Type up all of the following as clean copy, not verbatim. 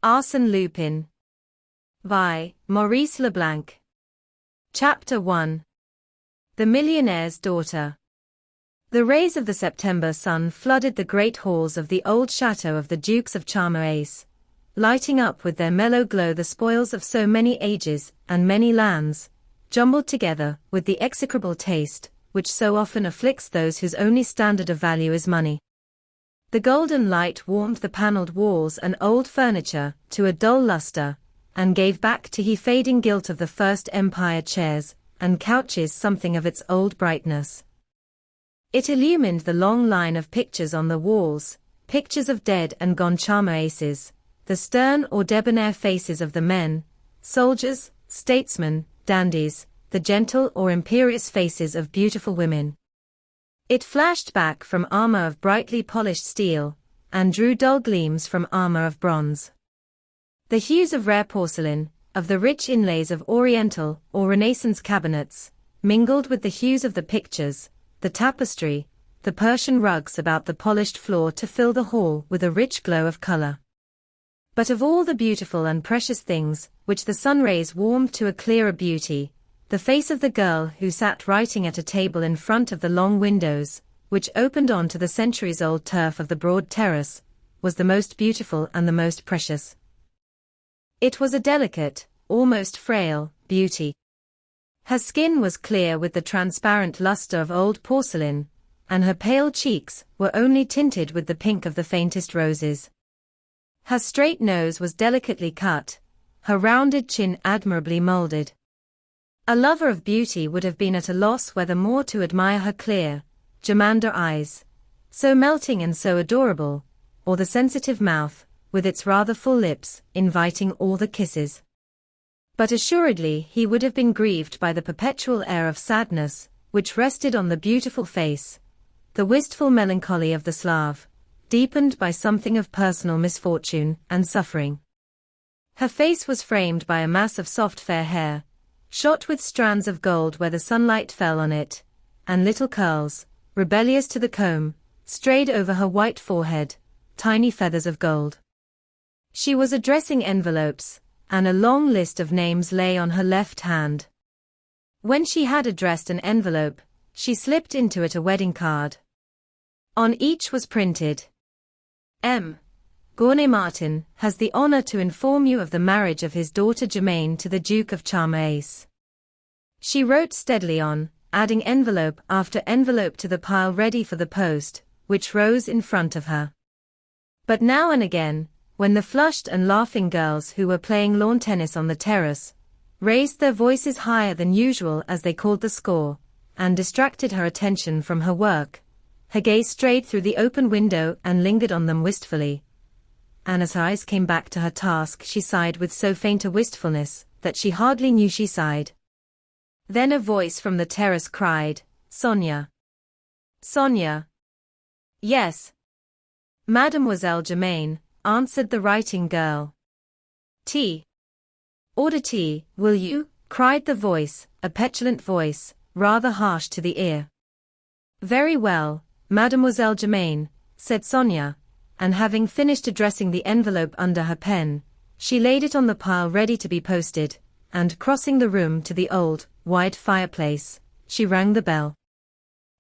Arsène Lupin by Maurice Leblanc. Chapter 1. The Millionaire's Daughter. The rays of the September sun flooded the great halls of the old chateau of the Dukes of Charmerace, lighting up with their mellow glow the spoils of so many ages and many lands, jumbled together with the execrable taste which so often afflicts those whose only standard of value is money. The golden light warmed the panelled walls and old furniture to a dull luster, and gave back to the fading gilt of the First Empire chairs and couches something of its old brightness. It illumined the long line of pictures on the walls, pictures of dead and gone Charmeraces, the stern or debonair faces of the men, soldiers, statesmen, dandies, the gentle or imperious faces of beautiful women. It flashed back from armor of brightly polished steel, and drew dull gleams from armor of bronze. The hues of rare porcelain, of the rich inlays of Oriental or Renaissance cabinets, mingled with the hues of the pictures, the tapestry, the Persian rugs about the polished floor to fill the hall with a rich glow of color. But of all the beautiful and precious things, which the sun rays warmed to a clearer beauty, the face of the girl who sat writing at a table in front of the long windows, which opened on to the centuries-old turf of the broad terrace, was the most beautiful and the most precious. It was a delicate, almost frail, beauty. Her skin was clear with the transparent luster of old porcelain, and her pale cheeks were only tinted with the pink of the faintest roses. Her straight nose was delicately cut, her rounded chin admirably molded. A lover of beauty would have been at a loss whether more to admire her clear, germander eyes, so melting and so adorable, or the sensitive mouth, with its rather full lips, inviting all the kisses. But assuredly he would have been grieved by the perpetual air of sadness, which rested on the beautiful face, the wistful melancholy of the Slav, deepened by something of personal misfortune and suffering. Her face was framed by a mass of soft fair hair, shot with strands of gold where the sunlight fell on it, and little curls, rebellious to the comb, strayed over her white forehead, tiny feathers of gold. She was addressing envelopes, and a long list of names lay on her left hand. When she had addressed an envelope, she slipped into it a wedding card. On each was printed, M. Gournay Martin has the honor to inform you of the marriage of his daughter Germaine to the Duke of Charmerace. She wrote steadily on, adding envelope after envelope to the pile ready for the post, which rose in front of her. But now and again, when the flushed and laughing girls who were playing lawn tennis on the terrace raised their voices higher than usual as they called the score, and distracted her attention from her work, her gaze strayed through the open window and lingered on them wistfully. And as her eyes came back to her task she sighed with so faint a wistfulness that she hardly knew she sighed. Then a voice from the terrace cried, "Sonia! Sonia!" "Yes, Mademoiselle Germaine," answered the writing girl. "Tea. Order tea, will you?" cried the voice, a petulant voice, rather harsh to the ear. "Very well, Mademoiselle Germaine," said Sonia, and having finished addressing the envelope under her pen, she laid it on the pile ready to be posted, and crossing the room to the old, wide fireplace, she rang the bell.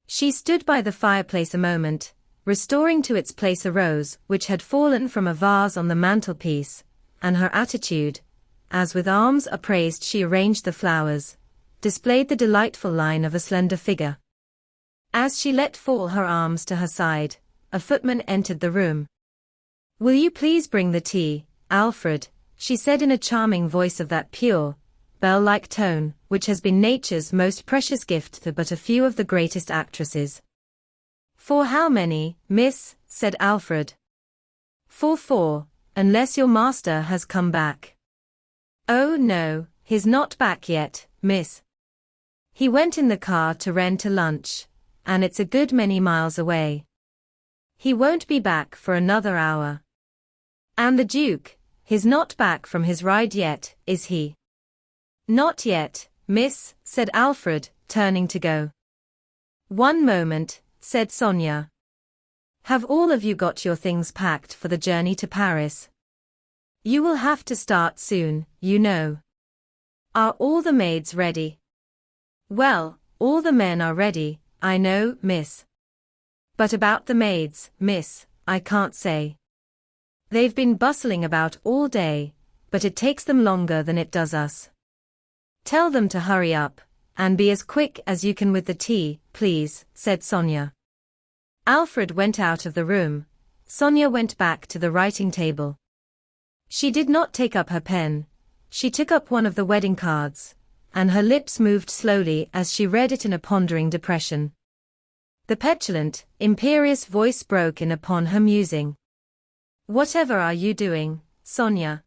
She stood by the fireplace a moment, restoring to its place a rose which had fallen from a vase on the mantelpiece, and her attitude, as with arms upraised she arranged the flowers, displayed the delightful line of a slender figure. As she let fall her arms to her side, a footman entered the room. "Will you please bring the tea, Alfred?" she said in a charming voice of that pure, bell-like tone, which has been nature's most precious gift to but a few of the greatest actresses. "For how many, miss?" said Alfred. "For 4, unless your master has come back." "Oh no, he's not back yet, miss. He went in the car to Rennes to lunch, and it's a good many miles away. He won't be back for another hour." "And the Duke, he's not back from his ride yet, is he?" "Not yet, miss," said Alfred, turning to go. "One moment," said Sonia. "Have all of you got your things packed for the journey to Paris?" You will have to start soon, you know. Are all the maids ready? Well, all the men are ready, I know, miss. But about the maids, miss, I can't say. They've been bustling about all day, but it takes them longer than it does us. Tell them to hurry up, and be as quick as you can with the tea, please, said Sonia. Alfred went out of the room. Sonia went back to the writing table. She did not take up her pen. She took up one of the wedding cards, and her lips moved slowly as she read it in a pondering depression. The petulant, imperious voice broke in upon her musing. Whatever are you doing, Sonia?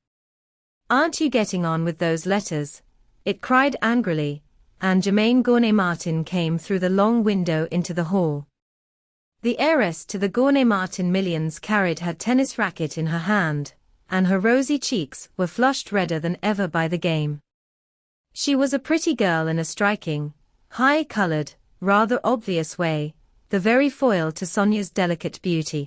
Aren't you getting on with those letters? It cried angrily, and Germaine Gournay-Martin came through the long window into the hall. The heiress to the Gournay-Martin millions carried her tennis racket in her hand, and her rosy cheeks were flushed redder than ever by the game. She was a pretty girl in a striking, high-colored, rather obvious way, the very foil to Sonia's delicate beauty.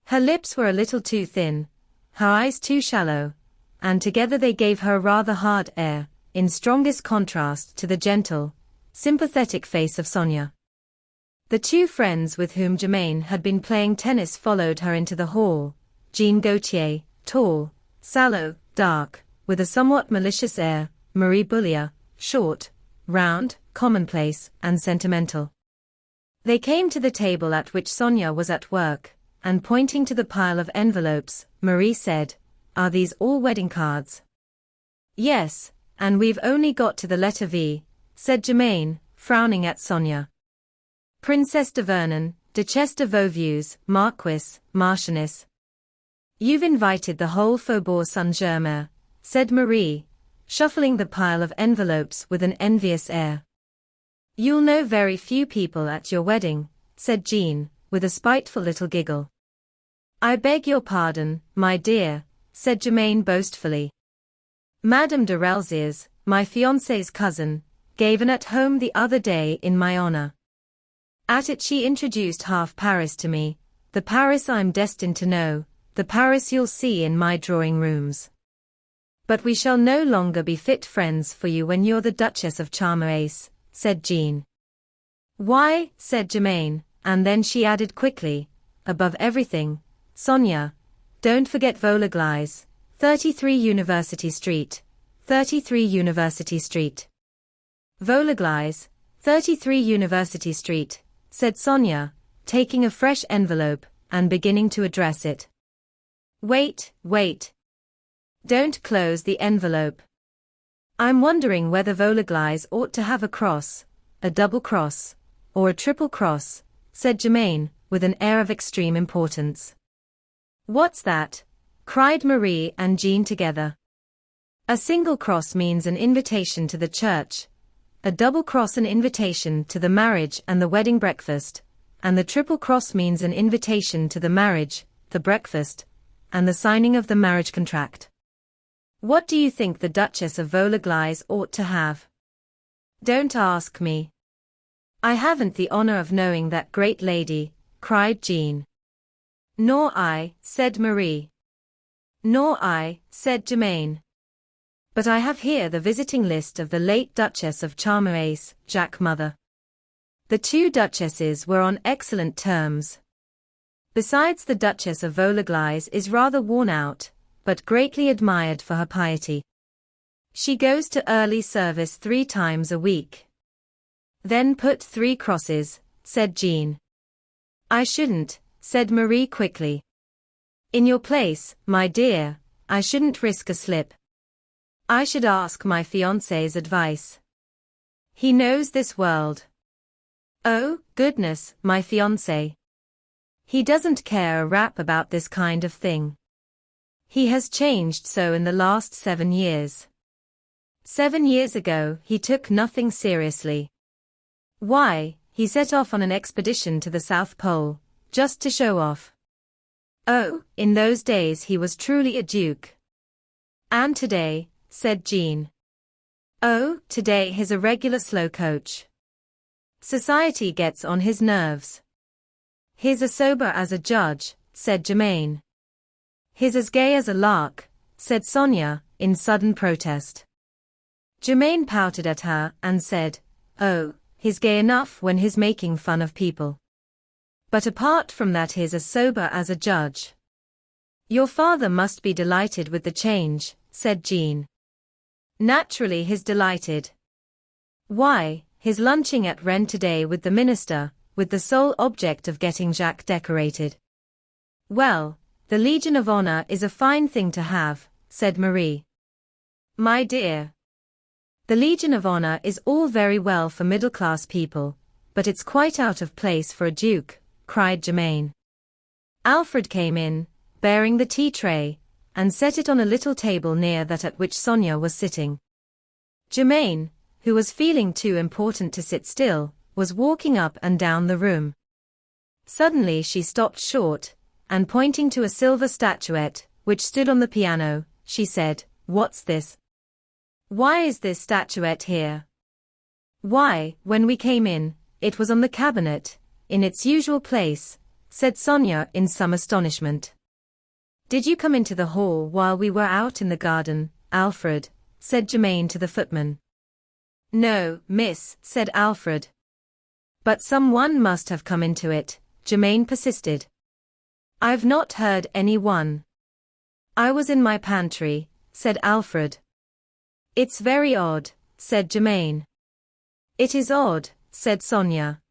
Her lips were a little too thin, her eyes too shallow, and together they gave her a rather hard air, in strongest contrast to the gentle, sympathetic face of Sonia. The two friends with whom Germaine had been playing tennis followed her into the hall. Jean Gautier, tall, sallow, dark, with a somewhat malicious air, Marie Bullier, short, round, commonplace, and sentimental. They came to the table at which Sonia was at work, and pointing to the pile of envelopes, Marie said, "Are these all wedding cards?" "Yes, and we've only got to the letter V," said Germaine, frowning at Sonia. "Princess de Vernon, Duchesse de Vauvieux, Marquise, Marchioness." "You've invited the whole Faubourg Saint-Germain," said Marie, shuffling the pile of envelopes with an envious air. "You'll know very few people at your wedding," said Jean, with a spiteful little giggle. "I beg your pardon, my dear," said Germaine boastfully. "Madame de Relziers, my fiancé's cousin, gave an at-home the other day in my honor. At it she introduced half Paris to me, the Paris I'm destined to know, the Paris you'll see in my drawing rooms. But we shall no longer be fit friends for you when you're the Duchess of Charmerace," said Jean. "Why," said Germaine, and then she added quickly, "above everything, Sonia, don't forget Volaglis, 33 University Street, 33 University Street." "Volaglis, 33 University Street," said Sonia, taking a fresh envelope, and beginning to address it. Wait. Don't close the envelope. I'm wondering whether Volaglis ought to have a cross, a double cross, or a triple cross, said Germaine, with an air of extreme importance. "What's that?" cried Marie and Jean together. "A single cross means an invitation to the church, a double cross an invitation to the marriage and the wedding breakfast, and the triple cross means an invitation to the marriage, the breakfast, and the signing of the marriage contract. What do you think the Duchess of Volaglis ought to have?" "Don't ask me. I haven't the honor of knowing that great lady," cried Jean. "Nor I," said Marie. "Nor I," said Germaine. "But I have here the visiting list of the late Duchess of Charmerace, Jack Mother." The two duchesses were on excellent terms. Besides, the Duchess of Volaglis is rather worn out, but greatly admired for her piety. She goes to early service 3 times a week. "Then put 3 crosses," said Jean. "I shouldn't," said Marie quickly. "In your place, my dear, I shouldn't risk a slip. I should ask my fiancé's advice. He knows this world." "Oh, goodness, my fiancé. He doesn't care a rap about this kind of thing. He has changed so in the last 7 years. 7 years ago he took nothing seriously. Why, he set off on an expedition to the South Pole, just to show off. Oh, in those days he was truly a duke." "And today," said Jean. "Oh, today he's a regular slow coach. Society gets on his nerves." "He's as sober as a judge," said Germaine. "He's as gay as a lark," said Sonia, in sudden protest. Germaine pouted at her and said, "Oh, he's gay enough when he's making fun of people. But apart from that he's as sober as a judge." "Your father must be delighted with the change," said Jean. "Naturally he's delighted. Why, he's lunching at Rennes today with the minister, with the sole object of getting Jacques decorated." "Well, the Legion of Honor is a fine thing to have," said Marie. "My dear, the Legion of Honor is all very well for middle-class people, but it's quite out of place for a duke," cried Germaine. Alfred came in, bearing the tea tray, and set it on a little table near that at which Sonia was sitting. Germaine, who was feeling too important to sit still, was walking up and down the room. Suddenly she stopped short, and pointing to a silver statuette, which stood on the piano, she said, "What's this? Why is this statuette here?" "Why, when we came in, it was on the cabinet, in its usual place," said Sonia in some astonishment. "Did you come into the hall while we were out in the garden, Alfred?" said Germaine to the footman. "No, miss," said Alfred. "But someone must have come into it," Germaine persisted. "I've not heard anyone." "I was in my pantry," said Alfred. "It's very odd," said Germaine. "It is odd," said Sonia.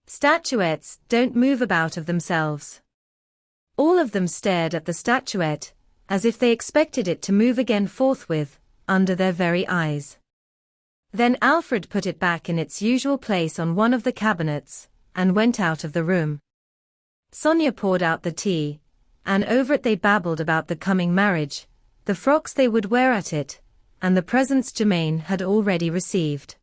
"Statuettes don't move about of themselves." All of them stared at the statuette, as if they expected it to move again forthwith, under their very eyes. Then Alfred put it back in its usual place on one of the cabinets, and went out of the room. Sonia poured out the tea, and over it they babbled about the coming marriage, the frocks they would wear at it, and the presents Germaine had already received.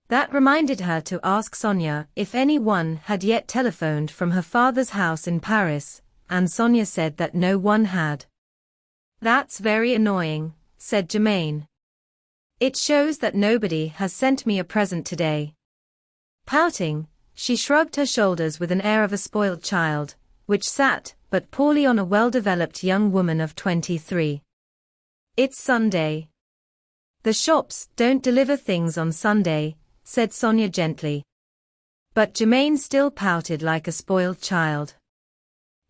That reminded her to ask Sonia if anyone had yet telephoned from her father's house in Paris, and Sonia said that no one had. "That's very annoying," said Germaine. "It shows that nobody has sent me a present today." Pouting, she shrugged her shoulders with an air of a spoiled child, which sat but poorly on a well-developed young woman of 23. "It's Sunday. The shops don't deliver things on Sunday," said Sonia gently. But Germaine still pouted like a spoiled child.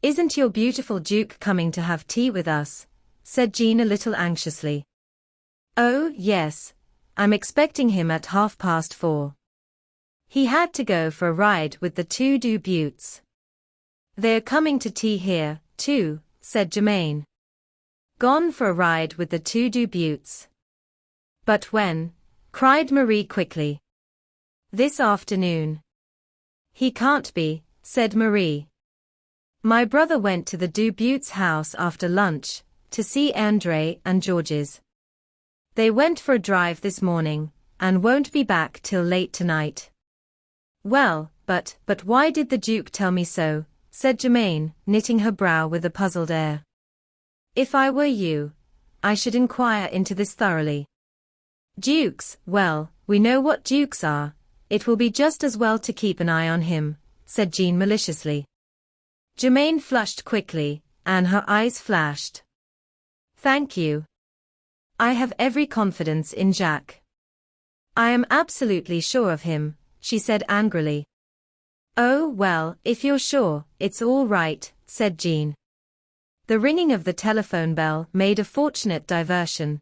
"Isn't your beautiful Duke coming to have tea with us?" said Jean a little anxiously. "Oh, yes. I'm expecting him at 4:30. He had to go for a ride with the two Du Buttes. They're coming to tea here, too," said Germaine. "Gone for a ride with the two Du Buttes? But when?" cried Marie quickly. "This afternoon." "He can't be," said Marie. "My brother went to the Du Buttes' house after lunch, to see André and Georges. They went for a drive this morning, and won't be back till late tonight." "Well, but why did the Duke tell me so?" said Germaine, knitting her brow with a puzzled air. "If I were you, I should inquire into this thoroughly." "Dukes, well, we know what dukes are. It will be just as well to keep an eye on him," said Jean maliciously. Germaine flushed quickly, and her eyes flashed. "Thank you. I have every confidence in Jacques. I am absolutely sure of him," she said angrily. "Oh well, if you're sure, it's all right," said Jean. The ringing of the telephone bell made a fortunate diversion.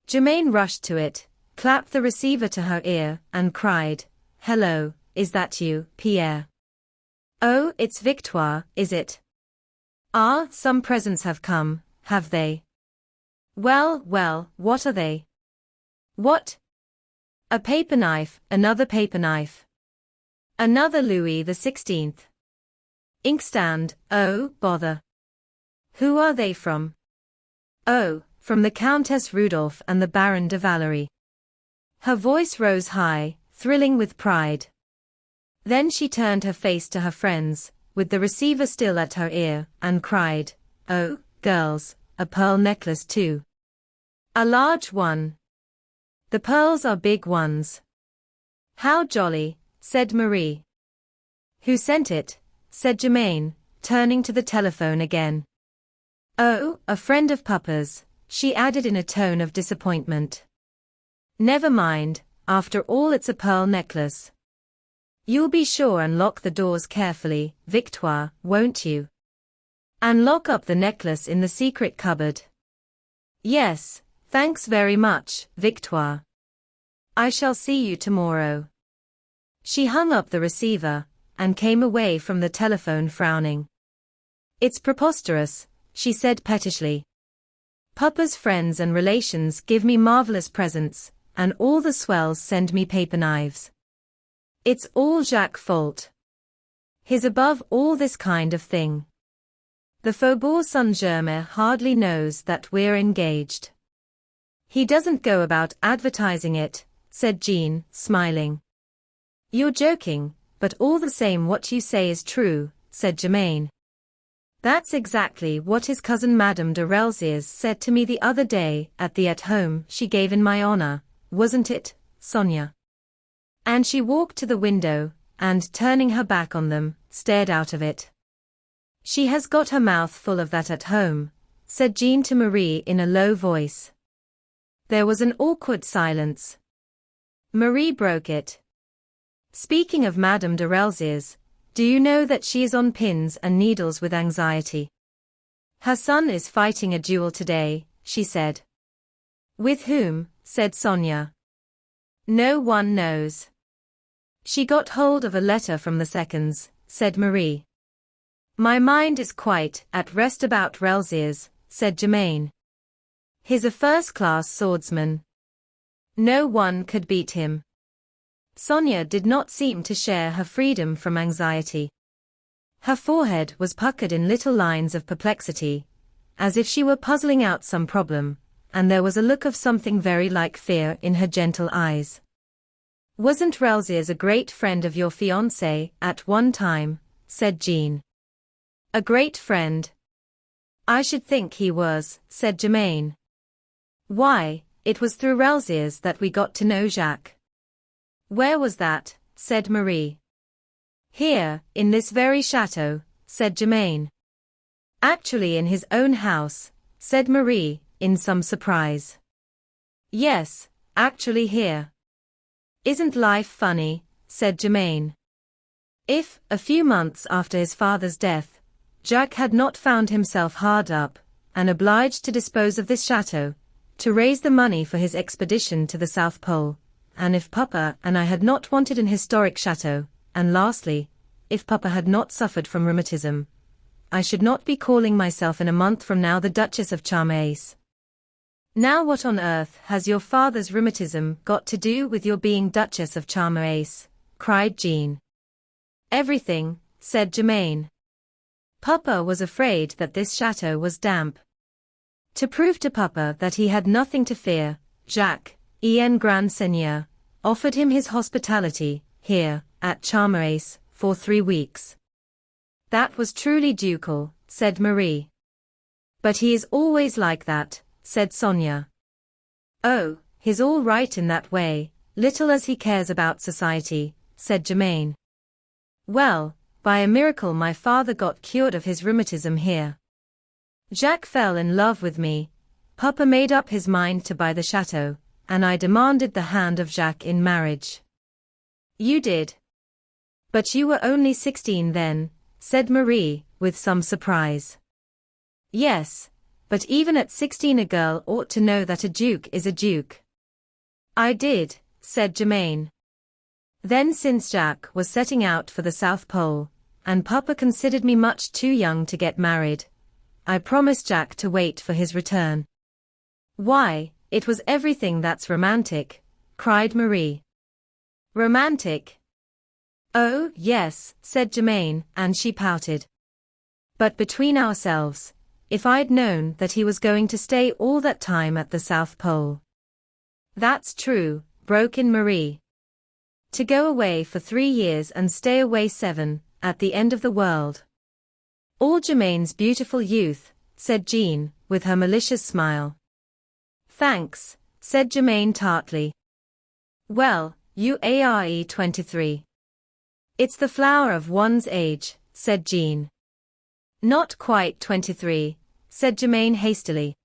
Germaine rushed to it, clapped the receiver to her ear, and cried, "Hello, is that you, Pierre?" "Oh, it's Victoire, is it? Ah, some presents have come, have they? Well, well, what are they?" "What?" "A paper knife, another paper knife. Another Louis XVI. Inkstand, oh, bother. Who are they from?" "Oh, from the Countess Rudolph and the Baron de Valery." Her voice rose high, thrilling with pride. Then she turned her face to her friends, with the receiver still at her ear, and cried, "Oh, girls, a pearl necklace too. A large one. The pearls are big ones." "How jolly," said Marie. "Who sent it?" said Germaine, turning to the telephone again. Oh, a friend of Papa's, she added in a tone of disappointment. Never mind, after all it's a pearl necklace. You'll be sure and lock the doors carefully, Victoire, won't you? And lock up the necklace in the secret cupboard. Yes, thanks very much, Victoire. I shall see you tomorrow. She hung up the receiver, and came away from the telephone frowning. It's preposterous, she said pettishly. Papa's friends and relations give me marvelous presents, and all the swells send me paper knives. It's all Jacques' fault. He's above all this kind of thing. The Faubourg Saint-Germain hardly knows that we're engaged. He doesn't go about advertising it, said Jean, smiling. You're joking, but all the same what you say is true, said Germaine. That's exactly what his cousin Madame de Relziers said to me the other day at the at-home she gave in my honor, wasn't it, Sonia? And she walked to the window, and turning her back on them, stared out of it. She has got her mouth full of that at home, said Jean to Marie in a low voice. There was an awkward silence. Marie broke it. Speaking of Madame de Relziers, do you know that she is on pins and needles with anxiety? Her son is fighting a duel today, she said. With whom? Said Sonia. No one knows. She got hold of a letter from the seconds, said Marie. My mind is quite at rest about Relziers, said Germaine. He's a first-class swordsman. No one could beat him. Sonia did not seem to share her freedom from anxiety. Her forehead was puckered in little lines of perplexity, as if she were puzzling out some problem, and there was a look of something very like fear in her gentle eyes. Wasn't Relziers a great friend of your fiancé at one time? Said Jean. A great friend? I should think he was, said Germaine. Why, it was through Relziers that we got to know Jacques. Where was that? Said Marie. Here, in this very chateau, said Germaine. Actually in his own house, said Marie, in some surprise. Yes, actually here. Isn't life funny? Said Germaine. If, a few months after his father's death, Jacques had not found himself hard up, and obliged to dispose of this chateau, to raise the money for his expedition to the South Pole, and if Papa and I had not wanted an historic chateau, and lastly, if Papa had not suffered from rheumatism, I should not be calling myself in a month from now the Duchess of Charmace. Now what on earth has your father's rheumatism got to do with your being Duchess of Charmace? Cried Jean. Everything, said Germaine. Papa was afraid that this chateau was damp. To prove to Papa that he had nothing to fear, Jacques, en Grand Seigneur, offered him his hospitality, here, at Charmace, for 3 weeks. That was truly ducal, said Marie. But he is always like that, said Sonia. Oh, he's all right in that way, little as he cares about society, said Germaine. Well, by a miracle my father got cured of his rheumatism here. Jacques fell in love with me, Papa made up his mind to buy the chateau, and I demanded the hand of Jacques in marriage. You did. But you were only 16 then, said Marie, with some surprise. Yes, but even at 16 a girl ought to know that a duke is a duke. I did, said Germaine. Then since Jacques was setting out for the South Pole, and Papa considered me much too young to get married, I promised Jacques to wait for his return. Why, it was everything that's romantic, cried Marie. Romantic? Oh, yes, said Germaine, and she pouted. But between ourselves, if I'd known that he was going to stay all that time at the South Pole. That's true, broke in Marie. To go away for 3 years and stay away 7, at the end of the world. All Germaine's beautiful youth, said Jean, with her malicious smile. Thanks, said Germaine tartly. Well, you are 23. It's the flower of one's age, said Jean. Not quite 23, said Germain hastily.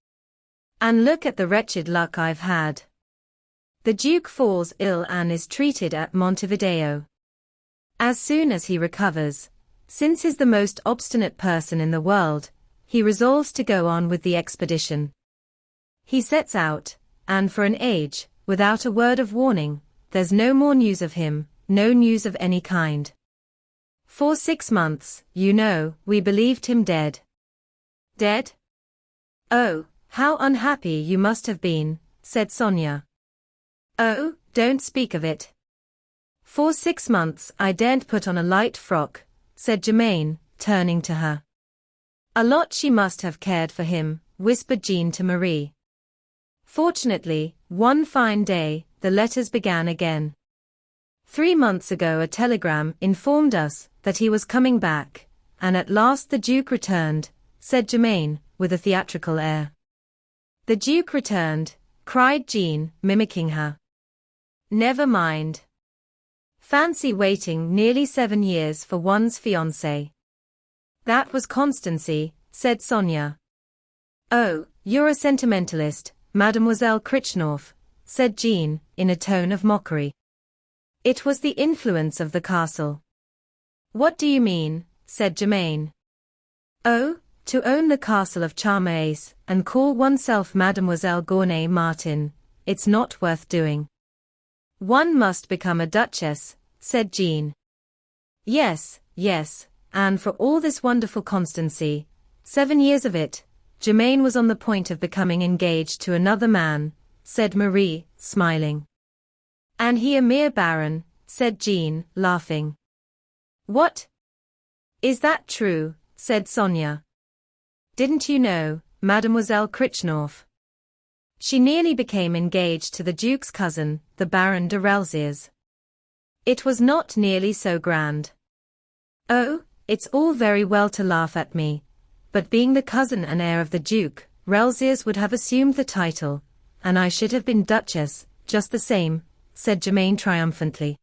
"And look at the wretched luck I've had. The Duke falls ill and is treated at Montevideo. As soon as he recovers, since he's the most obstinate person in the world, he resolves to go on with the expedition. He sets out, and for an age, without a word of warning, there's no more news of him, no news of any kind. For 6 months, you know, we believed him dead." "Dead? Oh, how unhappy you must have been," said Sonia. "Oh, don't speak of it. For 6 months I daren't put on a light frock," said Germain, turning to her. "A lot she must have cared for him," whispered Jean to Marie. Fortunately, one fine day, the letters began again. 3 months ago a telegram informed us that he was coming back, and at last the Duke returned, said Germain, with a theatrical air. "The Duke returned," cried Jean, mimicking her. "Never mind. Fancy waiting nearly 7 years for one's fiancé." "That was constancy," said Sonia. "Oh, you're a sentimentalist, Mademoiselle Krichnorf," said Jean, in a tone of mockery. "It was the influence of the castle." "What do you mean?" said Germain. "Oh, to own the castle of Charmaes, and call oneself Mademoiselle Gournay Martin, it's not worth doing. One must become a duchess," said Jean. "Yes, yes, and for all this wonderful constancy, 7 years of it, Germain was on the point of becoming engaged to another man," said Marie, smiling. "And he a mere baron," said Jean, laughing. "What? Is that true?" said Sonia. "Didn't you know, Mademoiselle Krichnorf? She nearly became engaged to the Duke's cousin, the Baron de Relziers. It was not nearly so grand." "Oh, it's all very well to laugh at me, but being the cousin and heir of the Duke, Relziers would have assumed the title, and I should have been Duchess, just the same," said Germain triumphantly.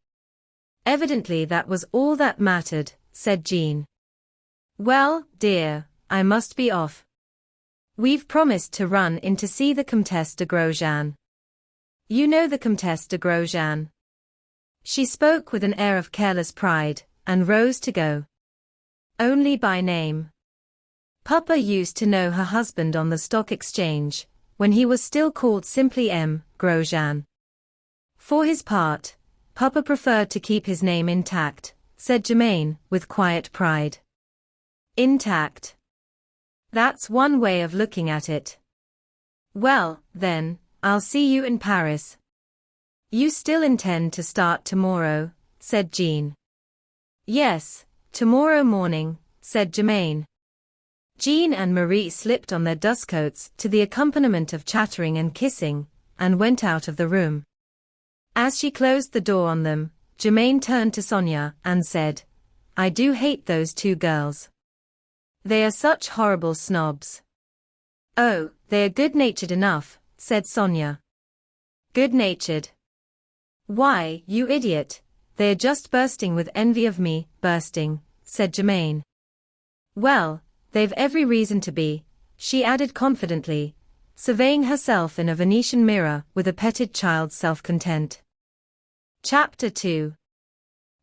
"Evidently that was all that mattered," said Jean. "Well, dear, I must be off. We've promised to run in to see the Comtesse de Grosjean. You know the Comtesse de Grosjean?" She spoke with an air of careless pride, and rose to go. "Only by name. Papa used to know her husband on the stock exchange, when he was still called simply M. Grosjean. For his part, Papa preferred to keep his name intact," said Germain, with quiet pride. "Intact? That's one way of looking at it. Well, then, I'll see you in Paris." "You still intend to start tomorrow?" said Jean. "Yes, tomorrow morning," said Germain. Jean and Marie slipped on their dustcoats to the accompaniment of chattering and kissing, and went out of the room. As she closed the door on them, Germain turned to Sonia and said, "I do hate those 2 girls. They are such horrible snobs." "Oh, they are good-natured enough," said Sonia. "Good-natured? Why, you idiot, they are just bursting with envy of me." "Bursting," said Germain. "Well, they've every reason to be," she added confidently, surveying herself in a Venetian mirror with a petted child's self-content. Chapter 2.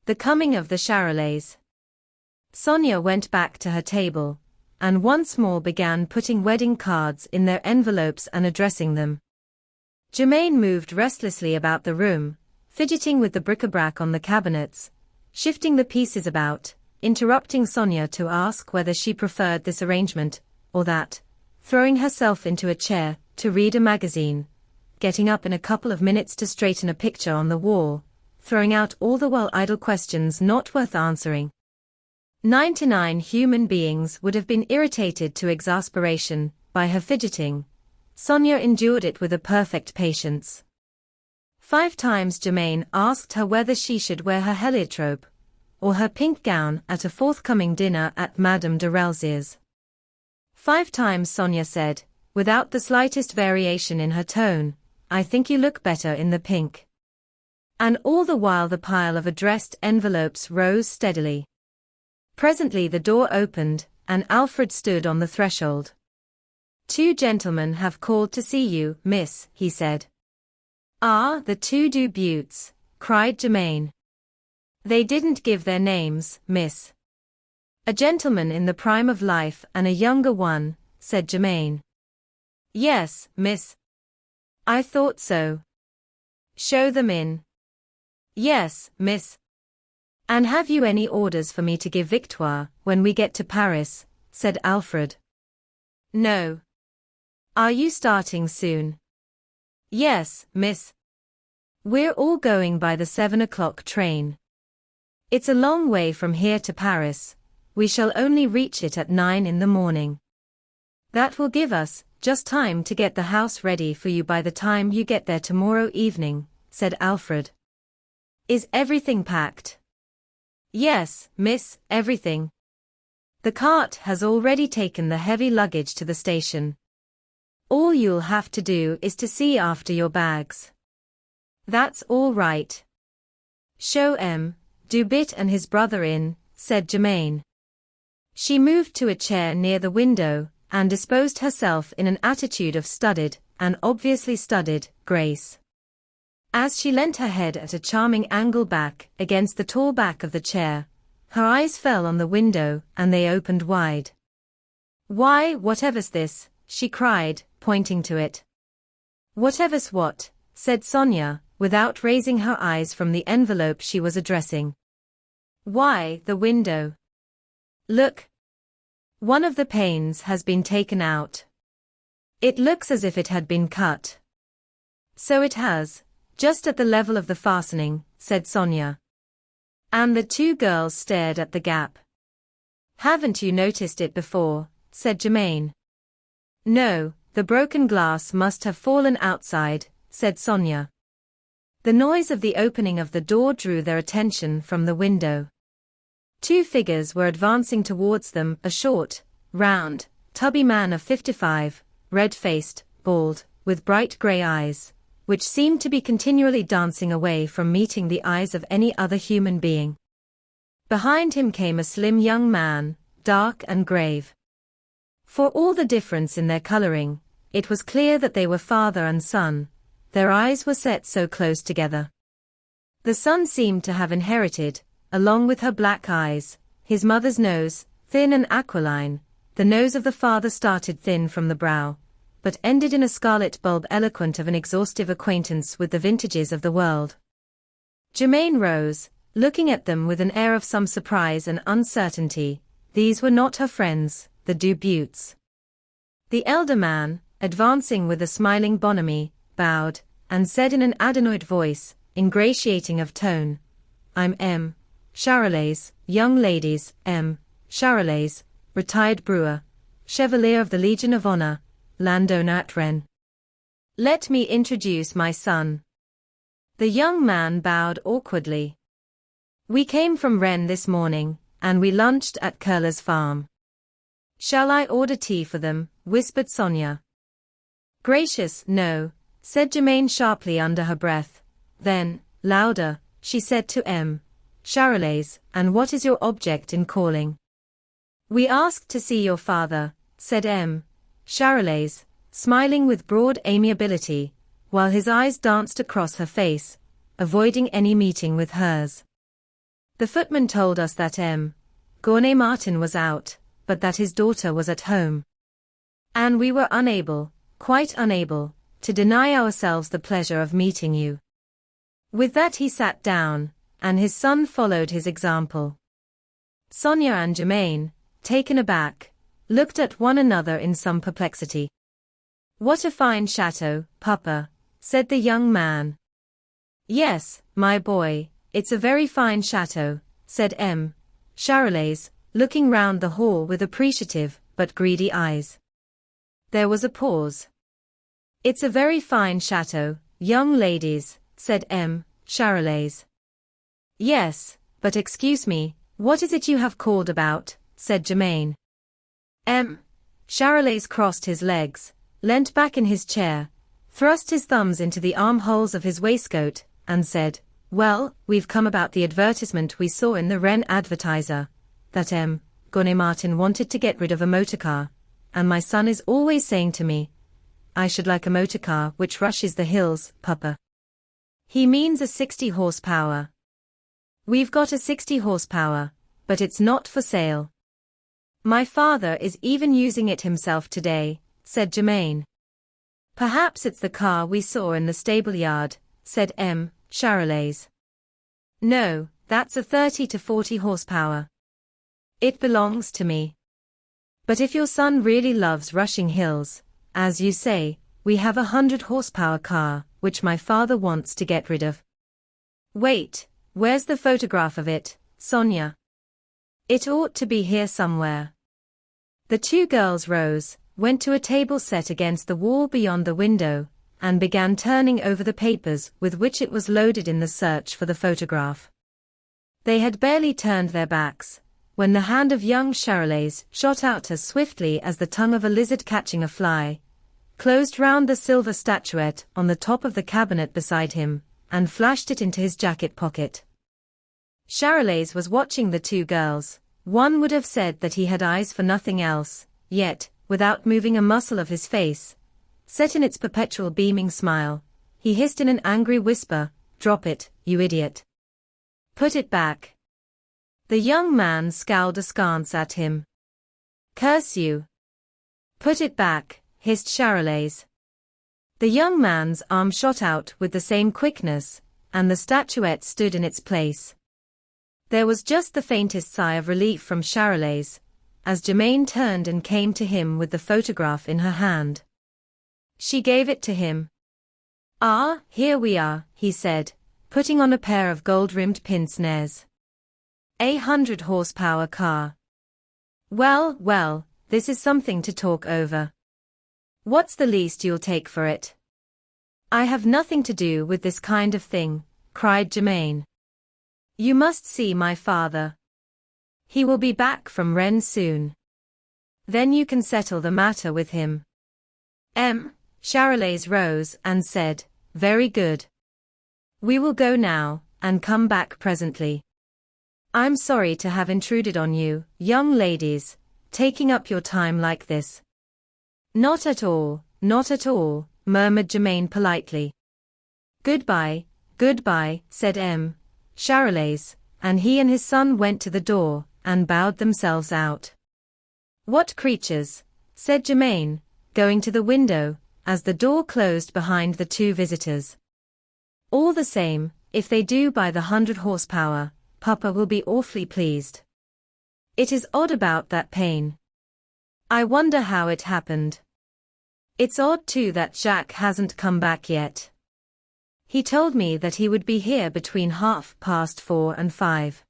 The Coming of the Charolais. Sonia went back to her table, and once more began putting wedding cards in their envelopes and addressing them. Germain moved restlessly about the room, fidgeting with the bric-a-brac on the cabinets, shifting the pieces about, interrupting Sonia to ask whether she preferred this arrangement or that, throwing herself into a chair to read a magazine, getting up in a couple of minutes to straighten a picture on the wall, throwing out all the while idle questions not worth answering. 99 human beings would have been irritated to exasperation by her fidgeting. Sonia endured it with a perfect patience. 5 times Germain asked her whether she should wear her heliotrope or her pink gown at a forthcoming dinner at Madame de Relziers'. 5 times Sonia said, without the slightest variation in her tone, "I think you look better in the pink." And all the while the pile of addressed envelopes rose steadily. Presently the door opened, and Alfred stood on the threshold. 2 gentlemen have called to see you, miss, he said. Ah, the 2 Buttes, cried Germaine. They didn't give their names, miss. A gentleman in the prime of life and a younger one, said Germaine. Yes, miss. I thought so. Show them in. Yes, miss. And have you any orders for me to give Victoire when we get to Paris? Said Alfred. No. Are you starting soon? Yes, miss. We're all going by the 7 o'clock train. It's a long way from here to Paris. We shall only reach it at 9 in the morning. That will give us just time to get the house ready for you by the time you get there tomorrow evening, said Alfred. Is everything packed? Yes, miss, everything. The cart has already taken the heavy luggage to the station. All you'll have to do is to see after your bags. That's all right. Show Dubit and his brother in, said Germaine. She moved to a chair near the window and disposed herself in an attitude of studied, and obviously studied, grace. As she leant her head at a charming angle back against the tall back of the chair, her eyes fell on the window and they opened wide. Why, whatever's this? She cried, pointing to it. Whatever's what? Said Sonia, without raising her eyes from the envelope she was addressing. Why, the window. Look. One of the panes has been taken out. It looks as if it had been cut. So it has, just at the level of the fastening, said Sonia. And the 2 girls stared at the gap. Haven't you noticed it before? Said Germaine. No, the broken glass must have fallen outside, said Sonia. The noise of the opening of the door drew their attention from the window. 2 figures were advancing towards them, a short, round, tubby man of 55, red-faced, bald, with bright grey eyes, which seemed to be continually dancing away from meeting the eyes of any other human being. Behind him came a slim young man, dark and grave. For all the difference in their coloring, it was clear that they were father and son. Their eyes were set so close together. The son seemed to have inherited, along with her black eyes, his mother's nose, thin and aquiline. The nose of the father started thin from the brow, but ended in a scarlet bulb eloquent of an exhaustive acquaintance with the vintages of the world. Germaine rose, looking at them with an air of some surprise and uncertainty. These were not her friends, the Buttes. The elder man, advancing with a smiling bonhomie, bowed, and said in an adenoid voice, ingratiating of tone, I'm Charolais, young ladies, Charolais, retired brewer, Chevalier of the Legion of Honor, landowner at Rennes. Let me introduce my son. The young man bowed awkwardly. We came from Rennes this morning, and we lunched at Curler's farm. Shall I order tea for them? Whispered Sonia. Gracious, no, said Germaine sharply under her breath. Then, louder, she said to Charolais, and what is your object in calling? We asked to see your father, said Charolais, smiling with broad amiability, while his eyes danced across her face, avoiding any meeting with hers. The footman told us that Martin was out, but that his daughter was at home. And we were unable, quite unable, to deny ourselves the pleasure of meeting you. With that he sat down, and his son followed his example. Sonia and Germaine, taken aback, looked at one another in some perplexity. What a fine chateau, Papa, said the young man. Yes, my boy, it's a very fine chateau, said Charolais, looking round the hall with appreciative but greedy eyes. There was a pause. It's a very fine chateau, young ladies, said Charolais. Yes, but excuse me, what is it you have called about? Said Germaine. Charolais crossed his legs, leant back in his chair, thrust his thumbs into the armholes of his waistcoat, and said, Well, we've come about the advertisement we saw in the Rennes Advertiser, that Martin wanted to get rid of a motorcar, and my son is always saying to me, I should like a motor car which rushes the hills, Papa. He means a 60 horsepower. We've got a 60 horsepower, but it's not for sale. My father is even using it himself today, said Germaine. Perhaps it's the car we saw in the stable yard, said Charolais. No, that's a 30 to 40 horsepower. It belongs to me. But if your son really loves rushing hills, as you say, we have a 100 horsepower car, which my father wants to get rid of. Wait, where's the photograph of it, Sonia? It ought to be here somewhere. The two girls rose, went to a table set against the wall beyond the window, and began turning over the papers with which it was loaded in the search for the photograph. They had barely turned their backs, when the hand of young Charolais shot out as swiftly as the tongue of a lizard catching a fly, closed round the silver statuette on the top of the cabinet beside him, and flashed it into his jacket pocket. Charolais was watching the two girls. One would have said that he had eyes for nothing else, yet, without moving a muscle of his face, set in its perpetual beaming smile, he hissed in an angry whisper, Drop it, you idiot. Put it back. The young man scowled askance at him. Curse you. Put it back, hissed Charolais. The young man's arm shot out with the same quickness, and the statuette stood in its place. There was just the faintest sigh of relief from Charolais, as Germaine turned and came to him with the photograph in her hand. She gave it to him. Ah, here we are, he said, putting on a pair of gold-rimmed pince-nez. A 100 horsepower car. Well, this is something to talk over. What's the least you'll take for it? I have nothing to do with this kind of thing, cried Germaine. You must see my father. He will be back from Rennes soon. Then you can settle the matter with him. Charolais rose and said, Very good. We will go now, and come back presently. I'm sorry to have intruded on you, young ladies, taking up your time like this. Not at all, murmured Germaine politely. Goodbye, said Charolais, and he and his son went to the door, and bowed themselves out. What creatures, said Germaine, going to the window, as the door closed behind the two visitors. All the same, if they do buy the 100 horsepower, Papa will be awfully pleased. It is odd about that pain. I wonder how it happened. It's odd too that Jacques hasn't come back yet. He told me that he would be here between 4:30 and 5.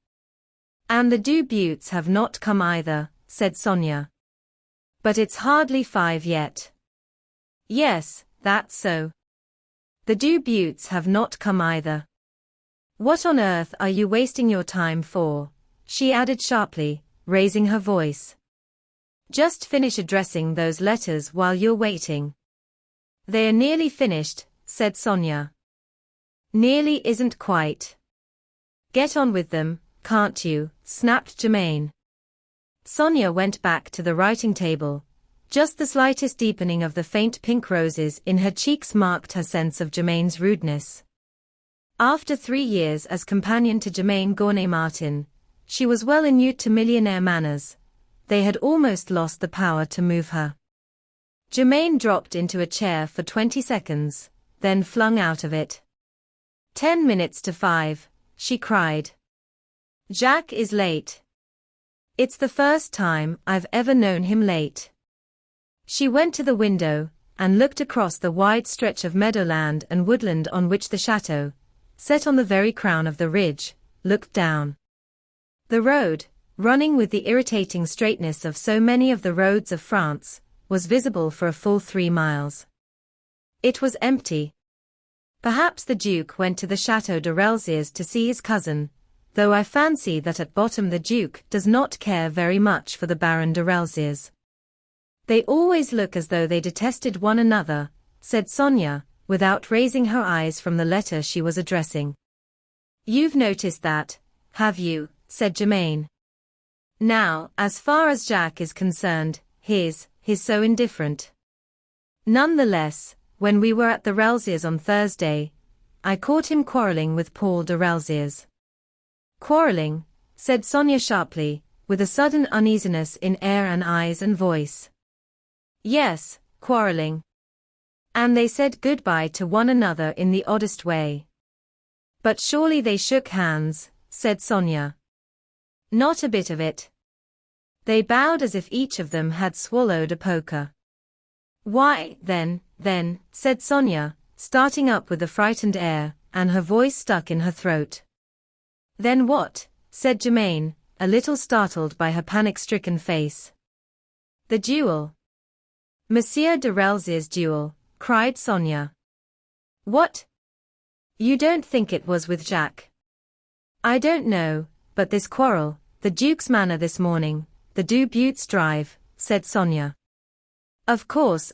And the deux Buttes have not come either, said Sonia. But it's hardly 5 yet. Yes, that's so. The deux Buttes have not come either. What on earth are you wasting your time for? She added sharply, raising her voice. Just finish addressing those letters while you're waiting. They are nearly finished, said Sonia. Nearly isn't quite. Get on with them, can't you, snapped Germaine. Sonia went back to the writing table. Just the slightest deepening of the faint pink roses in her cheeks marked her sense of Germaine's rudeness. After 3 years as companion to Germaine Gournay-Martin, she was well inured to millionaire manners. They had almost lost the power to move her. Germaine dropped into a chair for 20 seconds, then flung out of it. 10 minutes to 5, she cried. Jacques is late. It's the first time I've ever known him late. She went to the window, and looked across the wide stretch of meadowland and woodland on which the chateau, set on the very crown of the ridge, looked down. The road, running with the irritating straightness of so many of the roads of France, was visible for a full 3 miles. It was empty. Perhaps the Duke went to the Chateau de Relziers to see his cousin, though I fancy that at bottom the Duke does not care very much for the Baron de Relziers. They always look as though they detested one another, said Sonia, without raising her eyes from the letter she was addressing. You've noticed that, have you, said Germaine. Now, as far as Jacques is concerned, his he's so indifferent. Nonetheless, when we were at the Relsiers on Thursday, I caught him quarreling with Paul de Relsiers. Quarreling, said Sonia sharply, with a sudden uneasiness in air and eyes and voice. Yes, quarreling. And they said goodbye to one another in the oddest way. But surely they shook hands, said Sonia. Not a bit of it. They bowed as if each of them had swallowed a poker. Why, then, said Sonia, starting up with a frightened air, and her voice stuck in her throat. Then what? Said Germaine, a little startled by her panic-stricken face. The duel. Monsieur de Relsiers' duel, cried Sonia. What? You don't think it was with Jacques? I don't know, but this quarrel, the Duke's manner this morning, the Du Butte's drive, said Sonia. Of course.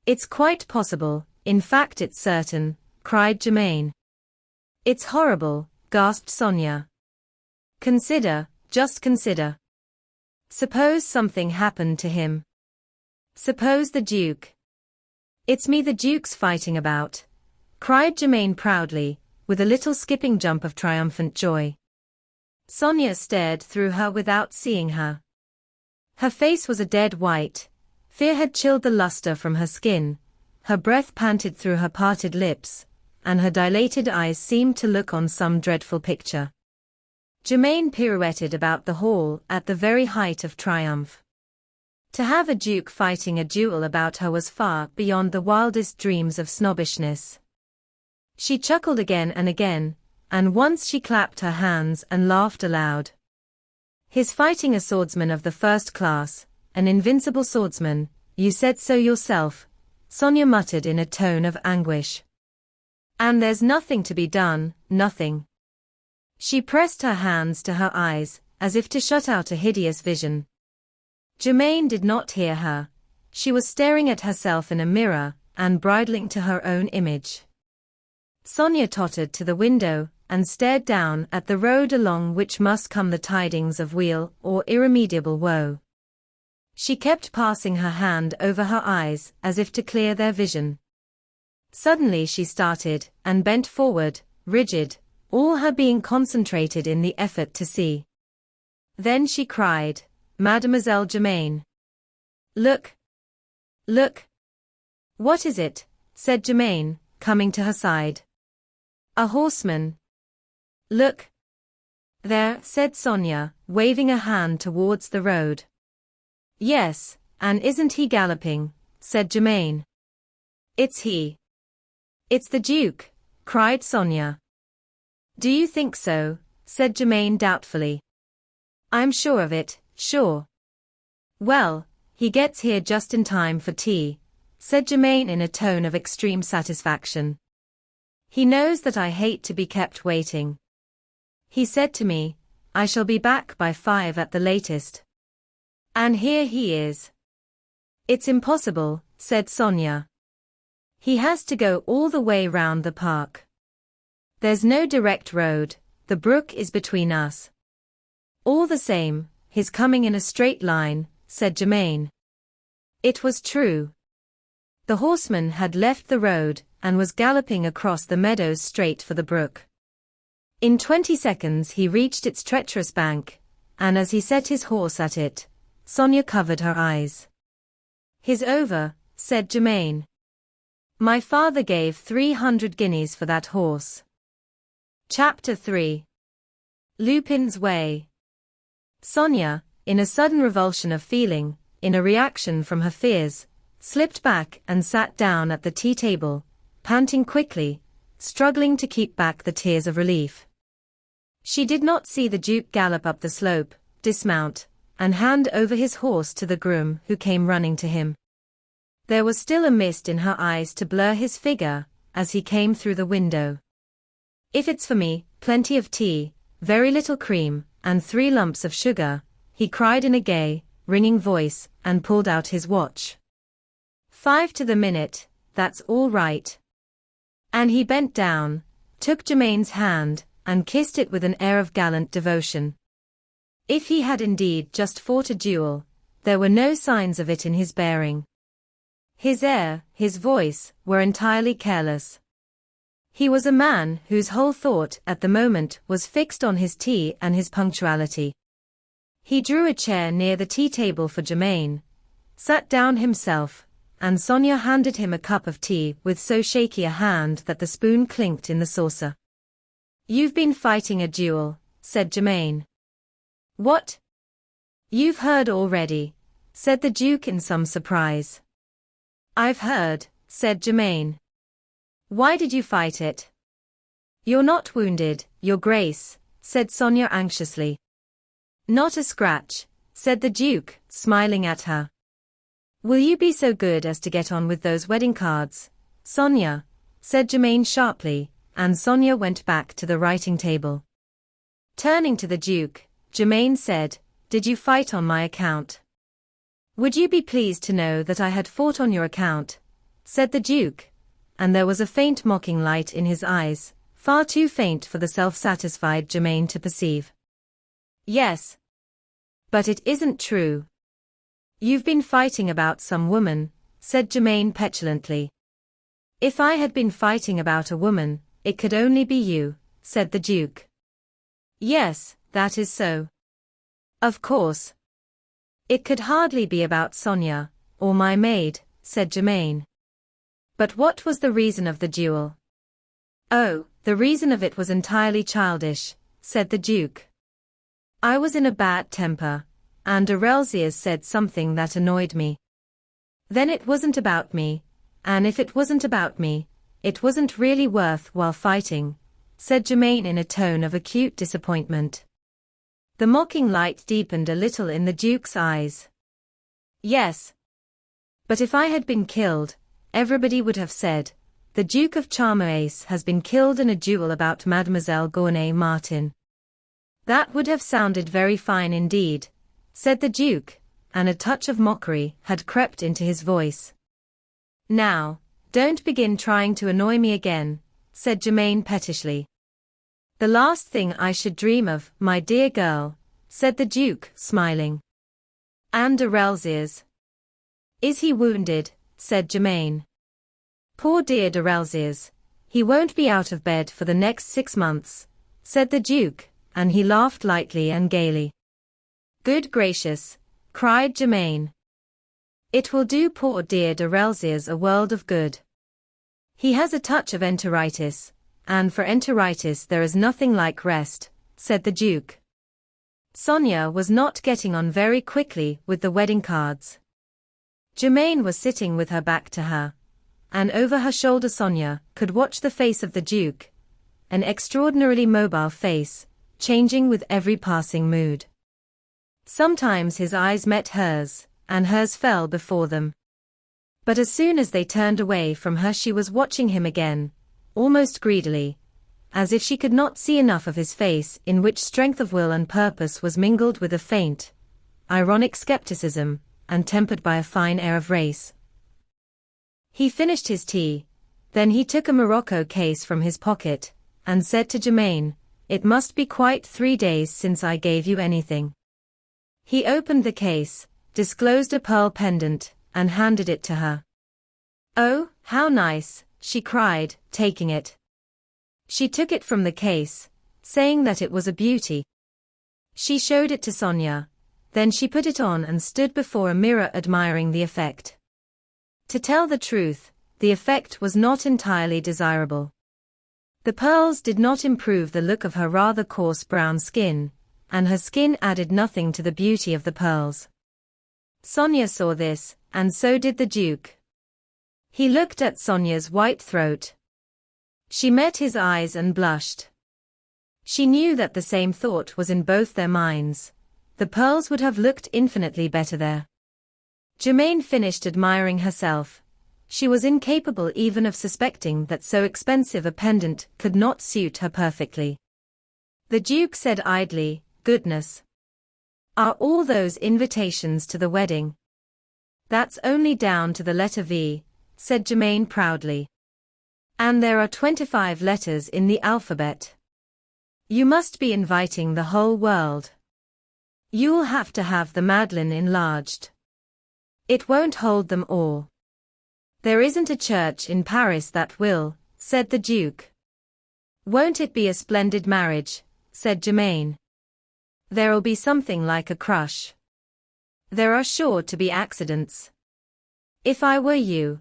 It's quite possible, in fact it's certain, cried Germaine. It's horrible, gasped Sonia. Consider, just consider. Suppose something happened to him. Suppose the Duke. It's me the Duke's fighting about, cried Germaine proudly, with a little skipping jump of triumphant joy. Sonia stared through her without seeing her. Her face was a dead white. Fear had chilled the luster from her skin, her breath panted through her parted lips, and her dilated eyes seemed to look on some dreadful picture. Germaine pirouetted about the hall at the very height of triumph. To have a duke fighting a duel about her was far beyond the wildest dreams of snobbishness. She chuckled again, and once she clapped her hands and laughed aloud. He's fighting a swordsman of the first class, an invincible swordsman, you said so yourself, Sonia muttered in a tone of anguish. And there's nothing to be done, nothing. She pressed her hands to her eyes, as if to shut out a hideous vision. Germaine did not hear her. She was staring at herself in a mirror, and bridling to her own image. Sonia tottered to the window, and stared down at the road along which must come the tidings of weal or irremediable woe. She kept passing her hand over her eyes as if to clear their vision. Suddenly she started, and bent forward, rigid, all her being concentrated in the effort to see. Then she cried, Mademoiselle Germaine. Look! Look! What is it? Said Germaine, coming to her side. A horseman. Look! There, said Sonia, waving a hand towards the road. Yes, and isn't he galloping? Said Germaine. It's he. It's the Duke, cried Sonia. Do you think so? Said Germaine doubtfully. I'm sure of it, sure. Well, he gets here just in time for tea, said Germaine in a tone of extreme satisfaction. He knows that I hate to be kept waiting. He said to me, I shall be back by 5 at the latest. And here he is. It's impossible, said Sonia. He has to go all the way round the park. There's no direct road, the brook is between us. All the same, he's coming in a straight line, said Germaine. It was true. The horseman had left the road, and was galloping across the meadows straight for the brook. In 20 seconds he reached its treacherous bank, and as he set his horse at it, Sonia covered her eyes. He's over, said Germaine. My father gave 300 guineas for that horse. Chapter 3. Lupin's Way. Sonia, in a sudden revulsion of feeling, in a reaction from her fears, slipped back and sat down at the tea table, panting quickly, struggling to keep back the tears of relief. She did not see the Duke gallop up the slope, dismount, and hand over his horse to the groom who came running to him. There was still a mist in her eyes to blur his figure, as he came through the window. If it's for me, plenty of tea, very little cream, and 3 lumps of sugar, he cried in a gay, ringing voice, and pulled out his watch. 5 to the minute, that's all right. And he bent down, took Germaine's hand, and kissed it with an air of gallant devotion. If he had indeed just fought a duel, there were no signs of it in his bearing. His air, his voice, were entirely careless. He was a man whose whole thought at the moment was fixed on his tea and his punctuality. He drew a chair near the tea table for Germaine, sat down himself, and Sonia handed him a cup of tea with so shaky a hand that the spoon clinked in the saucer. "You've been fighting a duel," said Germaine. "What? You've heard already," said the Duke in some surprise. "I've heard," said Germaine. "Why did you fight it?" "You're not wounded, Your Grace," said Sonia anxiously. "Not a scratch," said the Duke, smiling at her. "Will you be so good as to get on with those wedding cards, Sonia?" said Germaine sharply, and Sonia went back to the writing table. Turning to the Duke, Germaine said, "Did you fight on my account?" "Would you be pleased to know that I had fought on your account?" said the Duke, and there was a faint mocking light in his eyes, far too faint for the self-satisfied Germaine to perceive. "Yes. But it isn't true." "You've been fighting about some woman," said Germaine petulantly. "If I had been fighting about a woman, it could only be you," said the Duke. "Yes, that is so. Of course. It could hardly be about Sonia, or my maid," said Germaine. "But what was the reason of the duel?" "Oh, the reason of it was entirely childish," said the Duke. "I was in a bad temper, and Arelsius said something that annoyed me. Then it wasn't about me, and if it wasn't about me, it wasn't really worth while fighting," said Germaine in a tone of acute disappointment. The mocking light deepened a little in the Duke's eyes. "Yes. But if I had been killed, everybody would have said, 'The Duke of Charmerace has been killed in a duel about Mademoiselle Gournay Martin.' That would have sounded very fine indeed," said the Duke, and a touch of mockery had crept into his voice. "Now, don't begin trying to annoy me again," said Germaine pettishly. "The last thing I should dream of, my dear girl," said the Duke, smiling. "And Arelsius?" "Is he wounded?" said Germaine. "Poor dear Arelsius, he won't be out of bed for the next 6 months," said the Duke, and he laughed lightly and gaily. "Good gracious," cried Germaine. "It will do poor dear Arelsius a world of good. He has a touch of enteritis, and for enteritis there is nothing like rest," said the Duke. Sonia was not getting on very quickly with the wedding cards. Germaine was sitting with her back to her, and over her shoulder Sonia could watch the face of the Duke, an extraordinarily mobile face, changing with every passing mood. Sometimes his eyes met hers, and hers fell before them. But as soon as they turned away from her she was watching him again, almost greedily, as if she could not see enough of his face in which strength of will and purpose was mingled with a faint, ironic skepticism, and tempered by a fine air of race. He finished his tea, then he took a morocco case from his pocket, and said to Germaine, "It must be quite 3 days since I gave you anything." He opened the case, disclosed a pearl pendant, and handed it to her. "Oh, how nice," she cried, taking it. She took it from the case, saying that it was a beauty. She showed it to Sonia, then she put it on and stood before a mirror admiring the effect. To tell the truth, the effect was not entirely desirable. The pearls did not improve the look of her rather coarse brown skin, and her skin added nothing to the beauty of the pearls. Sonia saw this, and so did the Duke. He looked at Sonia's white throat. She met his eyes and blushed. She knew that the same thought was in both their minds. The pearls would have looked infinitely better there. Germaine finished admiring herself. She was incapable even of suspecting that so expensive a pendant could not suit her perfectly. The Duke said idly, "Goodness. Are all those invitations to the wedding?" "That's only down to the letter V," said Germaine proudly. "And there are 25 letters in the alphabet. You must be inviting the whole world. You'll have to have the Madeleine enlarged." It won't hold them all. There isn't a church in Paris that will, said the Duke. Won't it be a splendid marriage, said Germaine. There'll be something like a crush. There are sure to be accidents. If I were you,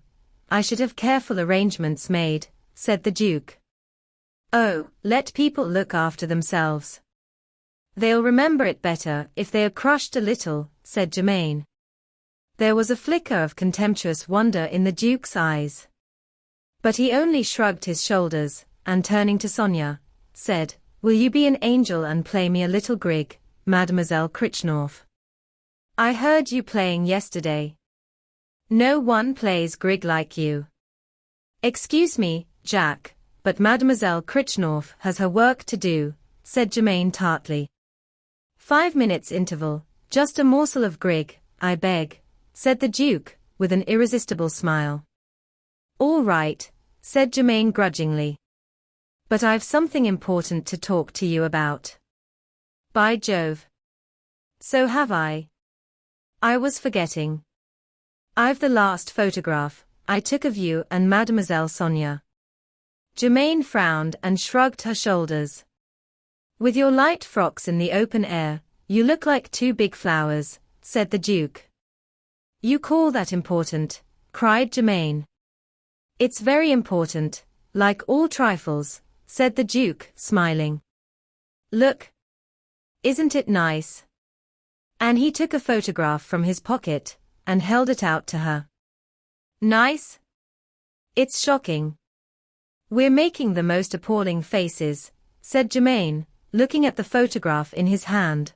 I should have careful arrangements made, said the Duke. Oh, let people look after themselves. They'll remember it better if they are crushed a little, said Germaine. There was a flicker of contemptuous wonder in the Duke's eyes. But he only shrugged his shoulders, and turning to Sonia, said, Will you be an angel and play me a little Grieg, Mademoiselle Krichnorf? I heard you playing yesterday. No one plays Grieg like you. Excuse me, Jack, but Mademoiselle Krichnorf has her work to do, said Germaine tartly. 5 minutes interval, just a morsel of Grieg, I beg, said the Duke, with an irresistible smile. All right, said Germaine grudgingly. But I've something important to talk to you about. By Jove. So have I. I was forgetting. I've the last photograph I took of you and Mademoiselle Sonia. Germaine frowned and shrugged her shoulders. With your light frocks in the open air, you look like two big flowers, said the Duke. You call that important? Cried Germaine. It's very important, like all trifles, said the Duke, smiling. Look. Isn't it nice? And he took a photograph from his pocket, and held it out to her. Nice? It's shocking. We're making the most appalling faces, said Germaine, looking at the photograph in his hand.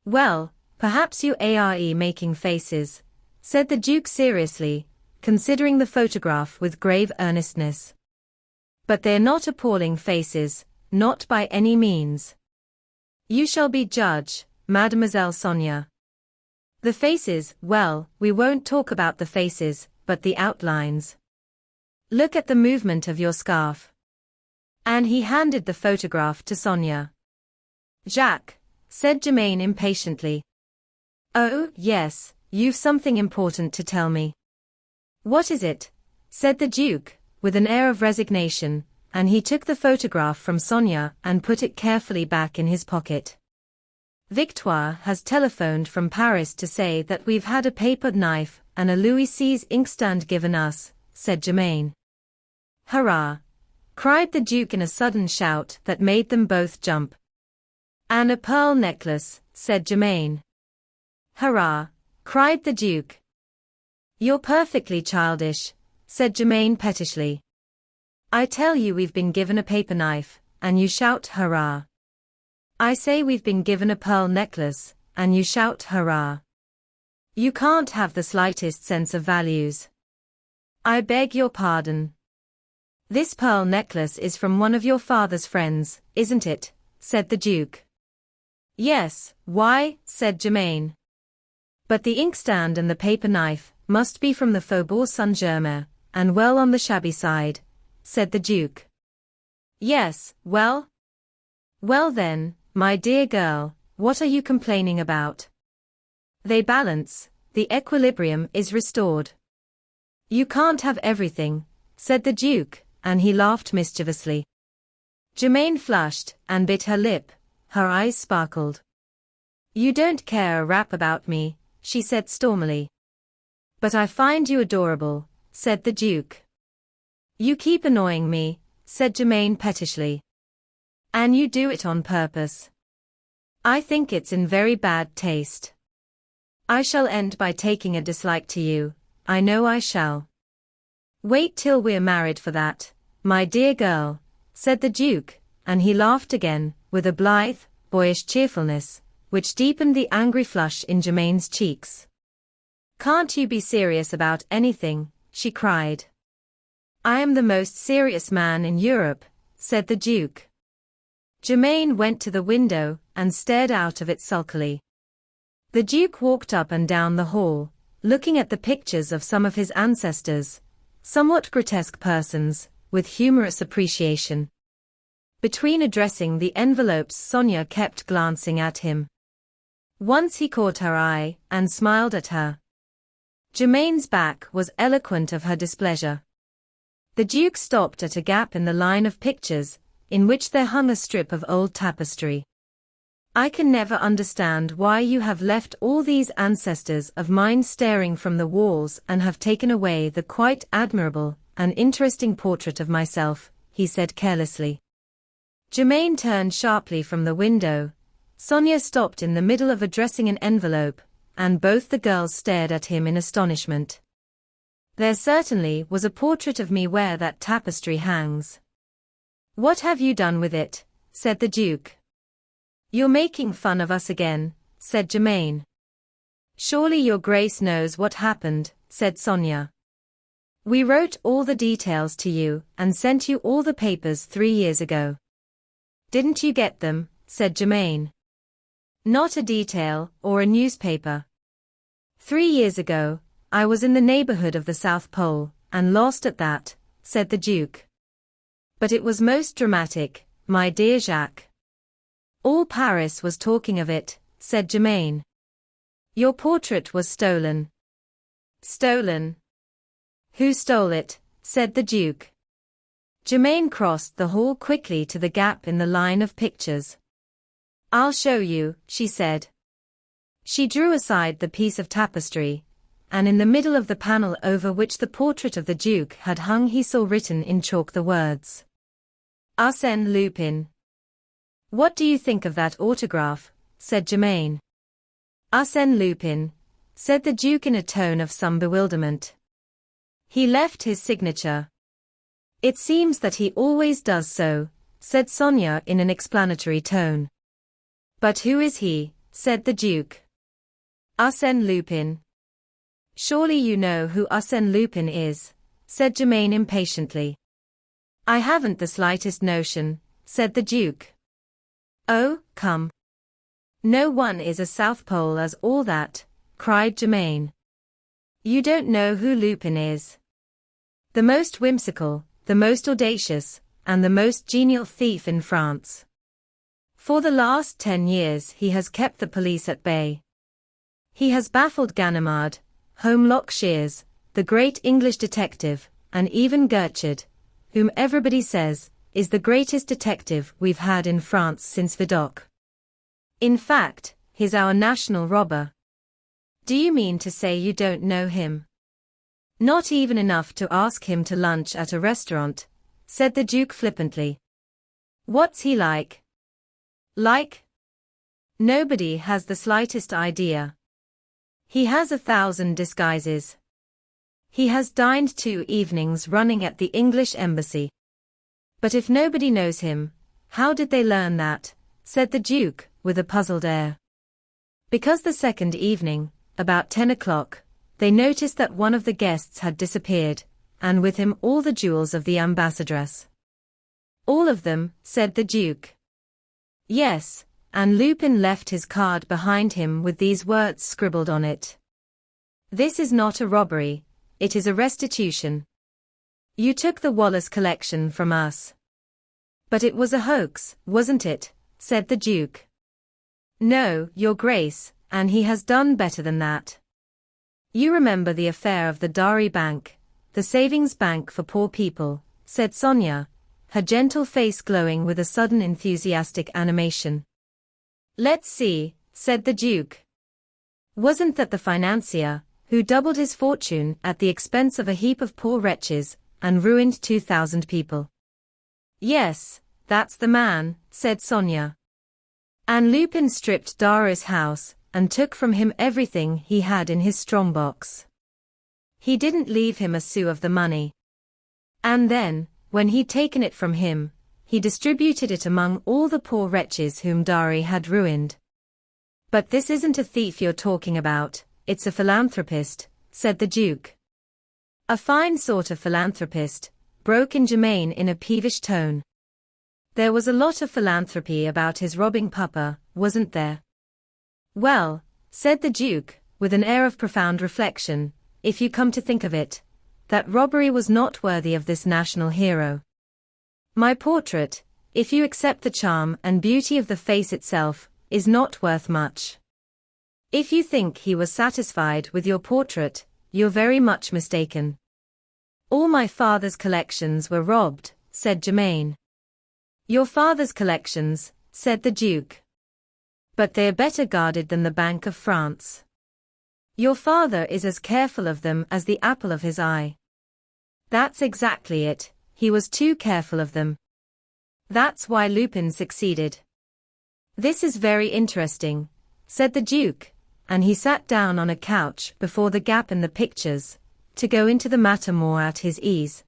Well, perhaps you are making faces, said the Duke seriously, considering the photograph with grave earnestness. But they're not appalling faces, not by any means. You shall be judge, Mademoiselle Sonia. The faces, well, we won't talk about the faces, but the outlines. Look at the movement of your scarf. And he handed the photograph to Sonia. Jacques, said Germaine impatiently. Oh, yes, you've something important to tell me. What is it? Said the Duke, with an air of resignation, and he took the photograph from Sonia and put it carefully back in his pocket. Victoire has telephoned from Paris to say that we've had a paper knife and a Louis XVI inkstand given us, said Germaine. Hurrah! Cried the Duke in a sudden shout that made them both jump. And a pearl necklace, said Germaine. Hurrah! Cried the Duke. You're perfectly childish, said Germaine pettishly. I tell you we've been given a paper knife, and you shout hurrah. I say we've been given a pearl necklace, and you shout hurrah. You can't have the slightest sense of values. I beg your pardon. This pearl necklace is from one of your father's friends, isn't it? Said the Duke. Yes, why? Said Germaine. But the inkstand and the paper knife must be from the Faubourg Saint-Germain, and well on the shabby side, said the Duke. Yes, well? Well then, my dear girl, what are you complaining about? They balance, the equilibrium is restored. You can't have everything, said the Duke, and he laughed mischievously. Germaine flushed and bit her lip, her eyes sparkled. You don't care a rap about me, she said stormily. But I find you adorable, said the Duke. You keep annoying me, said Germaine pettishly. And you do it on purpose. I think it's in very bad taste. I shall end by taking a dislike to you, I know I shall. Wait till we're married for that, my dear girl, said the Duke, and he laughed again, with a blithe, boyish cheerfulness, which deepened the angry flush in Germaine's cheeks. Can't you be serious about anything? She cried. I am the most serious man in Europe, said the Duke. Germaine went to the window and stared out of it sulkily. The Duke walked up and down the hall, looking at the pictures of some of his ancestors, somewhat grotesque persons, with humorous appreciation. Between addressing the envelopes, Sonia kept glancing at him. Once he caught her eye and smiled at her. Germaine's back was eloquent of her displeasure. The Duke stopped at a gap in the line of pictures, in which there hung a strip of old tapestry. I can never understand why you have left all these ancestors of mine staring from the walls and have taken away the quite admirable and interesting portrait of myself, he said carelessly. Germaine turned sharply from the window. Sonia stopped in the middle of addressing an envelope, and both the girls stared at him in astonishment. There certainly was a portrait of me where that tapestry hangs. What have you done with it? Said the Duke. You're making fun of us again, said Germaine. Surely your Grace knows what happened, said Sonia. We wrote all the details to you and sent you all the papers 3 years ago. Didn't you get them? Said Germaine. Not a detail or a newspaper. 3 years ago, I was in the neighborhood of the South Pole, and lost at that, said the Duke. But it was most dramatic, my dear Jacques. All Paris was talking of it, said Germaine. Your portrait was stolen. Stolen? Who stole it? Said the Duke. Germaine crossed the hall quickly to the gap in the line of pictures. I'll show you, she said. She drew aside the piece of tapestry, and in the middle of the panel over which the portrait of the Duke had hung he saw written in chalk the words, Arsène Lupin. What do you think of that autograph? Said Germaine. Arsène Lupin, said the Duke in a tone of some bewilderment. He left his signature. It seems that he always does so, said Sonia in an explanatory tone. But who is he? Said the Duke. Arsène Lupin. Surely you know who Arsène Lupin is, said Germaine impatiently. I haven't the slightest notion, said the Duke. Oh, come. No one is a South Pole as all that, cried Germaine. You don't know who Lupin is. The most whimsical, the most audacious, and the most genial thief in France. For the last 10 years he has kept the police at bay. He has baffled Ganimard, Holmlock Shears, the great English detective, and even Gertrude, whom everybody says is the greatest detective we've had in France since Vidocq. In fact, he's our national robber. Do you mean to say you don't know him? Not even enough to ask him to lunch at a restaurant, said the Duke flippantly. What's he like? Like? Nobody has the slightest idea. He has 1,000 disguises. He has dined 2 evenings running at the English embassy. But if nobody knows him, how did they learn that? Said the Duke, with a puzzled air. Because the second evening, about 10 o'clock, they noticed that one of the guests had disappeared, and with him all the jewels of the ambassadress. All of them, said the Duke. Yes, and Lupin left his card behind him with these words scribbled on it. This is not a robbery, it is a restitution. You took the Wallace collection from us. But it was a hoax, wasn't it? Said the Duke. No, Your Grace, and he has done better than that. You remember the affair of the Dari Bank, the savings bank for poor people, said Sonia, her gentle face glowing with a sudden enthusiastic animation. Let's see, said the Duke. Wasn't that the financier, who doubled his fortune at the expense of a heap of poor wretches, and ruined 2,000 people? Yes, that's the man, said Sonia. And Lupin stripped Dari's house, and took from him everything he had in his strongbox. He didn't leave him a sou of the money. And then, when he'd taken it from him, he distributed it among all the poor wretches whom Dari had ruined. But this isn't a thief you're talking about, it's a philanthropist, said the Duke. A fine sort of philanthropist, broke in Germaine in a peevish tone. There was a lot of philanthropy about his robbing Papa, wasn't there? Well, said the Duke, with an air of profound reflection, if you come to think of it, that robbery was not worthy of this national hero. My portrait, if you accept the charm and beauty of the face itself, is not worth much. If you think he was satisfied with your portrait, you're very much mistaken. All my father's collections were robbed, said Germain. Your father's collections, said the Duke. But they are better guarded than the Bank of France. Your father is as careful of them as the apple of his eye. That's exactly it, he was too careful of them. That's why Lupin succeeded. This is very interesting, said the Duke, and he sat down on a couch before the gap in the pictures, to go into the matter more at his ease.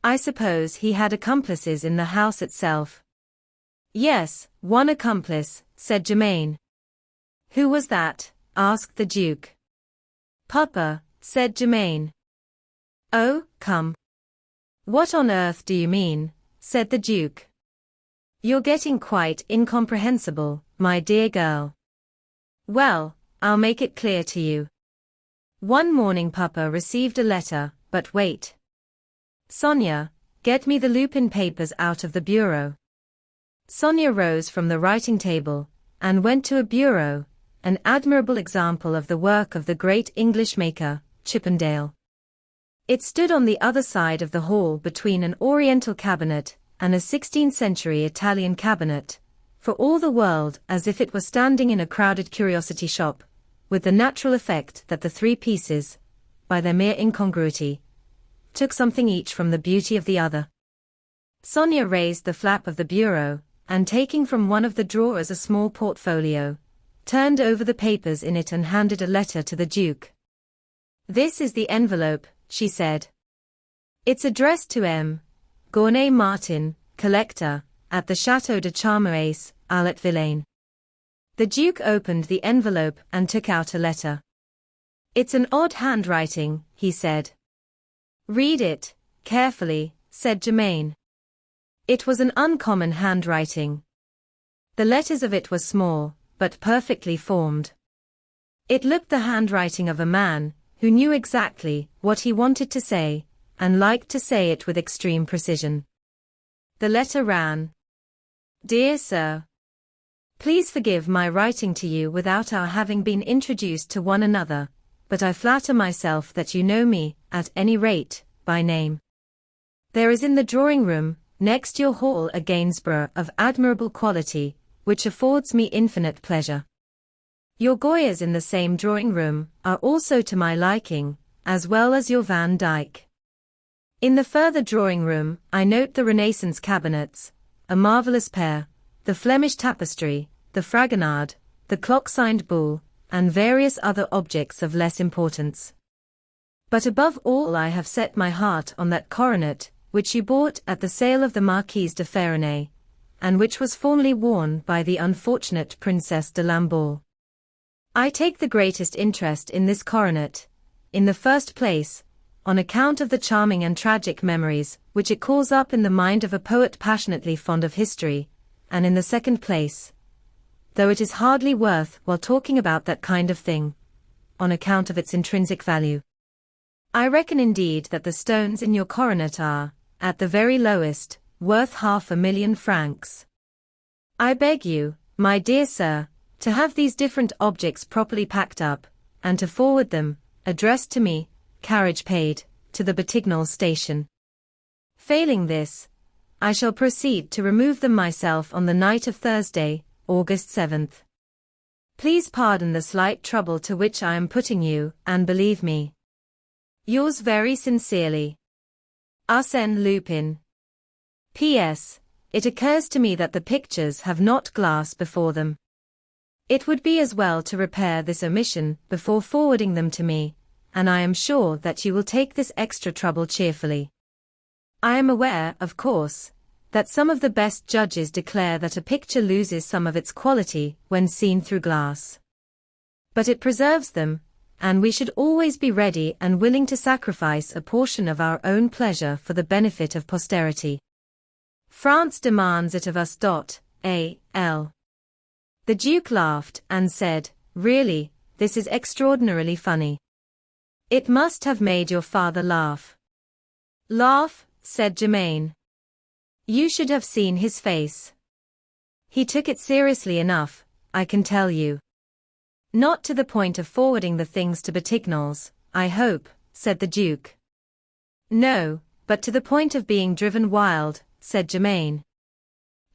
I suppose he had accomplices in the house itself. Yes, one accomplice, said Germain. Who was that? Asked the Duke. Papa, said Germain. Oh, come. What on earth do you mean? Said the Duke. You're getting quite incomprehensible, my dear girl. Well, I'll make it clear to you. One morning Papa received a letter, but wait. Sonia, get me the Lupin papers out of the bureau. Sonia rose from the writing table, and went to a bureau, an admirable example of the work of the great English maker, Chippendale. It stood on the other side of the hall between an Oriental cabinet and a 16th-century Italian cabinet, for all the world as if it were standing in a crowded curiosity shop, with the natural effect that the three pieces, by their mere incongruity, took something each from the beauty of the other. Sonia raised the flap of the bureau, and taking from one of the drawers a small portfolio, turned over the papers in it and handed a letter to the Duke. This is the envelope, she said. It's addressed to M. Gournay Martin, collector, at the Château de Charmerace, Allet-Villaine. The Duke opened the envelope and took out a letter. It's an odd handwriting, he said. Read it, carefully, said Germain. It was an uncommon handwriting. The letters of it were small, but perfectly formed. It looked the handwriting of a man who knew exactly what he wanted to say, and liked to say it with extreme precision. The letter ran. Dear Sir, please forgive my writing to you without our having been introduced to one another, but I flatter myself that you know me, at any rate, by name. There is in the drawing-room, next your hall, a Gainsborough of admirable quality, which affords me infinite pleasure. Your Goyas in the same drawing-room are also to my liking, as well as your Van Dyck. In the further drawing-room, I note the Renaissance cabinets, a marvellous pair, the Flemish tapestry, the Fragonard, the clock-signed bull, and various other objects of less importance. But above all I have set my heart on that coronet, which you bought at the sale of the Marquise de Ferronay, and which was formerly worn by the unfortunate Princess de Lamballe. I take the greatest interest in this coronet, in the first place, on account of the charming and tragic memories which it calls up in the mind of a poet passionately fond of history, and in the second place, though it is hardly worth while talking about that kind of thing, on account of its intrinsic value. I reckon indeed that the stones in your coronet are, at the very lowest, worth 500,000 francs. I beg you, my dear sir, to have these different objects properly packed up, and to forward them, addressed to me, carriage paid, to the Batignolles station. Failing this, I shall proceed to remove them myself on the night of Thursday, August 7th. Please pardon the slight trouble to which I am putting you, and believe me, yours very sincerely, Arsène Lupin. P.S. It occurs to me that the pictures have not glass before them. It would be as well to repair this omission before forwarding them to me, and I am sure that you will take this extra trouble cheerfully. I am aware, of course, that some of the best judges declare that a picture loses some of its quality when seen through glass. But it preserves them, and we should always be ready and willing to sacrifice a portion of our own pleasure for the benefit of posterity. France demands it of us. A.L. The Duke laughed and said, Really, this is extraordinarily funny. It must have made your father laugh. Laugh, said Germain. You should have seen his face. He took it seriously enough, I can tell you. Not to the point of forwarding the things to Batignolles, I hope, said the Duke. No, but to the point of being driven wild, said Germain.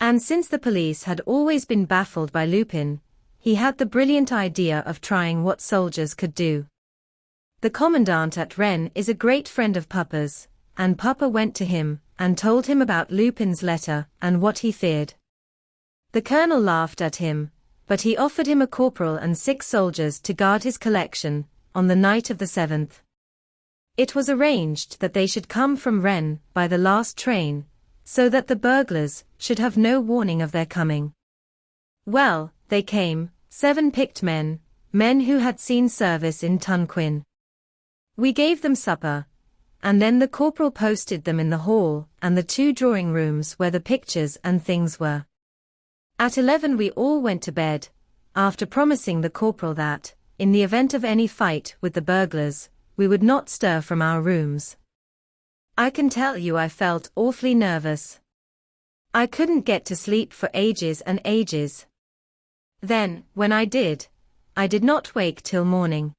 And since the police had always been baffled by Lupin, he had the brilliant idea of trying what soldiers could do. The commandant at Rennes is a great friend of Papa's, and Papa went to him and told him about Lupin's letter and what he feared. The colonel laughed at him, but he offered him a corporal and 6 soldiers to guard his collection on the night of the 7th. It was arranged that they should come from Rennes by the last train, so that the burglars should have no warning of their coming. Well, they came, 7 picked men who had seen service in Tonquin. We gave them supper, and then the corporal posted them in the hall and the 2 drawing rooms where the pictures and things were. At 11 we all went to bed, after promising the corporal that, in the event of any fight with the burglars, we would not stir from our rooms. I can tell you I felt awfully nervous. I couldn't get to sleep for ages and ages. Then, when I did not wake till morning.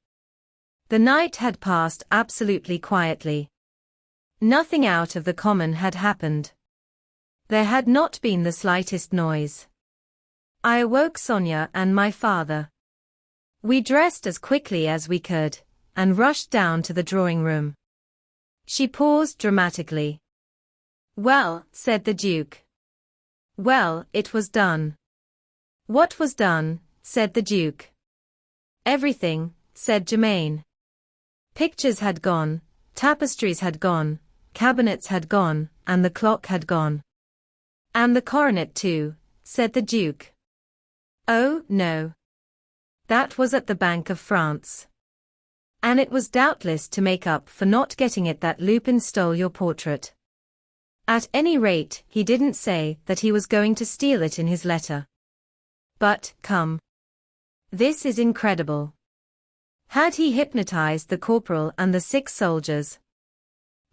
The night had passed absolutely quietly. Nothing out of the common had happened. There had not been the slightest noise. I awoke Sonia and my father. We dressed as quickly as we could, and rushed down to the drawing room. She paused dramatically. Well, said the Duke. Well, it was done. What was done, said the Duke. Everything, said Germain. Pictures had gone, tapestries had gone, cabinets had gone, and the clock had gone. And the coronet too, said the Duke. Oh, no. That was at the Bank of France. And it was doubtless to make up for not getting it that Lupin stole your portrait. At any rate, he didn't say that he was going to steal it in his letter. But, come. This is incredible. Had he hypnotized the corporal and the 6 soldiers?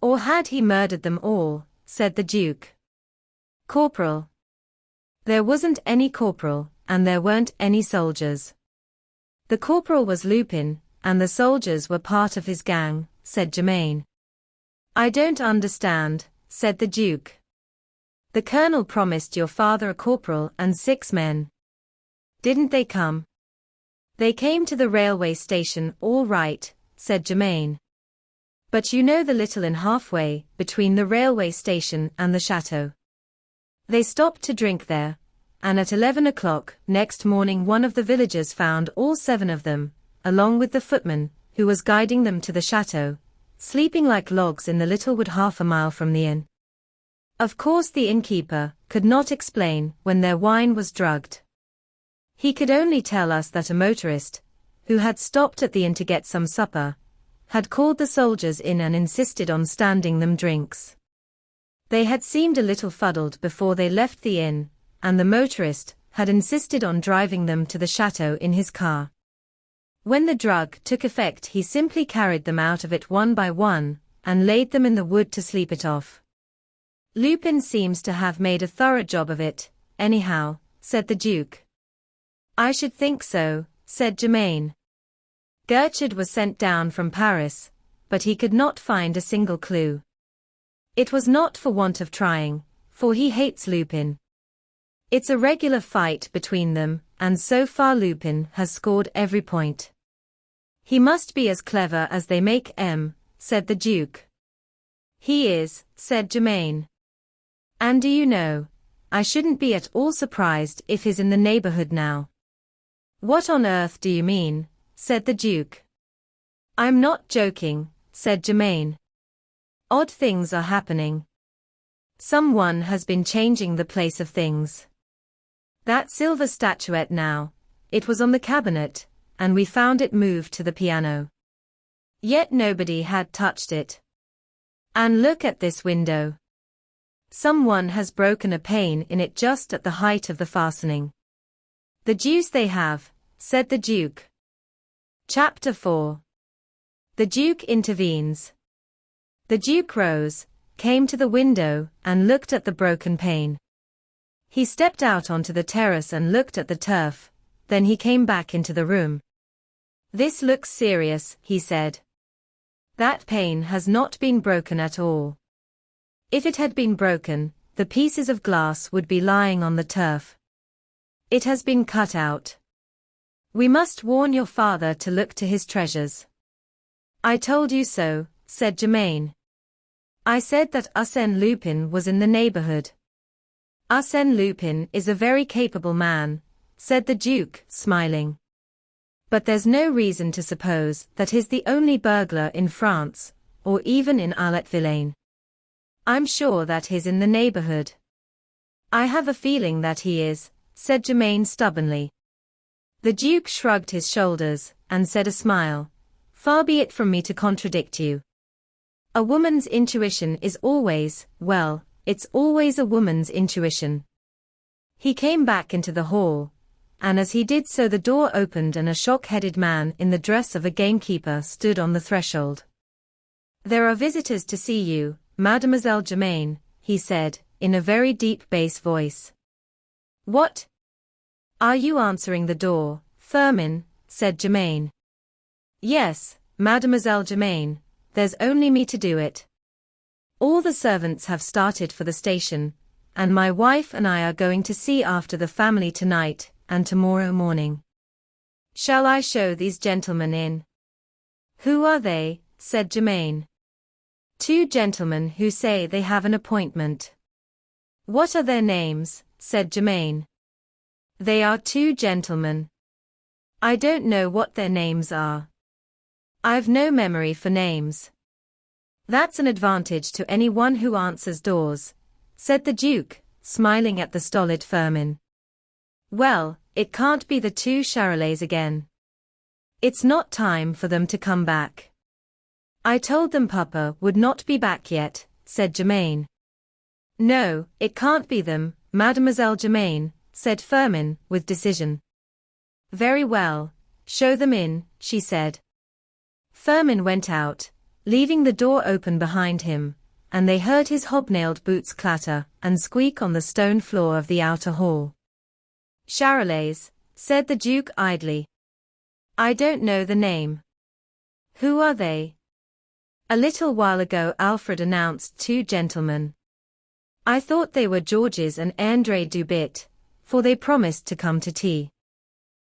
Or had he murdered them all, said the Duke. Corporal. There wasn't any corporal, and there weren't any soldiers. The corporal was Lupin, and the soldiers were part of his gang, said Germain. I don't understand, said the Duke. The colonel promised your father a corporal and 6 men. Didn't they come? They came to the railway station all right, said Germain. But you know the little inn halfway between the railway station and the chateau. They stopped to drink there, and at 11 o'clock next morning one of the villagers found all 7 of them, along with the footman, who was guiding them to the chateau, sleeping like logs in the little wood half a mile from the inn. Of course the innkeeper could not explain when their wine was drugged. He could only tell us that a motorist, who had stopped at the inn to get some supper, had called the soldiers in and insisted on standing them drinks. They had seemed a little fuddled before they left the inn, and the motorist had insisted on driving them to the chateau in his car. When the drug took effect he simply carried them out of it one by one, and laid them in the wood to sleep it off. Lupin seems to have made a thorough job of it, anyhow, said the Duke. I should think so, said Germain. Gertrude was sent down from Paris, but he could not find a single clue. It was not for want of trying, for he hates Lupin. It's a regular fight between them, and so far Lupin has scored every point. He must be as clever as they make him, said the Duke. He is, said Germain. And do you know, I shouldn't be at all surprised if he's in the neighborhood now. What on earth do you mean, said the Duke. I'm not joking, said Germain. Odd things are happening. Someone has been changing the place of things. That silver statuette now, it was on the cabinet, and we found it moved to the piano. Yet nobody had touched it. And look at this window. Someone has broken a pane in it just at the height of the fastening. The deuce they have, said the Duke. Chapter 4. The Duke intervenes. The Duke rose, came to the window, and looked at the broken pane. He stepped out onto the terrace and looked at the turf, then he came back into the room. This looks serious, he said. That pane has not been broken at all. If it had been broken, the pieces of glass would be lying on the turf. It has been cut out. We must warn your father to look to his treasures. I told you so, said Germain. I said that Arsène Lupin was in the neighborhood. Arsène Lupin is a very capable man, said the Duke, smiling. But there's no reason to suppose that he's the only burglar in France, or even in Alette-Villaine. I'm sure that he's in the neighborhood. I have a feeling that he is, said Germain stubbornly. The Duke shrugged his shoulders, and said a smile. Far be it from me to contradict you. A woman's intuition is always, well, it's always a woman's intuition. He came back into the hall, and as he did so the door opened and a shock-headed man in the dress of a gamekeeper stood on the threshold. There are visitors to see you, Mademoiselle Germain, he said, in a very deep bass voice. What? Are you answering the door, Firmin? Said Germain. Yes, Mademoiselle Germain, there's only me to do it. All the servants have started for the station, and my wife and I are going to see after the family tonight and tomorrow morning. Shall I show these gentlemen in? Who are they? Said Germain. Two gentlemen who say they have an appointment. What are their names? Said Germain. They are two gentlemen. I don't know what their names are. I've no memory for names. That's an advantage to anyone who answers doors, said the Duke, smiling at the stolid Firmin. Well, it can't be the two Charolais again. It's not time for them to come back. I told them Papa would not be back yet, said Germain. No, it can't be them, Mademoiselle Germain, said Firmin, with decision. Very well, show them in, she said. Firmin went out, leaving the door open behind him, and they heard his hobnailed boots clatter and squeak on the stone floor of the outer hall. Charolais, said the Duke idly. I don't know the name. Who are they? A little while ago Alfred announced two gentlemen. I thought they were Georges and André Dubit, for they promised to come to tea.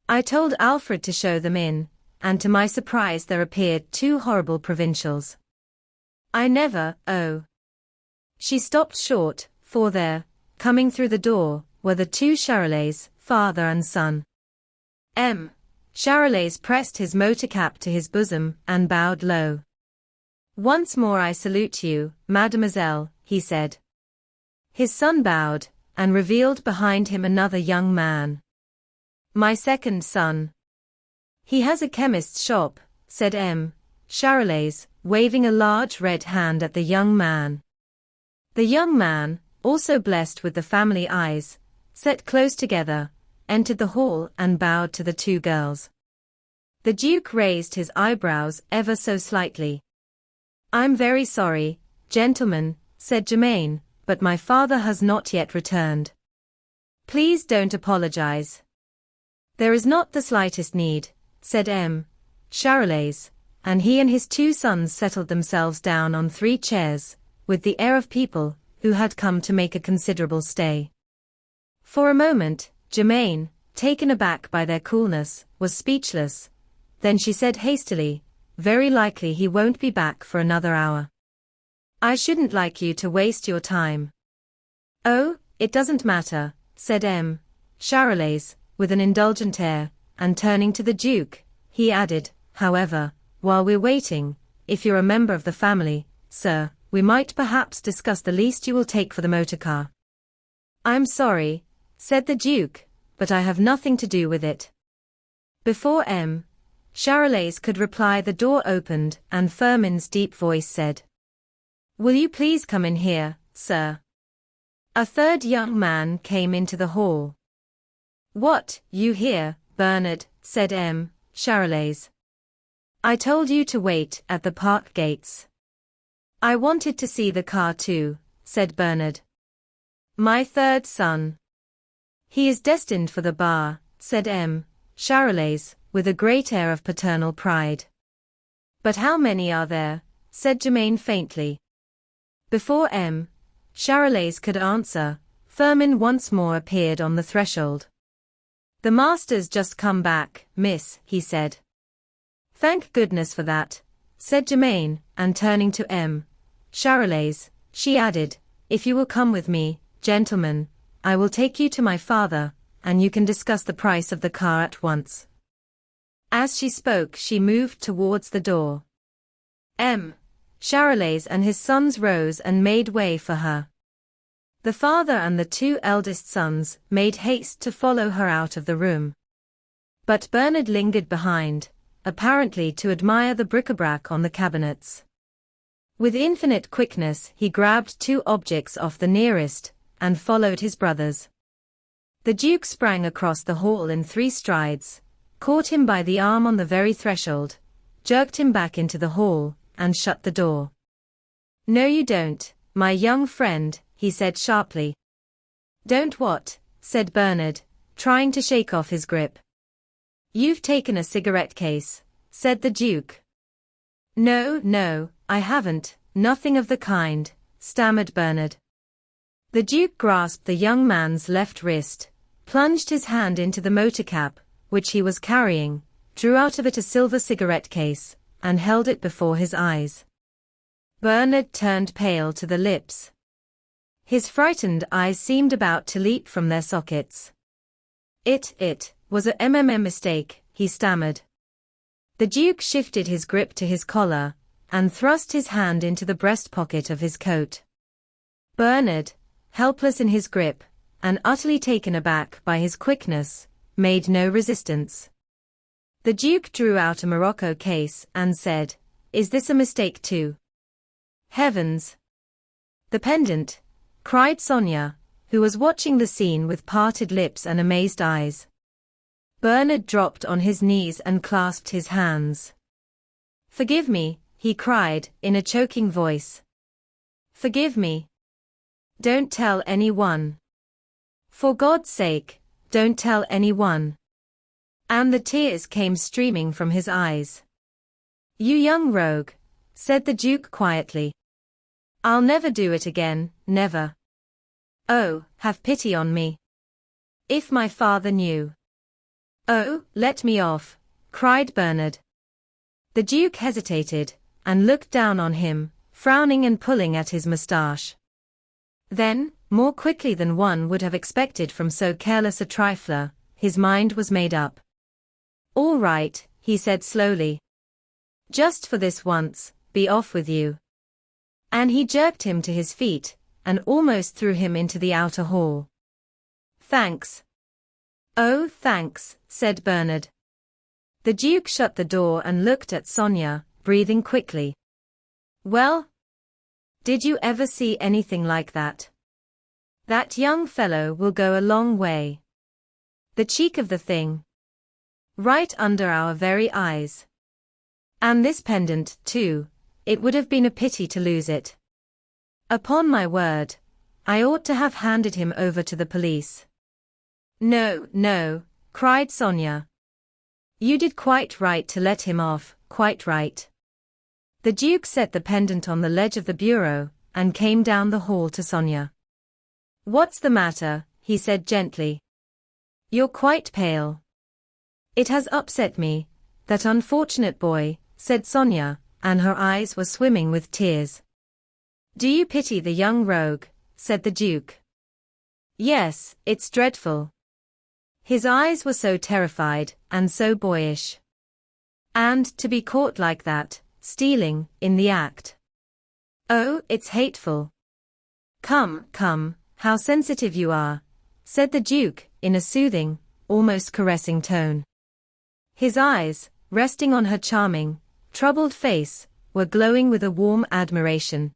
I told Alfred to show them in, and to my surprise there appeared two horrible provincials. I never, oh. She stopped short, for there, coming through the door, were the two Charolais, father and son. Charolais pressed his motor cap to his bosom and bowed low. Once more I salute you, mademoiselle, he said. His son bowed, and revealed behind him another young man. My second son. He has a chemist's shop, said Charolais, waving a large red hand at the young man. The young man, also blessed with the family eyes, set close together, entered the hall and bowed to the two girls. The Duke raised his eyebrows ever so slightly. I'm very sorry, gentlemen, said Germain, but my father has not yet returned. Please don't apologize. There is not the slightest need, said Charolais, and he and his two sons settled themselves down on three chairs, with the air of people who had come to make a considerable stay. For a moment, Germain, taken aback by their coolness, was speechless. Then she said hastily, very likely he won't be back for another hour. I shouldn't like you to waste your time. Oh, it doesn't matter, said Charolais, with an indulgent air, and turning to the Duke, he added, however, while we're waiting, if you're a member of the family, sir, we might perhaps discuss the least you will take for the motor car. I'm sorry, said the Duke, but I have nothing to do with it. Before Charolais could reply the door opened and Firmin's deep voice said, Will you please come in here, sir? A third young man came into the hall. What, you here, Bernard, said Charolais. I told you to wait at the park gates. I wanted to see the car too, said Bernard. My third son. He is destined for the bar, said Charolais, with a great air of paternal pride. But how many are there, said Germain faintly. Before Charolais could answer, Firmin once more appeared on the threshold. "The master's just come back, miss," he said. "Thank goodness for that," said Germain, and turning to Charolais, she added, "If you will come with me, gentlemen, I will take you to my father, and you can discuss the price of the car at once." As she spoke, she moved towards the door. Charolais and his sons rose and made way for her. The father and the two eldest sons made haste to follow her out of the room. But Bernard lingered behind, apparently to admire the bric-a-brac on the cabinets. With infinite quickness he grabbed two objects off the nearest, and followed his brothers. The Duke sprang across the hall in 3 strides, caught him by the arm on the very threshold, jerked him back into the hall, and shut the door. "No you don't, my young friend," he said sharply. "Don't what?" said Bernard, trying to shake off his grip. "You've taken a cigarette case," said the Duke. No, I haven't, nothing of the kind," stammered Bernard. The Duke grasped the young man's left wrist, plunged his hand into the motor cap, which he was carrying, drew out of it a silver cigarette case, and held it before his eyes. Bernard turned pale to the lips. His frightened eyes seemed about to leap from their sockets. It was a mistake," he stammered. The Duke shifted his grip to his collar, and thrust his hand into the breast pocket of his coat. Bernard, helpless in his grip, and utterly taken aback by his quickness, made no resistance. The Duke drew out a morocco case and said, "Is this a mistake too?" "Heavens! The pendant!" cried Sonia, who was watching the scene with parted lips and amazed eyes. Bernard dropped on his knees and clasped his hands. "Forgive me," he cried, in a choking voice. "Forgive me. Don't tell anyone. For God's sake, don't tell anyone." And the tears came streaming from his eyes. "You young rogue," said the Duke quietly. "I'll never do it again, never. Oh, have pity on me. If my father knew." "Oh, let me off," cried Bernard. The Duke hesitated, and looked down on him, frowning and pulling at his moustache. Then, more quickly than one would have expected from so careless a trifler, his mind was made up. "All right," he said slowly. "Just for this once, be off with you." And he jerked him to his feet, and almost threw him into the outer hall. "Thanks." "Oh, thanks," said Bernard. The Duke shut the door and looked at Sonia, breathing quickly. "Well? Did you ever see anything like that? That young fellow will go a long way. The cheek of the thing. Right under our very eyes. And this pendant, too, it would have been a pity to lose it. Upon my word, I ought to have handed him over to the police." No, cried Sonia. "You did quite right to let him off, quite right." The Duke set the pendant on the ledge of the bureau, and came down the hall to Sonia. "What's the matter?" he said gently. "You're quite pale." "It has upset me, that unfortunate boy," said Sonia, and her eyes were swimming with tears. "Do you pity the young rogue?" said the Duke. "Yes, it's dreadful. His eyes were so terrified, and so boyish. And to be caught like that, stealing, in the act. Oh, it's hateful." Come, how sensitive you are," said the Duke, in a soothing, almost caressing tone. His eyes, resting on her charming, troubled face, were glowing with a warm admiration.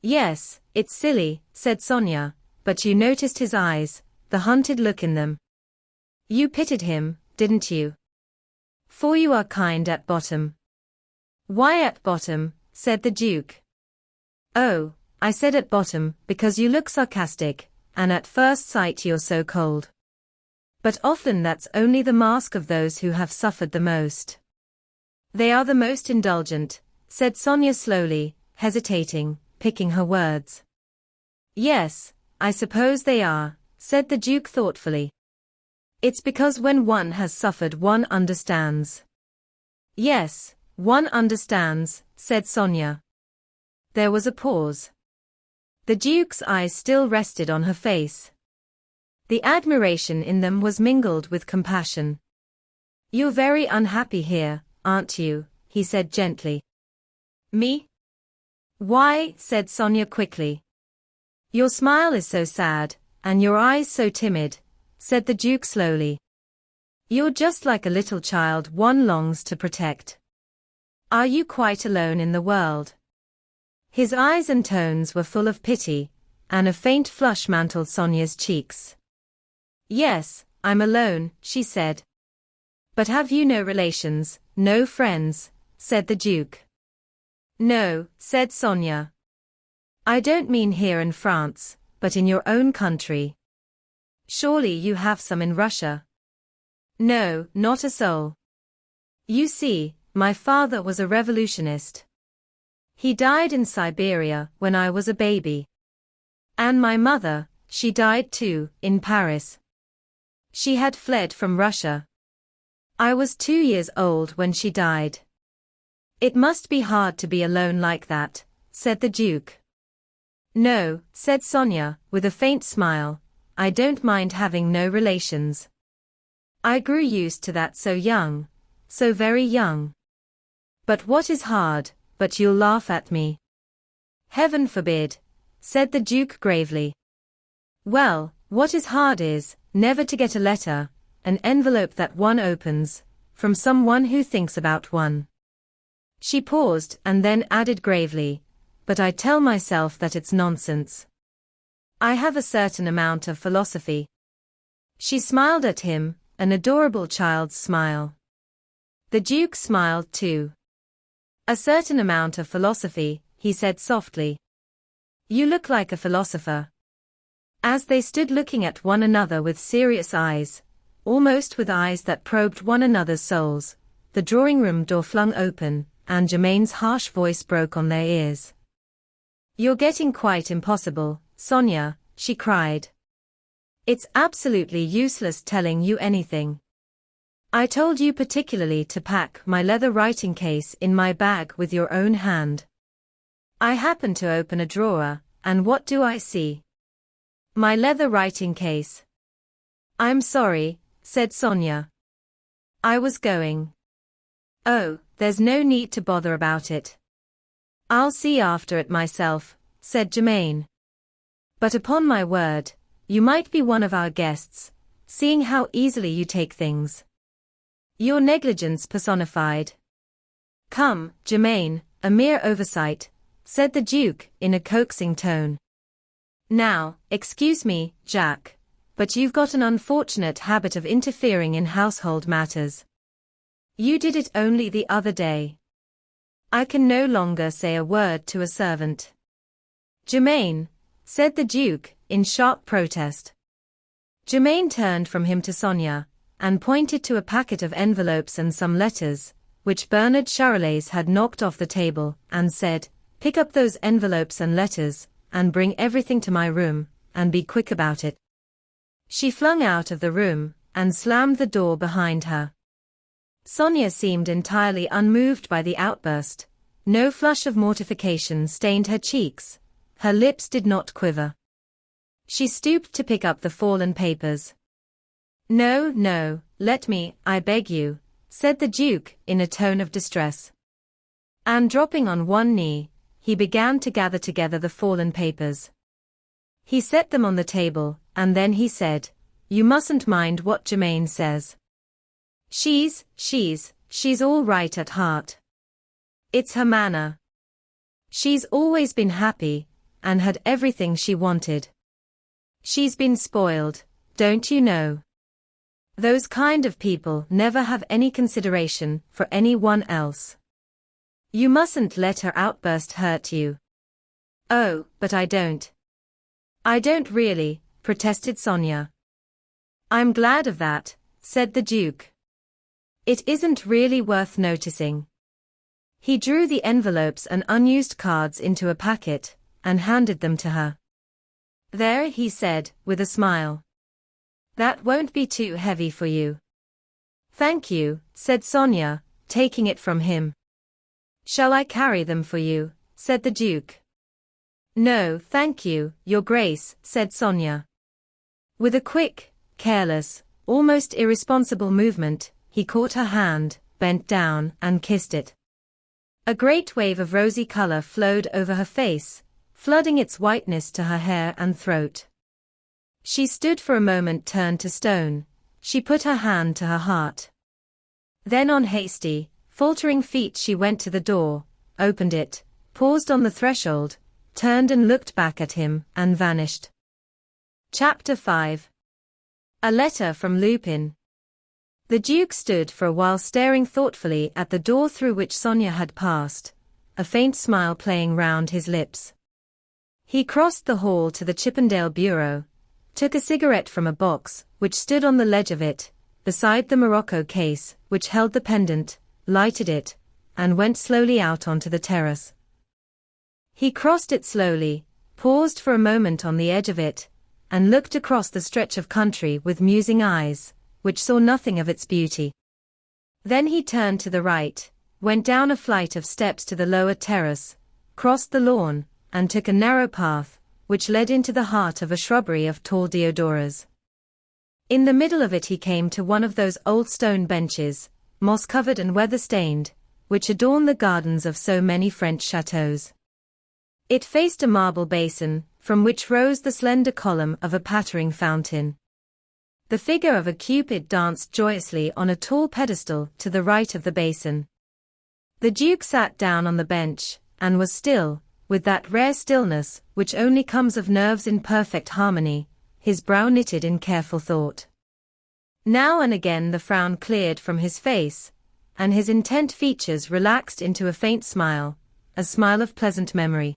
"Yes, it's silly," said Sonia, "but you noticed his eyes, the hunted look in them. You pitied him, didn't you? For you are kind at bottom." "Why at bottom?" said the Duke. "Oh, I said at bottom because you look sarcastic, and at first sight you're so cold. But often that's only the mask of those who have suffered the most. They are the most indulgent," said Sonia slowly, hesitating, picking her words. Yes, I suppose they are, said the Duke thoughtfully. It's because when one has suffered one understands. Yes, one understands, said Sonia. There was a pause. The Duke's eyes still rested on her face. The admiration in them was mingled with compassion. You're very unhappy here, aren't you? He said gently. Me? Why? Said Sonia quickly. Your smile is so sad, and your eyes so timid, said the Duke slowly. You're just like a little child one longs to protect. Are you quite alone in the world? His eyes and tones were full of pity, and a faint flush mantled Sonia's cheeks. Yes, I'm alone, she said. But have you no relations, no friends? Said the Duke. No, said Sonia. I don't mean here in France, but in your own country. Surely you have some in Russia. No, not a soul. You see, my father was a revolutionist. He died in Siberia when I was a baby. And my mother, she died too, in Paris. She had fled from Russia. I was 2 years old when she died. It must be hard to be alone like that, said the Duke. No, said Sonia, with a faint smile, I don't mind having no relations. I grew used to that so young, so very young. But what is hard, but you'll laugh at me. Heaven forbid, said the Duke gravely. Well, what is hard is, never to get a letter, an envelope that one opens, from someone who thinks about one. She paused and then added gravely, but I tell myself that it's nonsense. I have a certain amount of philosophy. She smiled at him, an adorable child's smile. The Duke smiled too. A certain amount of philosophy, he said softly. You look like a philosopher. As they stood looking at one another with serious eyes, almost with eyes that probed one another's souls, the drawing-room door flung open, and Germain's harsh voice broke on their ears. You're getting quite impossible, Sonia, she cried. It's absolutely useless telling you anything. I told you particularly to pack my leather writing case in my bag with your own hand. I happened to open a drawer, and what do I see? My leather writing case. I'm sorry, said Sonia. I was going. Oh, there's no need to bother about it. I'll see after it myself, said Germain. But upon my word, you might be one of our guests, seeing how easily you take things. You're negligence personified. Come, Germain, a mere oversight, said the Duke in a coaxing tone. Now, excuse me, Jack, but you've got an unfortunate habit of interfering in household matters. You did it only the other day. I can no longer say a word to a servant. Germain, said the Duke, in sharp protest. Germain turned from him to Sonia, and pointed to a packet of envelopes and some letters, which Bernard Charolais had knocked off the table, and said, Pick up those envelopes and letters, and bring everything to my room, and be quick about it. She flung out of the room, and slammed the door behind her. Sonia seemed entirely unmoved by the outburst. No flush of mortification stained her cheeks. Her lips did not quiver. She stooped to pick up the fallen papers. No, no, let me, I beg you, said the Duke, in a tone of distress. And dropping on one knee, he began to gather together the fallen papers. He set them on the table, and then he said, You mustn't mind what Germain says. She's all right at heart. It's her manner. She's always been happy, and had everything she wanted. She's been spoiled, don't you know? Those kind of people never have any consideration for anyone else. You mustn't let her outburst hurt you. Oh, but I don't. I don't really, protested Sonia. I'm glad of that, said the Duke. It isn't really worth noticing. He drew the envelopes and unused cards into a packet, and handed them to her. "There," he said, with a smile. "That won't be too heavy for you." "Thank you," said Sonia, taking it from him. "Shall I carry them for you?" said the Duke. "No, thank you, Your Grace," said Sonia. With a quick, careless, almost irresponsible movement, he caught her hand, bent down, and kissed it. A great wave of rosy color flowed over her face, flooding its whiteness to her hair and throat. She stood for a moment turned to stone. She put her hand to her heart. Then on hasty, faltering feet she went to the door, opened it, paused on the threshold, turned and looked back at him, and vanished. Chapter 5. A letter from Lupin. The Duke stood for a while staring thoughtfully at the door through which Sonia had passed, a faint smile playing round his lips. He crossed the hall to the Chippendale bureau, took a cigarette from a box, which stood on the ledge of it, beside the morocco case, which held the pendant, lighted it, and went slowly out onto the terrace. He crossed it slowly, paused for a moment on the edge of it, and looked across the stretch of country with musing eyes, which saw nothing of its beauty. Then he turned to the right, went down a flight of steps to the lower terrace, crossed the lawn, and took a narrow path, which led into the heart of a shrubbery of tall deodoras. In the middle of it he came to one of those old stone benches, moss-covered and weather-stained, which adorn the gardens of so many French chateaux. It faced a marble basin, from which rose the slender column of a pattering fountain. The figure of a Cupid danced joyously on a tall pedestal to the right of the basin. The Duke sat down on the bench, and was still, with that rare stillness which only comes of nerves in perfect harmony, his brow knitted in careful thought. Now and again the frown cleared from his face, and his intent features relaxed into a faint smile, a smile of pleasant memory.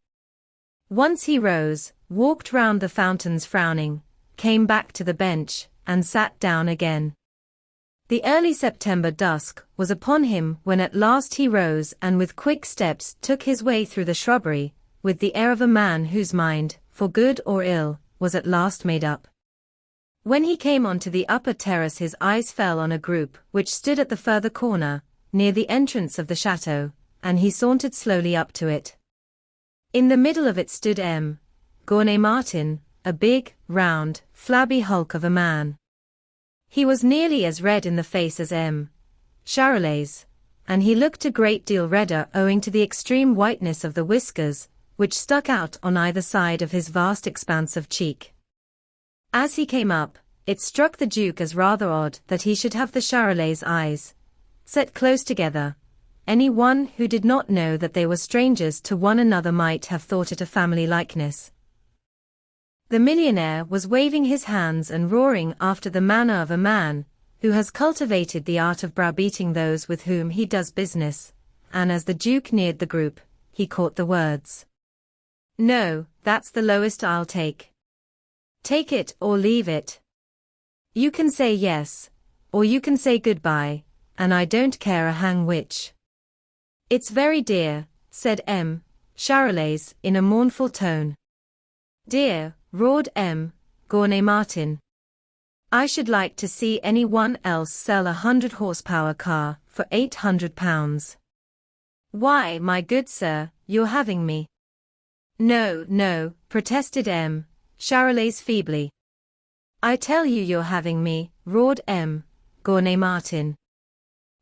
Once he rose, walked round the fountains frowning, came back to the bench, and sat down again. The early September dusk was upon him when at last he rose and with quick steps took his way through the shrubbery, with the air of a man whose mind, for good or ill, was at last made up. When he came onto the upper terrace his eyes fell on a group which stood at the further corner, near the entrance of the chateau, and he sauntered slowly up to it. In the middle of it stood Martin, a big, round, flabby hulk of a man. He was nearly as red in the face as Charolais, and he looked a great deal redder owing to the extreme whiteness of the whiskers, which stuck out on either side of his vast expanse of cheek. As he came up, it struck the Duke as rather odd that he should have the Charolais' eyes set close together. Any one who did not know that they were strangers to one another might have thought it a family likeness. The millionaire was waving his hands and roaring after the manner of a man who has cultivated the art of browbeating those with whom he does business, and as the Duke neared the group, he caught the words. "No, that's the lowest I'll take. Take it or leave it. You can say yes, or you can say goodbye, and I don't care a hang which." "It's very dear," said Charolais in a mournful tone. "Dear," roared Martin. "I should like to see any one else sell a 100-horsepower car for £800. Why, my good sir, you're having me." "No, no," protested Charolais feebly. "I tell you you're having me," roared Martin.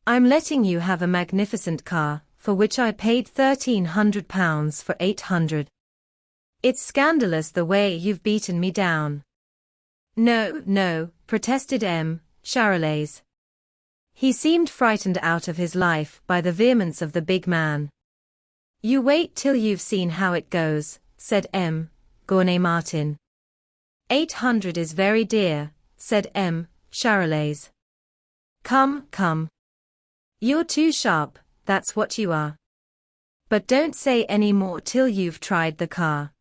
"I'm letting you have a magnificent car, for which I paid £1,300 for 800. It's scandalous the way you've beaten me down." "No, no," protested Charolais. He seemed frightened out of his life by the vehemence of the big man. "You wait till you've seen how it goes," said Martin. 800 is very dear," said Charolais. "Come, come. You're too sharp, that's what you are. But don't say any more till you've tried the car."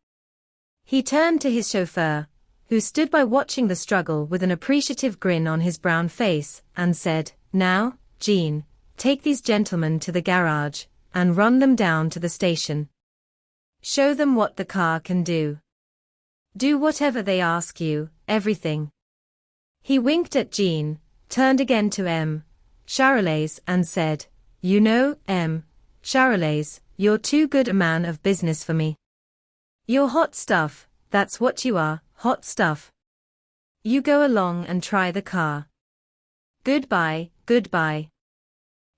He turned to his chauffeur, who stood by watching the struggle with an appreciative grin on his brown face, and said, "Now, Jean, take these gentlemen to the garage, and run them down to the station. Show them what the car can do. Do whatever they ask you, everything. He winked at Jean, turned again to M. Charolais and said, "You know, M. Charolais, you're too good a man of business for me. You're hot stuff, that's what you are, hot stuff. You go along and try the car. Goodbye, goodbye."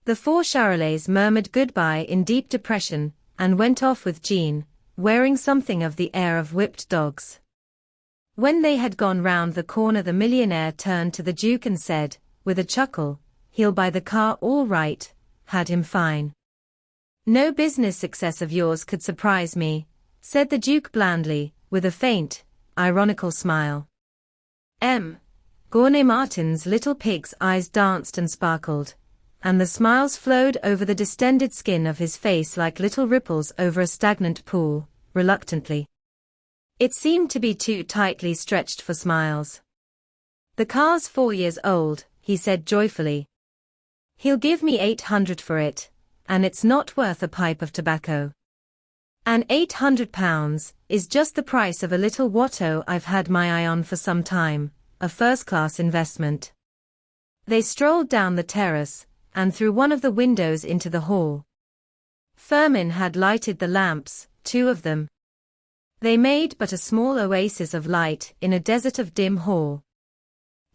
The four Charolais murmured goodbye in deep depression, and went off with Jean, wearing something of the air of whipped dogs. When they had gone round the corner, the millionaire turned to the Duke and said, with a chuckle, "He'll buy the car all right, had him fine." "No business success of yours could surprise me," said the Duke blandly, with a faint, ironical smile. M. Gournay Martin's little pig's eyes danced and sparkled, and the smiles flowed over the distended skin of his face like little ripples over a stagnant pool, reluctantly. It seemed to be too tightly stretched for smiles. "The car's 4 years old," he said joyfully. "He'll give me 800 for it, and it's not worth a pipe of tobacco. And £800 is just the price of a little Watteau I've had my eye on for some time, a first-class investment." They strolled down the terrace, and through one of the windows into the hall. Firmin had lighted the lamps, 2 of them. They made but a small oasis of light in a desert of dim hall.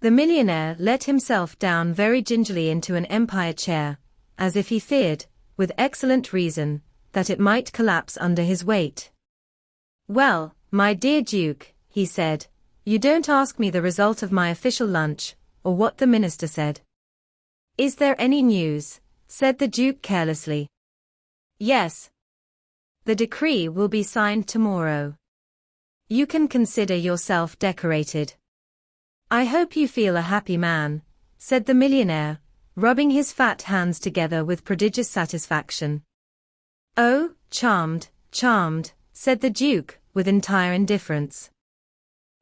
The millionaire let himself down very gingerly into an empire chair, as if he feared, with excellent reason, that it might collapse under his weight. "Well, my dear Duke," he said, "you don't ask me the result of my official lunch, or what the minister said." "Is there any news?" said the Duke carelessly. "Yes. The decree will be signed tomorrow. You can consider yourself decorated." "I hope you feel a happy man," said the millionaire, rubbing his fat hands together with prodigious satisfaction. "Oh, charmed, charmed," said the Duke, with entire indifference.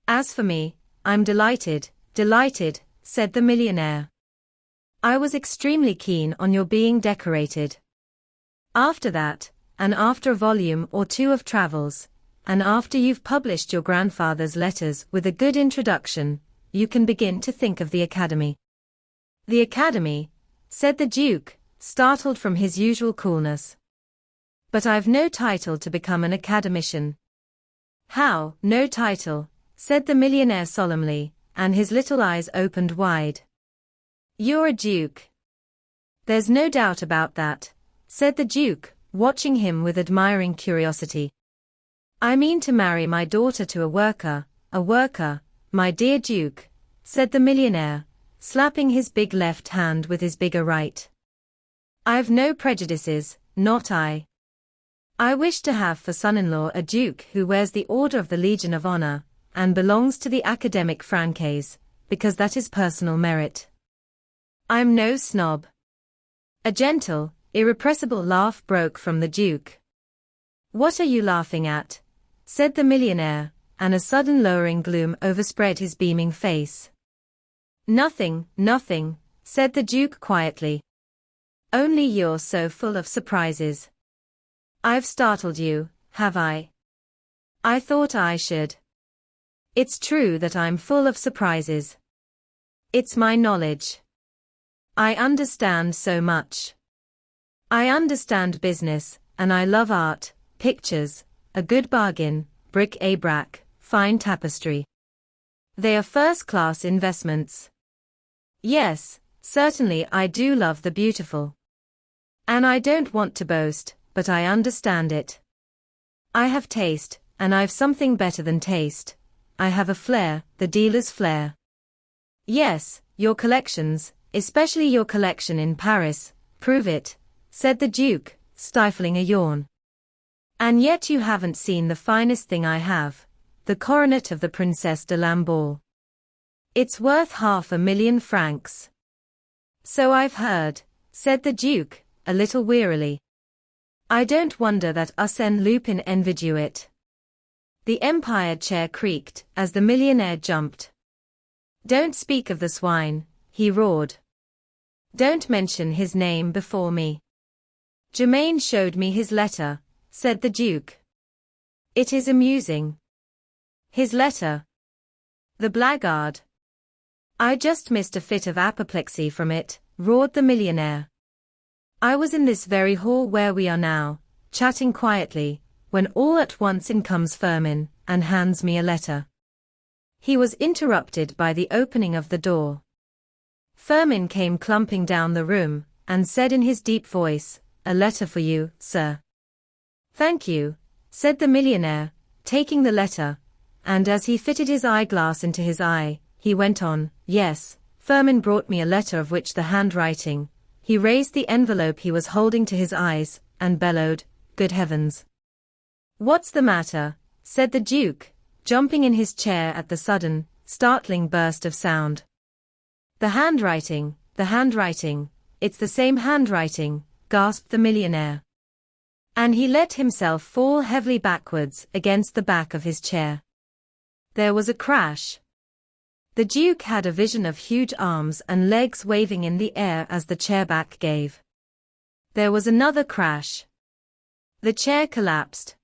"As for me, I'm delighted, delighted," said the millionaire. "I was extremely keen on your being decorated. After that, and after a volume or 2 of travels, and after you've published your grandfather's letters with a good introduction, you can begin to think of the Academy." "The Academy?" said the Duke, startled from his usual coolness. "But I've no title to become an academician." "How, no title?" said the millionaire solemnly, and his little eyes opened wide. "You're a duke." "There's no doubt about that," said the Duke, watching him with admiring curiosity. "I mean to marry my daughter to a worker, my dear Duke," said the millionaire, slapping his big left hand with his bigger right. "I've no prejudices, not I. I wish to have for son-in-law a duke who wears the Order of the Legion of Honor, and belongs to the academic franchise, because that is personal merit. I'm no snob." A gentle, irrepressible laugh broke from the Duke. "What are you laughing at?" said the millionaire, and a sudden lowering gloom overspread his beaming face. "Nothing, nothing," said the Duke quietly. "Only you're so full of surprises." "I've startled you, have I?" "I thought I should." "It's true that I'm full of surprises. It's my knowledge. I understand so much. I understand business, and I love art, pictures, a good bargain, bric-a-brac, fine tapestry. They are first-class investments. Yes, certainly I do love the beautiful. And I don't want to boast, but I understand it. I have taste, and I've something better than taste. I have a flair, the dealer's flair." "Yes, your collections, especially your collection in Paris, prove it," said the Duke, stifling a yawn. "And yet you haven't seen the finest thing I have, the coronet of the Princesse de Lamballe. It's worth 500,000 francs." "So I've heard," said the Duke, a little wearily. "I don't wonder that Arsène Lupin envied you it." The Empire chair creaked as the millionaire jumped. "Don't speak of the swine," he roared. "Don't mention his name before me. Germain showed me his letter, said the Duke. It is amusing. His letter. The blackguard. I just missed a fit of apoplexy from it, roared the millionaire. I was in this very hall where we are now, chatting quietly, when all at once in comes Firmin, and hands me a letter. He was interrupted by the opening of the door. Firmin came clumping down the room, and said in his deep voice, "A letter for you, sir." "Thank you," said the millionaire, taking the letter, and as he fitted his eyeglass into his eye, he went on, "Yes, Firmin brought me a letter of which the handwriting—" He raised the envelope he was holding to his eyes, and bellowed, "Good heavens! What's the matter?" said the Duke, jumping in his chair at the sudden, startling burst of sound. The handwriting, it's the same handwriting," gasped the millionaire. And he let himself fall heavily backwards against the back of his chair. There was a crash. The Duke had a vision of huge arms and legs waving in the air as the chair back gave. There was another crash. The chair collapsed.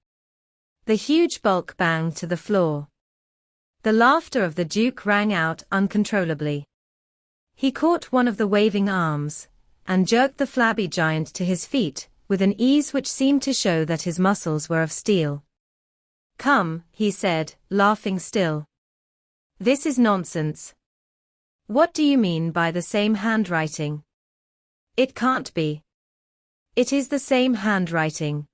The huge bulk banged to the floor. The laughter of the Duke rang out uncontrollably. He caught one of the waving arms, and jerked the flabby giant to his feet, with an ease which seemed to show that his muscles were of steel. "Come," he said, laughing still. "This is nonsense. What do you mean by the same handwriting? It can't be. It is the same handwriting.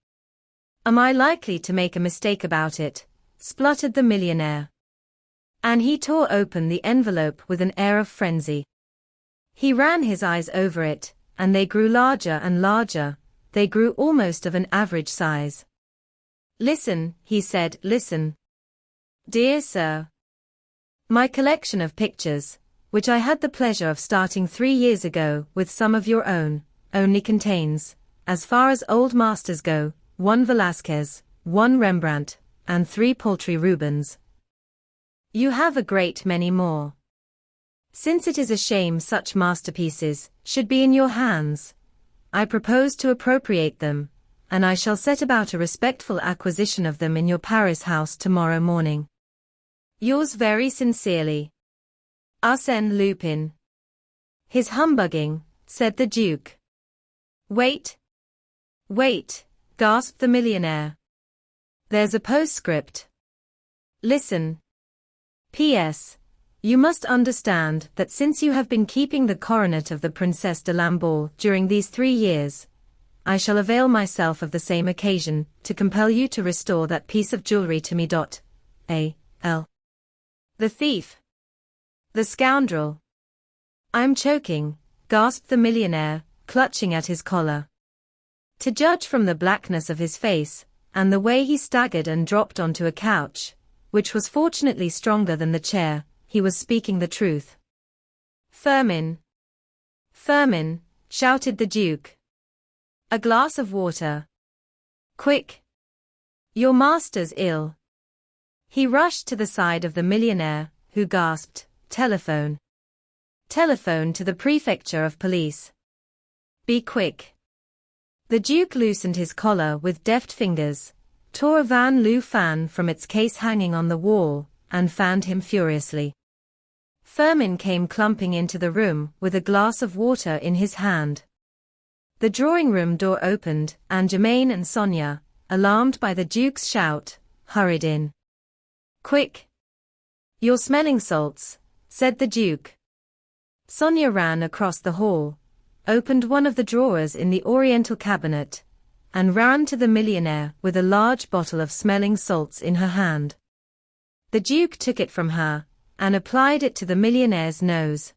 Am I likely to make a mistake about it?" spluttered the millionaire. And he tore open the envelope with an air of frenzy. He ran his eyes over it, and they grew larger and larger, they grew almost of an average size. "Listen," he said, "listen. Dear Sir. My collection of pictures, which I had the pleasure of starting 3 years ago with some of your own, only contains, as far as old masters go, 1 Velázquez, 1 Rembrandt, and 3 paltry Rubens. You have a great many more. Since it is a shame such masterpieces should be in your hands, I propose to appropriate them, and I shall set about a respectful acquisition of them in your Paris house tomorrow morning. Yours very sincerely, Arsène Lupin." "His humbugging," said the Duke. Wait, gasped the millionaire. "There's a postscript. Listen. P.S. You must understand that since you have been keeping the coronet of the Princesse de Lamballe during these 3 years, I shall avail myself of the same occasion to compel you to restore that piece of jewelry to me. A.L. The thief. The scoundrel. I'm choking," gasped the millionaire, clutching at his collar. To judge from the blackness of his face, and the way he staggered and dropped onto a couch, which was fortunately stronger than the chair, he was speaking the truth. Firmin, shouted the Duke. "A glass of water. Quick. Your master's ill." He rushed to the side of the millionaire, who gasped, "Telephone. Telephone to the prefecture of police. Be quick." The Duke loosened his collar with deft fingers, tore a Van Loo fan from its case hanging on the wall, and fanned him furiously. Firmin came clumping into the room with a glass of water in his hand. The drawing-room door opened, and Germain and Sonia, alarmed by the Duke's shout, hurried in. "Quick! Your smelling salts," said the Duke. Sonia ran across the hall, opened one of the drawers in the oriental cabinet, and ran to the millionaire with a large bottle of smelling salts in her hand. The Duke took it from her, and applied it to the millionaire's nose.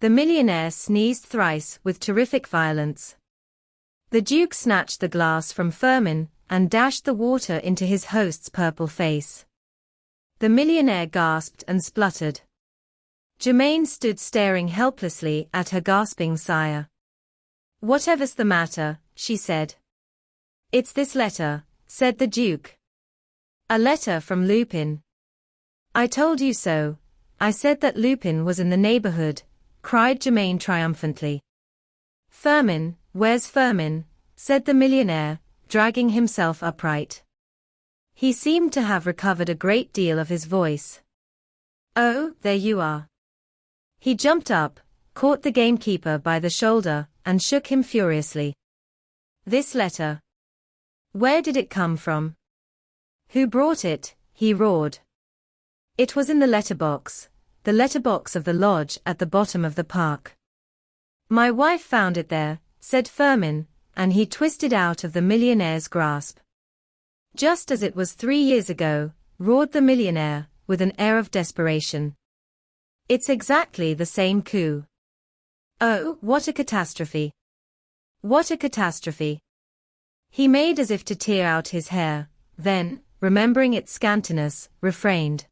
The millionaire sneezed thrice with terrific violence. The Duke snatched the glass from Firmin, and dashed the water into his host's purple face. The millionaire gasped and spluttered. Germain stood staring helplessly at her gasping sire. "Whatever's the matter?" she said. "It's this letter," said the Duke. "A letter from Lupin." "I told you so. I said that Lupin was in the neighborhood," cried Germain triumphantly. "Firmin, where's Firmin?" said the millionaire, dragging himself upright. He seemed to have recovered a great deal of his voice. "Oh, there you are." He jumped up, caught the gamekeeper by the shoulder, and shook him furiously. "This letter. Where did it come from? Who brought it?" he roared. "It was in the letterbox of the lodge at the bottom of the park. My wife found it there," said Firmin, and he twisted out of the millionaire's grasp. "Just as it was 3 years ago," roared the millionaire, with an air of desperation. "It's exactly the same coup. Oh, what a catastrophe! What a catastrophe!" He made as if to tear out his hair, then, remembering its scantiness, refrained.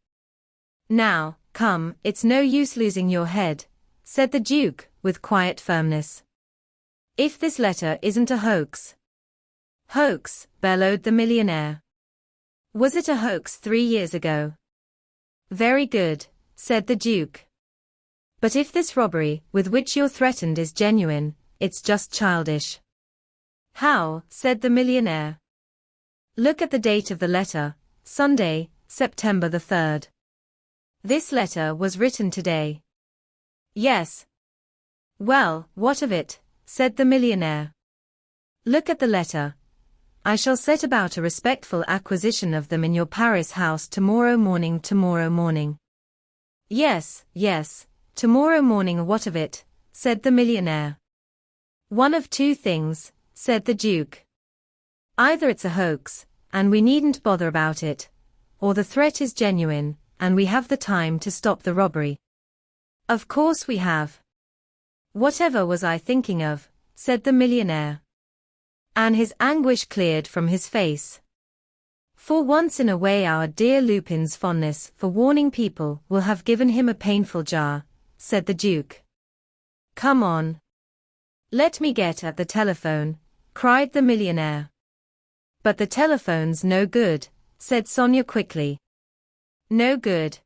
"Now, come, it's no use losing your head," said the Duke, with quiet firmness. "If this letter isn't a hoax." "Hoax," bellowed the millionaire. "Was it a hoax 3 years ago?" "Very good," said the Duke. "But if this robbery with which you're threatened is genuine, it's just childish." "How?" said the millionaire. "Look at the date of the letter, Sunday, September the 3rd. This letter was written today." "Yes." "Well, what of it?" said the millionaire. "Look at the letter. I shall set about a respectful acquisition of them in your Paris house tomorrow morning. "Yes, yes, tomorrow morning. What of it?" said the millionaire. "One of 2 things," said the Duke. "Either it's a hoax, and we needn't bother about it, or the threat is genuine, and we have the time to stop the robbery." "Of course we have." "Whatever was I thinking of?" said the millionaire. And his anguish cleared from his face. For once in a way our dear Lupin's fondness for warning people will have given him a painful jar, said the Duke. "Come on. Let me get at the telephone," cried the millionaire. "But the telephone's no good," said Sonia quickly. "No good?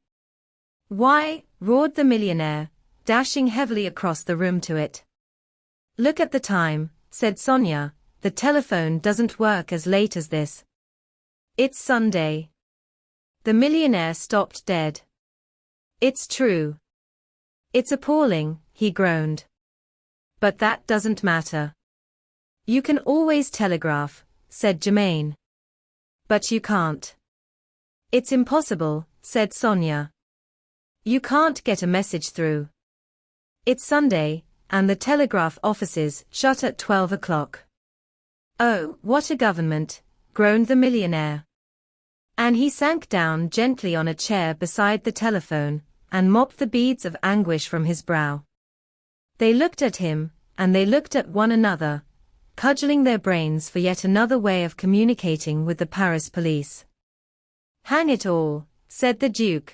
Why?" roared the millionaire, dashing heavily across the room to it. "Look at the time," said Sonia. "The telephone doesn't work as late as this. It's Sunday." The millionaire stopped dead. "It's true. It's appalling," he groaned. "But that doesn't matter. You can always telegraph," said Germaine. "But you can't." "It's impossible," said Sonia. "You can't get a message through. It's Sunday, and the telegraph offices shut at 12 o'clock. "Oh, what a government," groaned the millionaire. And he sank down gently on a chair beside the telephone, and mopped the beads of anguish from his brow. They looked at him, and they looked at one another, cudgelling their brains for yet another way of communicating with the Paris police. "Hang it all," said the Duke.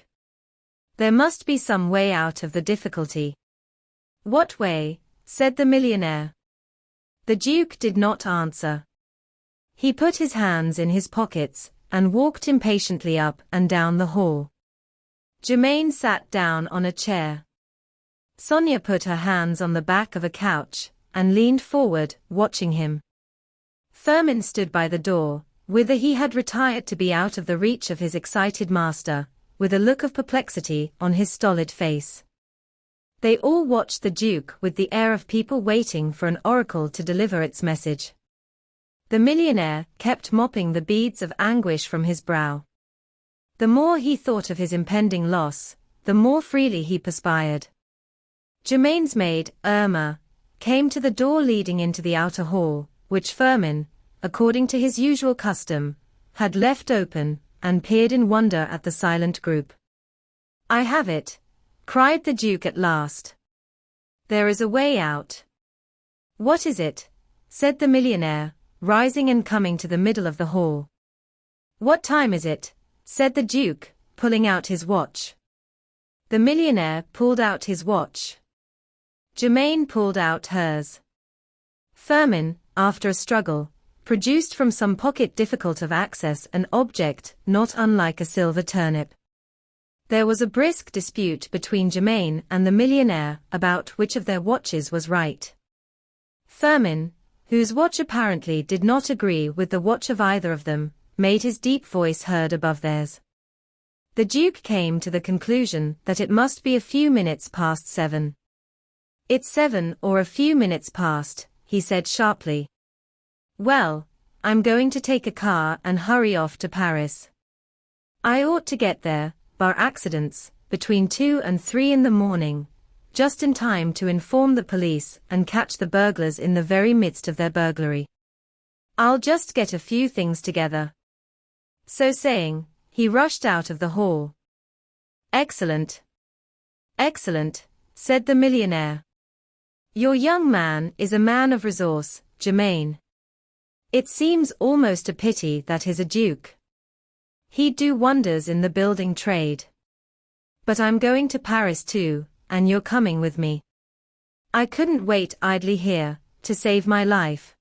"There must be some way out of the difficulty." "What way?" said the millionaire. The Duke did not answer. He put his hands in his pockets, and walked impatiently up and down the hall. Germaine sat down on a chair. Sonia put her hands on the back of a couch, and leaned forward, watching him. Firmin stood by the door, whither he had retired to be out of the reach of his excited master, with a look of perplexity on his stolid face. They all watched the Duke with the air of people waiting for an oracle to deliver its message. The millionaire kept mopping the beads of anguish from his brow. The more he thought of his impending loss, the more freely he perspired. Germaine's maid, Irma, came to the door leading into the outer hall, which Firmin, according to his usual custom, had left open, and peered in wonder at the silent group. "I have it," cried the Duke at last. "There is a way out." "What is it?" said the millionaire, rising and coming to the middle of the hall. "What time is it?" said the Duke, pulling out his watch. The millionaire pulled out his watch. Germaine pulled out hers. Firmin, after a struggle, produced from some pocket difficult of access an object not unlike a silver turnip. There was a brisk dispute between Germaine and the millionaire about which of their watches was right. Firmin, whose watch apparently did not agree with the watch of either of them, made his deep voice heard above theirs. The Duke came to the conclusion that it must be a few minutes past 7. "It's 7 or a few minutes past," he said sharply. "Well, I'm going to take a car and hurry off to Paris. I ought to get there, bar accidents, between 2 and 3 in the morning, just in time to inform the police and catch the burglars in the very midst of their burglary. I'll just get a few things together." So saying, he rushed out of the hall. "Excellent. Excellent," said the millionaire. "Your young man is a man of resource, Germain. It seems almost a pity that he's a duke. He'd do wonders in the building trade. But I'm going to Paris too, and you're coming with me. I couldn't wait idly here, to save my life.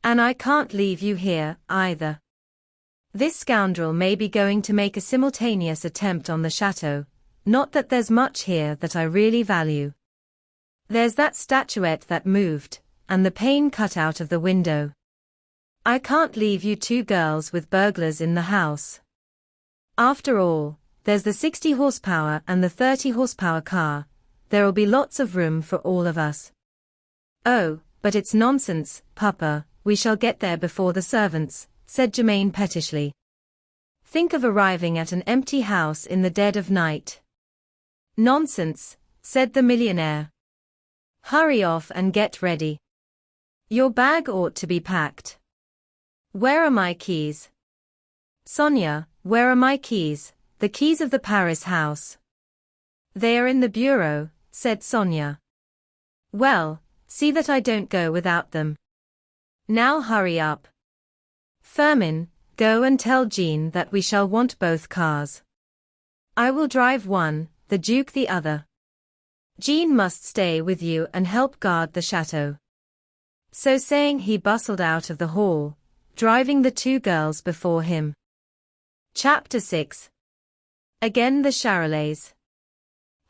And I can't leave you here, either. This scoundrel may be going to make a simultaneous attempt on the chateau, not that there's much here that I really value. There's that statuette that moved, and the pane cut out of the window. I can't leave you two girls with burglars in the house. After all, there's the 60 horsepower and the 30 horsepower car. There'll be lots of room for all of us." "Oh, but it's nonsense, Papa, we shall get there before the servants," said Germain pettishly. "Think of arriving at an empty house in the dead of night." "Nonsense," said the millionaire. "Hurry off and get ready. Your bag ought to be packed. Where are my keys? Sonia, where are my keys, the keys of the Paris house?" "They are in the bureau," said Sonia. "Well, see that I don't go without them. Now hurry up. Firmin, go and tell Jean that we shall want both cars. I will drive one, the Duke the other. Jean must stay with you and help guard the chateau." So saying, he bustled out of the hall, driving the two girls before him. Chapter 6. Again the Charolais.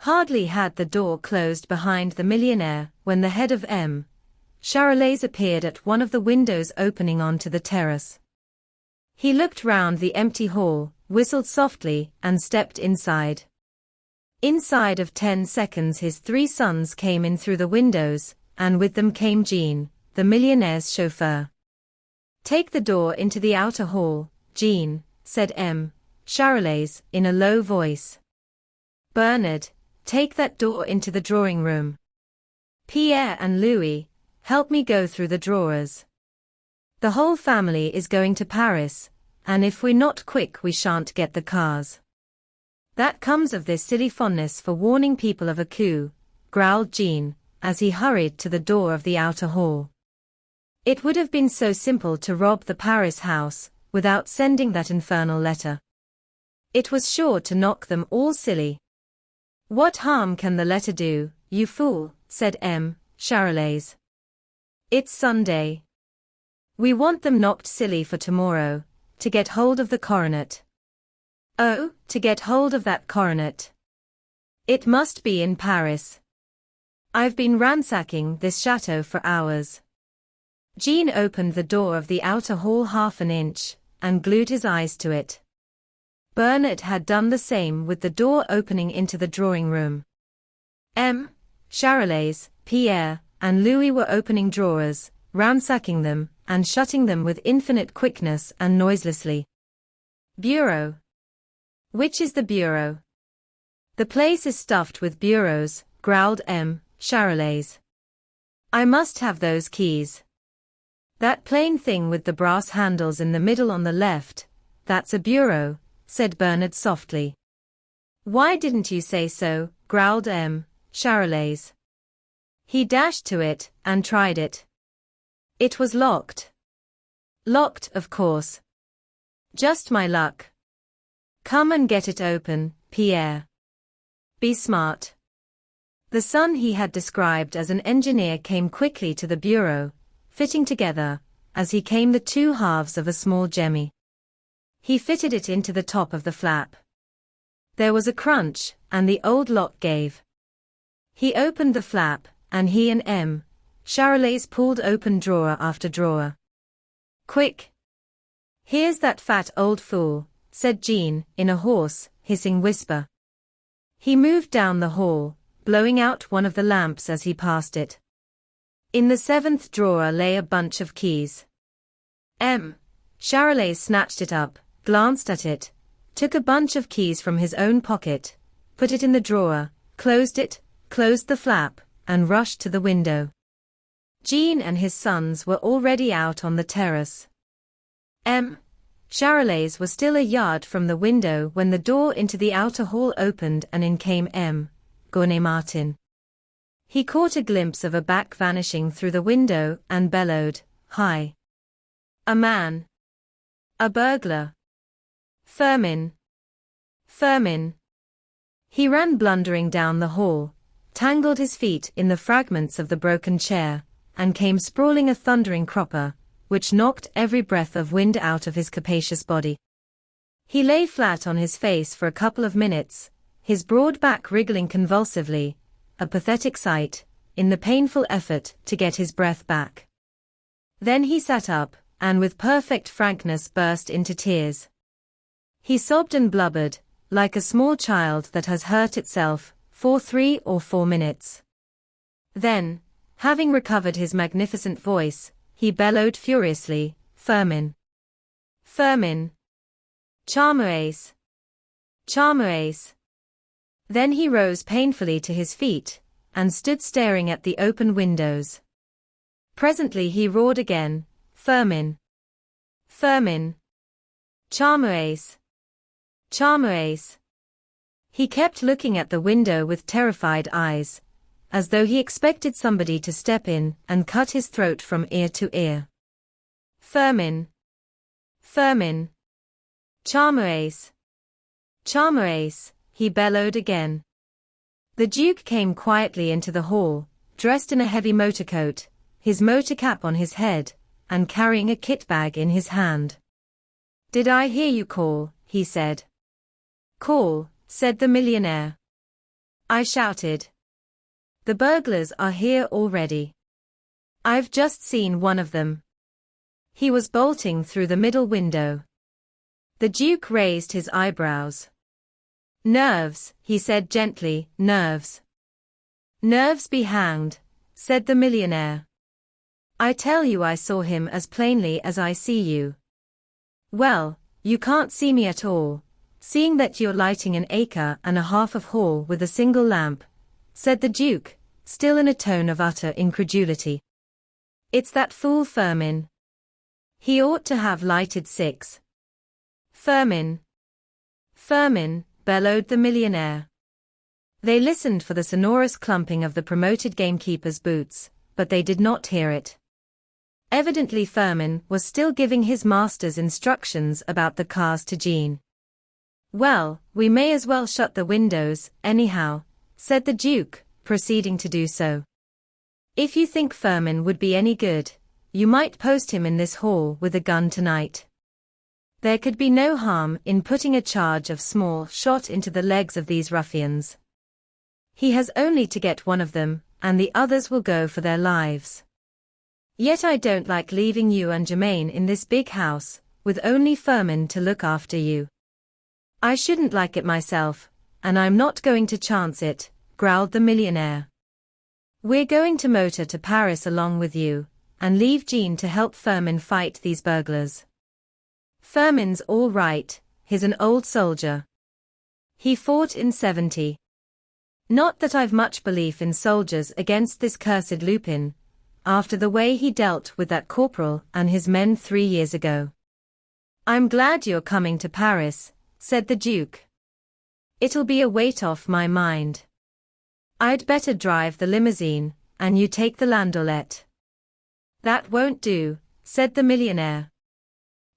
Hardly had the door closed behind the millionaire when the head of M. Charolais appeared at one of the windows opening onto the terrace. He looked round the empty hall, whistled softly, and stepped inside. Inside of 10 seconds his 3 sons came in through the windows, and with them came Jean, the millionaire's chauffeur. "Take the door into the outer hall, Jean," said M. Charolais in a low voice. "Bernard, take that door into the drawing room. Pierre and Louis, help me go through the drawers. The whole family is going to Paris, and if we're not quick we shan't get the cars." "That comes of this silly fondness for warning people of a coup," growled Jean, as he hurried to the door of the outer hall. "It would have been so simple to rob the Paris house, without sending that infernal letter. It was sure to knock them all silly." "What harm can the letter do, you fool?" said M. Charolais. "It's Sunday. We want them knocked silly for tomorrow, to get hold of the coronet." "Oh, to get hold of that coronet. It must be in Paris. I've been ransacking this chateau for hours." Jean opened the door of the outer hall half an inch, and glued his eyes to it. Bernard had done the same with the door opening into the drawing room. M. Charolais, Pierre, and Louis were opening drawers, ransacking them, and shutting them with infinite quickness and noiselessly. "Bureau. Which is the bureau?" "The place is stuffed with bureaus," growled M. Charolais. "I must have those keys. That plain thing with the brass handles in the middle on the left, that's a bureau," said Bernard softly. "Why didn't you say so?" growled M. Charolais. He dashed to it, and tried it. It was locked. "Locked, of course. Just my luck. Come and get it open, Pierre. Be smart." The son he had described as an engineer came quickly to the bureau, fitting together, as he came the 2 halves of a small jemmy. He fitted it into the top of the flap. There was a crunch, and the old lock gave. He opened the flap, and he and M. Charolais pulled open drawer after drawer. Quick! Here's that fat old fool, said Jean, in a hoarse, hissing whisper. He moved down the hall, blowing out one of the lamps as he passed it. In the 7th drawer lay a bunch of keys. Charolais snatched it up, glanced at it, took a bunch of keys from his own pocket, put it in the drawer, closed it, closed the flap, and rushed to the window. Jean and his sons were already out on the terrace. Charolais was still a yard from the window when the door into the outer hall opened and in came Martin. He caught a glimpse of a back vanishing through the window and bellowed, "Hi! A man! A burglar! Firmin! Firmin!" He ran blundering down the hall, tangled his feet in the fragments of the broken chair, and came sprawling a thundering cropper, which knocked every breath of wind out of his capacious body. He lay flat on his face for a couple of minutes, his broad back wriggling convulsively, a pathetic sight, in the painful effort to get his breath back. Then he sat up, and with perfect frankness burst into tears. He sobbed and blubbered, like a small child that has hurt itself, for 3 or 4 minutes. Then, having recovered his magnificent voice, he bellowed furiously, "Firmin! Firmin! Charolais! Charolais!" Then he rose painfully to his feet, and stood staring at the open windows. Presently he roared again, "Firmin! Firmin! Charolais! Charolais!" He kept looking at the window with terrified eyes, as though he expected somebody to step in and cut his throat from ear to ear. "Firmin! Firmin! Charolais! Charolais!" he bellowed again. The Duke came quietly into the hall, dressed in a heavy motor coat, his motor cap on his head, and carrying a kit bag in his hand. "Did I hear you call?" he said. "Call," said the millionaire. I shouted. "The burglars are here already. I've just seen one of them. He was bolting through the middle window." The Duke raised his eyebrows. "Nerves," he said gently, "nerves." "Nerves be hanged," said the millionaire. "I tell you I saw him as plainly as I see you." "Well, you can't see me at all, seeing that you're lighting an acre and a half of hall with a single lamp," said the Duke, still in a tone of utter incredulity. "It's that fool Firmin. He ought to have lighted 6. "Firmin! Firmin!" bellowed the millionaire. They listened for the sonorous clumping of the promoted gamekeeper's boots, but they did not hear it. Evidently Firmin was still giving his master's instructions about the cars to Jean. "Well, we may as well shut the windows, anyhow," said the Duke, proceeding to do so. "If you think Firmin would be any good, you might post him in this hall with a gun tonight. There could be no harm in putting a charge of small shot into the legs of these ruffians. He has only to get one of them, and the others will go for their lives. Yet I don't like leaving you and Germain in this big house, with only Firmin to look after you. I shouldn't like it myself, and I'm not going to chance it," growled the millionaire. "We're going to motor to Paris along with you, and leave Jean to help Firmin fight these burglars. Firmin's all right, he's an old soldier. He fought in '70. Not that I've much belief in soldiers against this cursed Lupin, after the way he dealt with that corporal and his men 3 years ago." "I'm glad you're coming to Paris," said the Duke. "It'll be a weight off my mind. I'd better drive the limousine, and you take the landaulet." "That won't do," said the millionaire.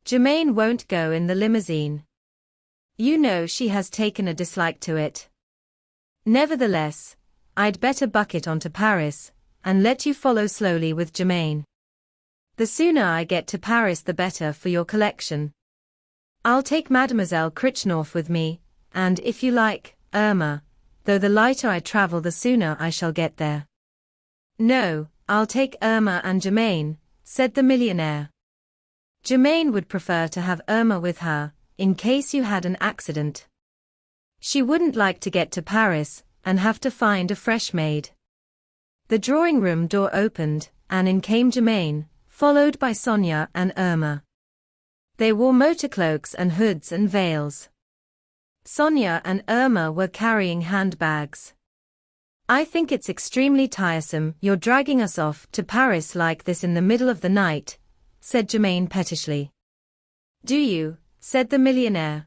"Germain won't go in the limousine. You know she has taken a dislike to it. Nevertheless, I'd better buck it onto Paris, and let you follow slowly with Germain. The sooner I get to Paris the better for your collection. I'll take Mademoiselle Critchnorth with me, and if you like, Irma, though the lighter I travel the sooner I shall get there." "No, I'll take Irma and Germaine, said the millionaire. Germaine would prefer to have Irma with her, in case you had an accident. She wouldn't like to get to Paris and have to find a fresh maid. The drawing room door opened, and in came Germaine, followed by Sonia and Irma. They wore motor cloaks and hoods and veils. Sonia and Irma were carrying handbags. I think it's extremely tiresome you're dragging us off to Paris like this in the middle of the night, said Germaine pettishly. Do you? Said the millionaire.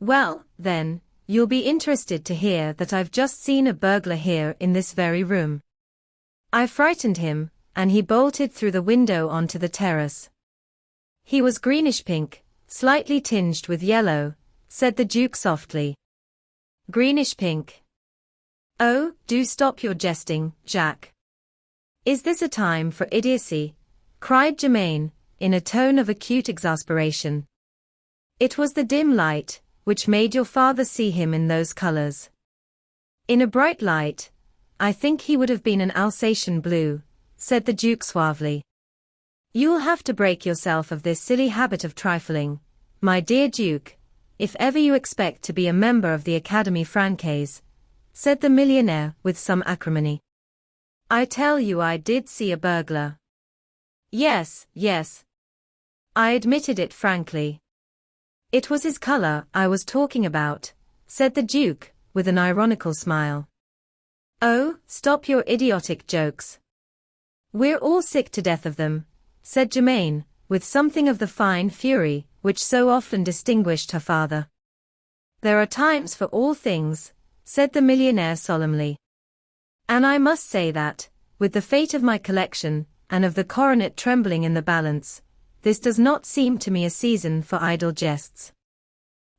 Well, then, you'll be interested to hear that I've just seen a burglar here in this very room. I frightened him, and he bolted through the window onto the terrace. He was greenish-pink, slightly tinged with yellow, said the Duke softly. Greenish-pink. Oh, do stop your jesting, Jack. Is this a time for idiocy? Cried Germaine, in a tone of acute exasperation. It was the dim light, which made your father see him in those colors. In a bright light, I think he would have been an Alsatian blue, said the Duke suavely. You'll have to break yourself of this silly habit of trifling, my dear Duke, if ever you expect to be a member of the Académie Française, said the millionaire with some acrimony. I tell you I did see a burglar. Yes, yes. I admitted it frankly. It was his color I was talking about, said the Duke, with an ironical smile. Oh, stop your idiotic jokes. We're all sick to death of them, said Germaine, with something of the fine fury which so often distinguished her father. There are times for all things, said the millionaire solemnly. And I must say that, with the fate of my collection, and of the coronet trembling in the balance, this does not seem to me a season for idle jests.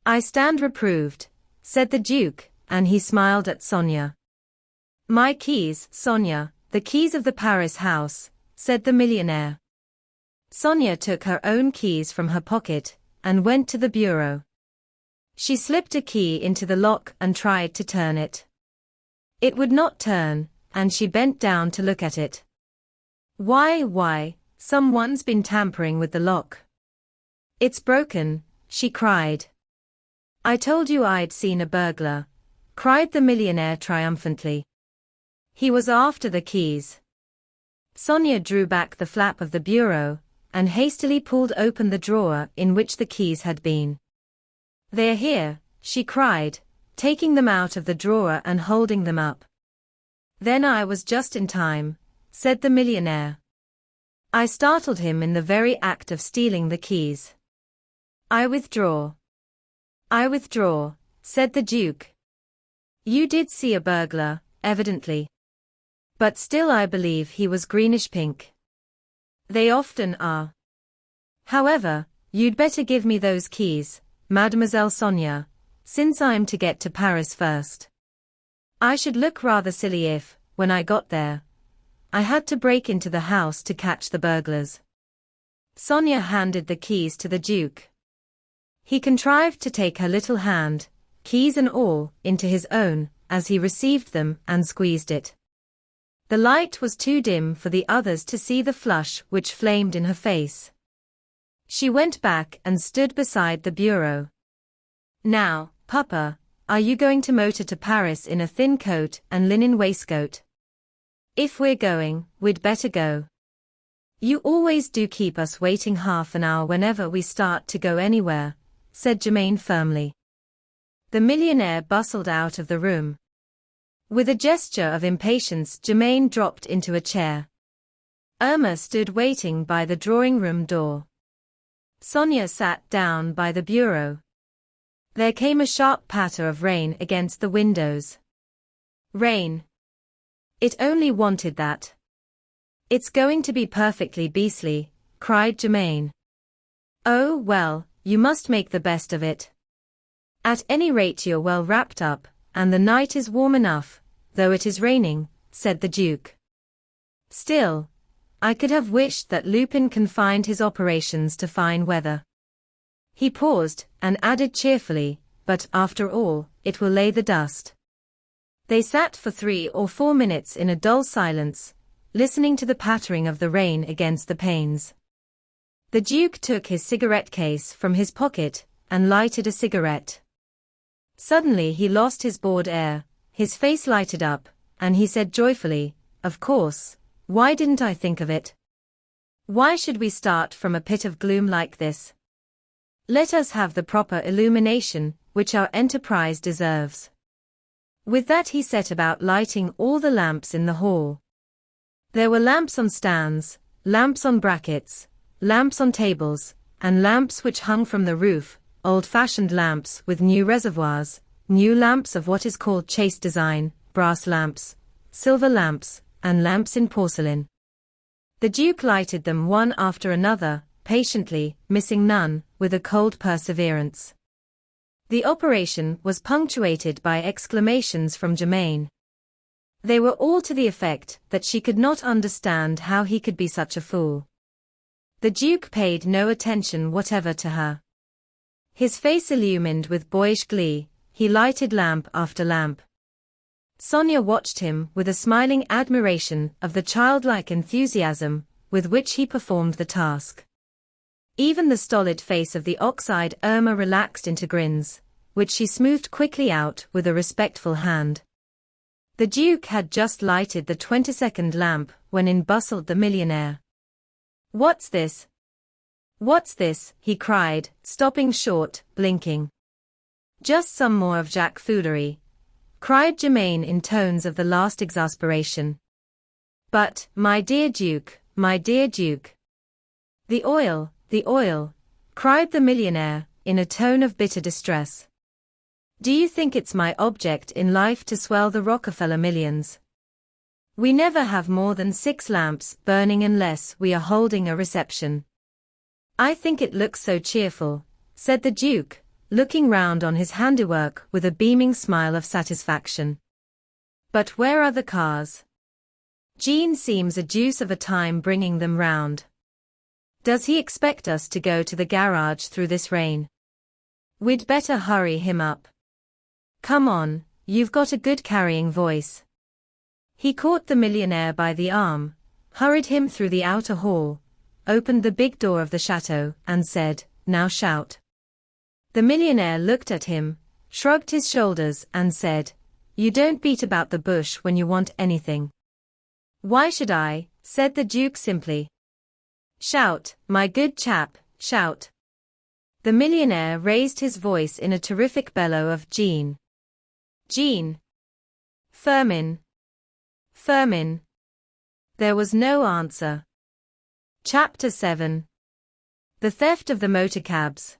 I stand reproved, said the Duke, and he smiled at Sonia. My keys, Sonia, the keys of the Paris house, said the millionaire. Sonia took her own keys from her pocket, and went to the bureau. She slipped a key into the lock and tried to turn it. It would not turn, and she bent down to look at it. Why, someone's been tampering with the lock. It's broken, she cried. I told you I'd seen a burglar, cried the millionaire triumphantly. He was after the keys. Sonia drew back the flap of the bureau, and hastily pulled open the drawer in which the keys had been. They're here, she cried, taking them out of the drawer and holding them up. Then I was just in time, said the millionaire. I startled him in the very act of stealing the keys. I withdraw, said the Duke. You did see a burglar, evidently. But still I believe he was greenish-pink. They often are. However, you'd better give me those keys, Mademoiselle Sonia, since I'm to get to Paris first. I should look rather silly if, when I got there, I had to break into the house to catch the burglars. Sonia handed the keys to the Duke. He contrived to take her little hand, keys and all, into his own, as he received them and squeezed it. The light was too dim for the others to see the flush which flamed in her face. She went back and stood beside the bureau. Now, Papa, are you going to motor to Paris in a thin coat and linen waistcoat? If we're going, we'd better go. You always do keep us waiting half an hour whenever we start to go anywhere, said Germaine firmly. The millionaire bustled out of the room. With a gesture of impatience, Germaine dropped into a chair. Irma stood waiting by the drawing-room door. Sonia sat down by the bureau. There came a sharp patter of rain against the windows. Rain. It only wanted that. It's going to be perfectly beastly, cried Germaine. Oh well, you must make the best of it. At any rate you're well wrapped up, and the night is warm enough, though it is raining, said the Duke. Still, I could have wished that Lupin confined his operations to fine weather. He paused, and added cheerfully, but after all, it will lay the dust. They sat for 3 or 4 minutes in a dull silence, listening to the pattering of the rain against the panes. The Duke took his cigarette case from his pocket and lighted a cigarette. Suddenly he lost his bored air, his face lighted up, and he said joyfully, "Of course, why didn't I think of it? Why should we start from a pit of gloom like this? Let us have the proper illumination, which our enterprise deserves." With that he set about lighting all the lamps in the hall. There were lamps on stands, lamps on brackets, lamps on tables, and lamps which hung from the roof, old-fashioned lamps with new reservoirs, new lamps of what is called chaste design, brass lamps, silver lamps, and lamps in porcelain. The Duke lighted them one after another, patiently, missing none, with a cold perseverance. The operation was punctuated by exclamations from Germaine. They were all to the effect that she could not understand how he could be such a fool. The Duke paid no attention whatever to her. His face illumined with boyish glee, he lighted lamp after lamp. Sonia watched him with a smiling admiration of the childlike enthusiasm with which he performed the task. Even the stolid face of the ox-eyed Irma relaxed into grins, which she smoothed quickly out with a respectful hand. The Duke had just lighted the 22nd lamp when in bustled the millionaire. "What's this? What's this?" he cried, stopping short, blinking. "Just some more of Jack foolery," cried Germaine in tones of the last exasperation. "But, my dear Duke, my dear Duke." The oil," cried the millionaire, in a tone of bitter distress. "Do you think it's my object in life to swell the Rockefeller millions? We never have more than 6 lamps burning unless we are holding a reception." "I think it looks so cheerful," said the Duke, looking round on his handiwork with a beaming smile of satisfaction. "But where are the cars? Jean seems a deuce of a time bringing them round. Does he expect us to go to the garage through this rain? We'd better hurry him up. Come on, you've got a good carrying voice." He caught the millionaire by the arm, hurried him through the outer hall, opened the big door of the chateau, and said, "Now shout." The millionaire looked at him, shrugged his shoulders, and said, "You don't beat about the bush when you want anything." "Why should I?" said the Duke simply. "Shout, my good chap, shout." The millionaire raised his voice in a terrific bellow of "Jean! Jean! Firmin! Firmin!" There was no answer. Chapter 7. The Theft of the Motorcabs.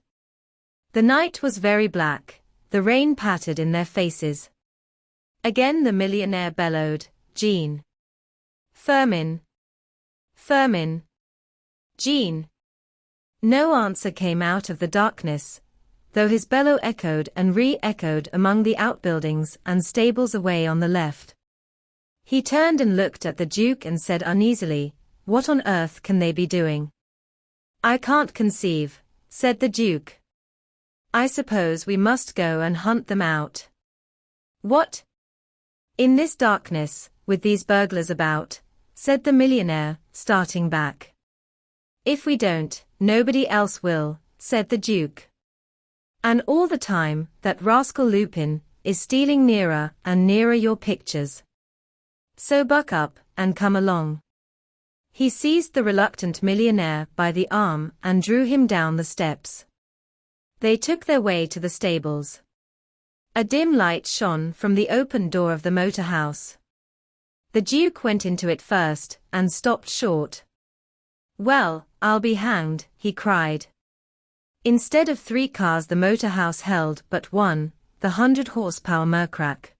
The night was very black, the rain pattered in their faces. Again the millionaire bellowed, "Jean! Firmin! Firmin! Jean!" No answer came out of the darkness, though his bellow echoed and re-echoed among the outbuildings and stables away on the left. He turned and looked at the Duke and said uneasily, "What on earth can they be doing?" "I can't conceive," said the Duke. "I suppose we must go and hunt them out." "What? In this darkness, with these burglars about?" said the millionaire, starting back. "If we don't, nobody else will," said the Duke. "And all the time, that rascal Lupin is stealing nearer and nearer your pictures. So buck up, and come along." He seized the reluctant millionaire by the arm and drew him down the steps. They took their way to the stables. A dim light shone from the open door of the motor house. The Duke went into it first, and stopped short. "Well, I'll be hanged," he cried. Instead of 3 cars the motor house held but one, the 100-horsepower Mercrack.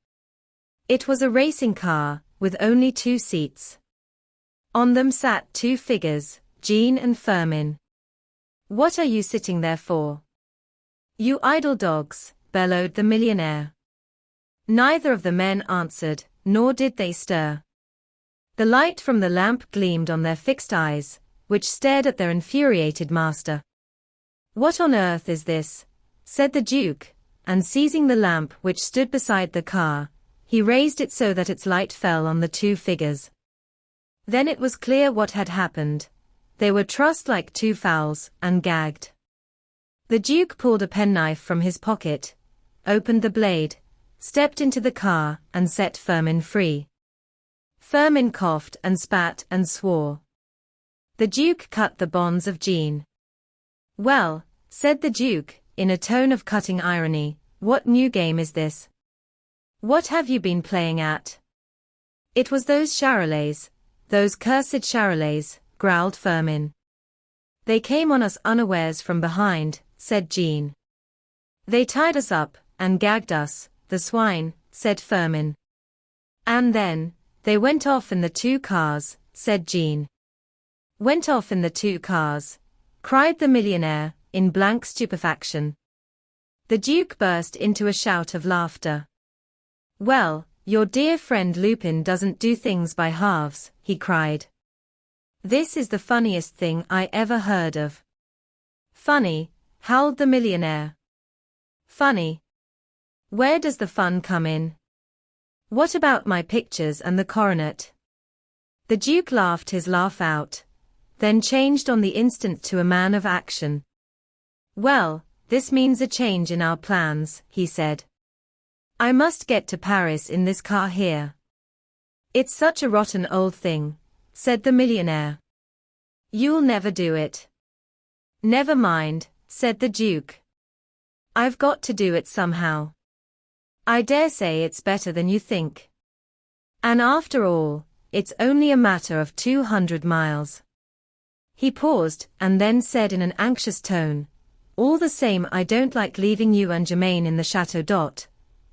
It was a racing car, with only 2 seats. On them sat 2 figures, Jean and Firmin. "What are you sitting there for? You idle dogs," bellowed the millionaire. Neither of the men answered, nor did they stir. The light from the lamp gleamed on their fixed eyes, which stared at their infuriated master. "What on earth is this?" said the Duke, and seizing the lamp which stood beside the car, he raised it so that its light fell on the 2 figures. Then it was clear what had happened. They were trussed like two fowls, and gagged. The Duke pulled a penknife from his pocket, opened the blade, stepped into the car, and set Firmin free. Firmin coughed and spat and swore. The Duke cut the bonds of Jean. "Well," said the Duke, in a tone of cutting irony, "what new game is this? What have you been playing at?" "It was those charolais, those cursed charolais," growled Firmin. "They came on us unawares from behind," said Jean. "They tied us up, and gagged us, the swine," said Firmin. "And then, they went off in the two cars," said Jean. "Went off in the two cars?" cried the millionaire, in blank stupefaction. The Duke burst into a shout of laughter. "Well, your dear friend Lupin doesn't do things by halves," he cried. "This is the funniest thing I ever heard of." "Funny?" howled the millionaire. "Funny? Where does the fun come in? What about my pictures and the coronet?" The Duke laughed his laugh out, then changed on the instant to a man of action. "Well, this means a change in our plans," he said. "I must get to Paris in this car here." "It's such a rotten old thing," said the millionaire. "You'll never do it." "Never mind," said the Duke. "I've got to do it somehow. I dare say it's better than you think. And after all, it's only a matter of 200 miles. He paused, and then said in an anxious tone, "All the same, I don't like leaving you and Germain in the Chateau.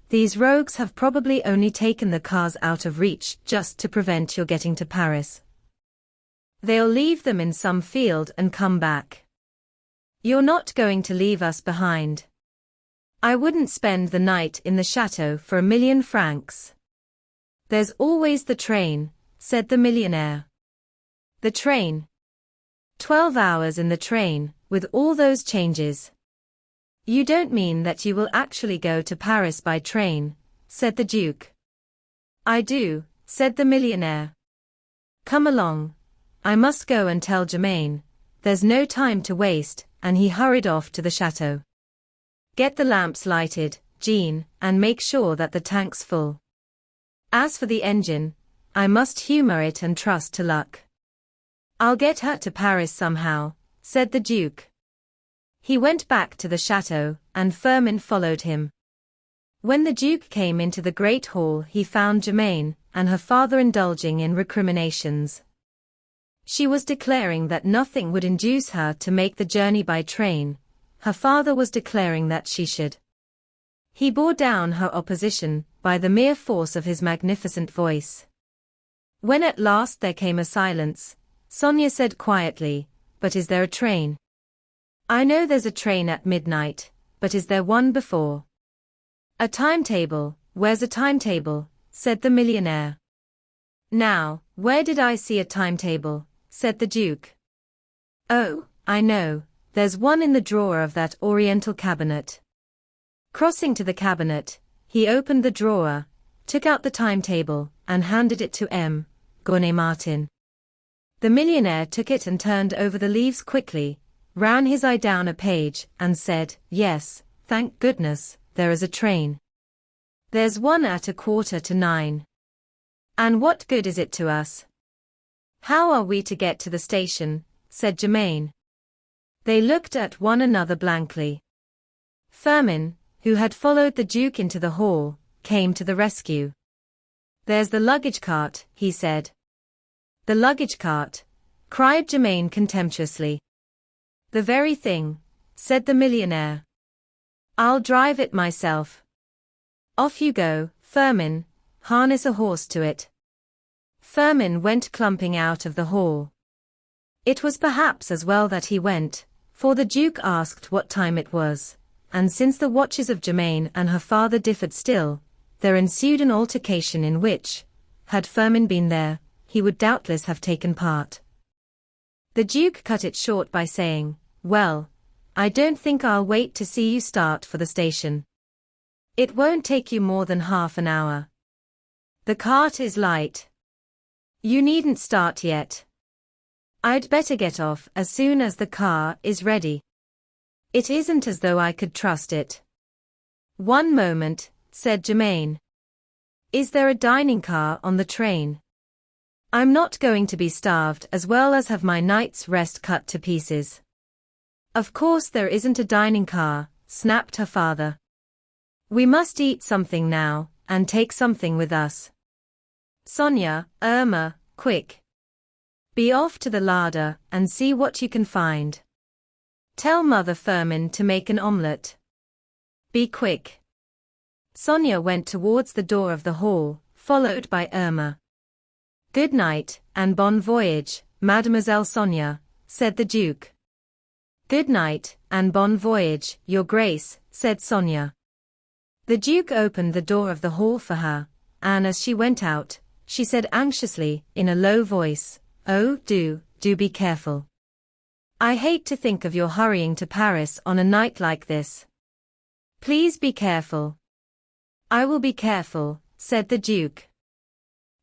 These rogues have probably only taken the cars out of reach just to prevent your getting to Paris. They'll leave them in some field and come back. You're not going to leave us behind. I wouldn't spend the night in the chateau for 1,000,000 francs. "There's always the train," said the millionaire. "The train? 12 hours in the train, with all those changes. You don't mean that you will actually go to Paris by train," said the Duke. "I do," said the millionaire. "Come along. I must go and tell Germain. There's no time to waste," and he hurried off to the chateau. "Get the lamps lighted, Jean, and make sure that the tank's full. As for the engine, I must humor it and trust to luck. I'll get her to Paris somehow," said the Duke. He went back to the chateau, and Firmin followed him. When the Duke came into the great hall, he found Germain and her father indulging in recriminations. She was declaring that nothing would induce her to make the journey by train. Her father was declaring that she should. He bore down her opposition by the mere force of his magnificent voice. When at last there came a silence, Sonia said quietly, "But is there a train?" "I know there's a train at midnight, but is there one before?" "A timetable? Where's a timetable?" said the millionaire. "Now, where did I see a timetable?" said the Duke. "Oh, I know, there's one in the drawer of that oriental cabinet." Crossing to the cabinet, he opened the drawer, took out the timetable, and handed it to M. Martin. The millionaire took it and turned over the leaves quickly, ran his eye down a page, and said, "Yes, thank goodness, there is a train. There's one at 8:45. And what good is it to us? How are we to get to the station?" said Germain. They looked at one another blankly. Firmin, who had followed the Duke into the hall, came to the rescue. "There's the luggage cart," he said. "The luggage cart?" cried Germain contemptuously. "The very thing," said the millionaire. "I'll drive it myself." "Off you go, Firmin, harness a horse to it." Firmin went clumping out of the hall. It was perhaps as well that he went, for the Duke asked what time it was, and since the watches of Germain and her father differed still, there ensued an altercation in which, had Firmin been there, he would doubtless have taken part. The Duke cut it short by saying, "Well, I don't think I'll wait to see you start for the station. It won't take you more than half an hour. The cart is light." You needn't start yet. I'd better get off as soon as the car is ready. It isn't as though I could trust it. One moment, said Germaine. Is there a dining car on the train? I'm not going to be starved as well as have my night's rest cut to pieces. Of course there isn't a dining car, snapped her father. We must eat something now, and take something with us. Sonia, Irma, quick. Be off to the larder and see what you can find. Tell Mother Firmin to make an omelette. Be quick. Sonia went towards the door of the hall, followed by Irma. Good night, and bon voyage, Mademoiselle Sonia, said the Duke. Good night, and bon voyage, Your Grace, said Sonia. The Duke opened the door of the hall for her, and as she went out, she said anxiously, in a low voice, Oh, do be careful. I hate to think of your hurrying to Paris on a night like this. Please be careful. I will be careful, said the Duke.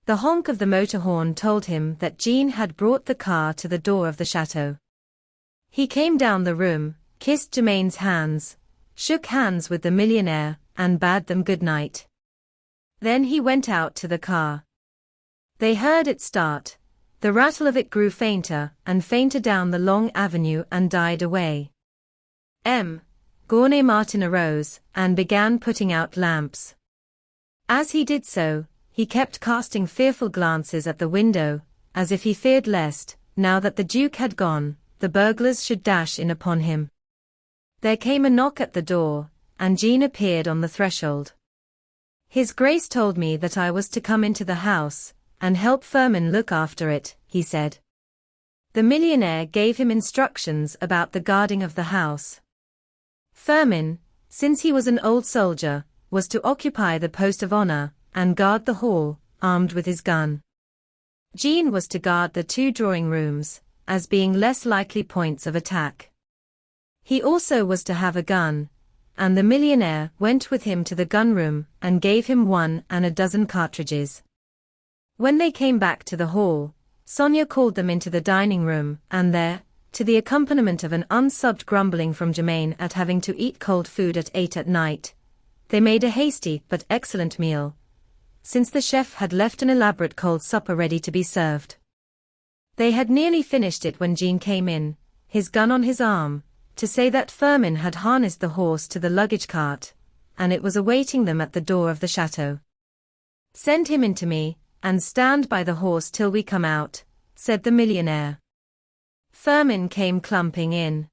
The honk of the motor horn told him that Jean had brought the car to the door of the chateau. He came down the room, kissed Germaine's hands, shook hands with the millionaire, and bade them good night. Then he went out to the car. They heard it start. The rattle of it grew fainter and fainter down the long avenue and died away. Gournay Martin arose and began putting out lamps. As he did so, he kept casting fearful glances at the window, as if he feared lest, now that the Duke had gone, the burglars should dash in upon him. There came a knock at the door, and Jean appeared on the threshold. His Grace told me that I was to come into the house, and help Firmin look after it, he said. The millionaire gave him instructions about the guarding of the house. Firmin, since he was an old soldier, was to occupy the post of honor, and guard the hall, armed with his gun. Jean was to guard the 2 drawing rooms, as being less likely points of attack. He also was to have a gun, and the millionaire went with him to the gun room and gave him 1 and a dozen cartridges. When they came back to the hall, Sonia called them into the dining room, and there, to the accompaniment of an unsubbed grumbling from Germaine at having to eat cold food at 8 at night, they made a hasty but excellent meal, since the chef had left an elaborate cold supper ready to be served. They had nearly finished it when Jean came in, his gun on his arm, to say that Firmin had harnessed the horse to the luggage cart, and it was awaiting them at the door of the chateau. Send him in to me, and stand by the horse till we come out, said the millionaire. Firmin came clumping in.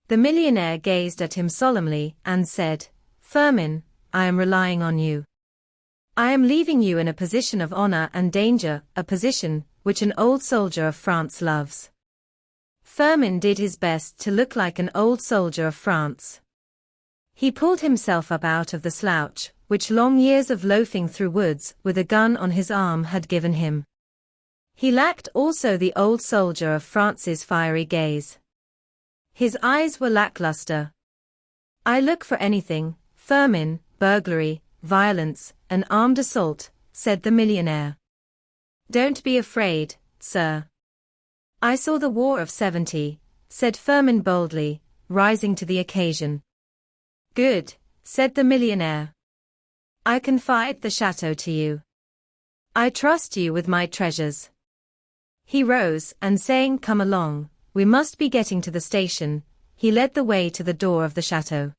The millionaire gazed at him solemnly and said, Firmin, I am relying on you. I am leaving you in a position of honor and danger, a position which an old soldier of France loves. Firmin did his best to look like an old soldier of France. He pulled himself up out of the slouch, which long years of loafing through woods with a gun on his arm had given him. He lacked also the old soldier of France's fiery gaze. His eyes were lackluster. I look for anything, Firmin, burglary, violence, and armed assault, said the millionaire. Don't be afraid, sir. I saw the War of 70, said Firmin boldly, rising to the occasion. Good, said the millionaire. I confide the chateau to you. I trust you with my treasures. He rose and saying, Come along, we must be getting to the station, he led the way to the door of the chateau.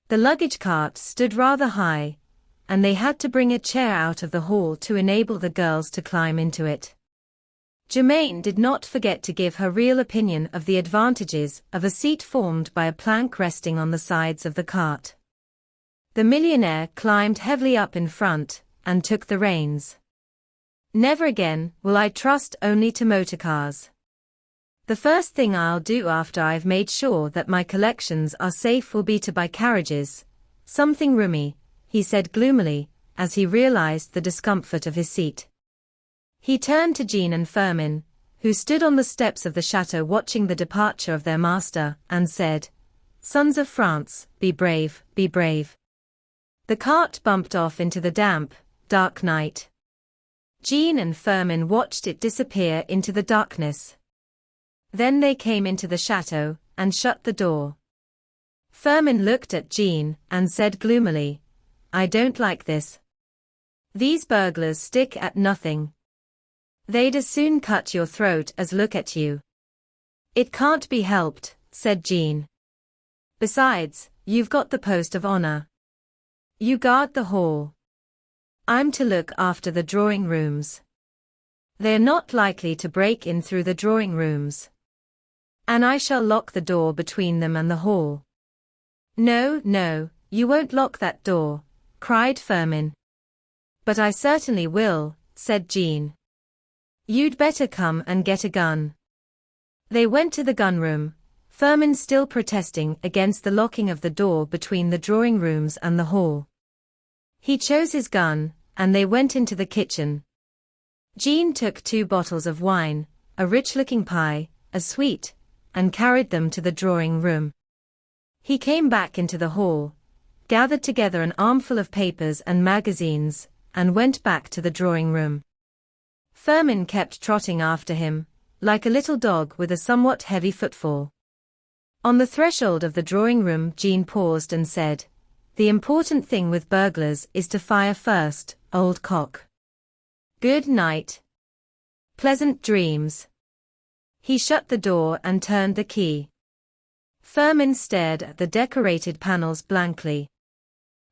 The luggage cart stood rather high, and they had to bring a chair out of the hall to enable the girls to climb into it. Germaine did not forget to give her real opinion of the advantages of a seat formed by a plank resting on the sides of the cart. The millionaire climbed heavily up in front, and took the reins. Never again will I trust only to motor cars. The first thing I'll do after I've made sure that my collections are safe will be to buy carriages, something roomy, he said gloomily, as he realized the discomfort of his seat. He turned to Jean and Firmin, who stood on the steps of the chateau watching the departure of their master, and said, Sons of France, be brave, be brave. The cart bumped off into the damp, dark night. Jean and Firmin watched it disappear into the darkness. Then they came into the chateau, and shut the door. Firmin looked at Jean, and said gloomily, "I don't like this. These burglars stick at nothing. They'd as soon cut your throat as look at you." "It can't be helped," said Jean. "Besides, you've got the post of honor. You guard the hall. I'm to look after the drawing rooms. They're not likely to break in through the drawing rooms. And I shall lock the door between them and the hall." "No, no, you won't lock that door," cried Firmin. "But I certainly will," said Jean. "You'd better come and get a gun." They went to the gun room, Firmin still protesting against the locking of the door between the drawing rooms and the hall. He chose his gun, and they went into the kitchen. Jean took 2 bottles of wine, a rich-looking pie, a sweet, and carried them to the drawing room. He came back into the hall, gathered together an armful of papers and magazines, and went back to the drawing room. Firmin kept trotting after him, like a little dog with a somewhat heavy footfall. On the threshold of the drawing room, Jean paused and said, "The important thing with burglars is to fire first, old cock. Good night. Pleasant dreams." He shut the door and turned the key. Firmin stared at the decorated panels blankly.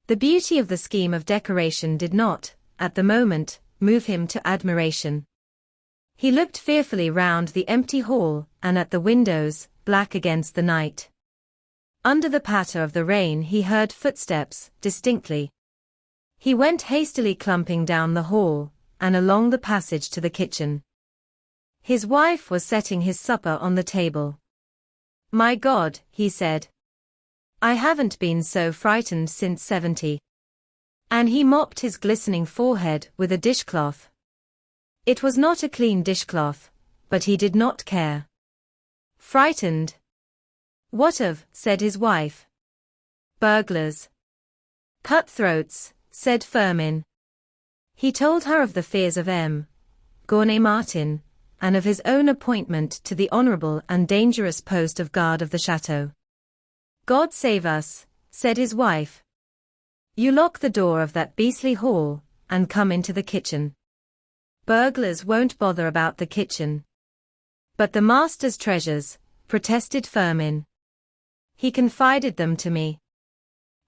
The beauty of the scheme of decoration did not, at the moment, move him to admiration. He looked fearfully round the empty hall, and at the windows, black against the night. Under the patter of the rain he heard footsteps, distinctly. He went hastily clumping down the hall, and along the passage to the kitchen. His wife was setting his supper on the table. "My God," he said. "I haven't been so frightened since '70. And he mopped his glistening forehead with a dishcloth. It was not a clean dishcloth, but he did not care. "Frightened? What of?" said his wife. "Burglars. Cutthroats," said Firmin. He told her of the fears of M. Martin, and of his own appointment to the honorable and dangerous post of guard of the chateau. "God save us," said his wife. "You lock the door of that beastly hall, and come into the kitchen." "Burglars won't bother about the kitchen." "But the master's treasures," protested Firmin. "He confided them to me.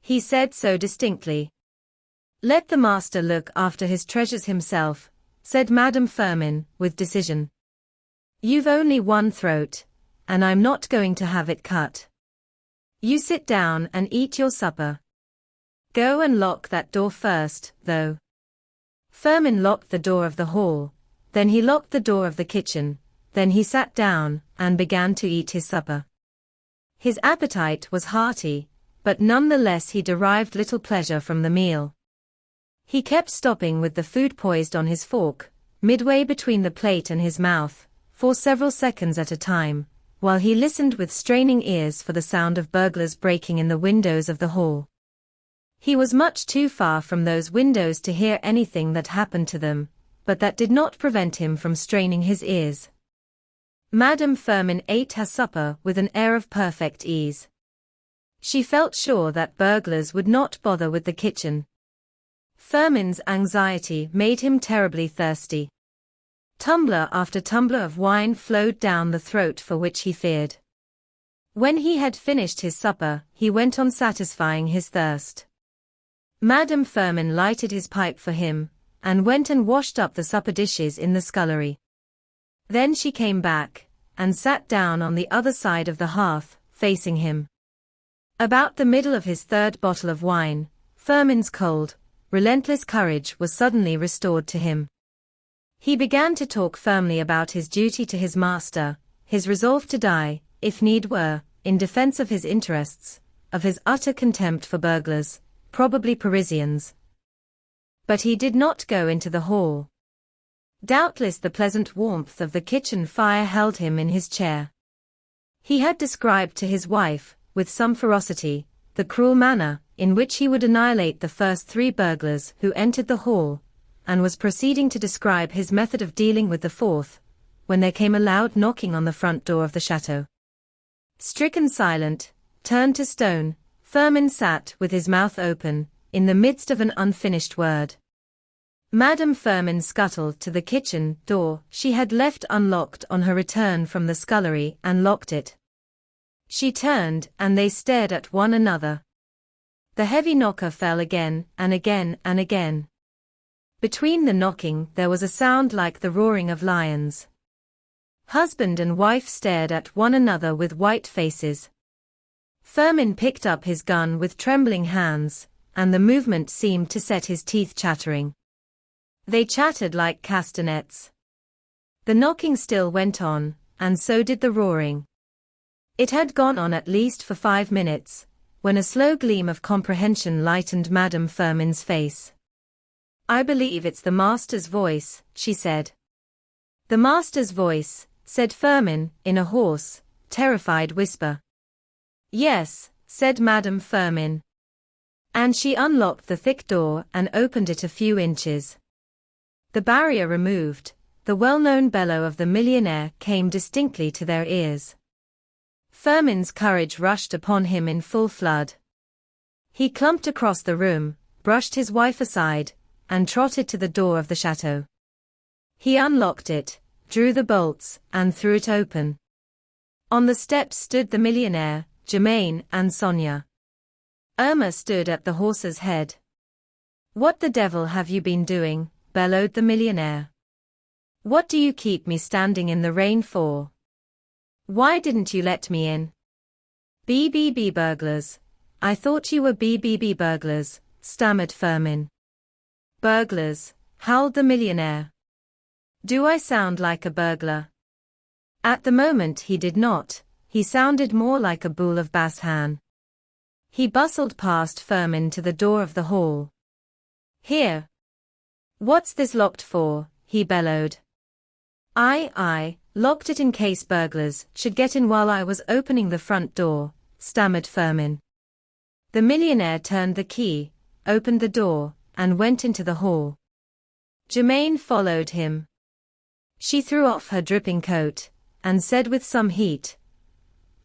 He said so distinctly." "Let the master look after his treasures himself," said Madame Firmin, with decision. "You've only one throat, and I'm not going to have it cut. You sit down and eat your supper. Go and lock that door first, though." Firmin locked the door of the hall, then he locked the door of the kitchen, then he sat down, and began to eat his supper. His appetite was hearty, but none the less he derived little pleasure from the meal. He kept stopping with the food poised on his fork, midway between the plate and his mouth, for several seconds at a time, while he listened with straining ears for the sound of burglars breaking in the windows of the hall. He was much too far from those windows to hear anything that happened to them, but that did not prevent him from straining his ears. Madame Firmin ate her supper with an air of perfect ease. She felt sure that burglars would not bother with the kitchen. Firmin's anxiety made him terribly thirsty. Tumbler after tumbler of wine flowed down the throat for which he feared. When he had finished his supper, he went on satisfying his thirst. Madame Firmin lighted his pipe for him, and went and washed up the supper dishes in the scullery. Then she came back, and sat down on the other side of the hearth, facing him. About the middle of his 3rd bottle of wine, Firmin's cold, relentless courage was suddenly restored to him. He began to talk firmly about his duty to his master, his resolve to die, if need were, in defense of his interests, of his utter contempt for burglars, probably Parisians. But he did not go into the hall. Doubtless the pleasant warmth of the kitchen fire held him in his chair. He had described to his wife, with some ferocity, the cruel manner in which he would annihilate the first 3 burglars who entered the hall, and was proceeding to describe his method of dealing with the fourth, when there came a loud knocking on the front door of the chateau. Stricken silent, turned to stone, Firmin sat with his mouth open, in the midst of an unfinished word. Madame Firmin scuttled to the kitchen door she had left unlocked on her return from the scullery and locked it. She turned and they stared at one another. The heavy knocker fell again and again and again. Between the knocking there was a sound like the roaring of lions. Husband and wife stared at one another with white faces. Firmin picked up his gun with trembling hands, and the movement seemed to set his teeth chattering. They chattered like castanets. The knocking still went on, and so did the roaring. It had gone on at least for 5 minutes, when a slow gleam of comprehension lightened Madame Firmin's face. "I believe it's the master's voice," she said. "The master's voice," said Firmin, in a hoarse, terrified whisper. "Yes," said Madame Firmin. And she unlocked the thick door and opened it a few inches. The barrier removed, the well-known bellow of the millionaire came distinctly to their ears. Firmin's courage rushed upon him in full flood. He clumped across the room, brushed his wife aside, and trotted to the door of the chateau. He unlocked it, drew the bolts, and threw it open. On the steps stood the millionaire, Germain, and Sonia. Irma stood at the horse's head. "What the devil have you been doing?" bellowed the millionaire. "What do you keep me standing in the rain for? Why didn't you let me in?" "BBB burglars. I thought you were BBB burglars," stammered Firmin. "Burglars," howled the millionaire. "Do I sound like a burglar?" At the moment he did not, he sounded more like a bull of Bashan. He bustled past Firmin to the door of the hall. "Here. What's this locked for?" he bellowed. I locked it in case burglars should get in while I was opening the front door," stammered Firmin. The millionaire turned the key, opened the door, and went into the hall. Germaine followed him. She threw off her dripping coat, and said with some heat,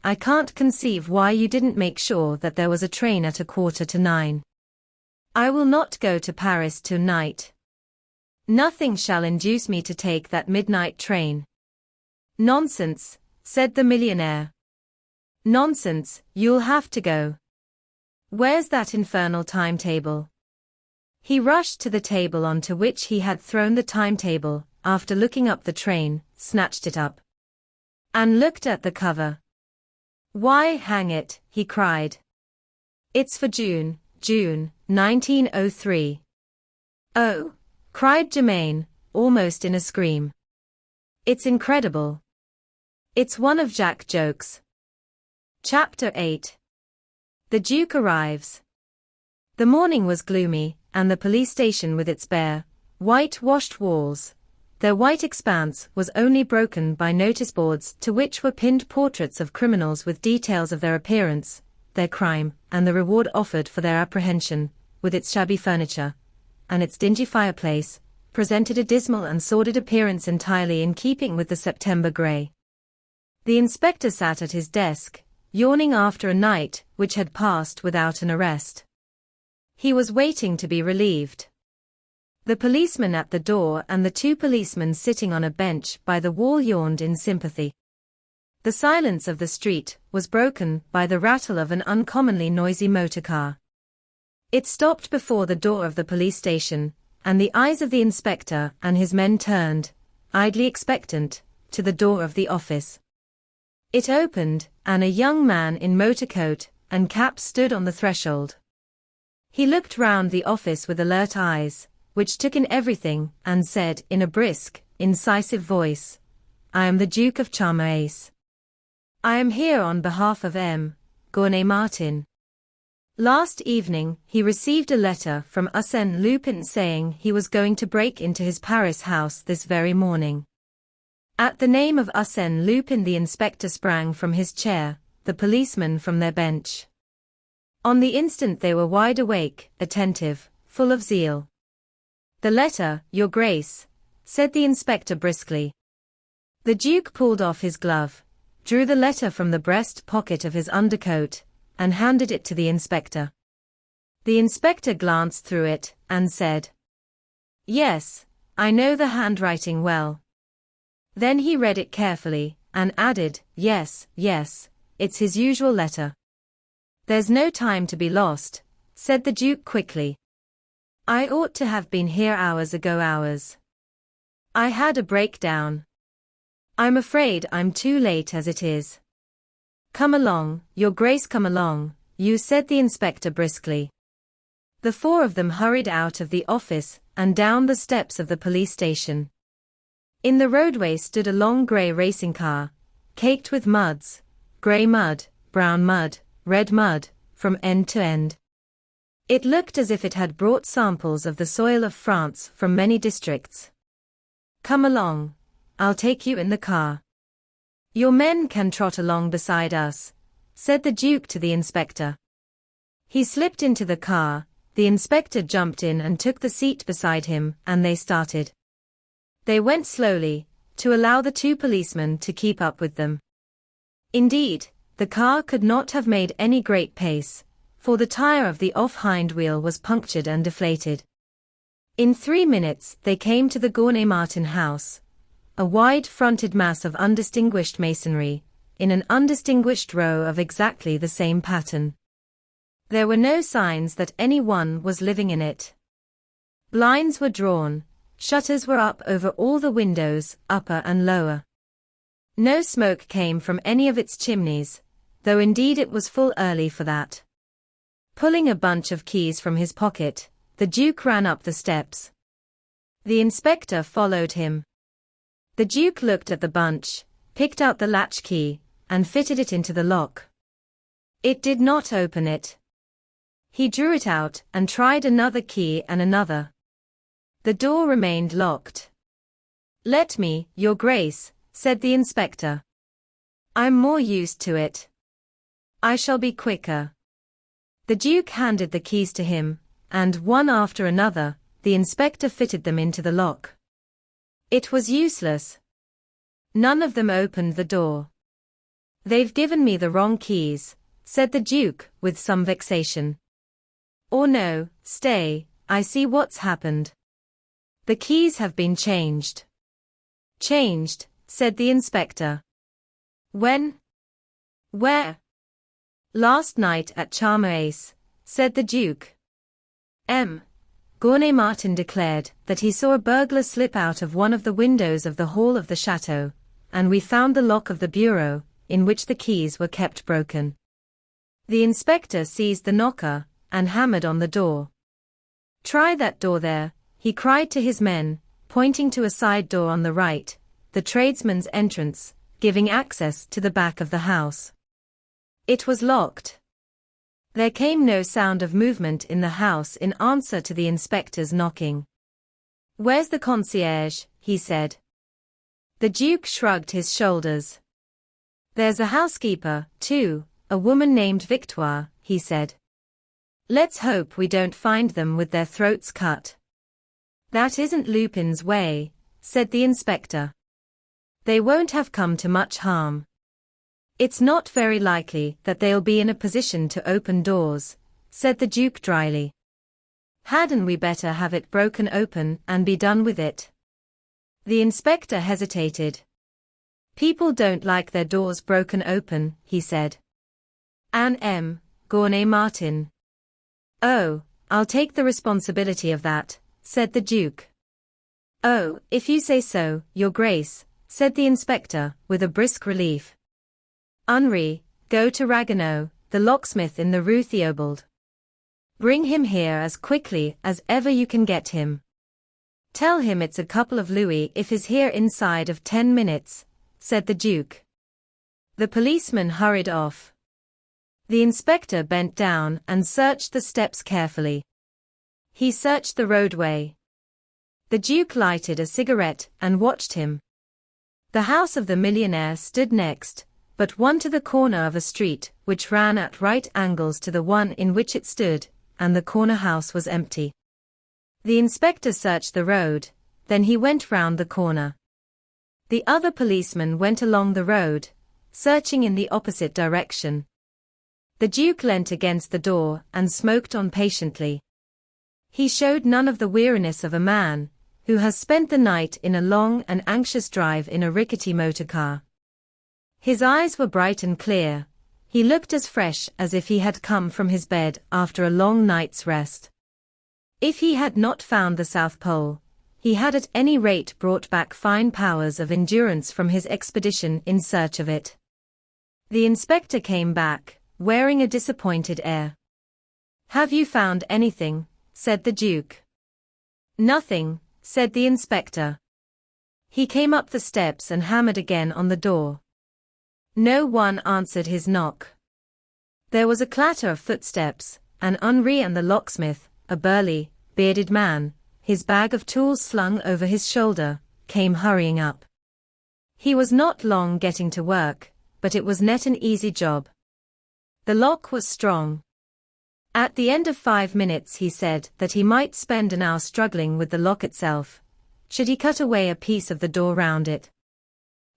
"I can't conceive why you didn't make sure that there was a train at 8:45. I will not go to Paris tonight. Nothing shall induce me to take that midnight train." "Nonsense," said the millionaire. "Nonsense, you'll have to go. Where's that infernal timetable?" He rushed to the table onto which he had thrown the timetable, after looking up the train, snatched it up, and looked at the cover. "Why, hang it," he cried. "It's for June 1903. "Oh," cried Germaine, almost in a scream. "It's incredible. It's one of Jack's jokes." Chapter 8. The Duke arrives. The morning was gloomy, and the police station with its bare, whitewashed walls, their white expanse was only broken by notice boards to which were pinned portraits of criminals with details of their appearance, their crime, and the reward offered for their apprehension, with its shabby furniture, and its dingy fireplace, presented a dismal and sordid appearance entirely in keeping with the September grey. The inspector sat at his desk, yawning after a night which had passed without an arrest. He was waiting to be relieved. The policeman at the door and the 2 policemen sitting on a bench by the wall yawned in sympathy. The silence of the street was broken by the rattle of an uncommonly noisy motor car. It stopped before the door of the police station, and the eyes of the inspector and his men turned, idly expectant, to the door of the office. It opened, and a young man in motor coat and cap stood on the threshold. He looked round the office with alert eyes, which took in everything, and said in a brisk, incisive voice, "I am the Duke of Charmace. I am here on behalf of M. Gournay Martin. Last evening he received a letter from Arsène Lupin saying he was going to break into his Paris house this very morning." At the name of Arsène Lupin the inspector sprang from his chair, the policemen from their bench. On the instant they were wide awake, attentive, full of zeal. "The letter, Your Grace," said the inspector briskly. The Duke pulled off his glove, drew the letter from the breast pocket of his undercoat, and handed it to the inspector. The inspector glanced through it, and said, "Yes, I know the handwriting well." Then he read it carefully, and added, "Yes, it's his usual letter." "There's no time to be lost," said the Duke quickly. "I ought to have been here hours ago. I had a breakdown. I'm afraid I'm too late as it is." "Come along, Your Grace, come along, said the inspector briskly. The four of them hurried out of the office and down the steps of the police station. In the roadway stood a long grey racing car, caked with muds, grey mud, brown mud, red mud, from end to end. It looked as if it had brought samples of the soil of France from many districts. "Come along, I'll take you in the car. Your men can trot along beside us," said the Duke to the inspector. He slipped into the car, the inspector jumped in and took the seat beside him, and they started. They went slowly, to allow the two policemen to keep up with them. Indeed, the car could not have made any great pace, for the tire of the off hind wheel was punctured and deflated. In 3 minutes they came to the Gentleman-Burglar house, a wide-fronted mass of undistinguished masonry, in an undistinguished row of exactly the same pattern. There were no signs that anyone was living in it. Blinds were drawn, shutters were up over all the windows, upper and lower. No smoke came from any of its chimneys, though indeed it was full early for that. Pulling a bunch of keys from his pocket, the Duke ran up the steps. The inspector followed him. The Duke looked at the bunch, picked out the latch key, and fitted it into the lock. It did not open it. He drew it out and tried another key and another. The door remained locked. "Let me, Your Grace," said the inspector. "I'm more used to it. I shall be quicker." The Duke handed the keys to him, and one after another, the inspector fitted them into the lock. It was useless. None of them opened the door. "They've given me the wrong keys," said the Duke, with some vexation. "Or no, stay, I see what's happened. The keys have been changed." "Changed," said the inspector. "When? Where?" "Last night at Charmerace," said the Duke. Gentleman-Burglar declared that he saw a burglar slip out of one of the windows of the hall of the chateau, and we found the lock of the bureau, in which the keys were kept, broken. The inspector seized the knocker, and hammered on the door. "Try that door there," he cried to his men, pointing to a side door on the right, the tradesman's entrance, giving access to the back of the house. It was locked. There came no sound of movement in the house in answer to the inspector's knocking. "Where's the concierge?" he said. The Duke shrugged his shoulders. "There's a housekeeper, too, a woman named Victoire," he said. "Let's hope we don't find them with their throats cut." "That isn't Lupin's way," said the inspector. "They won't have come to much harm. It's not very likely that they'll be in a position to open doors," said the Duke dryly. "Hadn't we better have it broken open and be done with it?" The inspector hesitated. "People don't like their doors broken open," he said. Gentleman-Burglar. "Oh, I'll take the responsibility of that," said the Duke. "Oh, if you say so, Your Grace," said the inspector, with a brisk relief. "Henri, go to Ragueneau, the locksmith in the Rue Theobald. Bring him here as quickly as ever you can get him. Tell him it's a couple of louis if he's here inside of 10 minutes, said the Duke. The policeman hurried off. The inspector bent down and searched the steps carefully. He searched the roadway. The Duke lighted a cigarette and watched him. The house of the millionaire stood next, but one to the corner of a street which ran at right angles to the one in which it stood, and the corner house was empty. The inspector searched the road, then he went round the corner. The other policeman went along the road, searching in the opposite direction. The Duke leant against the door and smoked on patiently. He showed none of the weariness of a man who has spent the night in a long and anxious drive in a rickety motor car. His eyes were bright and clear. He looked as fresh as if he had come from his bed after a long night's rest. If he had not found the South Pole, he had at any rate brought back fine powers of endurance from his expedition in search of it. The inspector came back, wearing a disappointed air. "Have you found anything?" said the Duke. "Nothing," said the inspector. He came up the steps and hammered again on the door. No one answered his knock. There was a clatter of footsteps, and Henri and the locksmith, a burly, bearded man, his bag of tools slung over his shoulder, came hurrying up. He was not long getting to work, but it was not an easy job. The lock was strong. At the end of 5 minutes he said that he might spend an hour struggling with the lock itself. Should he cut away a piece of the door round it?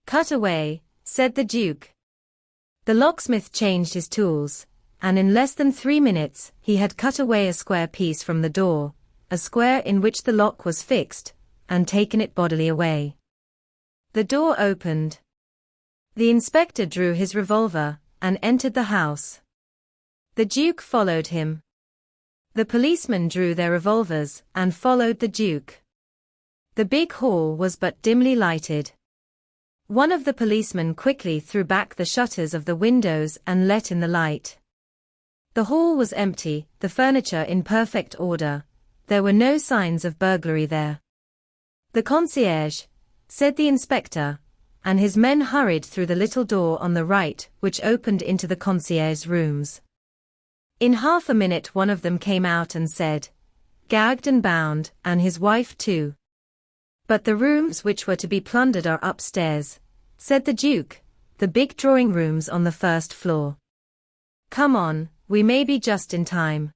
"Cut away," said the Duke. The locksmith changed his tools, and in less than 3 minutes he had cut away a square piece from the door, a square in which the lock was fixed, and taken it bodily away. The door opened. The inspector drew his revolver and entered the house. The Duke followed him. The policemen drew their revolvers and followed the Duke. The big hall was but dimly lighted. One of the policemen quickly threw back the shutters of the windows and let in the light. The hall was empty, the furniture in perfect order. There were no signs of burglary there. "The concierge," said the inspector, and his men hurried through the little door on the right which opened into the concierge's rooms. In half a minute one of them came out and said, "Gagged and bound, and his wife too." "But the rooms which were to be plundered are upstairs," said the Duke, "the big drawing rooms on the first floor. Come on, we may be just in time.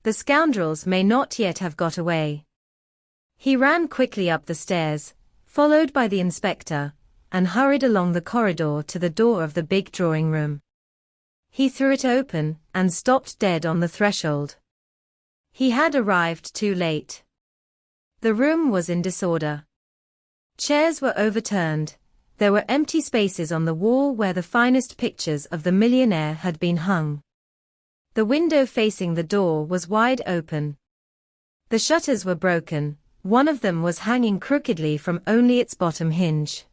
The scoundrels may not yet have got away." He ran quickly up the stairs, followed by the inspector, and hurried along the corridor to the door of the big drawing room. He threw it open, and stopped dead on the threshold. He had arrived too late. The room was in disorder. Chairs were overturned. There were empty spaces on the wall where the finest pictures of the millionaire had been hung. The window facing the door was wide open. The shutters were broken, one of them was hanging crookedly from only its bottom hinge.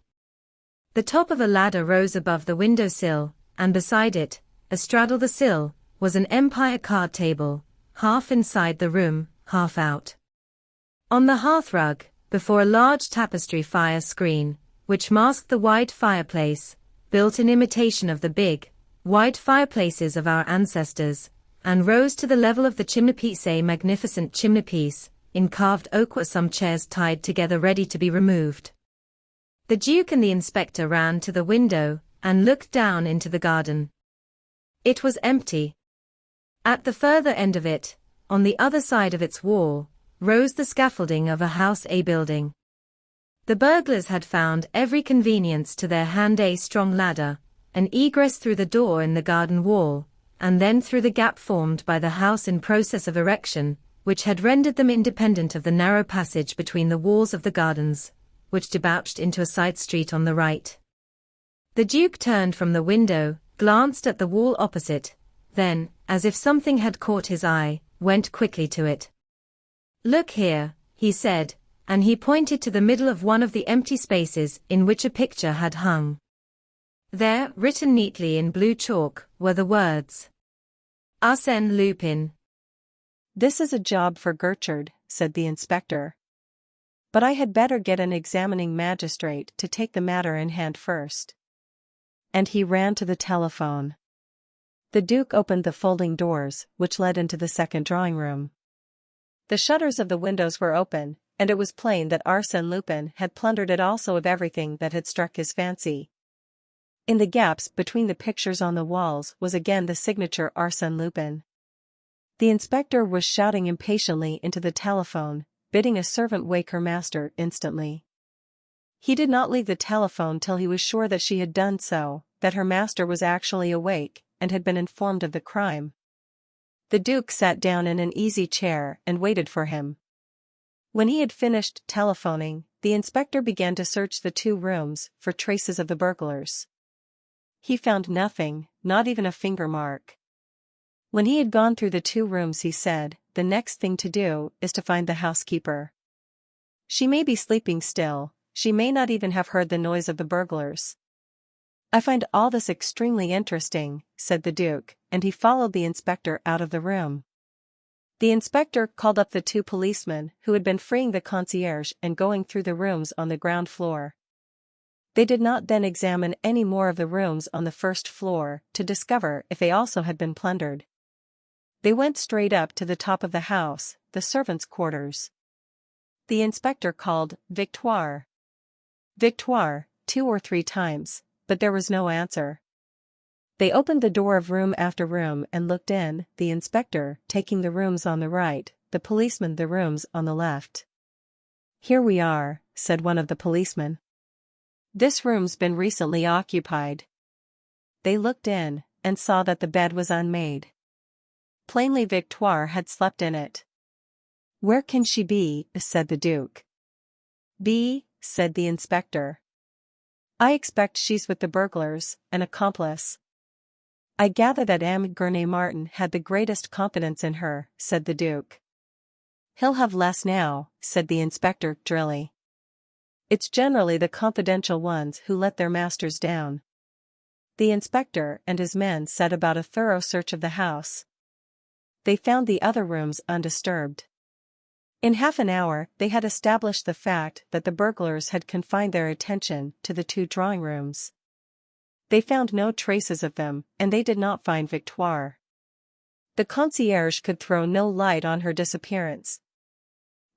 The top of a ladder rose above the window sill, and beside it, astraddle the sill, was an empire card table, half inside the room, half out. On the hearthrug, before a large tapestry fire screen, which masked the wide fireplace, built in imitation of the big, wide fireplaces of our ancestors, and rose to the level of the chimneypiece, a magnificent chimneypiece, in carved oak, were some chairs tied together ready to be removed. The Duke and the inspector ran to the window, and looked down into the garden. It was empty. At the further end of it, on the other side of its wall, rose the scaffolding of a house, a building. The burglars had found every convenience to their hand: a strong ladder, an egress through the door in the garden wall, and then through the gap formed by the house in process of erection, which had rendered them independent of the narrow passage between the walls of the gardens, which debouched into a side street on the right. The Duke turned from the window, glanced at the wall opposite, then, as if something had caught his eye, went quickly to it. "Look here," he said, and he pointed to the middle of one of the empty spaces in which a picture had hung. There, written neatly in blue chalk, were the words, "Arsène Lupin." "This is a job for Gertrude," said the inspector. "But I had better get an examining magistrate to take the matter in hand first." And he ran to the telephone. The Duke opened the folding doors, which led into the second drawing room. The shutters of the windows were open, and it was plain that Arsène Lupin had plundered it also of everything that had struck his fancy. In the gaps between the pictures on the walls was again the signature Arsène Lupin. The inspector was shouting impatiently into the telephone, bidding a servant wake her master instantly. He did not leave the telephone till he was sure that she had done so, that her master was actually awake, and had been informed of the crime. The Duke sat down in an easy chair and waited for him. When he had finished telephoning, the inspector began to search the 2 rooms for traces of the burglars. He found nothing, not even a finger mark. When he had gone through the 2 rooms, he said, "The next thing to do is to find the housekeeper. She may be sleeping still, she may not even have heard the noise of the burglars." "I find all this extremely interesting," said the Duke, and he followed the inspector out of the room. The inspector called up the 2 policemen who had been freeing the concierge and going through the rooms on the ground floor. They did not then examine any more of the rooms on the first floor to discover if they also had been plundered. They went straight up to the top of the house, the servants' quarters. The inspector called Victoire. Victoire, 2 or 3 times, but there was no answer. They opened the door of room after room and looked in, the inspector taking the rooms on the right, the policeman the rooms on the left. "Here we are," said one of the policemen. "This room's been recently occupied." They looked in, and saw that the bed was unmade. Plainly Victoire had slept in it. "Where can she be?" said the Duke. "Be," said the inspector. "I expect she's with the burglars, an accomplice." "I gather that M. Gurney-Martin had the greatest confidence in her," said the Duke. "He'll have less now," said the inspector drily. "It's generally the confidential ones who let their masters down." The inspector and his men set about a thorough search of the house. They found the other rooms undisturbed. In half an hour they had established the fact that the burglars had confined their attention to the 2 drawing rooms. They found no traces of them, and they did not find Victoire. The concierge could throw no light on her disappearance.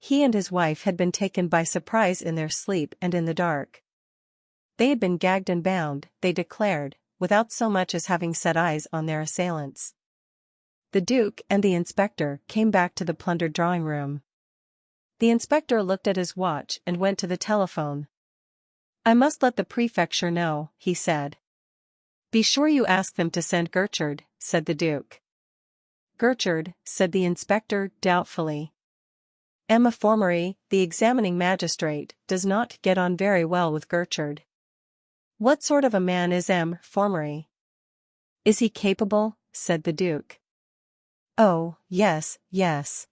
He and his wife had been taken by surprise in their sleep and in the dark. They had been gagged and bound, they declared, without so much as having set eyes on their assailants. The Duke and the inspector came back to the plundered drawing room. The inspector looked at his watch and went to the telephone. "I must let the prefecture know," he said. "Be sure you ask them to send Gertrude," said the Duke. "Gertrude," said the inspector doubtfully. "Emma Formery, the examining magistrate, does not get on very well with Gertrude." "What sort of a man is M. Formery?" "Is he capable?" said the Duke. "Oh, yes, yes.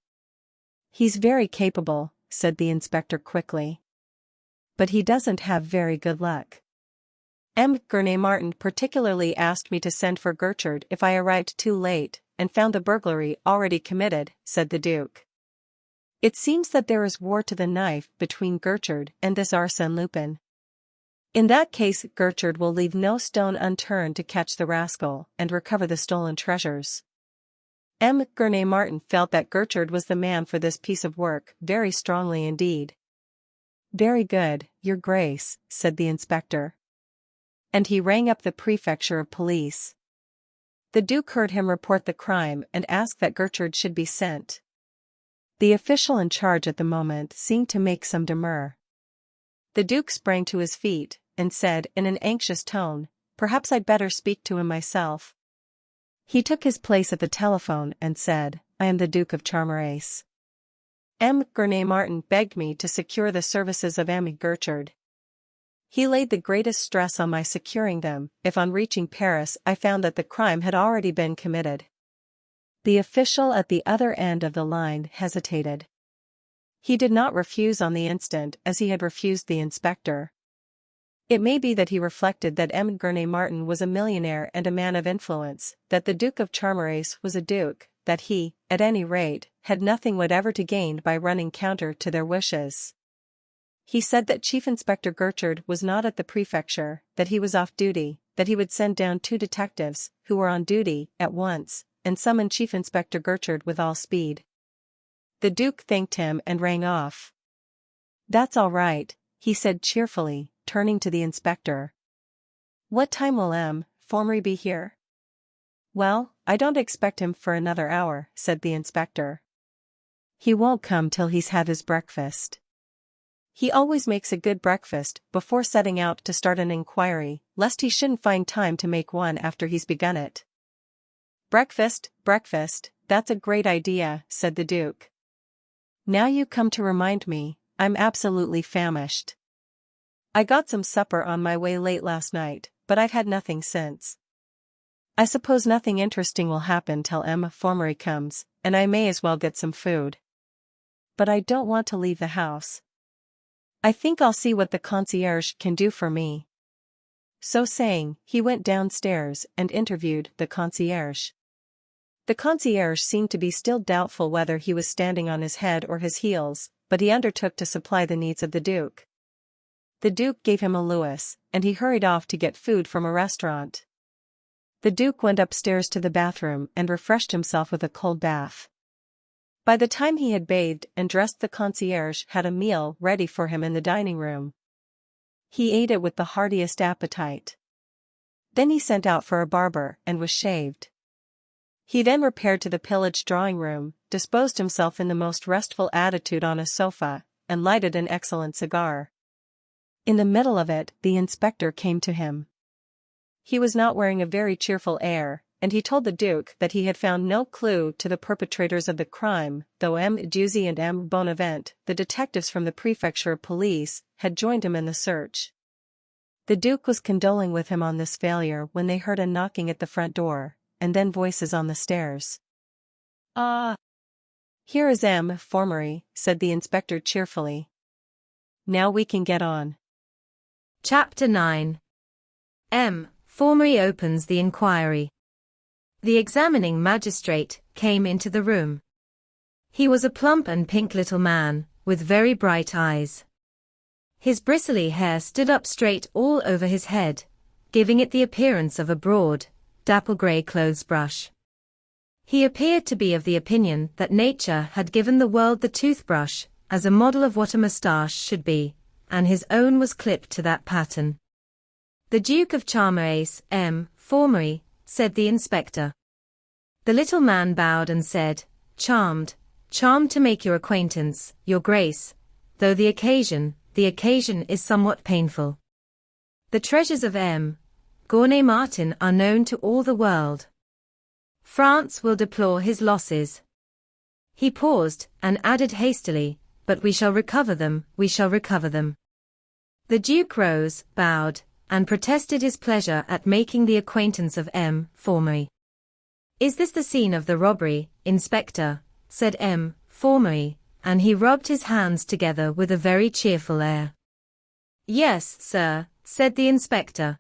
He's very capable," said the inspector quickly. "But he doesn't have very good luck. M. Gurney-Martin particularly asked me to send for Gertrude if I arrived too late, and found the burglary already committed," said the Duke. "It seems that there is war to the knife between Gertrude and this Arsène Lupin. In that case Gertrude will leave no stone unturned to catch the rascal and recover the stolen treasures." M. Gurney-Martin felt that Gertrude was the man for this piece of work very strongly indeed. "Very good, Your Grace," said the inspector. And he rang up the prefecture of police. The Duke heard him report the crime and asked that Gertrude should be sent. The official in charge at the moment seemed to make some demur. The Duke sprang to his feet, and said in an anxious tone, "Perhaps I'd better speak to him myself." He took his place at the telephone and said, "I am the Duke of Charmerace. M. Gurney-Martin begged me to secure the services of M. Gertrude. He laid the greatest stress on my securing them, if on reaching Paris I found that the crime had already been committed." The official at the other end of the line hesitated. He did not refuse on the instant as he had refused the inspector. It may be that he reflected that M. Gurney-Martin was a millionaire and a man of influence, that the Duke of Charmerace was a duke, that he, at any rate, had nothing whatever to gain by running counter to their wishes. He said that Chief Inspector Gertrude was not at the prefecture, that he was off duty, that he would send down 2 detectives, who were on duty, at once, and summon Chief Inspector Gertrude with all speed. The Duke thanked him and rang off. "That's all right," he said cheerfully, turning to the inspector. "What time will M. Formery be here?" Well, I don't expect him for another hour, said the inspector. He won't come till he's had his breakfast. He always makes a good breakfast before setting out to start an inquiry, lest he shouldn't find time to make one after he's begun it. Breakfast, that's a great idea, said the Duke. Now you come to remind me, I'm absolutely famished. I got some supper on my way late last night, but I've had nothing since. I suppose nothing interesting will happen till Formery comes, and I may as well get some food. But I don't want to leave the house. I think I'll see what the concierge can do for me. So saying, he went downstairs and interviewed the concierge. The concierge seemed to be still doubtful whether he was standing on his head or his heels, but he undertook to supply the needs of the Duke. The Duke gave him a louis, and he hurried off to get food from a restaurant. The Duke went upstairs to the bathroom and refreshed himself with a cold bath. By the time he had bathed and dressed, the concierge had a meal ready for him in the dining room. He ate it with the heartiest appetite. Then he sent out for a barber and was shaved. He then repaired to the pillaged drawing room, disposed himself in the most restful attitude on a sofa, and lighted an excellent cigar. In the middle of it, the inspector came to him. He was not wearing a very cheerful air, and he told the Duke that he had found no clue to the perpetrators of the crime, though Juzy and Bonavent, the detectives from the prefecture of police, had joined him in the search. The Duke was condoling with him on this failure when they heard a knocking at the front door, and then voices on the stairs. "Ah! Here is Formery," said the inspector cheerfully. "Now we can get on." Chapter 9. Formery opens the inquiry. The examining magistrate came into the room. He was a plump and pink little man, with very bright eyes. His bristly hair stood up straight all over his head, giving it the appearance of a broad, dapple grey clothes brush. He appeared to be of the opinion that nature had given the world the toothbrush as a model of what a moustache should be, and his own was clipped to that pattern. "The Duke of Charmerace, Formery," said the inspector. The little man bowed and said, "Charmed to make your acquaintance, your grace, though the occasion is somewhat painful. The treasures of Martin are known to all the world. France will deplore his losses." He paused, and added hastily, "But we shall recover them. The Duke rose, bowed, and protested his pleasure at making the acquaintance of Formery. "Is this the scene of the robbery, Inspector?" said Formery, and he rubbed his hands together with a very cheerful air. "Yes, sir," said the inspector.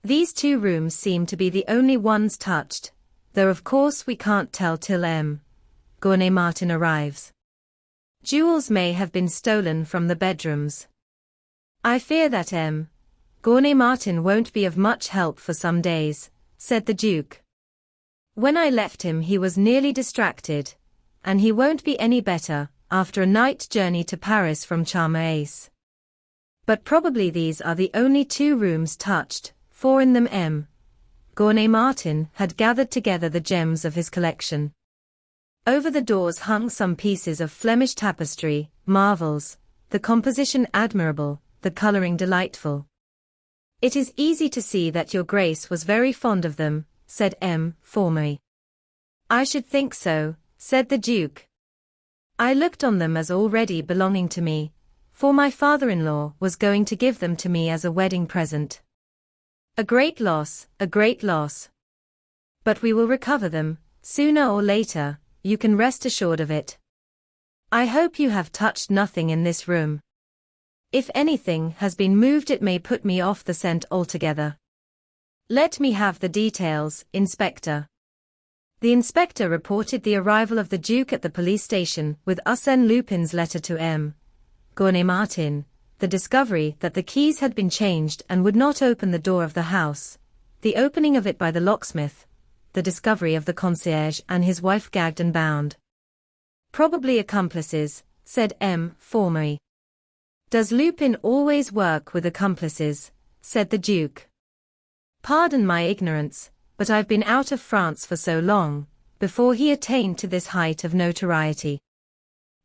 "These 2 rooms seem to be the only ones touched, though of course we can't tell till Martin arrives. Jewels may have been stolen from the bedrooms. I fear that Martin won't be of much help for some days," said the Duke. "When I left him he was nearly distracted, and he won't be any better after a night journey to Paris from Charmerace. But probably these are the only 2 rooms touched, for in them Martin had gathered together the gems of his collection. Over the doors hung some pieces of Flemish tapestry, marvels, the composition admirable, the colouring delightful. It is easy to see that your grace was very fond of them," said Formery. "I should think so," said the Duke. "I looked on them as already belonging to me, for my father-in-law was going to give them to me as a wedding present. A great loss. But we will recover them, sooner or later, you can rest assured of it. I hope you have touched nothing in this room. If anything has been moved it may put me off the scent altogether. Let me have the details, Inspector." The inspector reported the arrival of the Duke at the police station with Arsène Lupin's letter to Martin, the discovery that the keys had been changed and would not open the door of the house, the opening of it by the locksmith, the discovery of the concierge and his wife gagged and bound. "Probably accomplices," said Formery. "Does Lupin always work with accomplices?" said the Duke. "Pardon my ignorance, but I've been out of France for so long, before he attained to this height of notoriety.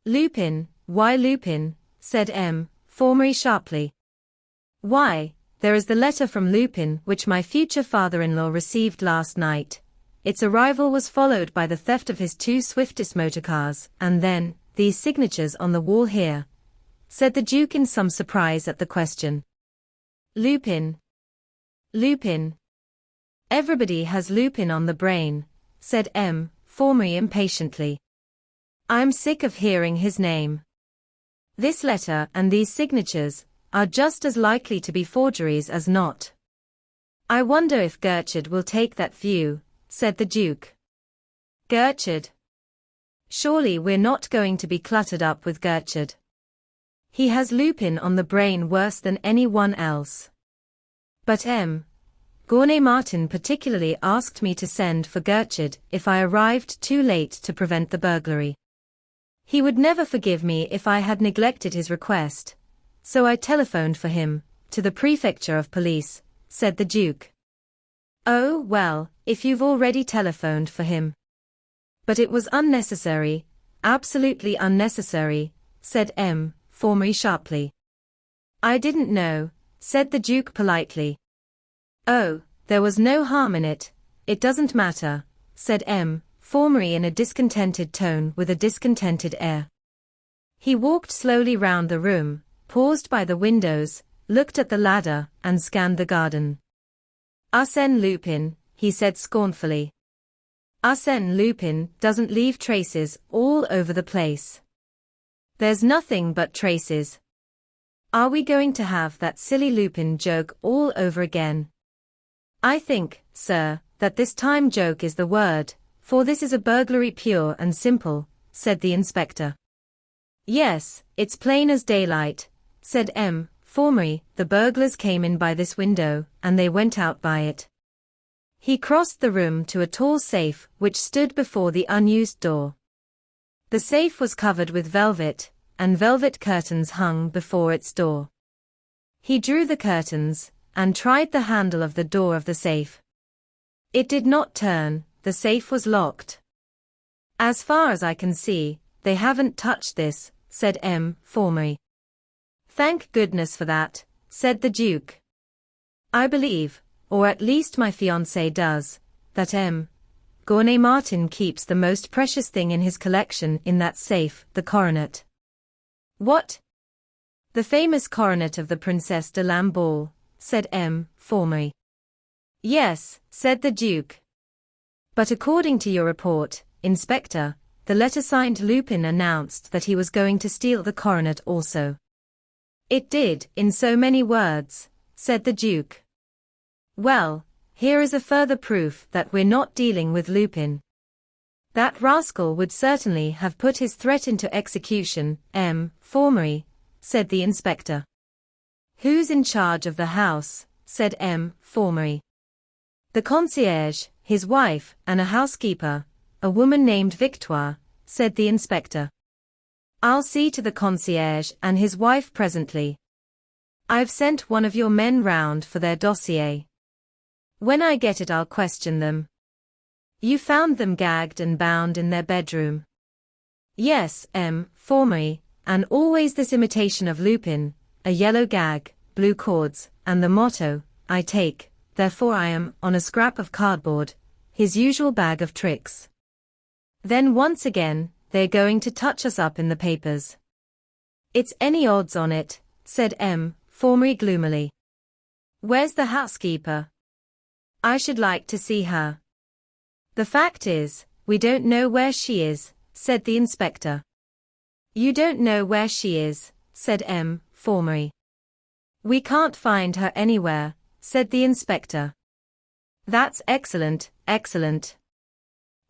Lupin, why Lupin? Said M. Formery sharply. Why, there is the letter from Lupin which my future father-in-law received last night. Its arrival was followed by the theft of his 2 swiftest motorcars, and then, these signatures on the wall here, said the Duke in some surprise at the question. Lupin. Lupin. Everybody has Lupin on the brain, said M. Formery impatiently. I'm sick of hearing his name. This letter and these signatures are just as likely to be forgeries as not. I wonder if Gertrude will take that view, said the Duke. Gertrude? Surely we're not going to be cluttered up with Gertrude. He has Lupin on the brain worse than anyone else. But M. Martin particularly asked me to send for Gertrude if I arrived too late to prevent the burglary. He would never forgive me if I had neglected his request, so I telephoned for him, to the prefecture of police, said the Duke. Oh, well, if you've already telephoned for him. But it was unnecessary, absolutely unnecessary, said M. Formery sharply. I didn't know, said the Duke politely. Oh, there was no harm in it, it doesn't matter, said M. Formery in a discontented tone with a discontented air. He walked slowly round the room, paused by the windows, looked at the ladder, and scanned the garden. Arsène Lupin, he said scornfully. Arsène Lupin doesn't leave traces all over the place. There's nothing but traces. Are we going to have that silly Lupin joke all over again? I think, sir, that this time joke is the word, for this is a burglary pure and simple, said the inspector. Yes, it's plain as daylight, said M. Formery, the burglars came in by this window, and they went out by it. He crossed the room to a tall safe which stood before the unused door. The safe was covered with velvet, and velvet curtains hung before its door. He drew the curtains, and tried the handle of the door of the safe. It did not turn, the safe was locked. As far as I can see, they haven't touched this, said M. Formery. Thank goodness for that, said the Duke. I believe, or at least my fiancé does, that M. Martin keeps the most precious thing in his collection in that safe, the coronet. What? The famous coronet of the Princesse de Lamballe, said M. Formery. Yes, said the Duke. But according to your report, Inspector, the letter signed Lupin announced that he was going to steal the coronet also. It did, in so many words, said the Duke. Well, here is a further proof that we're not dealing with Lupin. That rascal would certainly have put his threat into execution, M. Formery, said the inspector. Who's in charge of the house, said M. Formery. The concierge, his wife, and a housekeeper, a woman named Victoire, said the inspector. I'll see to the concierge and his wife presently. I've sent one of your men round for their dossier. When I get it I'll question them. You found them gagged and bound in their bedroom. Yes, M. Formery, and always this imitation of Lupin, a yellow gag, blue cords, and the motto, I take, therefore I am, on a scrap of cardboard, his usual bag of tricks. Then once again, they're going to touch us up in the papers. It's any odds on it, said M. Formery gloomily. Where's the housekeeper? I should like to see her. The fact is, we don't know where she is, said the inspector. You don't know where she is, said M. Formery. We can't find her anywhere, said the inspector. That's excellent, excellent.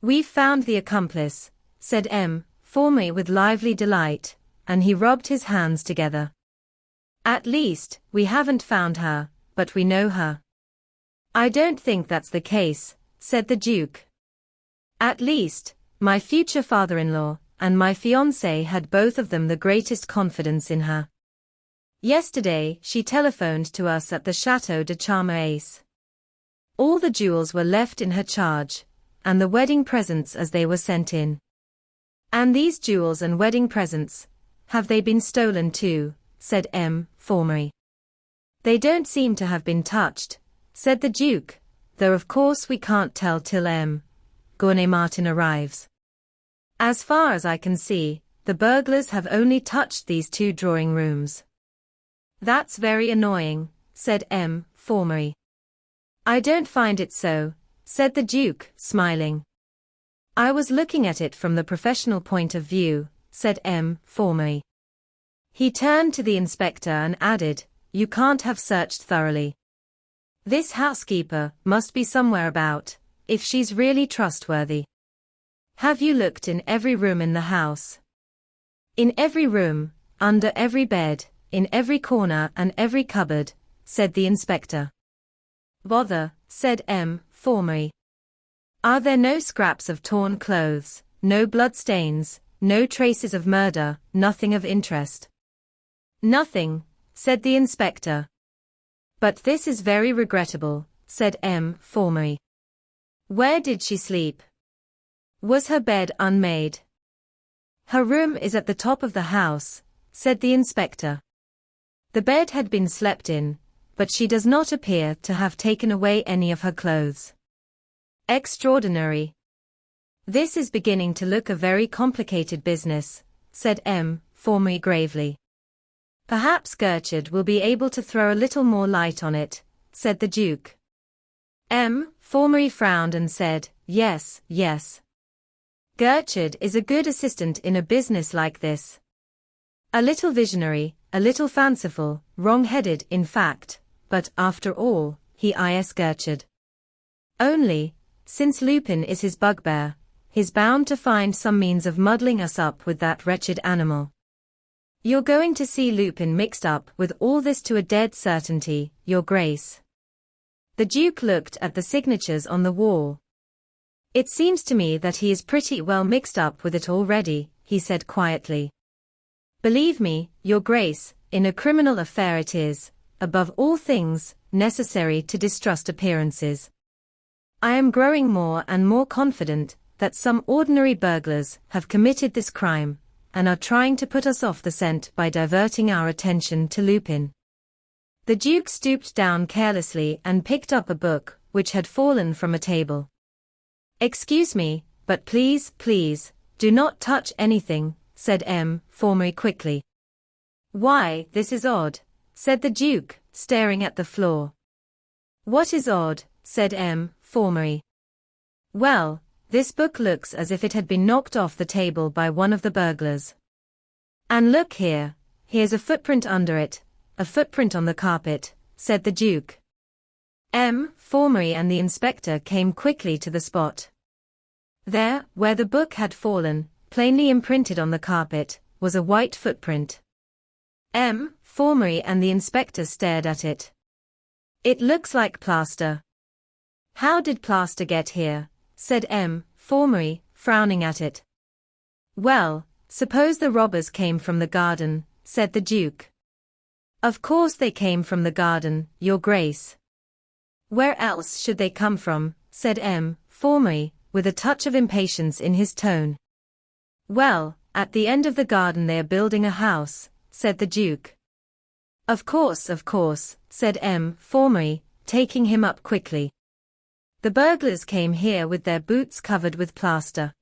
We've found the accomplice, said M. Formery with lively delight, and he rubbed his hands together. At least, we haven't found her, but we know her. I don't think that's the case, said the Duke. At least, my future father-in-law and my fiancé had both of them the greatest confidence in her. Yesterday she telephoned to us at the Château de Charmerace. All the jewels were left in her charge, and the wedding presents as they were sent in. And these jewels and wedding presents, have they been stolen too? Said M. Formery. They don't seem to have been touched, said the Duke, though of course we can't tell till M. Martin arrives. As far as I can see, the burglars have only touched these 2 drawing rooms. That's very annoying, said M. Formery. I don't find it so, said the Duke, smiling. I was looking at it from the professional point of view, said M. Formery. He turned to the inspector and added, you can't have searched thoroughly. This housekeeper must be somewhere about, if she's really trustworthy. Have you looked in every room in the house? In every room, under every bed, in every corner and every cupboard, said the inspector. Bother, said M. Formery. Are there no scraps of torn clothes, no bloodstains, no traces of murder, nothing of interest? Nothing, said the inspector. But this is very regrettable, said M. Formery. Where did she sleep? Was her bed unmade? Her room is at the top of the house, said the inspector. The bed had been slept in, but she does not appear to have taken away any of her clothes. Extraordinary. This is beginning to look a very complicated business, said M. Formery gravely. Perhaps Gertrude will be able to throw a little more light on it, said the Duke. M. Formery frowned and said, yes, yes. Gertrude is a good assistant in a business like this. A little visionary, a little fanciful, wrong-headed in fact, but after all, he is Gertrude. Only, since Lupin is his bugbear, he's bound to find some means of muddling us up with that wretched animal. You're going to see Lupin mixed up with all this to a dead certainty, Your Grace. The Duke looked at the signatures on the wall. It seems to me that he is pretty well mixed up with it already, he said quietly. Believe me, Your Grace, in a criminal affair it is, above all things, necessary to distrust appearances. I am growing more and more confident that some ordinary burglars have committed this crime, and are trying to put us off the scent by diverting our attention to Lupin. The Duke stooped down carelessly and picked up a book, which had fallen from a table. Excuse me, but please, do not touch anything, said M. Formery quickly. Why, this is odd, said the Duke, staring at the floor. What is odd, said M. Formery. Well, this book looks as if it had been knocked off the table by one of the burglars. And look here, here's a footprint under it, a footprint on the carpet, said the Duke. M. Formery and the inspector came quickly to the spot. There, where the book had fallen, plainly imprinted on the carpet, was a white footprint. M. Formery and the inspector stared at it. It looks like plaster. How did plaster get here? Said M. Formery, frowning at it. Well, suppose the robbers came from the garden, said the Duke. Of course they came from the garden, Your Grace. Where else should they come from? Said M. Formery, with a touch of impatience in his tone. Well, at the end of the garden they are building a house, said the Duke. Of course, said M. Formery, taking him up quickly. The burglars came here with their boots covered with plaster.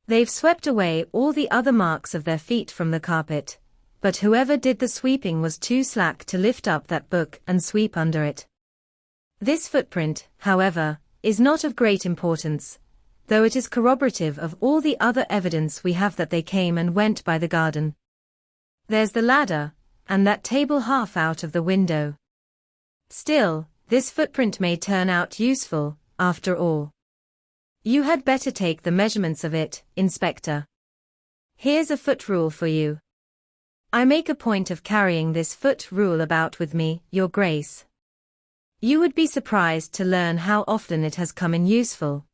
They've swept away all the other marks of their feet from the carpet, but whoever did the sweeping was too slack to lift up that book and sweep under it. This footprint, however, is not of great importance, though it is corroborative of all the other evidence we have that they came and went by the garden. There's the ladder, and that table half out of the window. Still, this footprint may turn out useful, after all. You had better take the measurements of it, Inspector. Here's a foot rule for you. I make a point of carrying this foot rule about with me, Your Grace. You would be surprised to learn how often it has come in useful.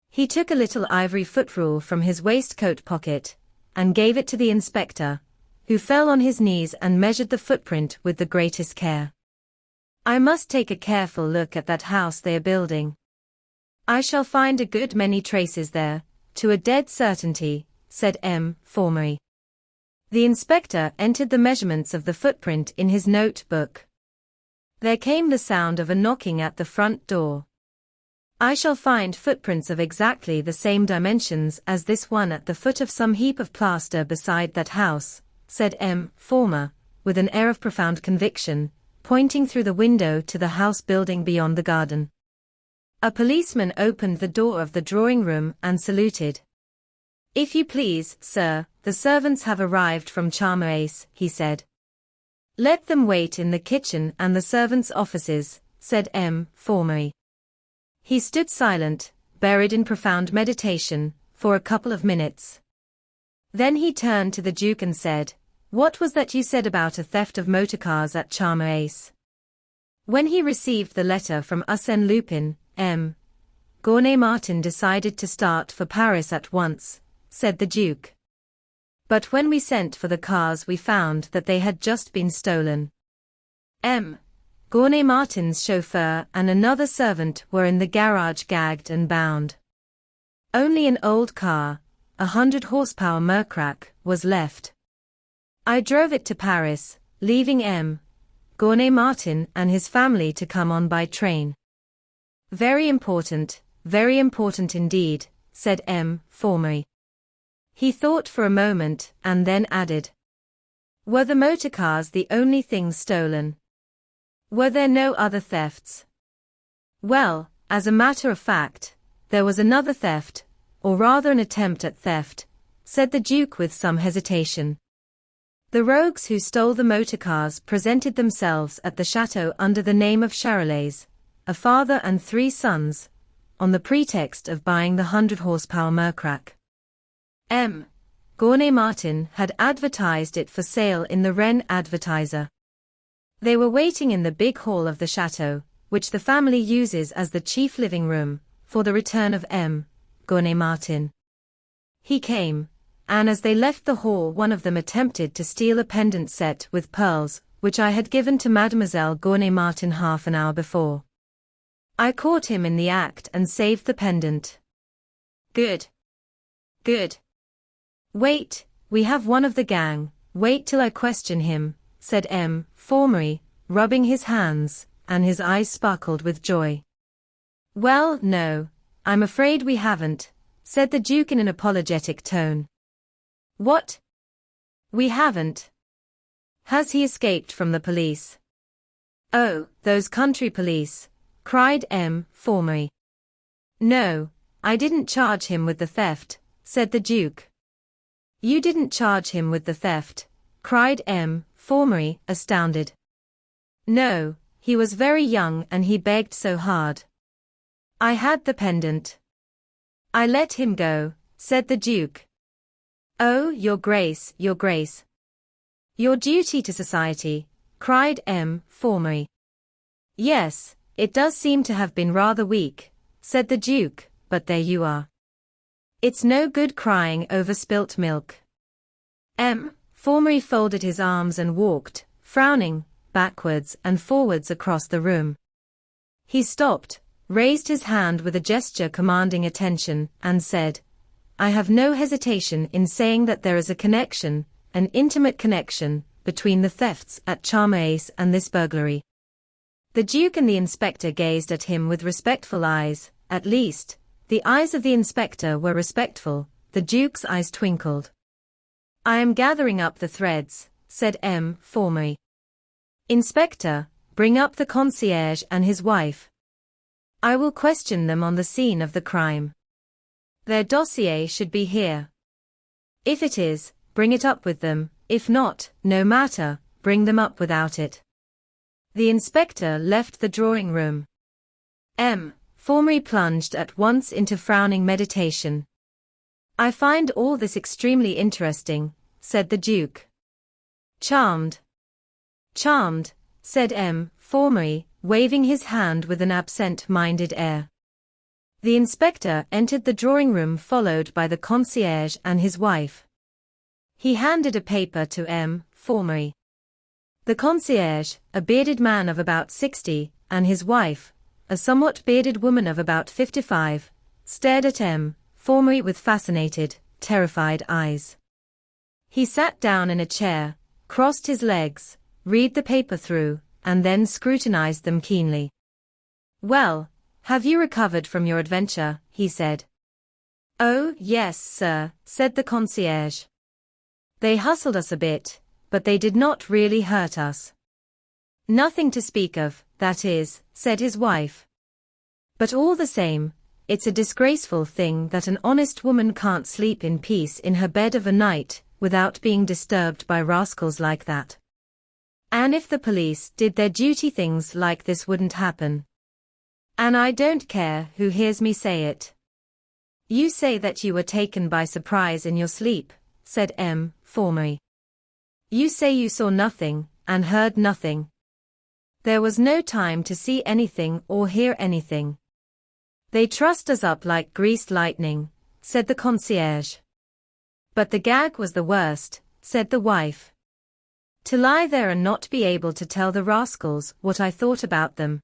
He took a little ivory foot rule from his waistcoat pocket, and gave it to the inspector, who fell on his knees and measured the footprint with the greatest care. I must take a careful look at that house they are building. I shall find a good many traces there, to a dead certainty, said M. Formery. The inspector entered the measurements of the footprint in his notebook. There came the sound of a knocking at the front door. I shall find footprints of exactly the same dimensions as this one at the foot of some heap of plaster beside that house, said M. Former, with an air of profound conviction, pointing through the window to the house building beyond the garden. A policeman opened the door of the drawing room and saluted. If you please, sir, the servants have arrived from Charmerace, he said. Let them wait in the kitchen and the servants' offices, said M. Formery. He stood silent, buried in profound meditation, for a couple of minutes. Then he turned to the Duke and said, What was that you said about a theft of motorcars at Charmerace? When he received the letter from Arsène Lupin, M. Martin decided to start for Paris at once, said the Duke. But when we sent for the cars we found that they had just been stolen. M. Martin's chauffeur and another servant were in the garage gagged and bound. Only an old car, a 100-horsepower Mercrac, was left. I drove it to Paris, leaving M. Martin and his family to come on by train. Very important indeed, said M. Formery. He thought for a moment and then added. Were the motorcars the only things stolen? Were there no other thefts? Well, as a matter of fact, there was another theft, or rather an attempt at theft, said the Duke with some hesitation. The rogues who stole the motorcars presented themselves at the chateau under the name of Charolais, a father and 3 sons, on the pretext of buying the 100-horsepower Mercrac. M. Martin had advertised it for sale in the Rennes Advertiser. They were waiting in the big hall of the chateau, which the family uses as the chief living room, for the return of M. Martin. He came, and as they left the hall one of them attempted to steal a pendant set with pearls, which I had given to Mademoiselle Martin half an hour before. I caught him in the act and saved the pendant. Good. Wait, we have one of the gang, wait till I question him, said M. Formery, rubbing his hands, and his eyes sparkled with joy. Well, no, I'm afraid we haven't, said the Duke in an apologetic tone. What? We haven't? Has he escaped from the police? Oh, those country police, cried M. Formery. No, I didn't charge him with the theft, said the Duke. You didn't charge him with the theft, cried M. Formery, astounded. No, he was very young and he begged so hard. I had the pendant. I let him go, said the Duke. Oh, your Grace, your Grace. Your duty to society, cried M. Formery. Yes, it does seem to have been rather weak, said the Duke, but there you are. It's no good crying over spilt milk. M. Formery folded his arms and walked, frowning, backwards and forwards across the room. He stopped, raised his hand with a gesture commanding attention, and said, I have no hesitation in saying that there is a connection, an intimate connection, between the thefts at Charmerace and this burglary. The Duke and the inspector gazed at him with respectful eyes, at least, the eyes of the inspector were respectful, the Duke's eyes twinkled. I am gathering up the threads, said M. Formery. Inspector, bring up the concierge and his wife. I will question them on the scene of the crime. Their dossier should be here. If it is, bring it up with them, if not, no matter, bring them up without it. The inspector left the drawing room. M. Formery plunged at once into frowning meditation. I find all this extremely interesting, said the Duke. Charmed, said M. Formery, waving his hand with an absent-minded air. The inspector entered the drawing room followed by the concierge and his wife. He handed a paper to M. Formery. The concierge, a bearded man of about 60, and his wife, a somewhat bearded woman of about 55, stared at M. Formery with fascinated, terrified eyes. He sat down in a chair, crossed his legs, read the paper through, and then scrutinized them keenly. "Well, have you recovered from your adventure?" he said. "Oh, yes, sir," said the concierge. "They hustled us a bit, but they did not really hurt us." "Nothing to speak of, that is," said his wife. "But all the same, it's a disgraceful thing that an honest woman can't sleep in peace in her bed of a night, without being disturbed by rascals like that. And if the police did their duty, things like this wouldn't happen. And I don't care who hears me say it." "You say that you were taken by surprise in your sleep," said M. Formery. "You say you saw nothing, and heard nothing." "There was no time to see anything or hear anything. They trussed us up like greased lightning," said the concierge. "But the gag was the worst," said the wife. "To lie there and not be able to tell the rascals what I thought about them."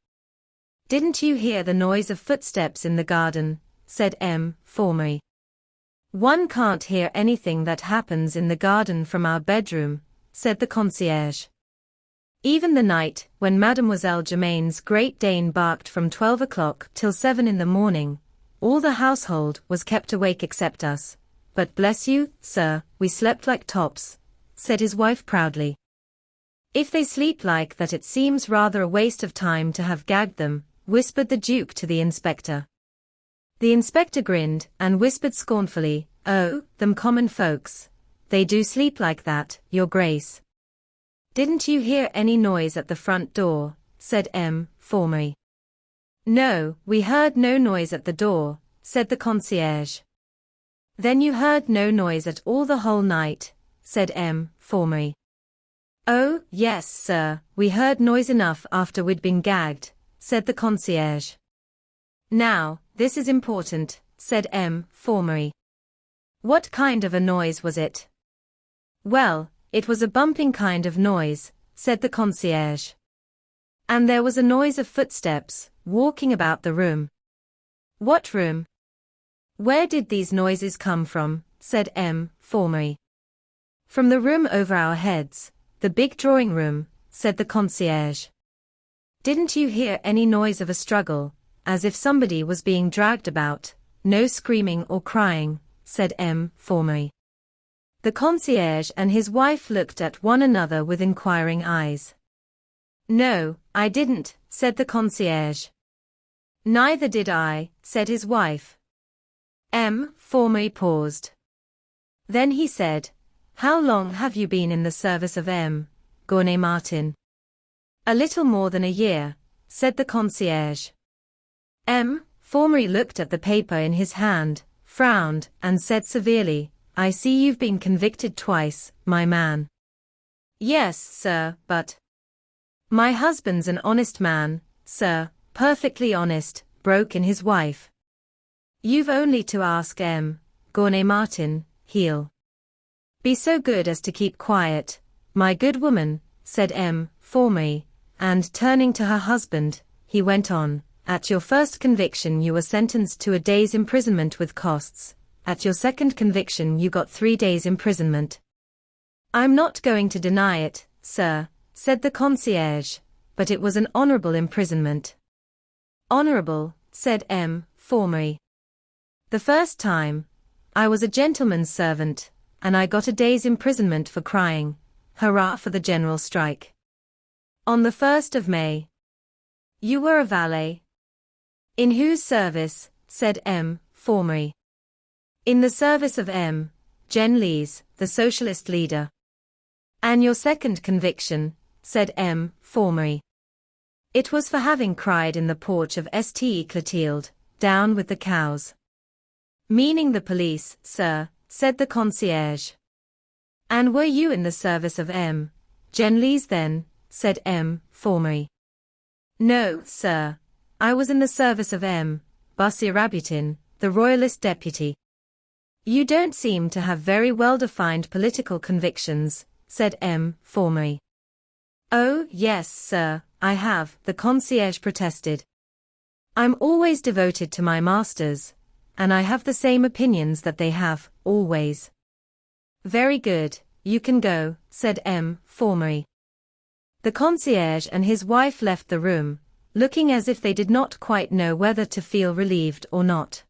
"Didn't you hear the noise of footsteps in the garden?" said M. Formery. "One can't hear anything that happens in the garden from our bedroom," said the concierge. "Even the night when Mademoiselle Germain's Great Dane barked from 12 o'clock till 7 in the morning, all the household was kept awake except us. But bless you, sir, we slept like tops," said his wife proudly. "If they sleep like that, it seems rather a waste of time to have gagged them," whispered the Duke to the inspector. The inspector grinned and whispered scornfully, "Oh, them common folks. They do sleep like that, your grace." "Didn't you hear any noise at the front door?" said M. Formery. "No, we heard no noise at the door," said the concierge. "Then you heard no noise at all the whole night?" said M. Formery. "Oh, yes, sir, we heard noise enough after we'd been gagged," said the concierge. "Now, this is important," said M. Formery. "What kind of a noise was it?" "Well, it was a bumping kind of noise," said the concierge. "And there was a noise of footsteps, walking about the room." "What room? Where did these noises come from?" said M. Formery. "From the room over our heads, the big drawing room," said the concierge. "Didn't you hear any noise of a struggle, as if somebody was being dragged about?" "No screaming or crying," said M. Formery. The concierge and his wife looked at one another with inquiring eyes. "No, I didn't," said the concierge. "Neither did I," said his wife. M. Formery paused. Then he said, "How long have you been in the service of M. Martin?" "A little more than a year," said the concierge. M. Formery looked at the paper in his hand, frowned, and said severely, "I see you've been convicted twice, my man." "Yes, sir, but—" "My husband's an honest man, sir, perfectly honest," broke in his wife. "You've only to ask M. Martin, he'll—" "Be so good as to keep quiet, my good woman," said M. Formery, and turning to her husband, he went on, "At your first conviction you were sentenced to a day's imprisonment with costs. At your second conviction you got 3 days imprisonment." "I'm not going to deny it, sir," said the concierge, "but it was an honorable imprisonment." "Honorable," said M. Formery. "The first time, I was a gentleman's servant, and I got a day's imprisonment for crying, 'Hurrah for the general strike!' on the 1st of May. You were a valet." "In whose service?" said M. Formery. "In the service of M. Genlis, the socialist leader." "And your second conviction?" said M. Formery. "It was for having cried in the porch of St. Clotilde, 'Down with the cows.'" "Meaning the police, sir," said the concierge. "And were you in the service of M. Genlis then?" said M. Formery. "No, sir. I was in the service of M. Rabutin, the royalist deputy." "You don't seem to have very well-defined political convictions," said M. Formery. Oh, yes, sir, I have, the concierge protested. I'm always devoted to my masters, and I have the same opinions that they have, always. Very good, you can go, said Formery. The concierge and his wife left the room, looking as if they did not quite know whether to feel relieved or not.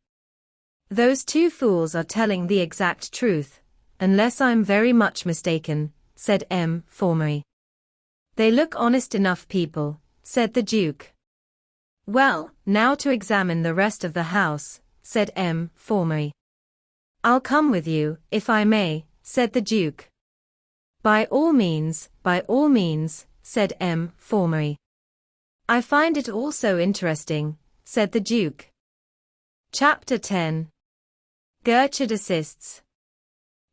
Those two fools are telling the exact truth, unless I'm very much mistaken, said Formery. They look honest enough people, said the Duke. Well, now to examine the rest of the house, said Formery. I'll come with you, if I may, said the Duke. By all means, said Formery. I find it all so interesting, said the Duke. Chapter 10. Gertrude assists.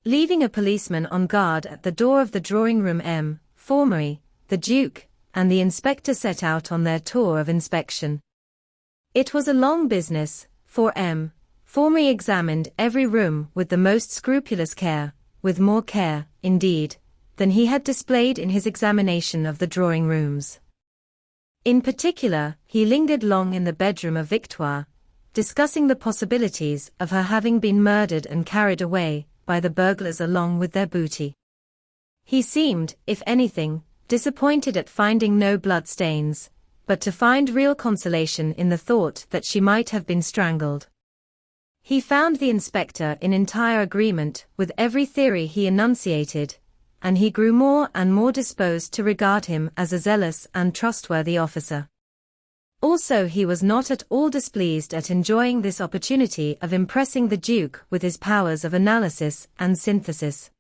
Leaving a policeman on guard at the door of the drawing room, Formery, the Duke, and the inspector set out on their tour of inspection. It was a long business, for Formery examined every room with the most scrupulous care, with more care, indeed, than he had displayed in his examination of the drawing rooms. In particular, he lingered long in the bedroom of Victoire, discussing the possibilities of her having been murdered and carried away by the burglars along with their booty. He seemed, if anything, disappointed at finding no blood stains, but to find real consolation in the thought that she might have been strangled. He found the inspector in entire agreement with every theory he enunciated, and he grew more and more disposed to regard him as a zealous and trustworthy officer. Also, he was not at all displeased at enjoying this opportunity of impressing the Duke with his powers of analysis and synthesis.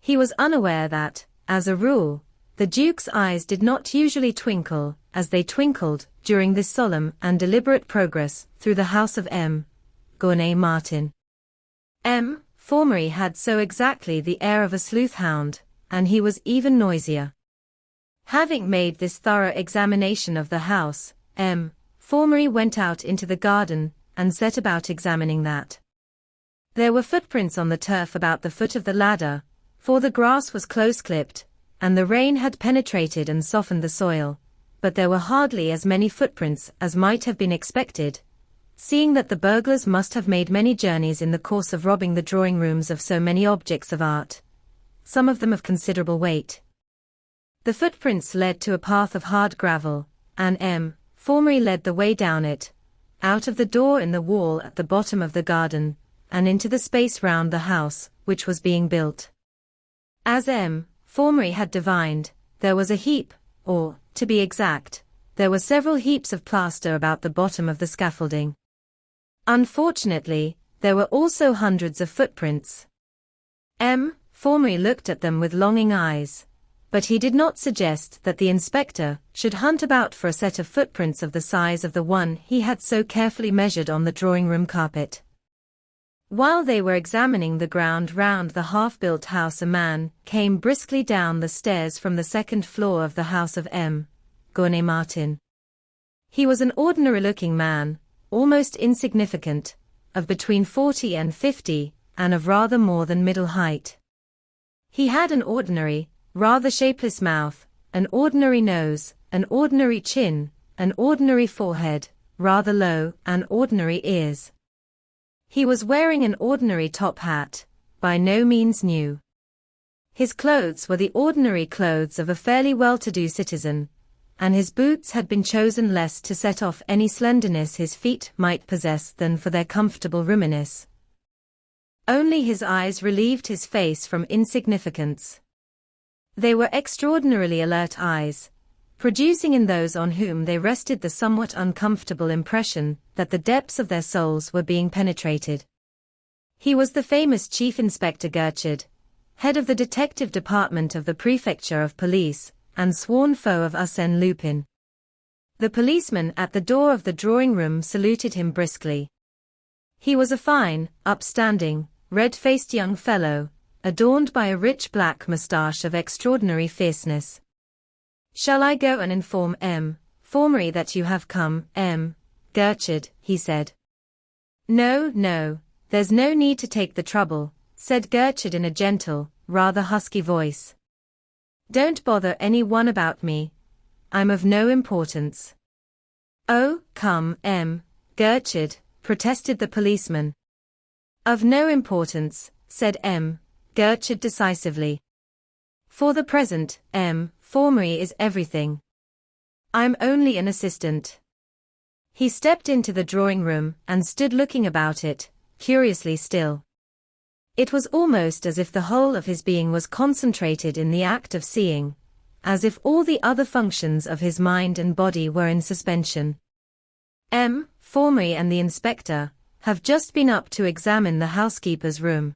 He was unaware that, as a rule, the Duke's eyes did not usually twinkle, as they twinkled during this solemn and deliberate progress through the house of Martin. Formery had so exactly the air of a sleuth hound, and he was even noisier. Having made this thorough examination of the house, Formery went out into the garden, and set about examining that. There were footprints on the turf about the foot of the ladder, for the grass was close-clipped, and the rain had penetrated and softened the soil, but there were hardly as many footprints as might have been expected, seeing that the burglars must have made many journeys in the course of robbing the drawing rooms of so many objects of art, some of them of considerable weight. The footprints led to a path of hard gravel, and Formery led the way down it, out of the door in the wall at the bottom of the garden, and into the space round the house, which was being built. As Formery had divined, there was a heap, or, to be exact, there were several heaps of plaster about the bottom of the scaffolding. Unfortunately, there were also hundreds of footprints. Formery looked at them with longing eyes, but he did not suggest that the inspector should hunt about for a set of footprints of the size of the one he had so carefully measured on the drawing-room carpet. While they were examining the ground round the half-built house, a man came briskly down the stairs from the second floor of the house of Martin. He was an ordinary-looking man, almost insignificant, of between 40 and 50, and of rather more than middle height. He had an ordinary, rather shapeless mouth, an ordinary nose, an ordinary chin, an ordinary forehead, rather low, and ordinary ears. He was wearing an ordinary top hat, by no means new. His clothes were the ordinary clothes of a fairly well-to-do citizen, and his boots had been chosen less to set off any slenderness his feet might possess than for their comfortable roominess. Only his eyes relieved his face from insignificance. They were extraordinarily alert eyes, producing in those on whom they rested the somewhat uncomfortable impression that the depths of their souls were being penetrated. He was the famous Chief Inspector Gertrude, head of the detective department of the Prefecture of Police, and sworn foe of Arsène Lupin. The policeman at the door of the drawing-room saluted him briskly. He was a fine, upstanding, red-faced young fellow, adorned by a rich black moustache of extraordinary fierceness. "Shall I go and inform Formery that you have come, Gertrude?" he said. No, there's no need to take the trouble," said Gertrude in a gentle, rather husky voice. Don't bother anyone about me. I'm of no importance. Oh, come, Gertrude, protested the policeman. Of no importance, said Gertrude decisively. For the present, Formery is everything. I'm only an assistant. He stepped into the drawing room and stood looking about it, curiously still. It was almost as if the whole of his being was concentrated in the act of seeing, as if all the other functions of his mind and body were in suspension. Formery and the inspector have just been up to examine the housekeeper's room.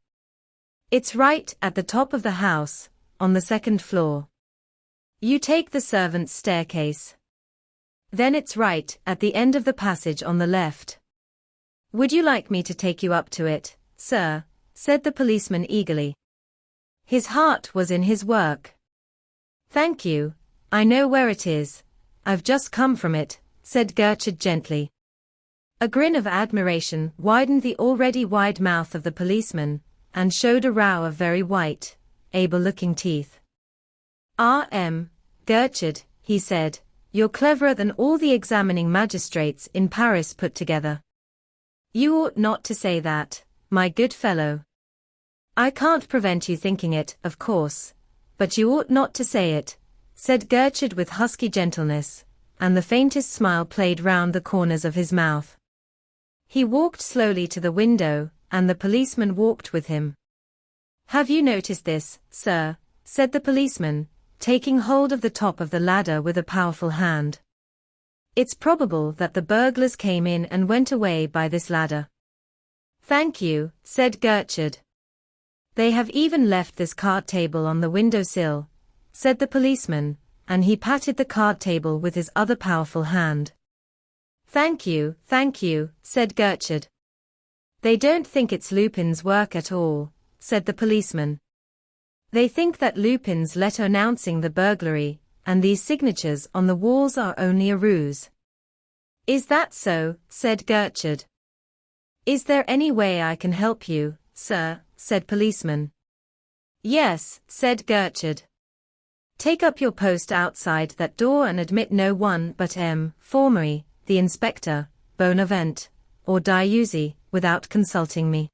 It's right at the top of the house, on the second floor. You take the servants' staircase. Then it's right at the end of the passage on the left. Would you like me to take you up to it, sir? Said the policeman eagerly. His heart was in his work. Thank you, I know where it is. I've just come from it, said Gertrude gently. A grin of admiration widened the already wide mouth of the policeman, and showed a row of very white, able-looking teeth. Gertrude, he said, you're cleverer than all the examining magistrates in Paris put together. You ought not to say that, my good fellow. I can't prevent you thinking it, of course, but you ought not to say it, said Gertrude with husky gentleness, and the faintest smile played round the corners of his mouth. He walked slowly to the window, and the policeman walked with him. Have you noticed this, sir? Said the policeman, taking hold of the top of the ladder with a powerful hand. It's probable that the burglars came in and went away by this ladder. Thank you, said Gertrude. They have even left this card table on the window-sill, said the policeman, and he patted the card table with his other powerful hand. Thank you, said Gertrude. They don't think it's Lupin's work at all, said the policeman. They think that Lupin's letter announcing the burglary, and these signatures on the walls are only a ruse. Is that so? Said Gertrude. Is there any way I can help you, sir? Said policeman. Yes, said Gertrude. Take up your post outside that door and admit no one but Formery, the inspector, Bonavent, or Diuzzi, without consulting me.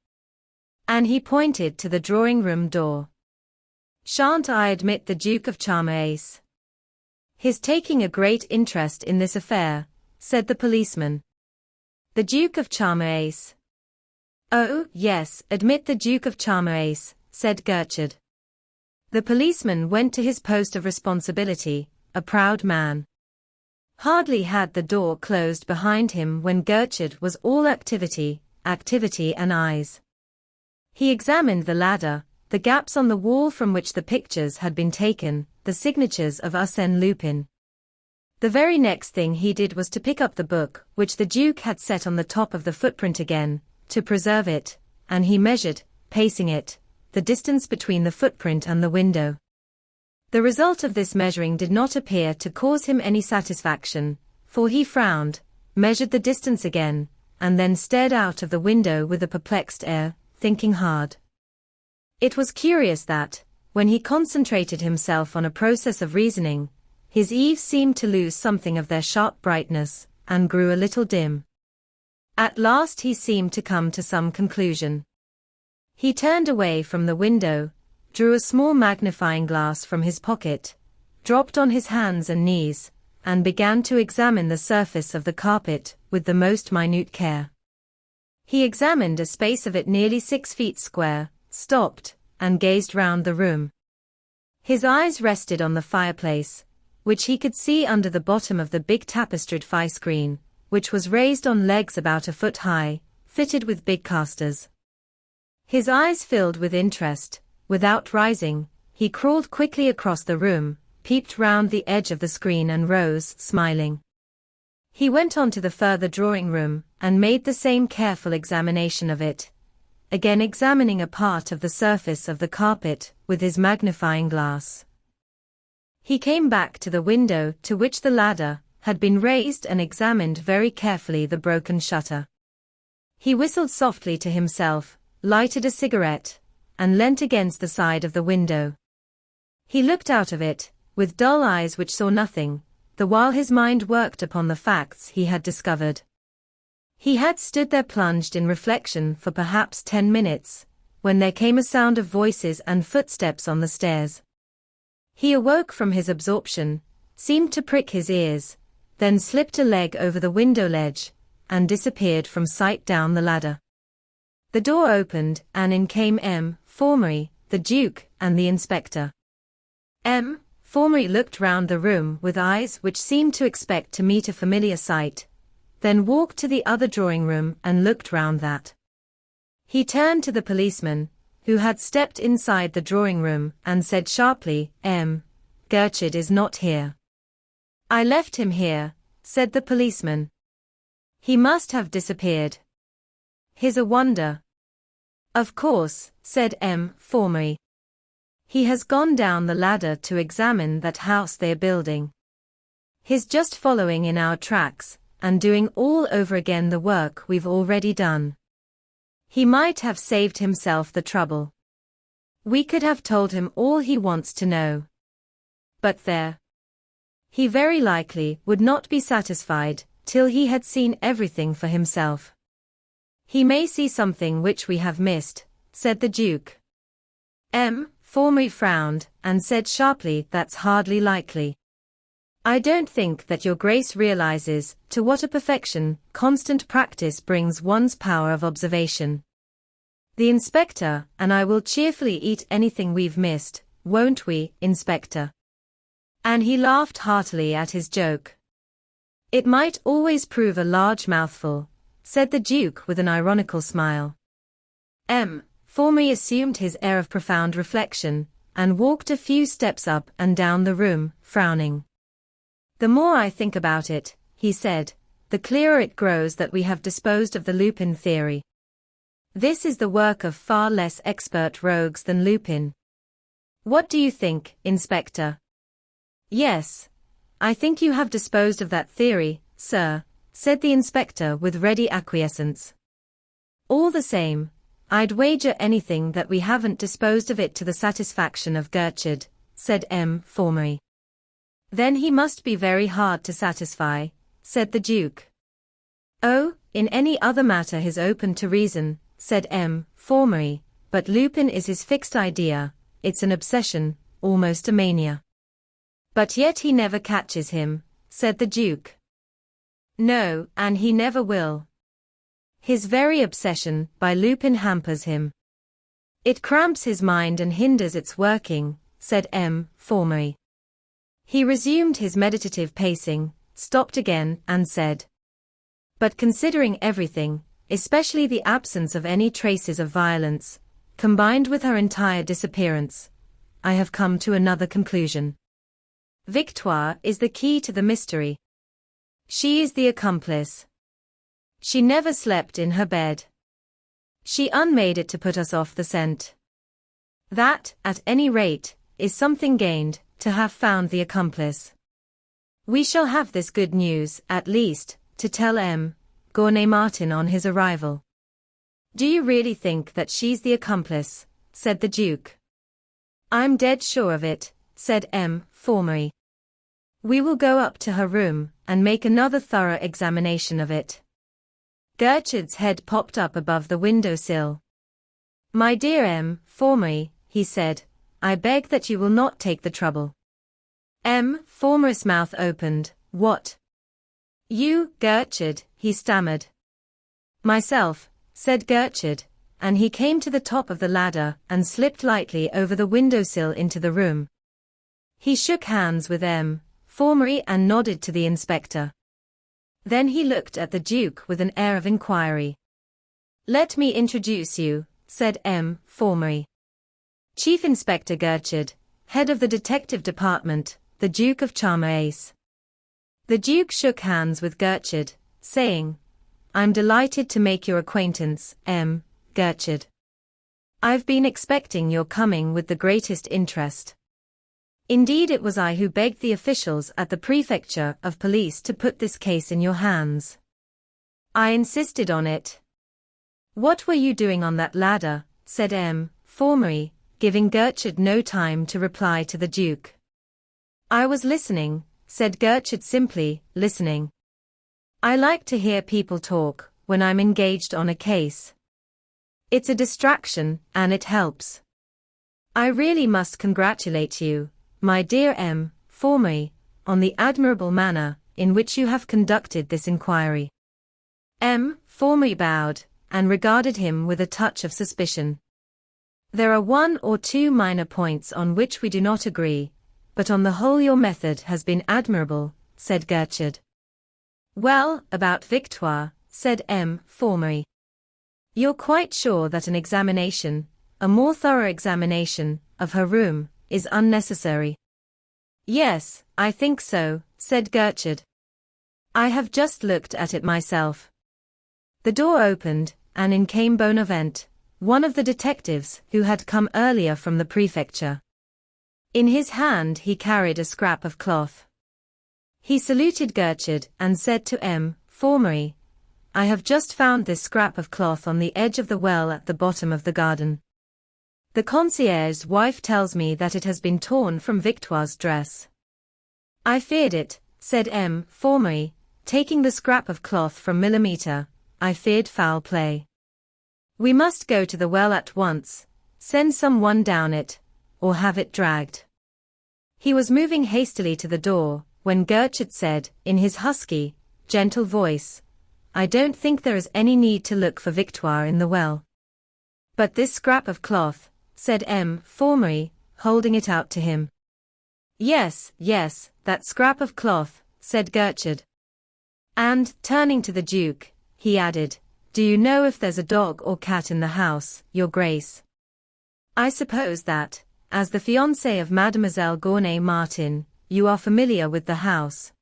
And he pointed to the drawing-room door. Shan't I admit the Duke of Charmerace? He's taking a great interest in this affair, said the policeman. The Duke of Charmerace. Oh, yes, admit the Duke of Charmerace, said Gertrude. The policeman went to his post of responsibility, a proud man. Hardly had the door closed behind him when Gertrude was all activity and eyes. He examined the ladder, the gaps on the wall from which the pictures had been taken, the signatures of Arsène Lupin. The very next thing he did was to pick up the book which the Duke had set on the top of the footprint again, to preserve it, and he measured, pacing it, the distance between the footprint and the window. The result of this measuring did not appear to cause him any satisfaction, for he frowned, measured the distance again, and then stared out of the window with a perplexed air, thinking hard. It was curious that, when he concentrated himself on a process of reasoning, his eyes seemed to lose something of their sharp brightness, and grew a little dim. At last he seemed to come to some conclusion. He turned away from the window, drew a small magnifying glass from his pocket, dropped on his hands and knees, and began to examine the surface of the carpet with the most minute care. He examined a space of it nearly 6 feet square, stopped, and gazed round the room. His eyes rested on the fireplace, which he could see under the bottom of the big tapestried fire screen, which was raised on legs about a foot high, fitted with big casters. His eyes filled with interest. Without rising, he crawled quickly across the room, peeped round the edge of the screen and rose, smiling. He went on to the further drawing room, and made the same careful examination of it, again examining a part of the surface of the carpet with his magnifying glass. He came back to the window to which the ladder had been raised and examined very carefully the broken shutter. He whistled softly to himself, lighted a cigarette, and leant against the side of the window. He looked out of it, with dull eyes which saw nothing, the while his mind worked upon the facts he had discovered. He had stood there plunged in reflection for perhaps 10 minutes, when there came a sound of voices and footsteps on the stairs. He awoke from his absorption, seemed to prick his ears, then slipped a leg over the window ledge, and disappeared from sight down the ladder. The door opened, and in came M. Formery, the Duke, and the inspector. M. Formery looked round the room with eyes which seemed to expect to meet a familiar sight, then walked to the other drawing room and looked round that. He turned to the policeman, who had stepped inside the drawing room, and said sharply, Gertrude is not here. I left him here, said the policeman. He must have disappeared. He's a wonder. Of course, said M. Formery. He has gone down the ladder to examine that house they're building. He's just following in our tracks, and doing all over again the work we've already done. He might have saved himself the trouble. We could have told him all he wants to know. But there. He very likely would not be satisfied till he had seen everything for himself. He may see something which we have missed, said the Duke. M. Formery frowned, and said sharply, that's hardly likely. I don't think that your Grace realizes to what a perfection constant practice brings one's power of observation. The inspector and I will cheerfully eat anything we've missed, won't we, Inspector? And he laughed heartily at his joke. It might always prove a large mouthful, said the Duke with an ironical smile. M. Formery assumed his air of profound reflection, and walked a few steps up and down the room, frowning. The more I think about it, he said, the clearer it grows that we have disposed of the Lupin theory. This is the work of far less expert rogues than Lupin. What do you think, Inspector? Yes. I think you have disposed of that theory, sir, said the inspector with ready acquiescence. All the same, I'd wager anything that we haven't disposed of it to the satisfaction of Gertrude, said M. Formery. Then he must be very hard to satisfy, said the Duke. Oh, in any other matter he's open to reason, said M. Formery, but Lupin is his fixed idea, it's an obsession, almost a mania. But yet he never catches him, said the Duke. No, and he never will. His very obsession by Lupin hampers him. It cramps his mind and hinders its working, said M. Formery. He resumed his meditative pacing, stopped again, and said, but considering everything, especially the absence of any traces of violence, combined with her entire disappearance, I have come to another conclusion. Victoire is the key to the mystery. She is the accomplice. She never slept in her bed. She unmade it to put us off the scent. That, at any rate, is something gained, to have found the accomplice. We shall have this good news, at least, to tell M. Martin on his arrival. Do you really think that she's the accomplice? Said the Duke. I'm dead sure of it, said M. Formery. We will go up to her room, and make another thorough examination of it. Gertrude's head popped up above the window-sill. My dear M. Formery, he said, I beg that you will not take the trouble. M. Formery's mouth opened. What? You, Gertrude, he stammered. Myself, said Gertrude, and he came to the top of the ladder and slipped lightly over the windowsill into the room. He shook hands with M. Formery and nodded to the inspector. Then he looked at the Duke with an air of inquiry. Let me introduce you, said M. Formery. Chief Inspector Gertrude, head of the detective department, the Duke of Charmace. The Duke shook hands with Gertrude, saying, I'm delighted to make your acquaintance, M. Gertrude. I've been expecting your coming with the greatest interest. Indeed, it was I who begged the officials at the prefecture of police to put this case in your hands. I insisted on it. What were you doing on that ladder? Said M. Formery, giving Gertrude no time to reply to the Duke. "I was listening," said Gertrude simply, "listening. I like to hear people talk when I'm engaged on a case. It's a distraction, and it helps. I really must congratulate you, my dear M. Formery, on the admirable manner in which you have conducted this inquiry." M. Formery bowed, and regarded him with a touch of suspicion. "There are one or two minor points on which we do not agree, but on the whole your method has been admirable," said Gertrude. "Well, about Victoire," said M. Formery. "You're quite sure that an examination, a more thorough examination, of her room, is unnecessary?" "Yes, I think so," said Gertrude. "I have just looked at it myself." The door opened, and in came Bonavent, one of the detectives who had come earlier from the prefecture. In his hand he carried a scrap of cloth. He saluted Gertrude and said to M. Formery, "I have just found this scrap of cloth on the edge of the well at the bottom of the garden. The concierge's wife tells me that it has been torn from Victoire's dress." "I feared it," said M. Formery, taking the scrap of cloth from Millimeter. "I feared foul play. We must go to the well at once, send someone down it, or have it dragged." He was moving hastily to the door, when Gertrude said, in his husky, gentle voice, "I don't think there is any need to look for Victoire in the well." "But this scrap of cloth," said M. Formery, holding it out to him. "Yes, yes, that scrap of cloth," said Gertrude. And, turning to the Duke, he added, "Do you know if there's a dog or cat in the house, Your Grace? I suppose that, as the fiancé of Mademoiselle Gournay Martin, you are familiar with the house."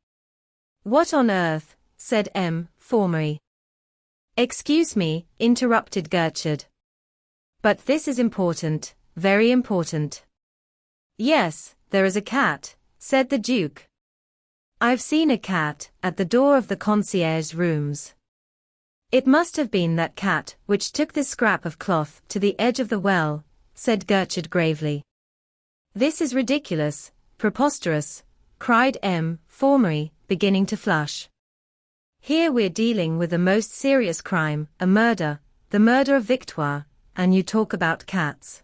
"What on earth?" said M. Formery. "Excuse me," interrupted Gertrude. "But this is important, very important." "Yes, there is a cat," said the Duke. "I've seen a cat at the door of the concierge's rooms. It must have been that cat which took this scrap of cloth to the edge of the well," said Gertrude gravely. "This is ridiculous, preposterous," cried M. Formery, beginning to flush. "Here we're dealing with a most serious crime, a murder, the murder of Victoire, and you talk about cats."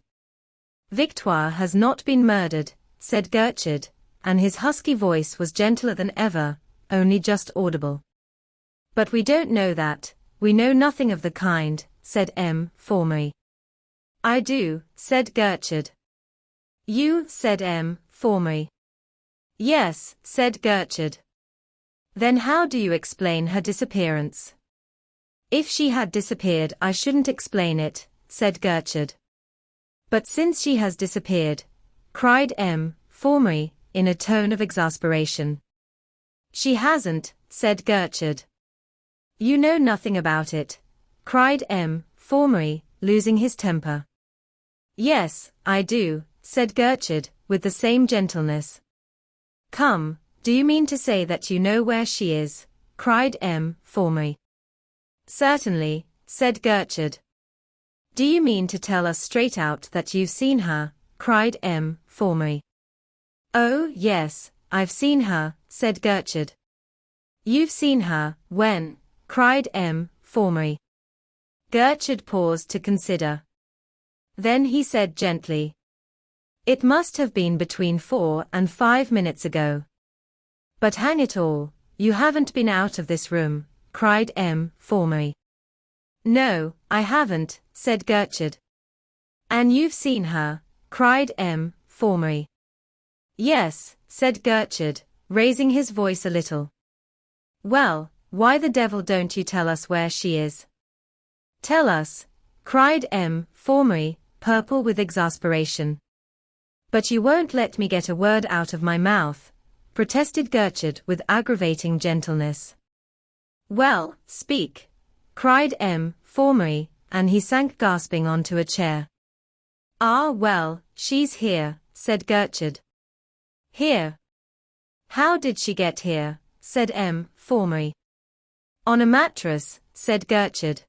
"Victoire has not been murdered," said Gertrude, and his husky voice was gentler than ever, only just audible. "But we don't know that, we know nothing of the kind," said M. Formery. "I do," said Gertrude. "You," said M. Formery. "Yes," said Gertrude. "Then how do you explain her disappearance?" "If she had disappeared I shouldn't explain it," said Gertrude. "But since she has disappeared," cried M. Formery, in a tone of exasperation. "She hasn't," said Gertrude. "You know nothing about it," cried M. Formery, losing his temper. "Yes, I do," said Gertrude, with the same gentleness. "Come, do you mean to say that you know where she is?" cried M. Formery. "Certainly," said Gertrude. "Do you mean to tell us straight out that you've seen her?" cried M. Formery. "Oh, yes, I've seen her," said Gertrude. "You've seen her, when?" cried M. Formery. Gertrude paused to consider. Then he said gently, "It must have been between 4 and 5 minutes ago." "But hang it all, you haven't been out of this room," cried M. Formery. "No, I haven't," said Gertrude. "And you've seen her?" cried M. Formery. "Yes," said Gertrude, raising his voice a little. "Well, why the devil don't you tell us where she is?" "Tell us," cried M. Formery, purple with exasperation. "But you won't let me get a word out of my mouth," protested Gertrude with aggravating gentleness. "Well, speak," cried M. Formery, and he sank gasping onto a chair. "Ah well, she's here," said Gertrude. "Here? How did she get here?" said M. Formery. "On a mattress," said Gertrude.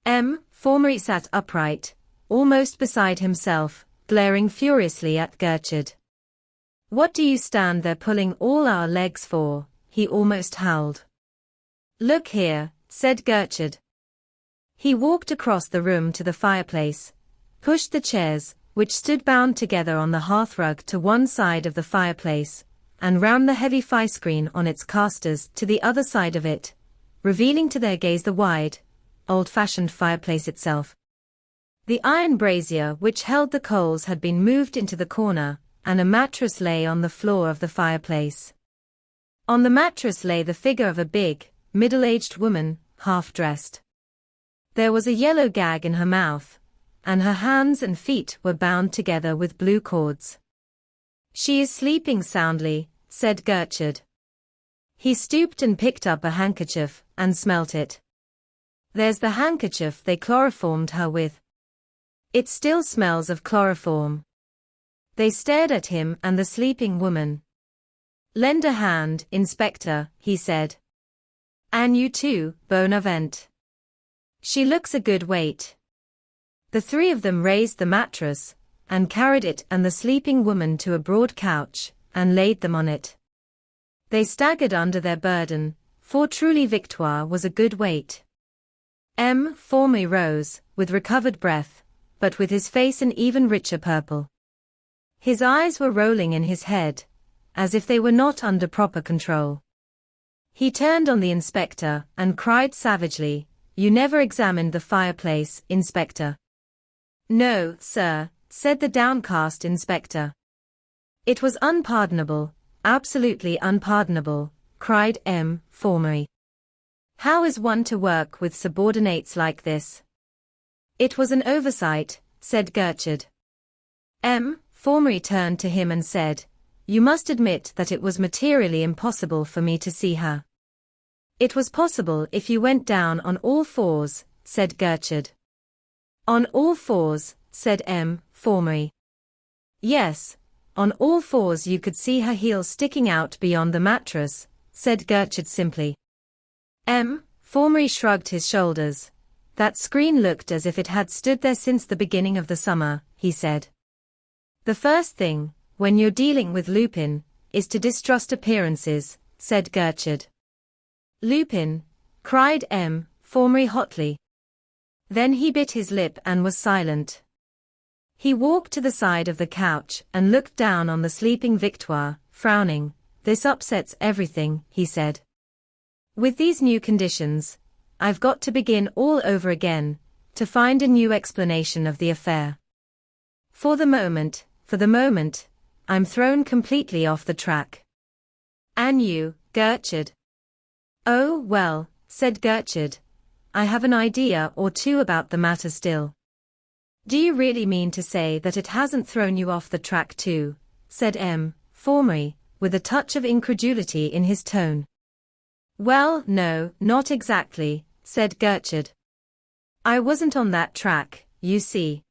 M. Formery sat upright, almost beside himself, glaring furiously at Gertrude. "What do you stand there pulling all our legs for?" he almost howled. "Look here," said Gertrude. He walked across the room to the fireplace, pushed the chairs, which stood bound together on the hearthrug, to one side of the fireplace, and round the heavy fire-screen on its casters to the other side of it, revealing to their gaze the wide, old-fashioned fireplace itself. The iron brazier which held the coals had been moved into the corner, and a mattress lay on the floor of the fireplace. On the mattress lay the figure of a big, middle-aged woman, half-dressed. There was a yellow gag in her mouth, and her hands and feet were bound together with blue cords. "She is sleeping soundly," said Gertrude. He stooped and picked up a handkerchief, and smelt it. "There's the handkerchief they chloroformed her with. It still smells of chloroform." They stared at him and the sleeping woman. "Lend a hand, Inspector," he said. "And you too, Bonavent. She looks a good weight." The three of them raised the mattress, and carried it and the sleeping woman to a broad couch, and laid them on it. They staggered under their burden, for truly Victoire was a good weight. Formy rose, with recovered breath, but with his face an even richer purple. His eyes were rolling in his head, as if they were not under proper control. He turned on the inspector, and cried savagely, "You never examined the fireplace, Inspector?" "No, sir," said the downcast inspector. "It was unpardonable, absolutely unpardonable," cried Formery. "How is one to work with subordinates like this?" "It was an oversight," said Gertrude. Formery turned to him and said, "You must admit that it was materially impossible for me to see her." "It was possible if you went down on all fours," said Gertrude. "On all fours," said Formery. "Yes, on all fours you could see her heels sticking out beyond the mattress," said Gertrude simply. Formery shrugged his shoulders. "That screen looked as if it had stood there since the beginning of the summer," he said. "The first thing, when you're dealing with Lupin, is to distrust appearances," said Gertrude. "Lupin!" cried Formery hotly. Then he bit his lip and was silent. He walked to the side of the couch and looked down on the sleeping Victoire, frowning. "This upsets everything," he said. "With these new conditions, I've got to begin all over again, to find a new explanation of the affair. For the moment, I'm thrown completely off the track." "And you, Gertrude?" "Oh, well," said Gertrude, "I have an idea or two about the matter still." "Do you really mean to say that it hasn't thrown you off the track too?" said Formery, with a touch of incredulity in his tone. "Well, no, not exactly," said Gertrude. "I wasn't on that track, you see."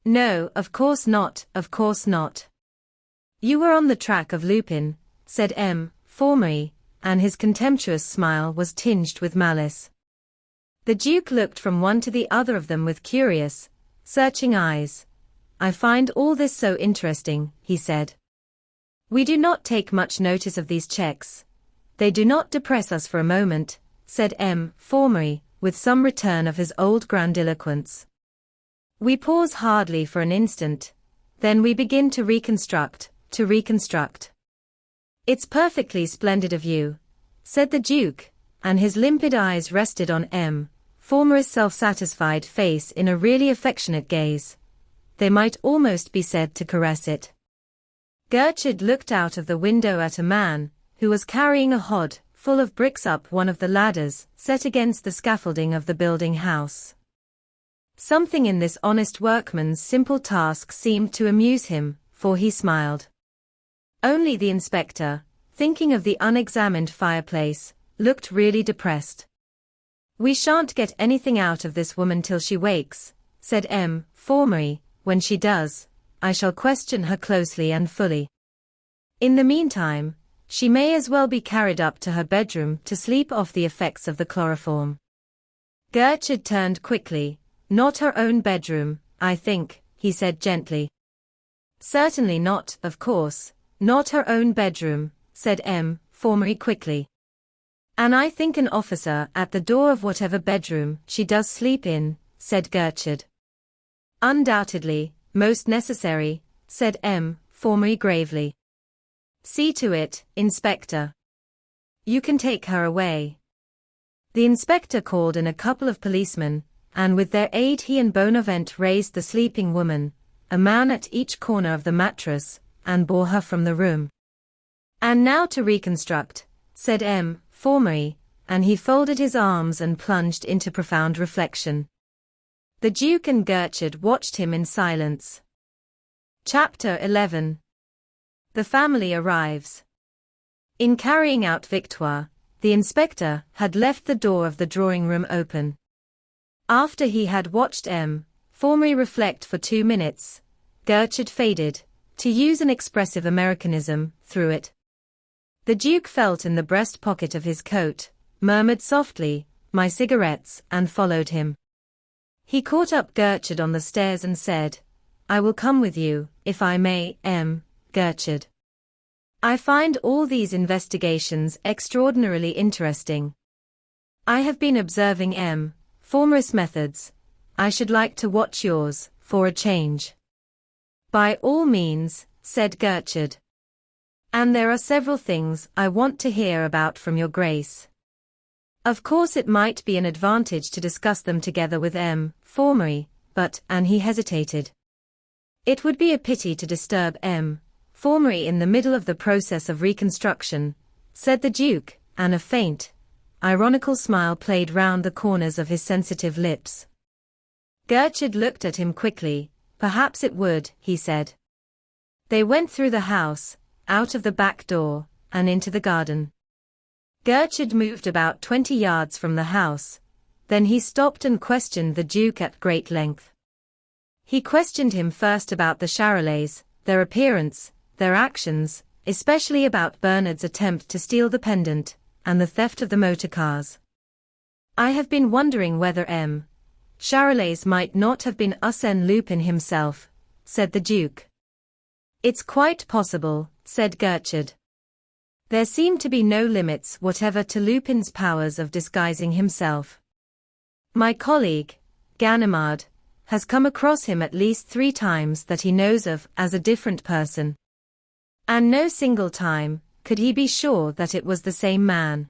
"No, of course not, of course not. You were on the track of Lupin," said Formery, and his contemptuous smile was tinged with malice. The Duke looked from one to the other of them with curious, searching eyes. "I find all this so interesting," he said. "We do not take much notice of these checks. They do not depress us for a moment," said Formery, with some return of his old grandiloquence. "We pause hardly for an instant, then we begin to reconstruct. "It's perfectly splendid of you," said the Duke, and his limpid eyes rested on Formery's self-satisfied face in a really affectionate gaze. They might almost be said to caress it. Gertrude looked out of the window at a man, who was carrying a hod full of bricks up one of the ladders set against the scaffolding of the building house. Something in this honest workman's simple task seemed to amuse him, for he smiled. Only the inspector, thinking of the unexamined fireplace, looked really depressed. "We shan't get anything out of this woman till she wakes," said Formery. "When she does, I shall question her closely and fully. In the meantime, she may as well be carried up to her bedroom to sleep off the effects of the chloroform." Gertrude turned quickly. "Not her own bedroom, I think," he said gently. Certainly not, of course, not her own bedroom, said Formery quickly. And I think an officer at the door of whatever bedroom she does sleep in, said Gertrude. Undoubtedly, most necessary, said Formery gravely. See to it, Inspector. You can take her away. The inspector called in a couple of policemen, and with their aid he and Bonavent raised the sleeping woman, a man at each corner of the mattress, and bore her from the room. And now to reconstruct, said Formery, and he folded his arms and plunged into profound reflection. The Duke and Gertrude watched him in silence. Chapter 11. The family arrives. In carrying out Victoire, the inspector had left the door of the drawing-room open. After he had watched Formery reflect for 2 minutes, Gertrude faded, to use an expressive Americanism, through it. The Duke felt in the breast pocket of his coat, murmured softly, "My cigarettes," and followed him. He caught up Gertrude on the stairs and said, "I will come with you, if I may, Gertrude. I find all these investigations extraordinarily interesting. I have been observing Formery's methods. I should like to watch yours, for a change." "By all means," said Gertrude. "And there are several things I want to hear about from your Grace. Of course it might be an advantage to discuss them together with Formery, but," and he hesitated. "It would be a pity to disturb Formery in the middle of the process of reconstruction," said the Duke, and a faint, ironical smile played round the corners of his sensitive lips. Gertrude looked at him quickly. "Perhaps it would," he said. They went through the house, out of the back door, and into the garden. Gertrude moved about 20 yards from the house. Then he stopped and questioned the Duke at great length. He questioned him first about the Charolais, their appearance, their actions, especially about Bernard's attempt to steal the pendant, and the theft of the motor cars. "I have been wondering whether Charolais might not have been Arsène Lupin himself," said the Duke. "It's quite possible," said Gertrude. There seemed to be no limits whatever to Lupin's powers of disguising himself. "My colleague, Ganimard, has come across him at least 3 times that he knows of as a different person. And no single time could he be sure that it was the same man.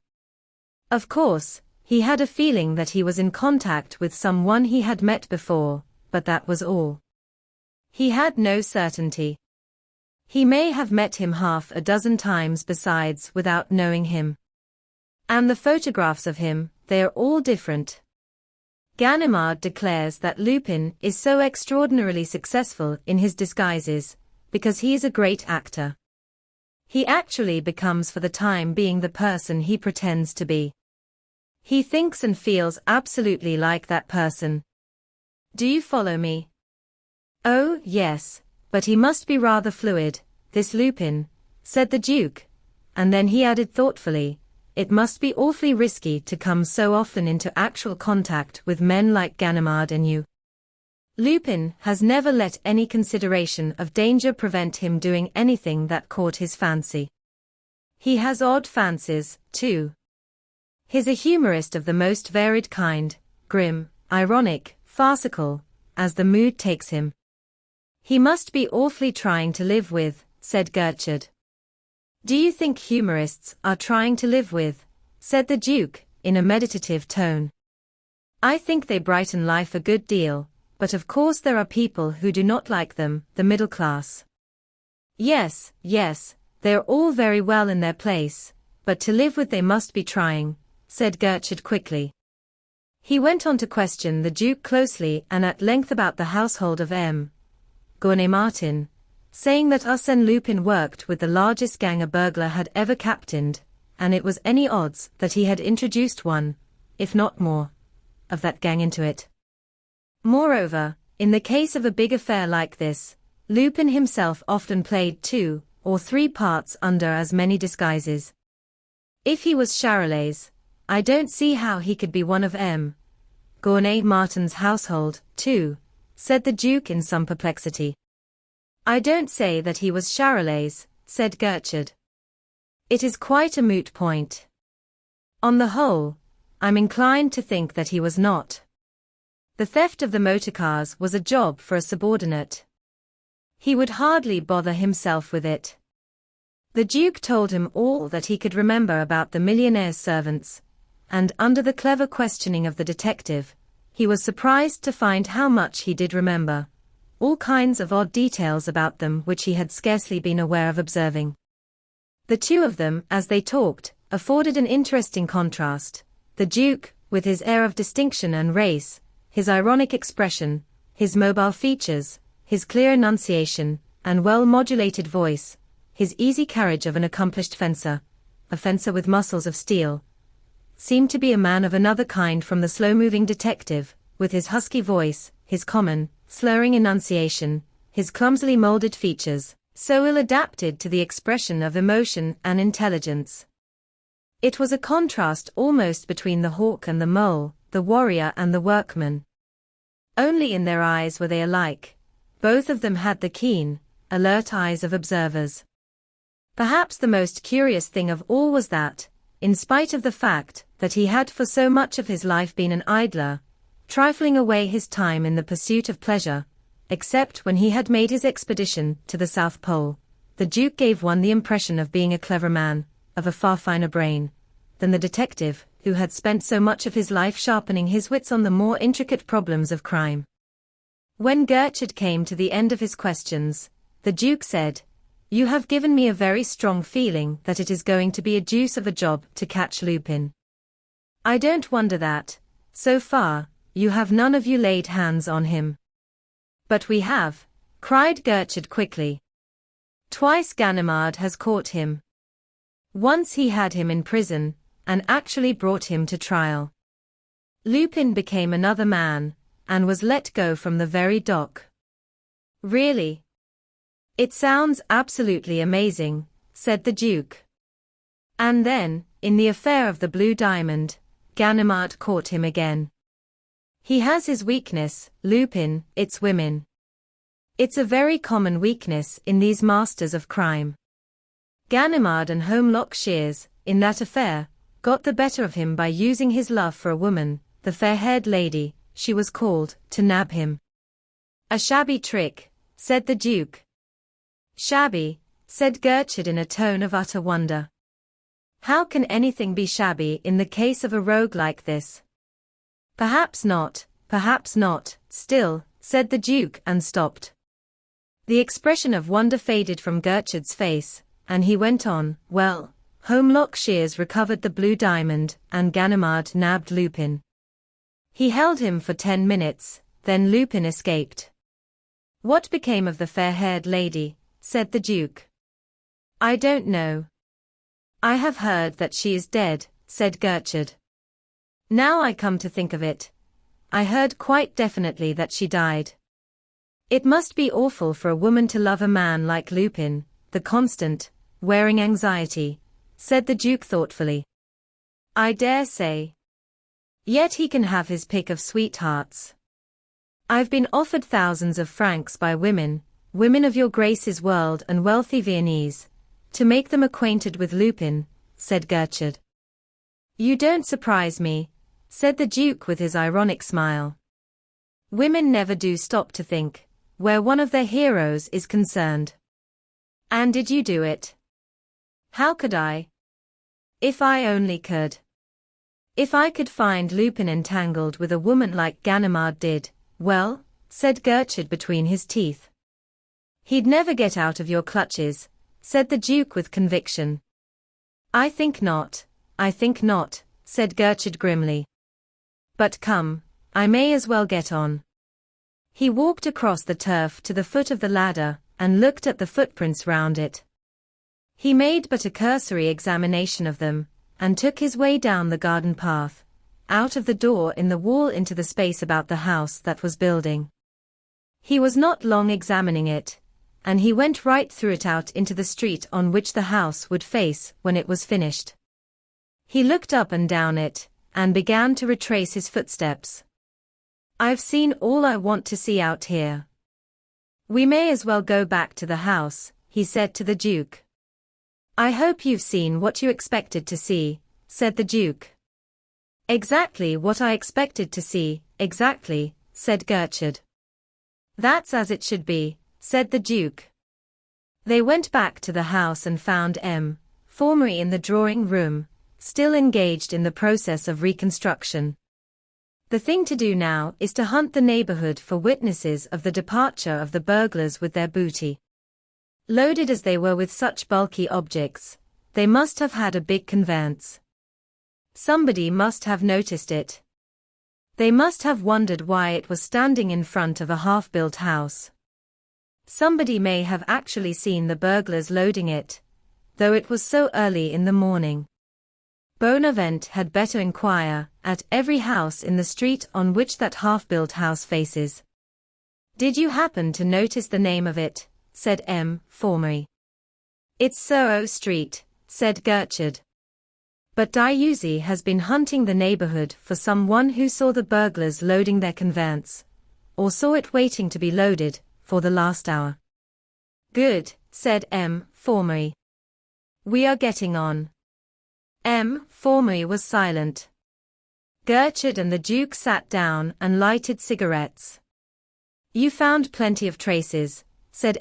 Of course, he had a feeling that he was in contact with someone he had met before, but that was all. He had no certainty. He may have met him half a dozen times besides without knowing him. And the photographs of him, they are all different. Ganimard declares that Lupin is so extraordinarily successful in his disguises, because he is a great actor. He actually becomes for the time being the person he pretends to be. He thinks and feels absolutely like that person. Do you follow me? Oh, yes, but he must be rather fluid, this Lupin, said the Duke, and then he added thoughtfully, it must be awfully risky to come so often into actual contact with men like Ganimard and you. Lupin has never let any consideration of danger prevent him doing anything that caught his fancy. He has odd fancies, too. He's a humorist of the most varied kind, grim, ironic, farcical, as the mood takes him. He must be awfully trying to live with, said Gertrude. Do you think humorists are trying to live with? Said the Duke, in a meditative tone. I think they brighten life a good deal, but of course there are people who do not like them, the middle class. Yes, they're all very well in their place, but to live with they must be trying, said Gertrude quickly. He went on to question the Duke closely and at length about the household of Martin, saying that Arsène Lupin worked with the largest gang a burglar had ever captained, and it was any odds that he had introduced one, if not more, of that gang into it. Moreover, in the case of a big affair like this, Lupin himself often played 2 or 3 parts under as many disguises. If he was Charolais, I don't see how he could be one of Martin's household, too, said the Duke in some perplexity. I don't say that he was Charolais, said Gertrude. It is quite a moot point. On the whole, I'm inclined to think that he was not. The theft of the motorcars was a job for a subordinate. He would hardly bother himself with it. The Duke told him all that he could remember about the millionaire's servants, and under the clever questioning of the detective, he was surprised to find how much he did remember, all kinds of odd details about them which he had scarcely been aware of observing. The two of them, as they talked, afforded an interesting contrast, the Duke, with his air of distinction and race, his ironic expression, his mobile features, his clear enunciation, and well-modulated voice, his easy carriage of an accomplished fencer, a fencer with muscles of steel, seemed to be a man of another kind from the slow-moving detective, with his husky voice, his common, slurring enunciation, his clumsily molded features, so ill-adapted to the expression of emotion and intelligence. It was a contrast almost between the hawk and the mole, the warrior and the workman. Only in their eyes were they alike. Both of them had the keen, alert eyes of observers. Perhaps the most curious thing of all was that, in spite of the fact that he had for so much of his life been an idler, trifling away his time in the pursuit of pleasure, except when he had made his expedition to the South Pole, the Duke gave one the impression of being a clever man, of a far finer brain, than the detective, who had spent so much of his life sharpening his wits on the more intricate problems of crime. When Gertrude came to the end of his questions, the Duke said, "You have given me a very strong feeling that it is going to be a deuce of a job to catch Lupin. I don't wonder that, so far, you have none of you laid hands on him." "But we have," cried Gertrude quickly. "Twice Ganimard has caught him. Once he had him in prison, and actually brought him to trial. Lupin became another man, and was let go from the very dock." "Really? It sounds absolutely amazing," said the Duke. "And then, in the affair of the Blue Diamond, Ganimard caught him again. He has his weakness, Lupin, it's women. It's a very common weakness in these masters of crime. Ganimard and Holmlock Shears, in that affair, got the better of him by using his love for a woman, the fair-haired lady, she was called, to nab him." "A shabby trick," said the Duke. "Shabby," said Gertrude in a tone of utter wonder. "How can anything be shabby in the case of a rogue like this?" Perhaps not, still," said the Duke and stopped. The expression of wonder faded from Gertrude's face, and he went on, "Well, Holmlock Shears recovered the Blue Diamond, and Ganimard nabbed Lupin. He held him for 10 minutes, then Lupin escaped." "What became of the fair-haired lady?" said the Duke. "I don't know. I have heard that she is dead," said Gertrude. "Now I come to think of it, I heard quite definitely that she died. It must be awful for a woman to love a man like Lupin, the constant, wearing anxiety," said the Duke thoughtfully. "I dare say. Yet he can have his pick of sweethearts. I've been offered thousands of francs by women of your Grace's world and wealthy Viennese, to make them acquainted with Lupin," said Gertrude. "You don't surprise me," said the Duke with his ironic smile. "Women never do stop to think, where one of their heroes is concerned." "And did you do it?" "How could I? If I only could. If I could find Lupin entangled with a woman like Ganimard did, well," said Gertrude between his teeth. "He'd never get out of your clutches," said the Duke with conviction. I think not," said Gertrude grimly. "But come, I may as well get on." He walked across the turf to the foot of the ladder, and looked at the footprints round it. He made but a cursory examination of them, and took his way down the garden path, out of the door in the wall into the space about the house that was building. He was not long examining it, and he went right through it out into the street on which the house would face when it was finished. He looked up and down it, and began to retrace his footsteps. "I've seen all I want to see out here. We may as well go back to the house, he said to the Duke. I hope you've seen what you expected to see, said the Duke. Exactly what I expected to see, exactly, said Gertrude. That's as it should be, said the Duke. They went back to the house and found formerly in the drawing room, still engaged in the process of reconstruction. The thing to do now is to hunt the neighborhood for witnesses of the departure of the burglars with their booty. Loaded as they were with such bulky objects, they must have had a big conveyance. Somebody must have noticed it. They must have wondered why it was standing in front of a half-built house. Somebody may have actually seen the burglars loading it, though it was so early in the morning. Bonavent had better inquire at every house in the street on which that half-built house faces. Did you happen to notice the name of it? Said Formery. It's Soho Street, said Gertrude. But Diuzi has been hunting the neighborhood for someone who saw the burglars loading their conveyance, or saw it waiting to be loaded, for the last hour. Good, said Formery. We are getting on. Formery was silent. Gertrude and the Duke sat down and lighted cigarettes. You found plenty of traces, said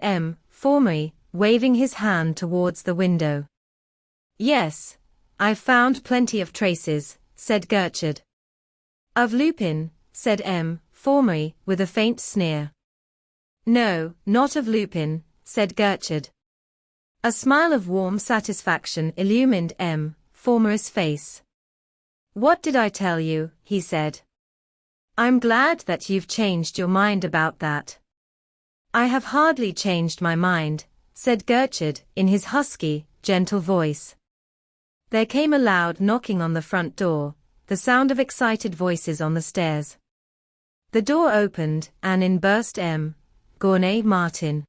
Formery, waving his hand towards the window. Yes, I found plenty of traces, said Gertrude. Of Lupin, said Formery, with a faint sneer. No, not of Lupin, said Gertrude. A smile of warm satisfaction illumined Formery's face. What did I tell you? He said. I'm glad that you've changed your mind about that. I have hardly changed my mind, said Gertrude, in his husky, gentle voice. There came a loud knocking on the front door, the sound of excited voices on the stairs. The door opened, and in burst Martin.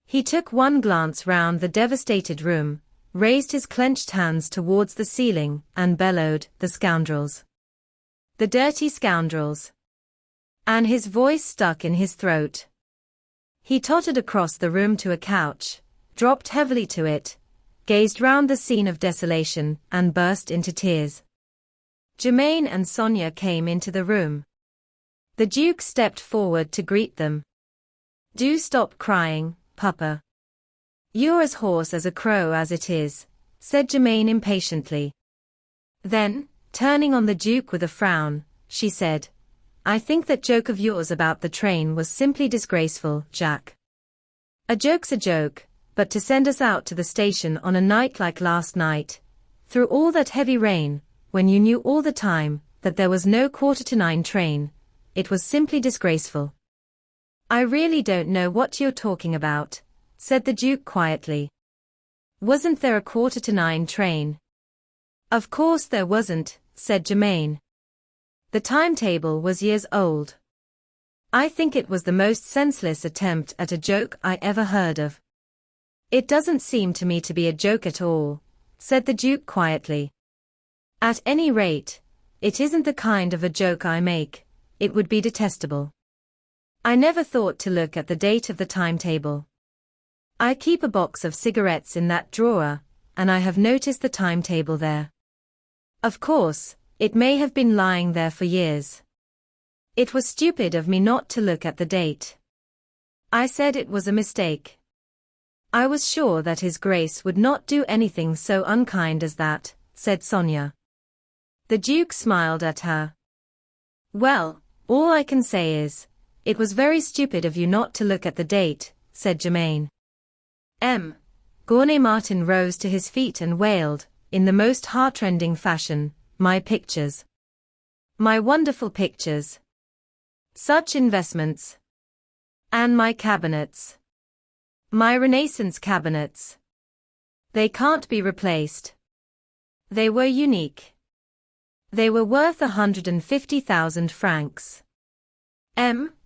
He took one glance round the devastated room, raised his clenched hands towards the ceiling, and bellowed, "The scoundrels! The dirty scoundrels!" And his voice stuck in his throat. He tottered across the room to a couch, dropped heavily to it, gazed round the scene of desolation, and burst into tears. Germaine and Sonia came into the room. The Duke stepped forward to greet them. Do stop crying, Papa. You're as hoarse as a crow as it is, said Germaine impatiently. Then, turning on the Duke with a frown, she said, I think that joke of yours about the train was simply disgraceful, Jack. A joke's a joke, but to send us out to the station on a night like last night, through all that heavy rain, when you knew all the time that there was no 9:15 train, it was simply disgraceful. I really don't know what you're talking about, said the Duke quietly. Wasn't there a 9:15 train? Of course there wasn't, said Germaine. The timetable was years old. I think it was the most senseless attempt at a joke I ever heard of. It doesn't seem to me to be a joke at all, said the Duke quietly. At any rate, it isn't the kind of a joke I make. It would be detestable. I never thought to look at the date of the timetable. I keep a box of cigarettes in that drawer, and I have noticed the timetable there. Of course, it may have been lying there for years. It was stupid of me not to look at the date. I said it was a mistake. I was sure that His Grace would not do anything so unkind as that, said Sonia. The Duke smiled at her. Well, all I can say is, it was very stupid of you not to look at the date, said Germaine. Martin rose to his feet and wailed, in the most heartrending fashion, my pictures. My wonderful pictures. Such investments. And my cabinets. My Renaissance cabinets. They can't be replaced. They were unique. They were worth 150,000 francs.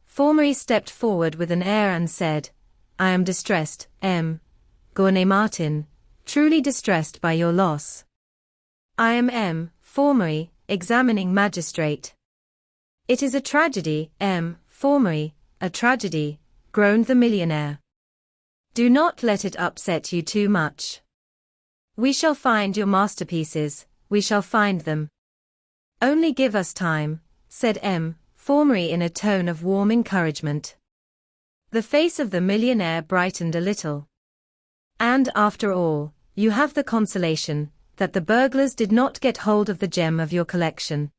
Formery stepped forward with an air and said, I am distressed, Martin, truly distressed by your loss. I am Formery, examining magistrate. It is a tragedy, Formery, a tragedy, groaned the millionaire. Do not let it upset you too much. We shall find your masterpieces, we shall find them. Only give us time, said Formery in a tone of warm encouragement. The face of the millionaire brightened a little. And after all, you have the consolation that the burglars did not get hold of the gem of your collection.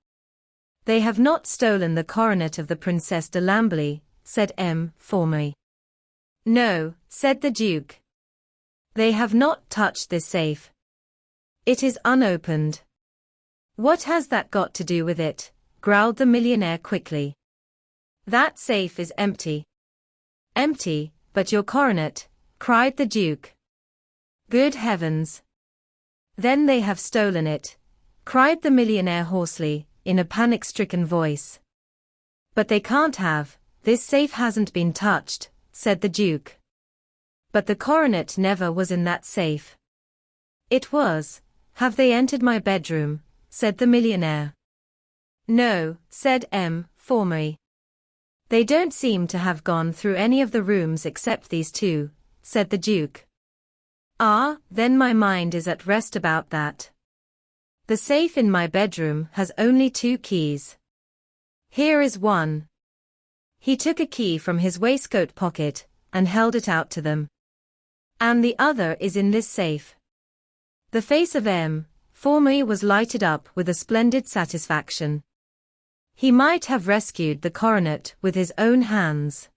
They have not stolen the coronet of the Princess de Lamballe, said Formery. No, said the Duke. They have not touched this safe. It is unopened. What has that got to do with it? Growled the millionaire quickly. That safe is empty. Empty, but your coronet, cried the Duke. Good heavens. Then they have stolen it, cried the millionaire hoarsely, in a panic-stricken voice. But they can't have, this safe hasn't been touched, said the Duke. But the coronet never was in that safe. It was. Have they entered my bedroom? Said the millionaire. No, said Formery. They don't seem to have gone through any of the rooms except these two, said the Duke. Ah, then my mind is at rest about that. The safe in my bedroom has only 2 keys. Here is one. He took a key from his waistcoat pocket and held it out to them. And the other is in this safe. The face of Formery was lighted up with a splendid satisfaction. He might have rescued the coronet with his own hands.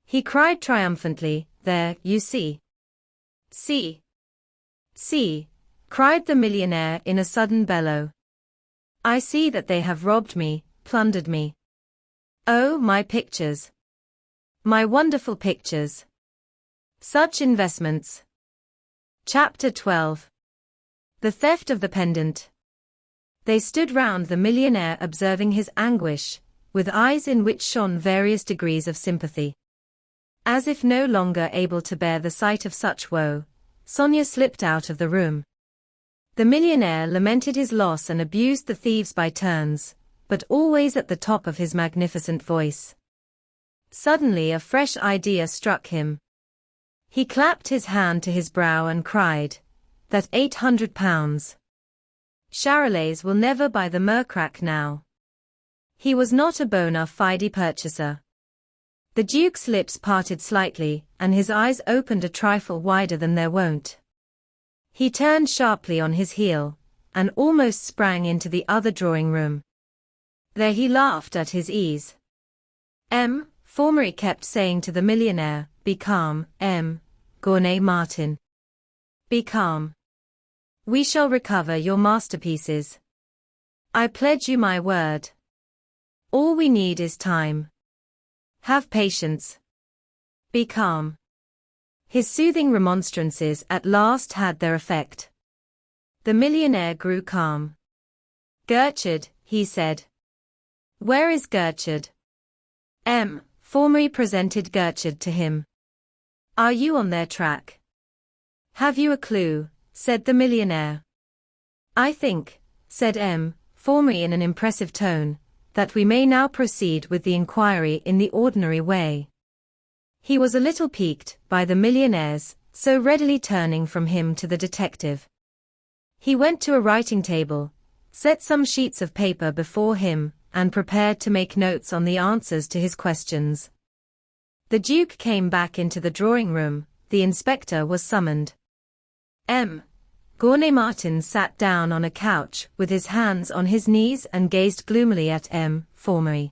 He cried triumphantly, there, you see. See. See, cried the millionaire in a sudden bellow. I see that they have robbed me, plundered me. Oh, my pictures. My wonderful pictures. Such investments. Chapter 12. The theft of the pendant. They stood round the millionaire observing his anguish, with eyes in which shone various degrees of sympathy. As if no longer able to bear the sight of such woe, Sonia slipped out of the room. The millionaire lamented his loss and abused the thieves by turns, but always at the top of his magnificent voice. Suddenly a fresh idea struck him. He clapped his hand to his brow and cried, that £800. Charolais will never buy the mercrack now. He was not a bona fide purchaser. The Duke's lips parted slightly, and his eyes opened a trifle wider than their wont. He turned sharply on his heel, and almost sprang into the other drawing-room. There he laughed at his ease. Formery kept saying to the millionaire, be calm, Gournay Martin. Be calm. We shall recover your masterpieces. I pledge you my word. All we need is time. Have patience. Be calm. His soothing remonstrances at last had their effect. The millionaire grew calm. Gertrude, he said. Where is Gertrude? Formery presented Gertrude to him. Are you on their track? Have you a clue? Said the millionaire. I think, said Formery in an impressive tone, that we may now proceed with the inquiry in the ordinary way. He was a little piqued by the millionaire's so readily turning from him to the detective. He went to a writing table, set some sheets of paper before him, and prepared to make notes on the answers to his questions. The Duke came back into the drawing-room. The inspector was summoned. Gournay Martin sat down on a couch with his hands on his knees and gazed gloomily at Formery.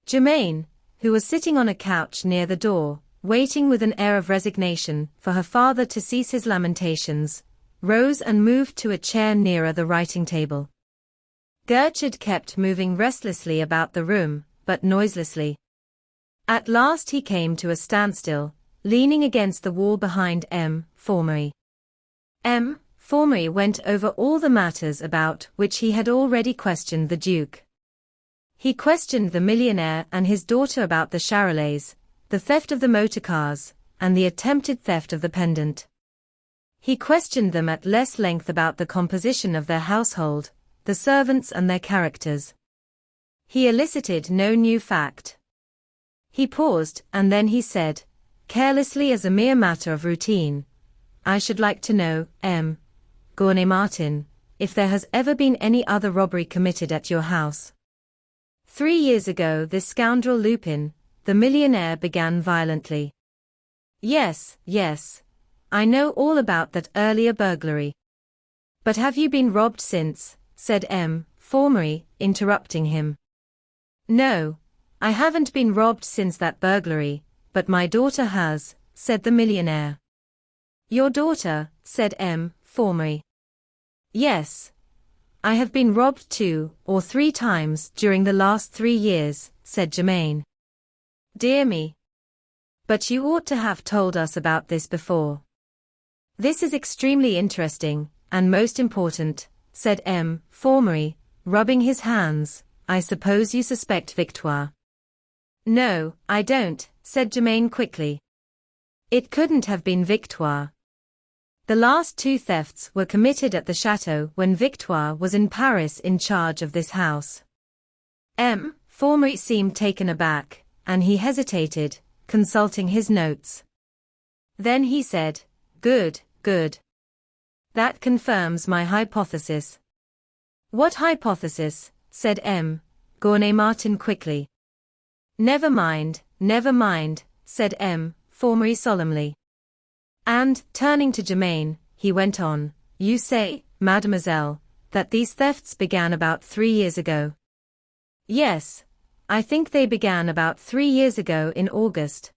Germaine, who was sitting on a couch near the door, waiting with an air of resignation for her father to cease his lamentations, rose and moved to a chair nearer the writing table. Gertrude kept moving restlessly about the room, but noiselessly. At last he came to a standstill, leaning against the wall behind Formery. Formery went over all the matters about which he had already questioned the Duke. He questioned the millionaire and his daughter about the Charolais, the theft of the motor cars, and the attempted theft of the pendant. He questioned them at less length about the composition of their household, the servants and their characters. He elicited no new fact. He paused, and then he said, carelessly as a mere matter of routine, I should like to know, Gournay Martin, if there has ever been any other robbery committed at your house. 3 years ago this scoundrel Lupin, the millionaire, began violently. Yes, I know all about that earlier burglary. But have you been robbed since? Said Formery, interrupting him. No, I haven't been robbed since that burglary, but my daughter has, said the millionaire. Your daughter, said Formery. Yes. I have been robbed 2 or 3 times during the last 3 years, said Germain. Dear me. But you ought to have told us about this before. This is extremely interesting, and most important, said Formery, rubbing his hands. I suppose you suspect Victoire. No, I don't, said Germain quickly. It couldn't have been Victoire. The last 2 thefts were committed at the chateau when Victoire was in Paris in charge of this house. Formery seemed taken aback, and he hesitated, consulting his notes. Then he said, Good. That confirms my hypothesis. What hypothesis? Said Gournay Martin quickly. Never mind, said Formery solemnly. And, turning to Germain, he went on, you say, mademoiselle, that these thefts began about 3 years ago. Yes, I think they began about 3 years ago in August.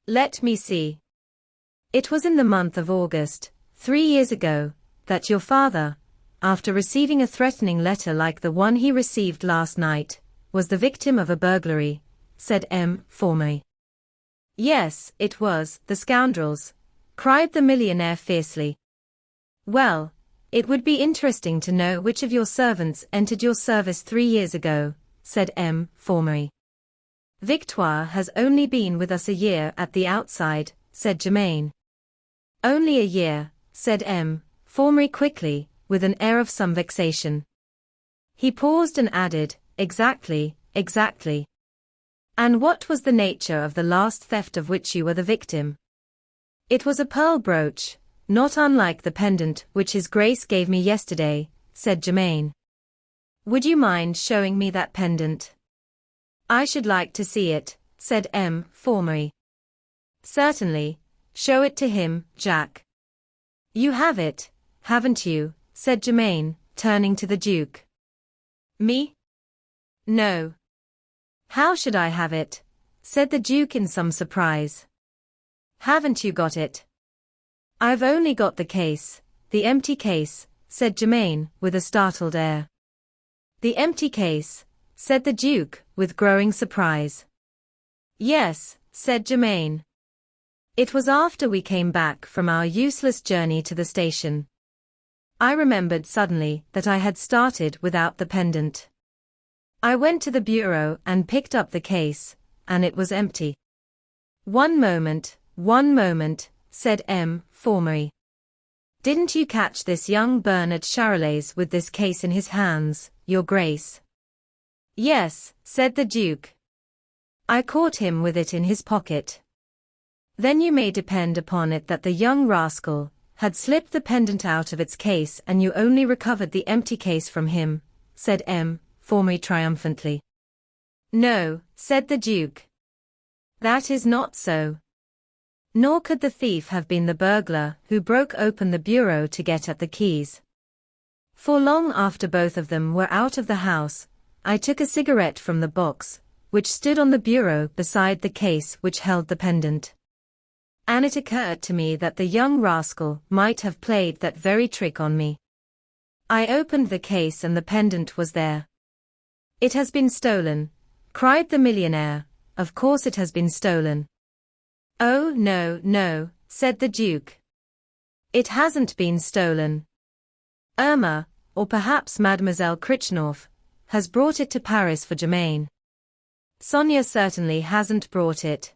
Let me see. It was in the month of August, 3 years ago, that your father, after receiving a threatening letter like the one he received last night, was the victim of a burglary, said Formery. Yes, it was, the scoundrels, cried the millionaire fiercely. Well, it would be interesting to know which of your servants entered your service 3 years ago, said Formery. Victoire has only been with us a year at the outside, said Germain. Only a year, said Formery quickly, with an air of some vexation. He paused and added, Exactly. And what was the nature of the last theft of which you were the victim? It was a pearl brooch, not unlike the pendant which His Grace gave me yesterday, said Germain. Would you mind showing me that pendant? I should like to see it, said Formery. Certainly, show it to him, Jack. You have it, haven't you? Said Germain, turning to the Duke. Me? No. How should I have it? Said the Duke in some surprise. Haven't you got it? I've only got the case, the empty case, said Germain, with a startled air. The empty case, said the Duke, with growing surprise. Yes, said Germain. It was after we came back from our useless journey to the station. I remembered suddenly that I had started without the pendant. I went to the bureau and picked up the case, and it was empty. One moment, said Formery. Didn't you catch this young Bernard Charolais with this case in his hands, Your Grace? Yes, said the Duke. I caught him with it in his pocket. Then you may depend upon it that the young rascal had slipped the pendant out of its case and you only recovered the empty case from him, said Formery triumphantly. No, said the Duke. That is not so. Nor could the thief have been the burglar who broke open the bureau to get at the keys. For long after both of them were out of the house, I took a cigarette from the box, which stood on the bureau beside the case which held the pendant. And it occurred to me that the young rascal might have played that very trick on me. I opened the case and the pendant was there. It has been stolen, cried the millionaire. Of course it has been stolen. Oh no, said the Duke. It hasn't been stolen. Irma, or perhaps Mademoiselle Krichnoff, has brought it to Paris for Germain. Sonia certainly hasn't brought it.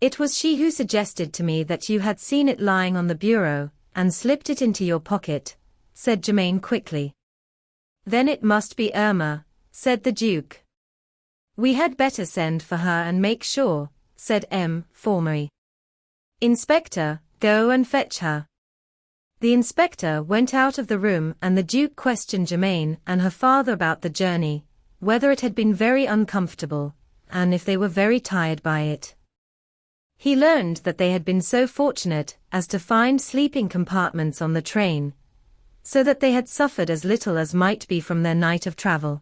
It was she who suggested to me that you had seen it lying on the bureau, and slipped it into your pocket, said Germain quickly. Then it must be Irma, said the Duke. We had better send for her and make sure, said M. Formery. Inspector, go and fetch her. The inspector went out of the room and the Duke questioned Germaine and her father about the journey, whether it had been very uncomfortable, and if they were very tired by it. He learned that they had been so fortunate as to find sleeping compartments on the train, so that they had suffered as little as might be from their night of travel.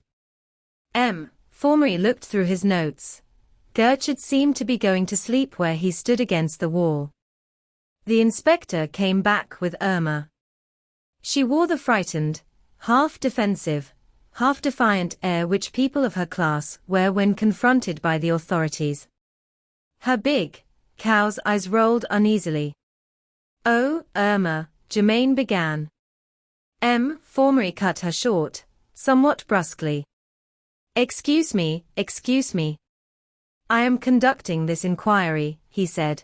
M. Formery looked through his notes. Gertrude seemed to be going to sleep where he stood against the wall. The inspector came back with Irma. She wore the frightened, half-defensive, half-defiant air which people of her class wear when confronted by the authorities. Her big, cow's eyes rolled uneasily. "Oh, Irma," Germaine began. M. Formery cut her short, somewhat brusquely. Excuse me. I am conducting this inquiry," he said.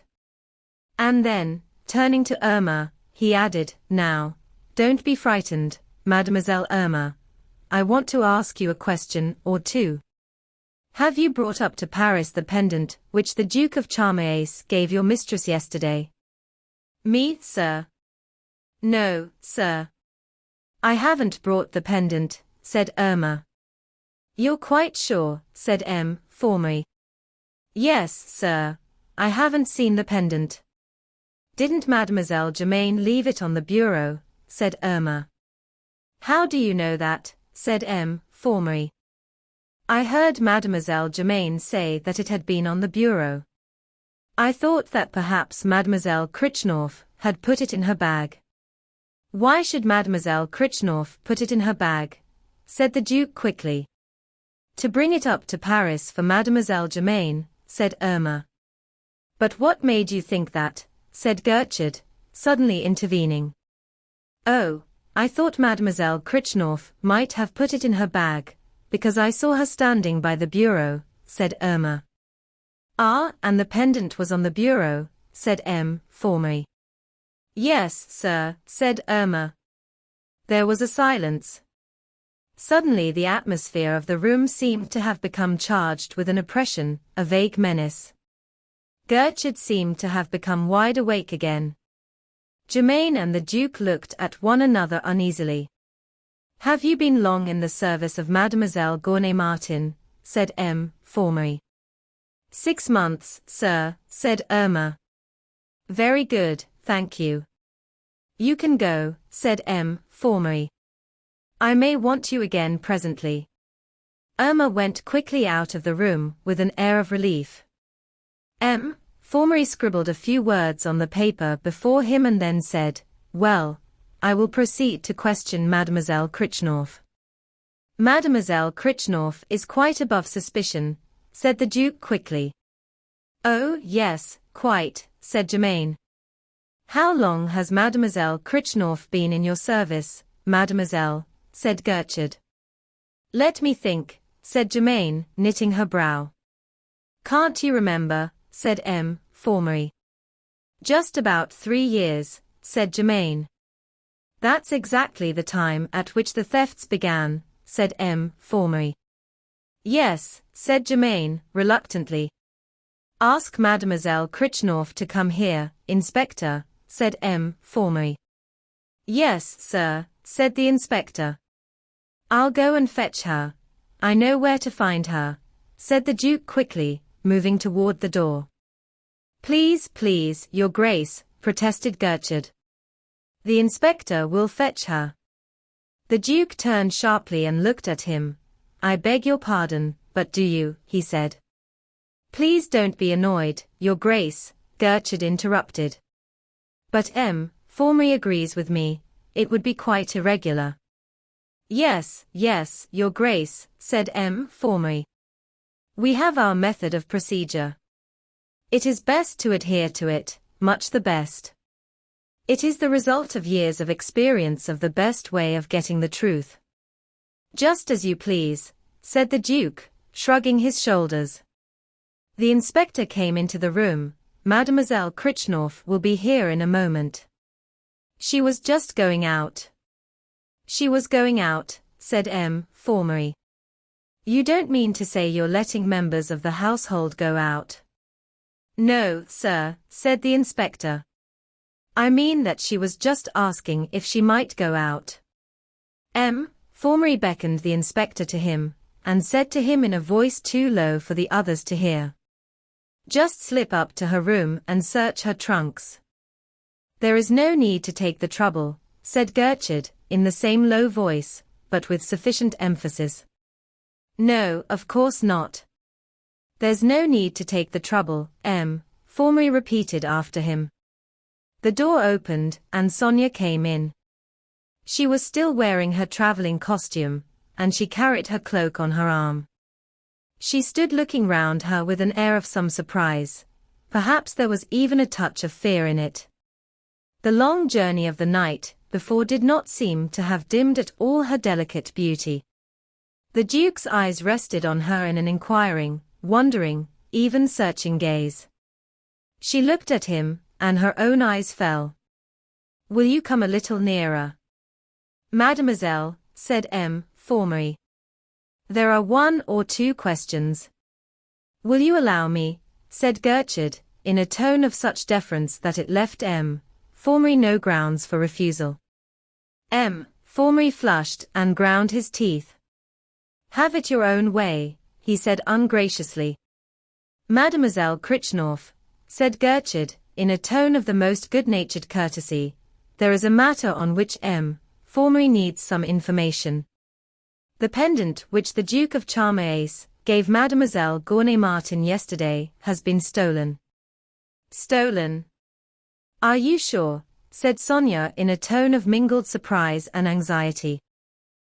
And then, turning to Irma, he added, "Now, don't be frightened, Mademoiselle Irma. I want to ask you a question or two. Have you brought up to Paris the pendant which the Duke of Charmaes gave your mistress yesterday?" "Me, sir?" "No, sir. I haven't brought the pendant," said Irma. "You're quite sure?" said M. Formery. "Yes, sir. I haven't seen the pendant." "Didn't Mademoiselle Germaine leave it on the bureau?" said Irma. "How do you know that?" said M. Formery. "I heard Mademoiselle Germaine say that it had been on the bureau. I thought that perhaps Mademoiselle Krichnorf had put it in her bag." "Why should Mademoiselle Krichnorf put it in her bag?" said the Duke quickly. "To bring it up to Paris for Mademoiselle Germaine," said Irma. "But what made you think that?" said Gertrude, suddenly intervening. "Oh, I thought Mademoiselle Krichnorf might have put it in her bag, because I saw her standing by the bureau," said Irma. "Ah, and the pendant was on the bureau," said M. Formery. "Yes, sir," said Irma. There was a silence. Suddenly the atmosphere of the room seemed to have become charged with an oppression, a vague menace. Gertrude seemed to have become wide awake again. Germaine and the Duke looked at one another uneasily. "Have you been long in the service of Mademoiselle Gournay-Martin?" said M. Formery. 6 months, sir," said Irma. "Very good, thank you. You can go," said M. Formery. "I may want you again presently." Irma went quickly out of the room with an air of relief. M. Formery scribbled a few words on the paper before him and then said, "Well, I will proceed to question Mademoiselle Krichnorf." "Mademoiselle Krichnorf is quite above suspicion," said the Duke quickly. "Oh, yes, quite," said Germaine. "How long has Mademoiselle Krichnorf been in your service, Mademoiselle?" said Gertrude. "Let me think," said Germaine, knitting her brow. "Can't you remember?" said M. Formery. "Just about 3 years," said Germaine. "That's exactly the time at which the thefts began," said M. Formery. "Yes," said Germaine, reluctantly. "Ask Mademoiselle Krichnorf to come here, Inspector," said M. Formery. "Yes, sir," said the inspector. "I'll go and fetch her. I know where to find her," said the Duke quickly, moving toward the door. Please, Your Grace," protested Gertrude. "The inspector will fetch her." The Duke turned sharply and looked at him. "I beg your pardon, but do you?" he said. "Please don't be annoyed, Your Grace," Gertrude interrupted. "But M. Formery agrees with me, it would be quite irregular." Yes, Your Grace," said M. Formery. "We have our method of procedure. It is best to adhere to it, much the best. It is the result of years of experience of the best way of getting the truth." "Just as you please," said the Duke, shrugging his shoulders. The inspector came into the room. "Mademoiselle Krichnorf will be here in a moment." "She was just going out." "She was going out," said M. Formery. You don't mean to say you're letting members of the household go out? No, sir, said the inspector. I mean that she was just asking if she might go out. Formery beckoned the inspector to him, and said to him in a voice too low for the others to hear. Just slip up to her room and search her trunks. There is no need to take the trouble, said Gertrude, in the same low voice, but with sufficient emphasis. No, of course not. There's no need to take the trouble, Formery repeated after him. The door opened, and Sonia came in. She was still wearing her traveling costume, and she carried her cloak on her arm. She stood looking round her with an air of some surprise. Perhaps there was even a touch of fear in it. The long journey of the night before did not seem to have dimmed at all her delicate beauty. The Duke's eyes rested on her in an inquiring, wondering, even searching gaze. She looked at him, and her own eyes fell. Will you come a little nearer? Mademoiselle, said Formery. There are one or two questions. Will you allow me? Said Gertrude, in a tone of such deference that it left Formery no grounds for refusal. Formery flushed and ground his teeth. Have it your own way, he said ungraciously. Mademoiselle Critchnorth, said Gertrude, in a tone of the most good-natured courtesy, there is a matter on which Formery needs some information. The pendant which the Duke of Charmace gave Mademoiselle Gournay-Martin yesterday has been stolen. Stolen? Are you sure? Said Sonia in a tone of mingled surprise and anxiety.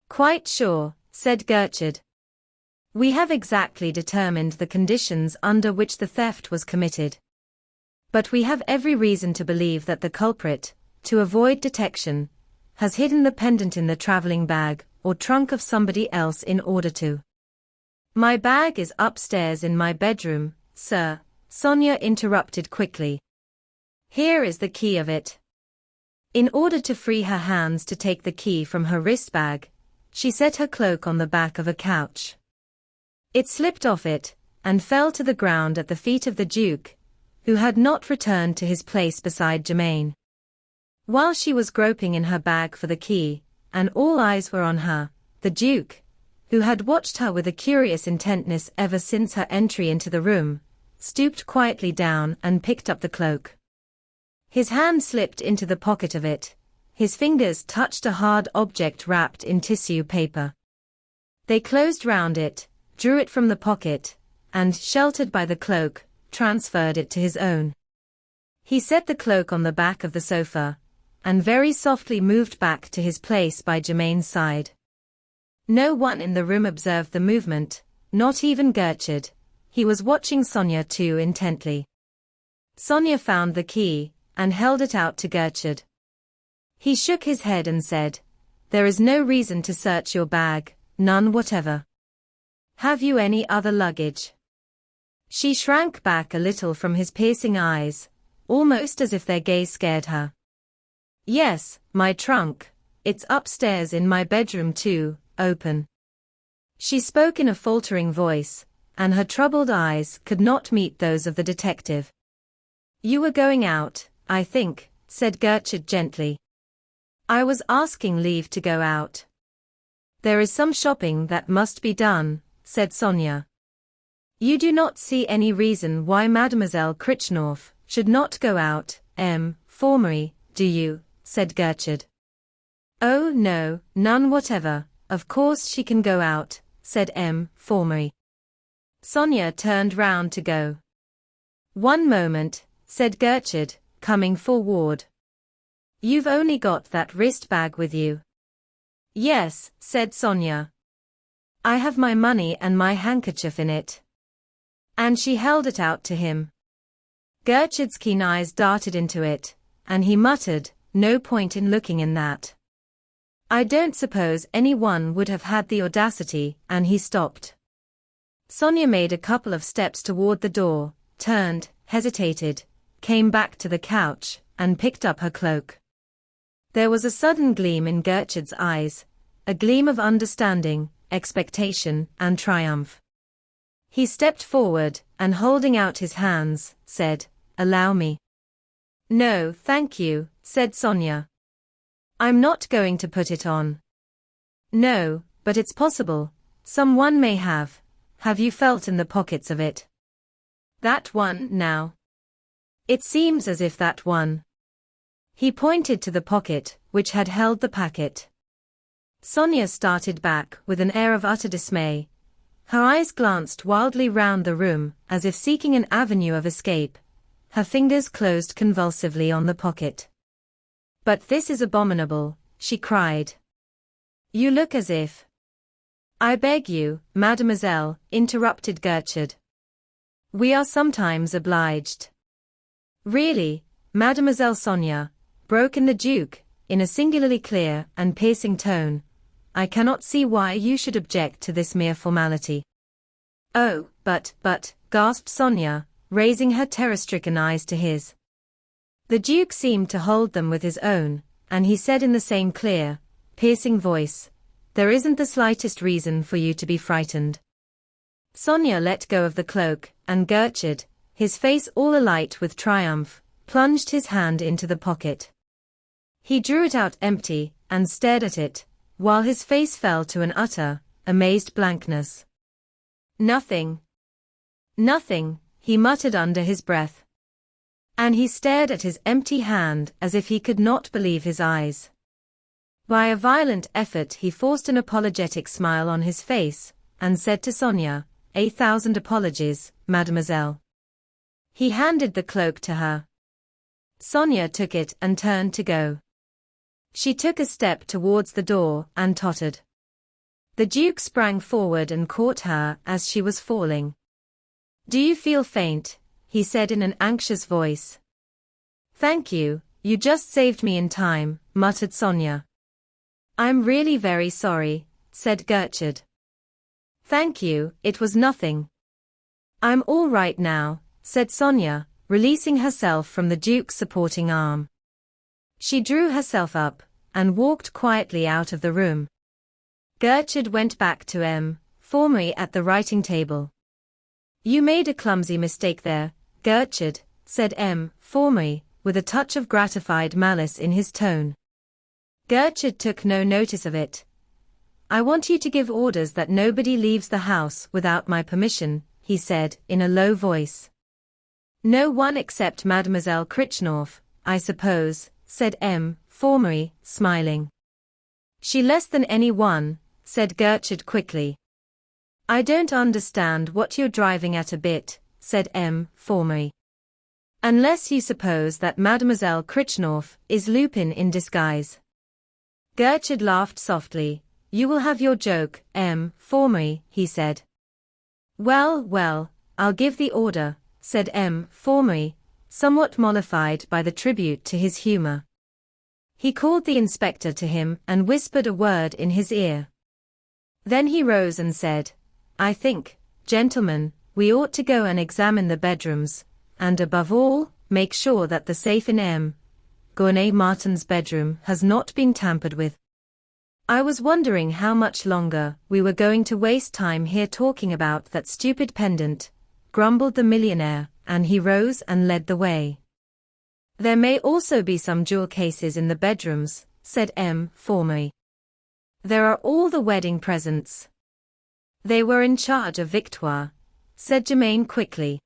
Quite sure, said Gertrude. We have exactly determined the conditions under which the theft was committed. But we have every reason to believe that the culprit, to avoid detection, has hidden the pendant in the traveling bag or trunk of somebody else in order to. My bag is upstairs in my bedroom, sir, Sonia interrupted quickly. Here is the key of it. In order to free her hands to take the key from her wrist bag, she set her cloak on the back of a couch. It slipped off it, and fell to the ground at the feet of the Duke, who had not returned to his place beside Germaine. While she was groping in her bag for the key, and all eyes were on her, the Duke, who had watched her with a curious intentness ever since her entry into the room, stooped quietly down and picked up the cloak. His hand slipped into the pocket of it. His fingers touched a hard object wrapped in tissue paper. They closed round it, drew it from the pocket, and, sheltered by the cloak, transferred it to his own. He set the cloak on the back of the sofa, and very softly moved back to his place by Germaine's side. No one in the room observed the movement, not even Gertrude. He was watching Sonia too intently. Sonia found the key, and held it out to Gertrude. He shook his head and said, There is no reason to search your bag, none whatever. Have you any other luggage? She shrank back a little from his piercing eyes, almost as if their gaze scared her. Yes, my trunk. It's upstairs in my bedroom too, open. She spoke in a faltering voice, and her troubled eyes could not meet those of the detective. You were going out, I think, said Gertrude gently. I was asking leave to go out. There is some shopping that must be done, said Sonia. You do not see any reason why Mademoiselle Critchnorth should not go out, Formery, do you? Said Gertrude. Oh no, none whatever, of course she can go out, said Formery. Sonia turned round to go. One moment, said Gertrude, coming forward. You've only got that wrist bag with you. Yes, said Sonia. I have my money and my handkerchief in it. And she held it out to him. Gertrude's keen eyes darted into it, and he muttered, No point in looking in that. I don't suppose anyone would have had the audacity, and he stopped. Sonia made a couple of steps toward the door, turned, hesitated, came back to the couch, and picked up her cloak. There was a sudden gleam in Gertrude's eyes, a gleam of understanding, expectation, and triumph. He stepped forward, and holding out his hands, said, "Allow me." "No, thank you," said Sonia. "I'm not going to put it on." "No, but it's possible. Someone may have. Have you felt in the pockets of it?" "That one, now." "It seems as if that one." He pointed to the pocket, which had held the packet. Sonia started back with an air of utter dismay. Her eyes glanced wildly round the room, as if seeking an avenue of escape. Her fingers closed convulsively on the pocket. "But this is abominable," she cried. "You look as if—" "I beg you, mademoiselle," interrupted Gertrude. "We are sometimes obliged." "Really, Mademoiselle Sonia," broke in the Duke, in a singularly clear and piercing tone, "I cannot see why you should object to this mere formality." "Oh, but," gasped Sonia, raising her terror-stricken eyes to his. The Duke seemed to hold them with his own, and he said in the same clear, piercing voice, "There isn't the slightest reason for you to be frightened." Sonia let go of the cloak, and Gertrude, his face all alight with triumph, plunged his hand into the pocket. He drew it out empty, and stared at it, while his face fell to an utter, amazed blankness. "Nothing. Nothing," he muttered under his breath. And he stared at his empty hand as if he could not believe his eyes. By a violent effort he forced an apologetic smile on his face, and said to Sonia, "1,000 apologies, mademoiselle." He handed the cloak to her. Sonia took it and turned to go. She took a step towards the door and tottered. The Duke sprang forward and caught her as she was falling. "Do you feel faint?" he said in an anxious voice. "Thank you, you just saved me in time," muttered Sonia. "I'm really very sorry," said Gertrude. "Thank you, it was nothing." "I'm all right now," said Sonia, releasing herself from the Duke's supporting arm. She drew herself up, and walked quietly out of the room. Gertrude went back to Formery at the writing table. "You made a clumsy mistake there, Gertrude," said Formery, with a touch of gratified malice in his tone. Gertrude took no notice of it. "I want you to give orders that nobody leaves the house without my permission," he said, in a low voice. "No one except Mademoiselle Krichnorf, I suppose," said Formery, smiling. "She less than any one," said Gertrude quickly. "I don't understand what you're driving at a bit," said Formery. "Unless you suppose that Mademoiselle Krichnorf is Lupin in disguise." Gertrude laughed softly. "You will have your joke, Formery," he said. Well, I'll give the order," said Formery, somewhat mollified by the tribute to his humor. He called the inspector to him and whispered a word in his ear. Then he rose and said, "I think, gentlemen, we ought to go and examine the bedrooms, and above all, make sure that the safe in Gournay Martin's bedroom has not been tampered with." "I was wondering how much longer we were going to waste time here talking about that stupid pendant," grumbled the millionaire, and he rose and led the way. "There may also be some jewel cases in the bedrooms," said Formery. "There are all the wedding presents." "They were in charge of Victoire," said Germaine quickly.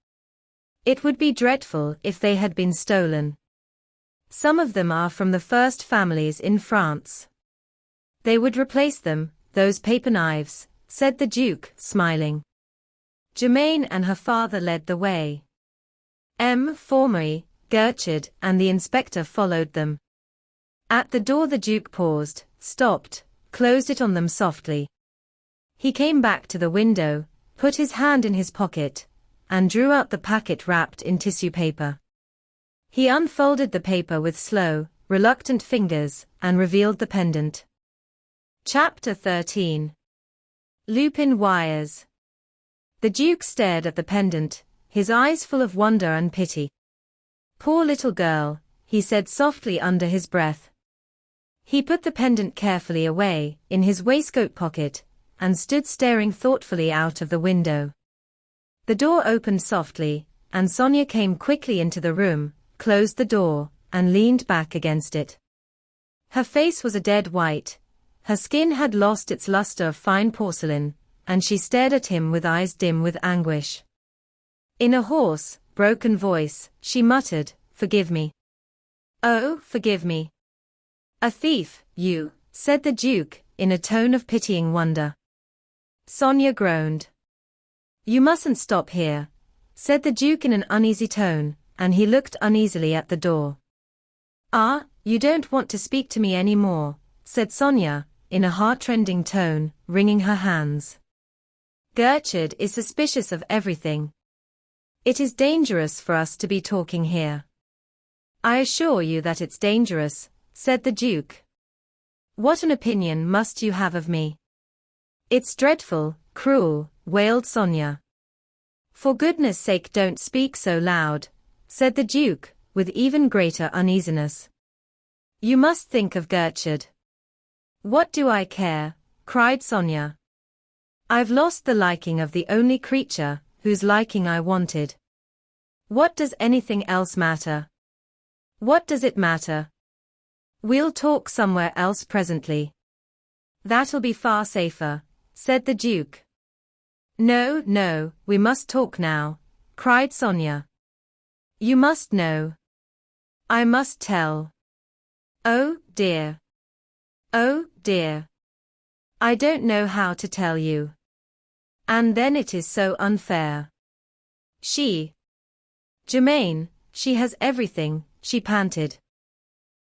"It would be dreadful if they had been stolen. Some of them are from the first families in France. They would replace them, those paper knives," said the Duke, smiling. Germaine and her father led the way. Formery, Gertrude, and the inspector followed them. At the door the Duke paused, stopped, closed it on them softly. He came back to the window, put his hand in his pocket, and drew out the packet wrapped in tissue paper. He unfolded the paper with slow, reluctant fingers, and revealed the pendant. Chapter 13. Lupin Wires. The Duke stared at the pendant, his eyes full of wonder and pity. "Poor little girl," he said softly under his breath. He put the pendant carefully away, in his waistcoat pocket, and stood staring thoughtfully out of the window. The door opened softly, and Sonia came quickly into the room, closed the door, and leaned back against it. Her face was a dead white. Her skin had lost its luster of fine porcelain, and she stared at him with eyes dim with anguish. In a hoarse, broken voice, she muttered, "Forgive me. Oh, forgive me." "A thief, you," said the Duke, in a tone of pitying wonder. Sonia groaned. "You mustn't stop here," said the Duke in an uneasy tone, and he looked uneasily at the door. "Ah, you don't want to speak to me any more," said Sonia, in a heartrending tone, wringing her hands. "Gertrude is suspicious of everything. It is dangerous for us to be talking here." "I assure you that it's dangerous," said the Duke. "What an opinion must you have of me?" "It's dreadful, cruel," wailed Sonia. "For goodness sake don't speak so loud," said the Duke, with even greater uneasiness. "You must think of Gertrude." "What do I care?" cried Sonia. "I've lost the liking of the only creature whose liking I wanted. What does anything else matter? What does it matter? We'll talk somewhere else presently." "That'll be far safer," said the Duke. "No, no, we must talk now," cried Sonia. "You must know. I must tell. Oh, dear. Oh, dear. I don't know how to tell you. And then it is so unfair. Germaine, she has everything," she panted.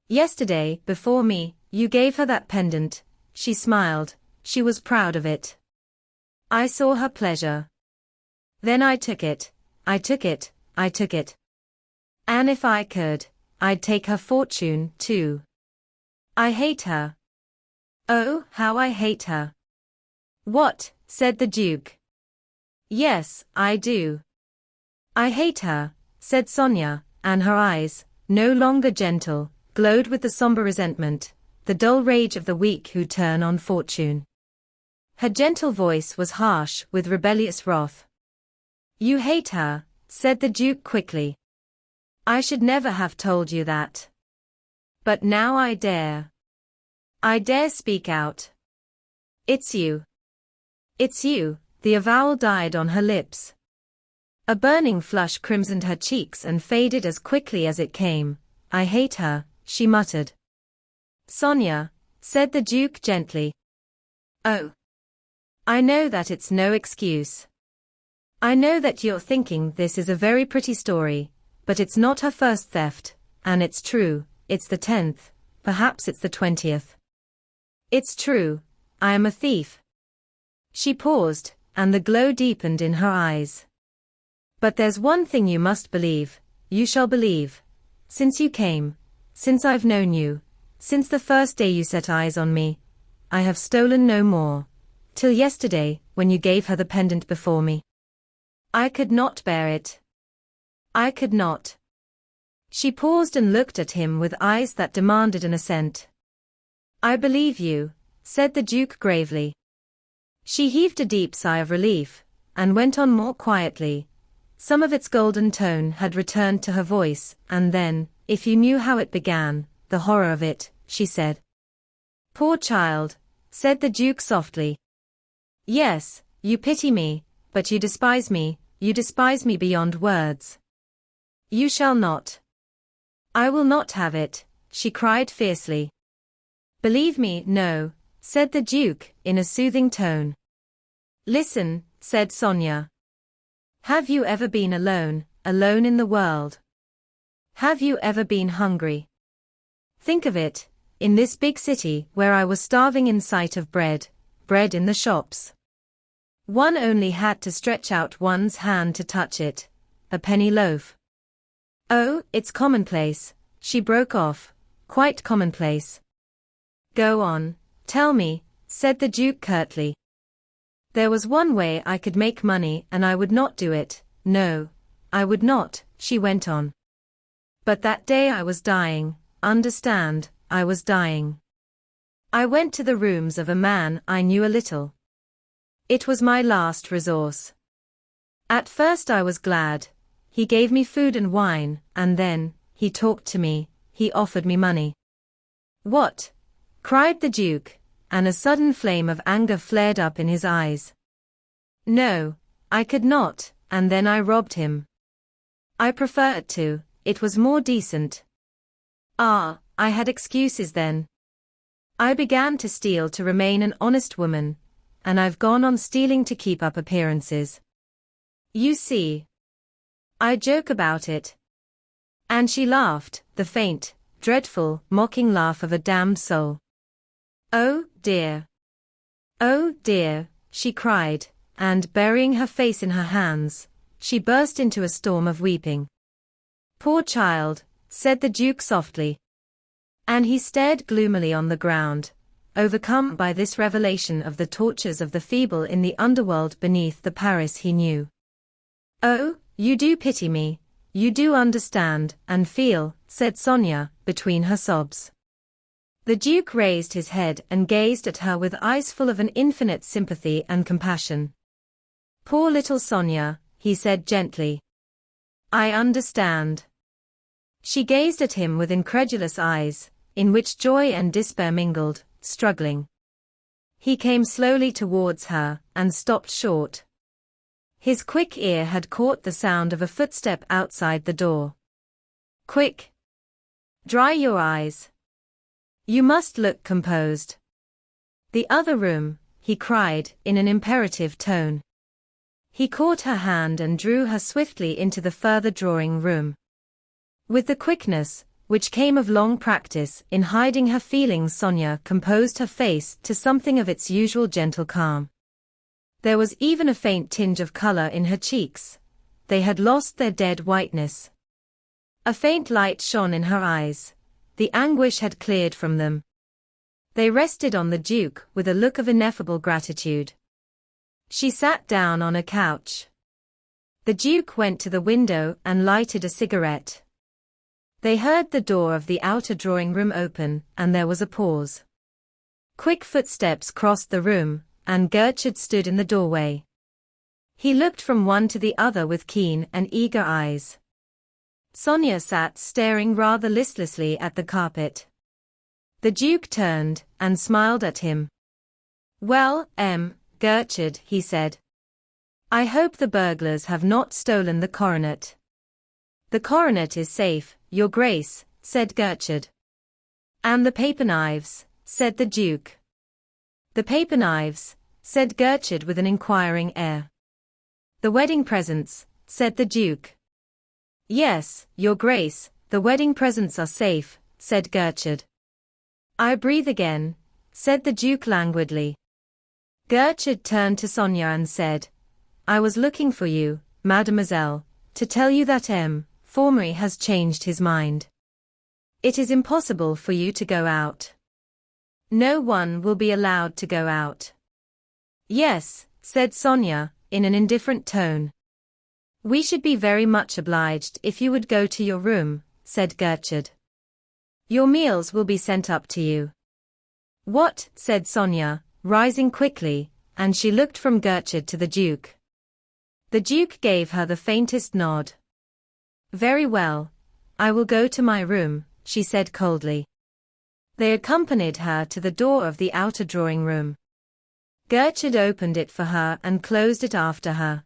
"Yesterday, before me, you gave her that pendant." She smiled, she was proud of it. "I saw her pleasure. Then I took it. And if I could, I'd take her fortune, too. I hate her. Oh, how I hate her." "What?" said the Duke. "Yes, I do. I hate her," said Sonia, and her eyes, no longer gentle, glowed with the somber resentment, the dull rage of the weak who turn on fortune. Her gentle voice was harsh with rebellious wrath. "You hate her," said the Duke quickly. "I should never have told you that. But now I dare. I dare speak out. It's you. It's you." The avowal died on her lips. A burning flush crimsoned her cheeks and faded as quickly as it came. "I hate her," she muttered. "Sonia," said the Duke gently. "Oh. I know that it's no excuse. I know that you're thinking this is a very pretty story, but it's not her first theft, and it's true, it's the 10th, perhaps it's the 20th. It's true, I am a thief." She paused, and the glow deepened in her eyes. "But there's one thing you must believe, you shall believe. Since you came, since I've known you, since the first day you set eyes on me, I have stolen no more. Till yesterday, when you gave her the pendant before me. I could not bear it. I could not." She paused and looked at him with eyes that demanded an assent. "I believe you," said the Duke gravely. She heaved a deep sigh of relief, and went on more quietly. Some of its golden tone had returned to her voice, and then, "If you knew how it began, the horror of it," she said. "Poor child," said the Duke softly. "Yes, you pity me, but you despise me beyond words. You shall not. I will not have it," she cried fiercely. "Believe me, no," said the Duke, in a soothing tone. "Listen," said Sonia. "Have you ever been alone in the world? Have you ever been hungry? Think of it, in this big city where I was starving in sight of bread in the shops. One only had to stretch out one's hand to touch it, a penny loaf. Oh, it's commonplace," she broke off, "quite commonplace." "Go on, tell me," said the Duke curtly. "There was one way I could make money and I would not do it, no, I would not," she went on. "But that day I was dying, understand, I was dying. I went to the rooms of a man I knew a little. It was my last resource. At first I was glad. He gave me food and wine, and then, he talked to me, he offered me money. What? Cried the Duke, and a sudden flame of anger flared up in his eyes. No, I could not, and then I robbed him. I preferred to, it was more decent. Ah, I had excuses then. I began to steal to remain an honest woman, and I've gone on stealing to keep up appearances. You see. I joke about it. And she laughed, the faint, dreadful, mocking laugh of a damned soul. Oh, dear. Oh, dear, she cried, and burying her face in her hands, she burst into a storm of weeping. Poor child, said the Duke softly. And he stared gloomily on the ground, overcome by this revelation of the tortures of the feeble in the underworld beneath the Paris he knew. Oh, you do pity me, you do understand and feel, said Sonia, between her sobs. The Duke raised his head and gazed at her with eyes full of an infinite sympathy and compassion. Poor little Sonia, he said gently. I understand. She gazed at him with incredulous eyes, in which joy and despair mingled, struggling. He came slowly towards her, and stopped short. His quick ear had caught the sound of a footstep outside the door. Quick! Dry your eyes. You must look composed. The other room, he cried, in an imperative tone. He caught her hand and drew her swiftly into the further drawing room. With the quickness, which came of long practice in hiding her feelings, Sonia composed her face to something of its usual gentle calm. There was even a faint tinge of color in her cheeks. They had lost their dead whiteness. A faint light shone in her eyes. The anguish had cleared from them. They rested on the Duke with a look of ineffable gratitude. She sat down on a couch. The Duke went to the window and lighted a cigarette. They heard the door of the outer drawing-room open, and there was a pause. Quick footsteps crossed the room, and Gertrude stood in the doorway. He looked from one to the other with keen and eager eyes. Sonia sat staring rather listlessly at the carpet. The Duke turned and smiled at him. Well, Gertrude, he said. I hope the burglars have not stolen the coronet. The coronet is safe, Your Grace, said Gertrude. And the paper knives, said the Duke. The paper knives, said Gertrude with an inquiring air. The wedding presents, said the Duke. Yes, Your Grace, the wedding presents are safe, said Gertrude. I breathe again, said the Duke languidly. Gertrude turned to Sonia and said, I was looking for you, mademoiselle, to tell you that Formery has changed his mind. It is impossible for you to go out. No one will be allowed to go out. Yes, said Sonia, in an indifferent tone. We should be very much obliged if you would go to your room, said Gertrude. Your meals will be sent up to you. What, said Sonia, rising quickly, and she looked from Gertrude to the Duke. The Duke gave her the faintest nod. Very well. I will go to my room, she said coldly. They accompanied her to the door of the outer drawing-room. Gertrude opened it for her and closed it after her.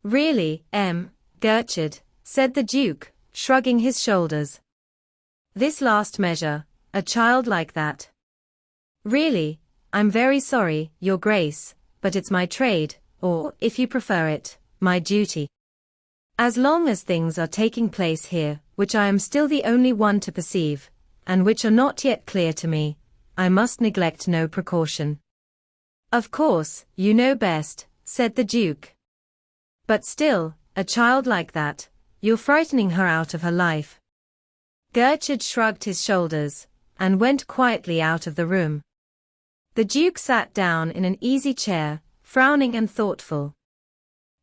Really, Gertrude, said the Duke, shrugging his shoulders. This last measure, a child like that. Really, I'm very sorry, Your Grace, but it's my trade, or, if you prefer it, my duty. As long as things are taking place here, which I am still the only one to perceive, and which are not yet clear to me, I must neglect no precaution. Of course, you know best, said the Duke. But still, a child like that, you're frightening her out of her life. Gertrude shrugged his shoulders, and went quietly out of the room. The Duke sat down in an easy chair, frowning and thoughtful.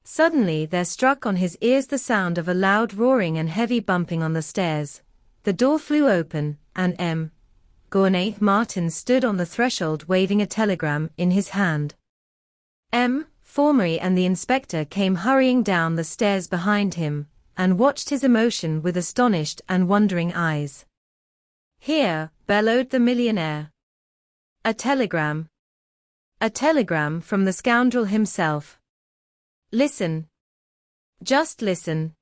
Suddenly there struck on his ears the sound of a loud roaring and heavy bumping on the stairs. The door flew open, and Gournay Martin stood on the threshold waving a telegram in his hand. Formery and the inspector came hurrying down the stairs behind him, and watched his emotion with astonished and wondering eyes. "Here," bellowed the millionaire. "A telegram. A telegram from the scoundrel himself. Listen. Just listen.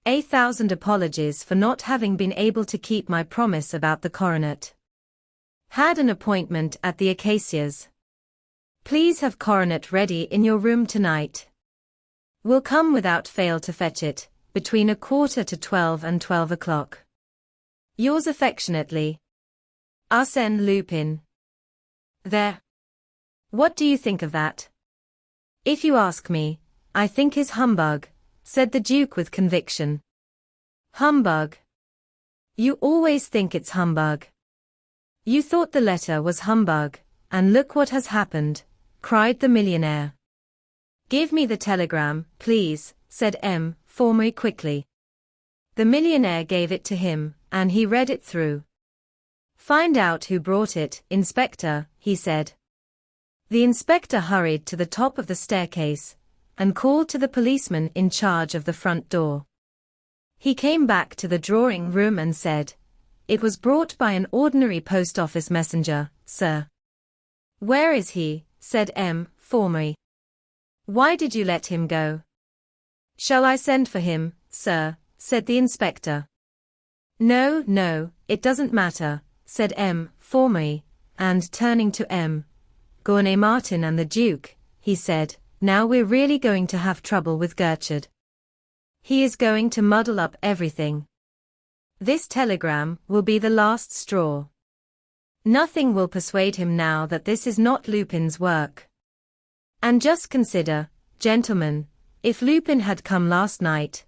1,000 apologies for not having been able to keep my promise about the coronet. Had an appointment at the Acacias. Please have coronet ready in your room tonight. Will come without fail to fetch it, between 11:45 and 12 o'clock. Yours affectionately, Arsène Lupin." There. What do you think of that? "If you ask me, I think is humbug," said the Duke with conviction. "Humbug? You always think it's humbug. You thought the letter was humbug, and look what has happened," cried the millionaire. "Give me the telegram, please," said Formery quickly. The millionaire gave it to him, and he read it through. "Find out who brought it, Inspector," he said. The inspector hurried to the top of the staircase, and called to the policeman in charge of the front door. He came back to the drawing room and said, "It was brought by an ordinary post office messenger, sir." "Where is he?" said Formery. "Why did you let him go?" "Shall I send for him, sir?" said the inspector. "No, no, it doesn't matter," said Formery, and turning to Martin and the Duke, he said, "Now we're really going to have trouble with Gertrude. He is going to muddle up everything. This telegram will be the last straw. Nothing will persuade him now that this is not Lupin's work. And just consider, gentlemen, if Lupin had come last night,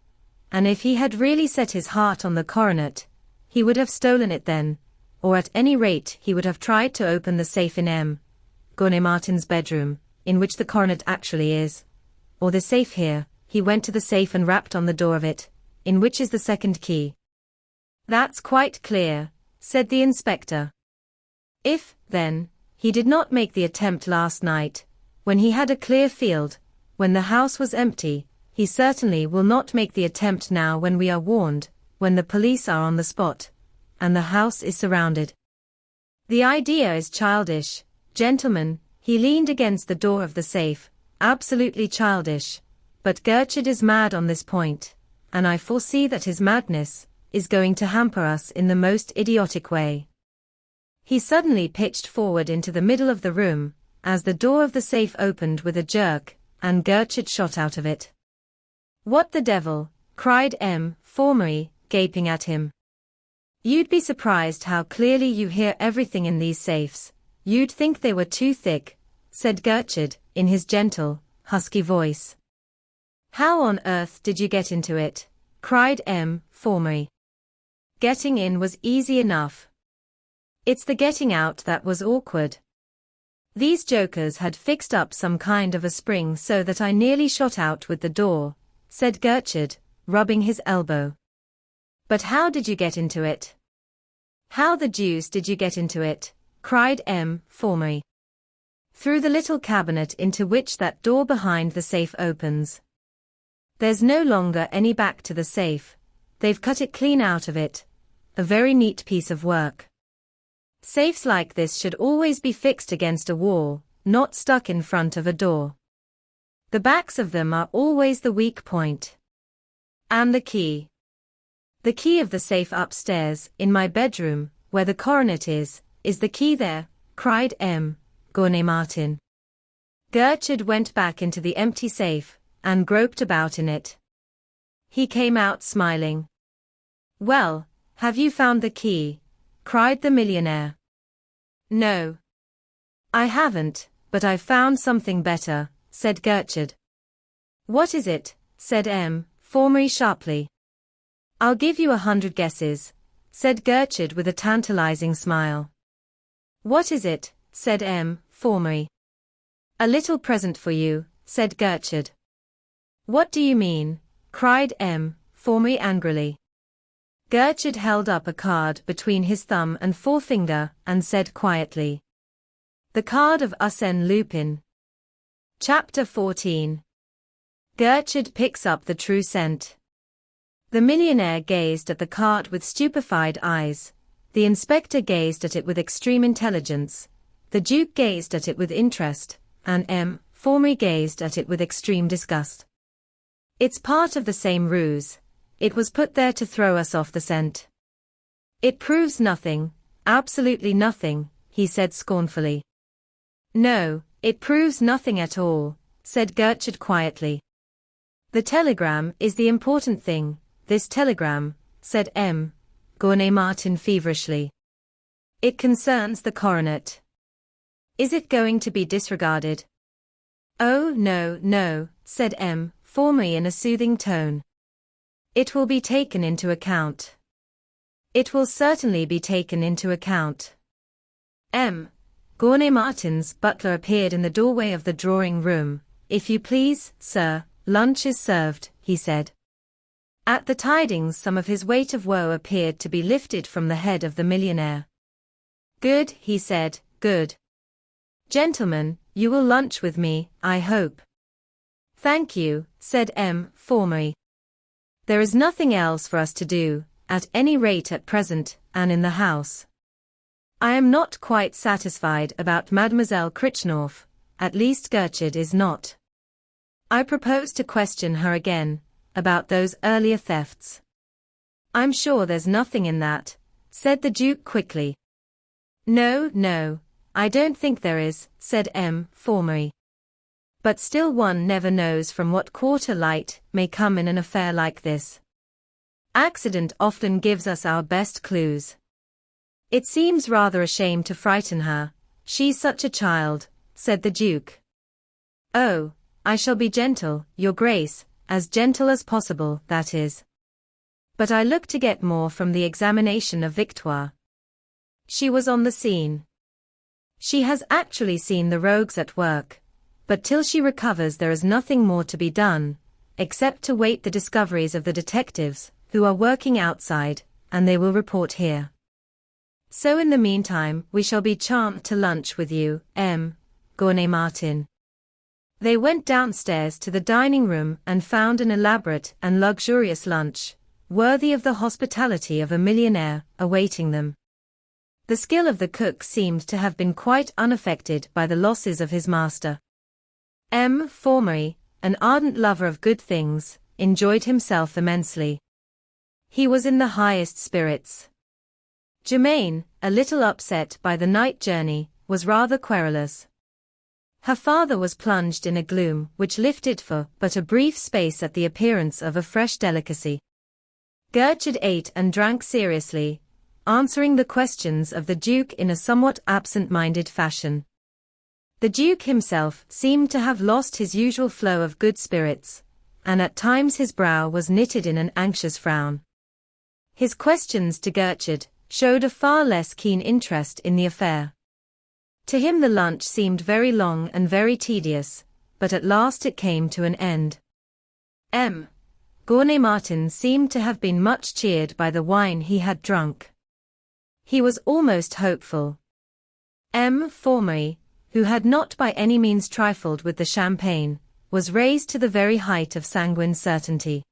and if he had really set his heart on the coronet, he would have stolen it then, or at any rate he would have tried to open the safe in Martin's bedroom, in which the coronet actually is. Or the safe here, he went to the safe and rapped on the door of it, in which is the second key." "That's quite clear," said the inspector. "If, then, he did not make the attempt last night, when he had a clear field, when the house was empty, he certainly will not make the attempt now when we are warned, when the police are on the spot, and the house is surrounded. The idea is childish, gentlemen." He leaned against the door of the safe, "absolutely childish, but Gertrude is mad on this point, and I foresee that his madness is going to hamper us in the most idiotic way." He suddenly pitched forward into the middle of the room, as the door of the safe opened with a jerk, and Gertrude shot out of it. "What the devil?" cried Formery, gaping at him. "You'd be surprised how clearly you hear everything in these safes. You'd think they were too thick," said Gertrude, in his gentle, husky voice. "How on earth did you get into it?" cried Formery. "Getting in was easy enough. It's the getting out that was awkward. These jokers had fixed up some kind of a spring so that I nearly shot out with the door," said Gertrude, rubbing his elbow. "But how did you get into it?" "How the deuce did you get into it?" cried Formery. "Through the little cabinet into which that door behind the safe opens. There's no longer any back to the safe, they've cut it clean out of it. A very neat piece of work. Safes like this should always be fixed against a wall, not stuck in front of a door. The backs of them are always the weak point. And the key. The key of the safe upstairs, in my bedroom, where the coronet is the key there," cried Martin. Gertrude went back into the empty safe, and groped about in it. He came out smiling. "Well, have you found the key?" cried the millionaire. "No. I haven't, but I've found something better," said Gertrude. "What is it?" said Formery sharply. "I'll give you 100 guesses," said Gertrude with a tantalizing smile. "What is it?" said Formery. "A little present for you," said Gertrude. "What do you mean?" cried Formery angrily. Gertrude held up a card between his thumb and forefinger and said quietly, "The card of Arsène Lupin." Chapter 14. Gertrude picks up the true scent. The millionaire gazed at the cart with stupefied eyes. The inspector gazed at it with extreme intelligence. The Duke gazed at it with interest, and M. Formery gazed at it with extreme disgust. It's part of the same ruse. It was put there to throw us off the scent. It proves nothing, absolutely nothing, he said scornfully. No, it proves nothing at all, said Gertrude quietly. The telegram is the important thing, this telegram, said M. Martin feverishly. It concerns the coronet. Is it going to be disregarded? Oh no, no, said M. Formery in a soothing tone. It will be taken into account. It will certainly be taken into account. M. Martin's butler appeared in the doorway of the drawing room. If you please, sir, lunch is served, he said. At the tidings some of his weight of woe appeared to be lifted from the head of the millionaire. Good, he said, good. Gentlemen, you will lunch with me, I hope. Thank you, said M. Formery. There is nothing else for us to do, at any rate at present, and in the house. I am not quite satisfied about Mademoiselle Critchnorth, at least Gertrude is not. I propose to question her again, about those earlier thefts. I'm sure there's nothing in that, said the Duke quickly. No, no, I don't think there is, said M. Formery. But still one never knows from what quarter light may come in an affair like this. Accident often gives us our best clues. It seems rather a shame to frighten her, she's such a child, said the Duke. Oh, I shall be gentle, Your Grace, as gentle as possible, that is. But I look to get more from the examination of Victoire. She was on the scene. She has actually seen the rogues at work, but till she recovers there is nothing more to be done, except to wait the discoveries of the detectives, who are working outside, and they will report here. So in the meantime we shall be charmed to lunch with you, M. Martin. They went downstairs to the dining room and found an elaborate and luxurious lunch, worthy of the hospitality of a millionaire, awaiting them. The skill of the cook seemed to have been quite unaffected by the losses of his master. M. Formery, an ardent lover of good things, enjoyed himself immensely. He was in the highest spirits. Germaine, a little upset by the night journey, was rather querulous. Her father was plunged in a gloom which lifted for but a brief space at the appearance of a fresh delicacy. Gertrude ate and drank seriously, answering the questions of the Duke in a somewhat absent-minded fashion. The Duke himself seemed to have lost his usual flow of good spirits, and at times his brow was knitted in an anxious frown. His questions to Gertrude showed a far less keen interest in the affair. To him the lunch seemed very long and very tedious, but at last it came to an end. M. Martin seemed to have been much cheered by the wine he had drunk. He was almost hopeful. M. Formery, who had not by any means trifled with the champagne, was raised to the very height of sanguine certainty.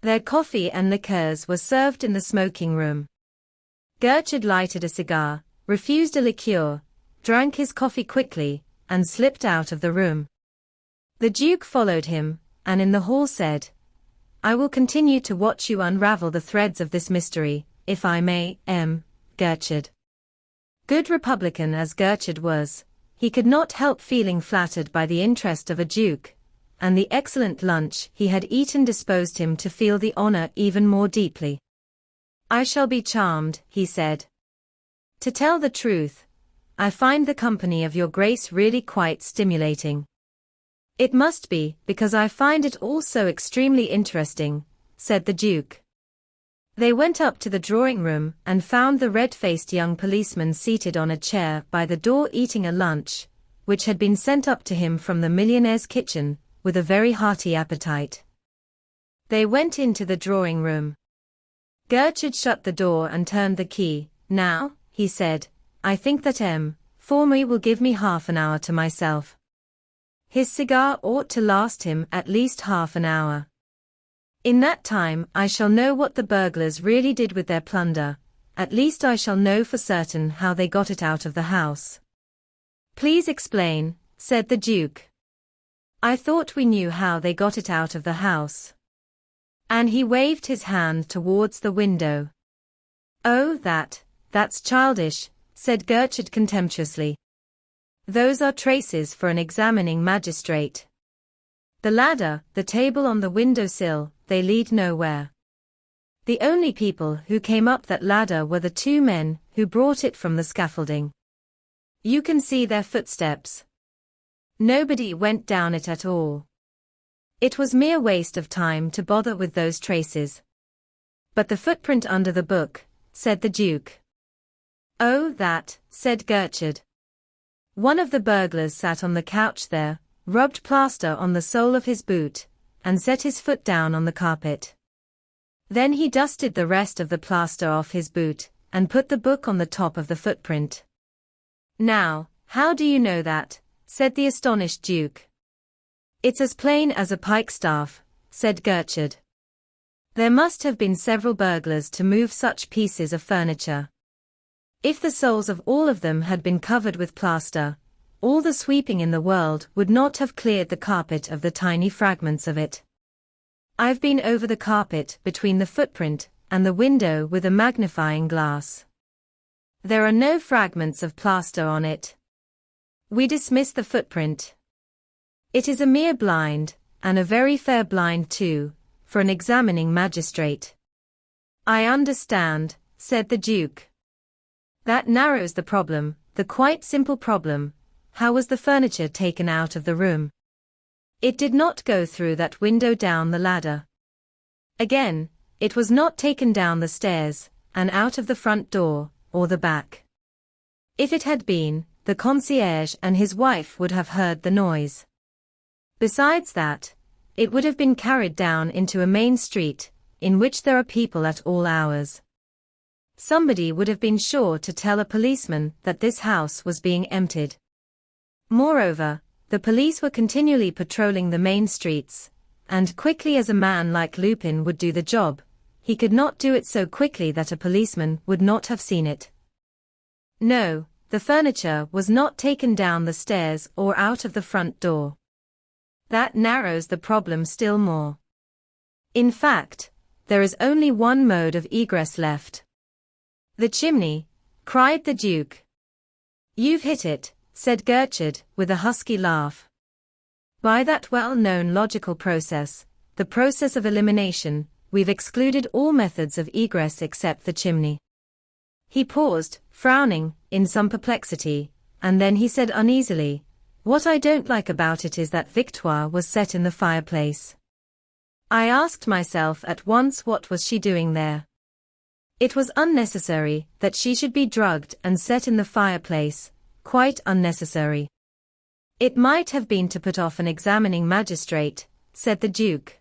Their coffee and liqueurs were served in the smoking room. Gertrude lighted a cigar, refused a liqueur, drank his coffee quickly, and slipped out of the room. The Duke followed him, and in the hall said, I will continue to watch you unravel the threads of this mystery, if I may, M. Gertrude. Good Republican as Gertrude was, he could not help feeling flattered by the interest of a duke, and the excellent lunch he had eaten disposed him to feel the honor even more deeply. I shall be charmed, he said. To tell the truth, I find the company of Your Grace really quite stimulating. It must be, because I find it all so extremely interesting, said the Duke. They went up to the drawing-room and found the red-faced young policeman seated on a chair by the door eating a lunch, which had been sent up to him from the millionaire's kitchen, with a very hearty appetite. They went into the drawing-room. Gertrude shut the door and turned the key. Now, he said, I think that M. Formery will give me half an hour to myself. His cigar ought to last him at least half an hour. In that time I shall know what the burglars really did with their plunder, at least I shall know for certain how they got it out of the house. Please explain, said the Duke. I thought we knew how they got it out of the house. And he waved his hand towards the window. Oh, that's childish, said Gertrude contemptuously. Those are traces for an examining magistrate. The ladder, the table on the window-sill, they lead nowhere. The only people who came up that ladder were the two men who brought it from the scaffolding. You can see their footsteps. Nobody went down it at all. It was mere waste of time to bother with those traces. But the footprint under the book, said the Duke. Oh, that, said Gertrude. One of the burglars sat on the couch there, rubbed plaster on the sole of his boot, and set his foot down on the carpet. Then he dusted the rest of the plaster off his boot, and put the book on the top of the footprint. Now, how do you know that? Said the astonished Duke. It's as plain as a pikestaff, said Gertrude. There must have been several burglars to move such pieces of furniture. If the soles of all of them had been covered with plaster, all the sweeping in the world would not have cleared the carpet of the tiny fragments of it. I've been over the carpet between the footprint and the window with a magnifying glass. There are no fragments of plaster on it. We dismiss the footprint. It is a mere blind, and a very fair blind too, for an examining magistrate. I understand, said the Duke. That narrows the problem, the quite simple problem. How was the furniture taken out of the room? It did not go through that window down the ladder. Again, it was not taken down the stairs, and out of the front door, or the back. If it had been, the concierge and his wife would have heard the noise. Besides that, it would have been carried down into a main street, in which there are people at all hours. Somebody would have been sure to tell a policeman that this house was being emptied. Moreover, the police were continually patrolling the main streets, and quickly as a man like Lupin would do the job, he could not do it so quickly that a policeman would not have seen it. No, the furniture was not taken down the stairs or out of the front door. That narrows the problem still more. In fact, there is only one mode of egress left. The chimney, cried the Duke. You've hit it, said Gertrude, with a husky laugh. By that well-known logical process, the process of elimination, we've excluded all methods of egress except the chimney. He paused, frowning, in some perplexity, and then he said uneasily, what I don't like about it is that Victoire was set in the fireplace. I asked myself at once what was she doing there. It was unnecessary that she should be drugged and set in the fireplace, quite unnecessary. It might have been to put off an examining magistrate, said the Duke.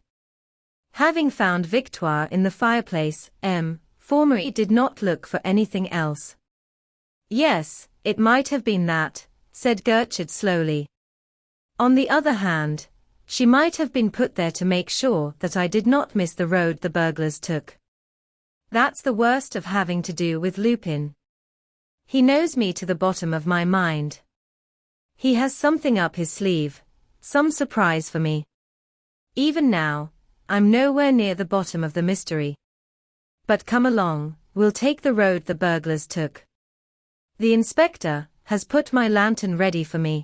Having found Victoire in the fireplace, Formery did not look for anything else. Yes, it might have been that, said Gertrude slowly. On the other hand, she might have been put there to make sure that I did not miss the road the burglars took. That's the worst of having to do with Lupin. He knows me to the bottom of my mind. He has something up his sleeve, some surprise for me. Even now, I'm nowhere near the bottom of the mystery. But come along, we'll take the road the burglars took. The inspector has put my lantern ready for me.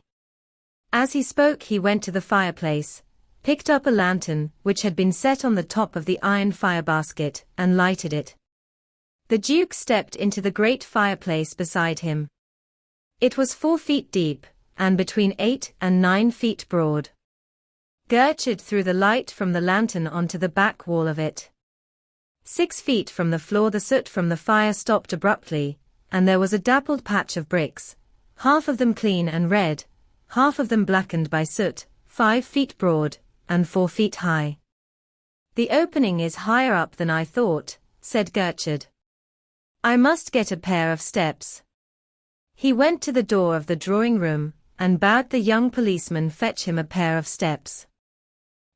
As he spoke he went to the fireplace, picked up a lantern which had been set on the top of the iron fire basket, and lighted it. The Duke stepped into the great fireplace beside him. It was 4 feet deep, and between 8 and 9 feet broad. Gertrude threw the light from the lantern onto the back wall of it. 6 feet from the floor the soot from the fire stopped abruptly, and there was a dappled patch of bricks, half of them clean and red, half of them blackened by soot, 5 feet broad, and 4 feet high. The opening is higher up than I thought, said Gertrude. I must get a pair of steps. He went to the door of the drawing room, and bade the young policeman fetch him a pair of steps.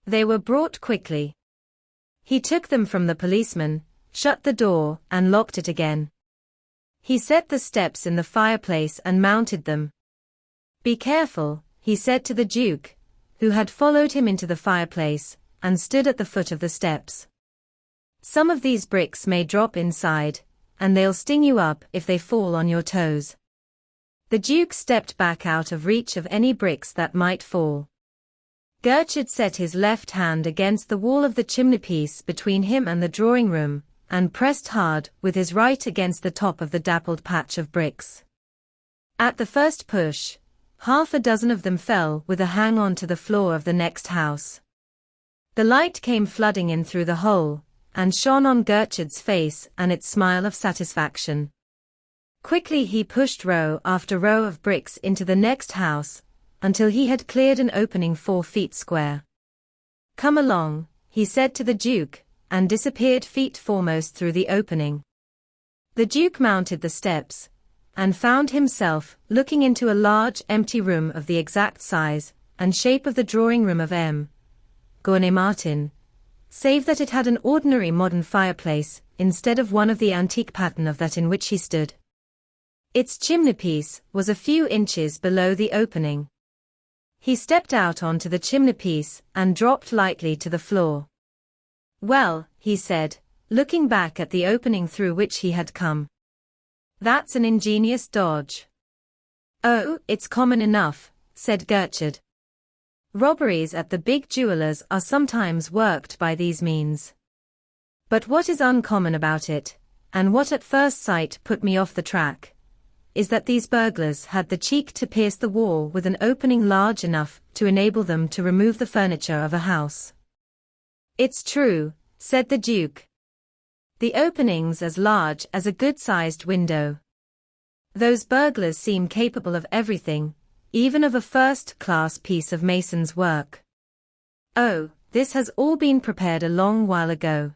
They were brought quickly. He took them from the policeman, shut the door, and locked it again. He set the steps in the fireplace and mounted them. "Be careful," he said to the Duke, who had followed him into the fireplace, and stood at the foot of the steps. "Some of these bricks may drop inside, and they'll sting you up if they fall on your toes." The Duke stepped back out of reach of any bricks that might fall. Gertrude set his left hand against the wall of the chimneypiece between him and the drawing-room, and pressed hard with his right against the top of the dappled patch of bricks. At the first push, half a dozen of them fell with a hang-on to the floor of the next house. The light came flooding in through the hole, and shone on Gertrude's face and its smile of satisfaction. Quickly he pushed row after row of bricks into the next house, until he had cleared an opening 4 feet square. "Come along," he said to the Duke, and disappeared feet foremost through the opening. The Duke mounted the steps, and found himself looking into a large empty room of the exact size and shape of the drawing-room of Gentleman-Burglar, save that it had an ordinary modern fireplace instead of one of the antique pattern of that in which he stood. Its chimneypiece was a few inches below the opening. He stepped out onto the chimneypiece and dropped lightly to the floor. "Well," he said, looking back at the opening through which he had come. "That's an ingenious dodge." "Oh, it's common enough," said Gertrude. "Robberies at the big jewelers are sometimes worked by these means. But what is uncommon about it, and what at first sight put me off the track, is that these burglars had the cheek to pierce the wall with an opening large enough to enable them to remove the furniture of a house." "It's true," said the Duke. "The opening's as large as a good-sized window. Those burglars seem capable of everything, even of a first-class piece of mason's work. Oh, this has all been prepared a long while ago.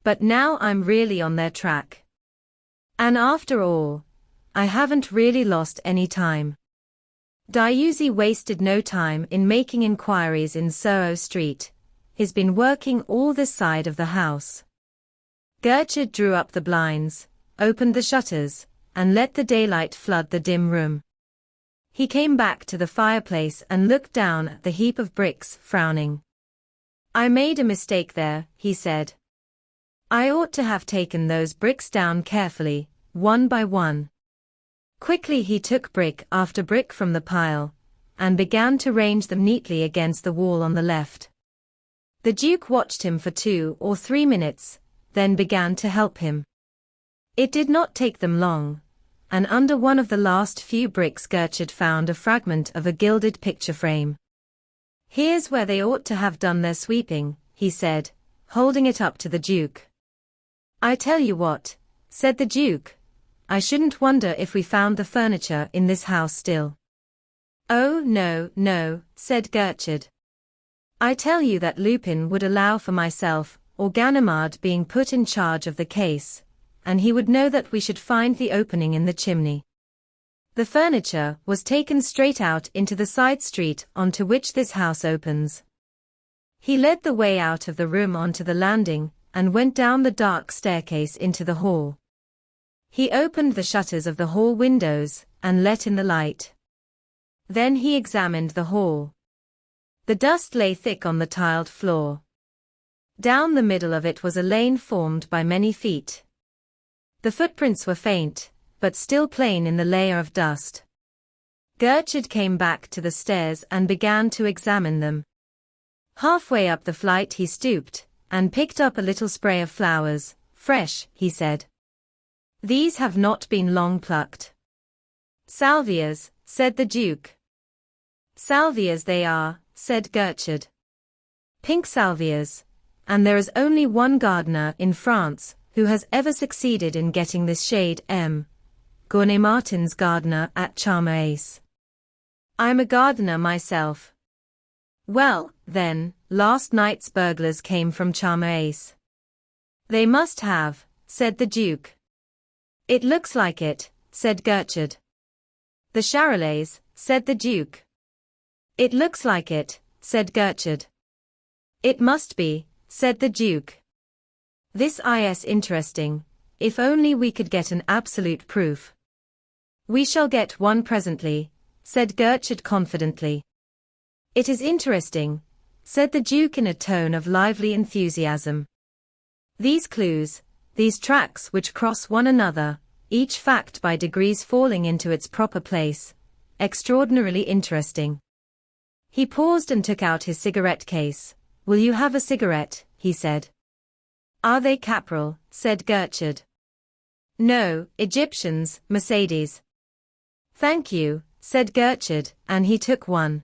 But now I'm really on their track. And after all, I haven't really lost any time." Diuzzi wasted no time in making inquiries in Soho Street. He's been working all this side of the house. Gertrude drew up the blinds, opened the shutters, and let the daylight flood the dim room. He came back to the fireplace and looked down at the heap of bricks, frowning. "I made a mistake there," he said. "I ought to have taken those bricks down carefully, one by one." Quickly he took brick after brick from the pile, and began to range them neatly against the wall on the left. The Duke watched him for 2 or 3 minutes, then began to help him. It did not take them long, and under one of the last few bricks Gertrude found a fragment of a gilded picture frame. "Here's where they ought to have done their sweeping," he said, holding it up to the Duke. "I tell you what," said the Duke, "I shouldn't wonder if we found the furniture in this house still." "Oh, no, no," said Gertrude. "I tell you that Lupin would allow for myself or Ganimard being put in charge of the case, and he would know that we should find the opening in the chimney. The furniture was taken straight out into the side street onto which this house opens." He led the way out of the room onto the landing, and went down the dark staircase into the hall. He opened the shutters of the hall windows, and let in the light. Then he examined the hall. The dust lay thick on the tiled floor. Down the middle of it was a lane formed by many feet. The footprints were faint, but still plain in the layer of dust. Gertrude came back to the stairs and began to examine them. Halfway up the flight he stooped, and picked up a little spray of flowers. "Fresh," he said. "These have not been long plucked." "Salvias," said the Duke. "Salvias they are," said Gertrude. "Pink salvias, and there is only one gardener in France who has ever succeeded in getting this shade. Gentleman-Burglar's gardener at Charmerace. I'm a gardener myself." "Well, then, last night's burglars came from Charmerace." "They must have," said the Duke. "It looks like it," said Gertrude. "The Charolais," said the Duke. It looks like it, said Gertrude. It must be, said the Duke. This is interesting. If only we could get an absolute proof. We shall get one presently, said Gertrude confidently. It is interesting, said the Duke in a tone of lively enthusiasm. These clues, these tracks which cross one another, each fact by degrees falling into its proper place, extraordinarily interesting. He paused and took out his cigarette case. Will you have a cigarette? He said. Are they Capril? Said Gertrude. No, Egyptians, Mercedes. Thank you, said Gertrude, and he took one.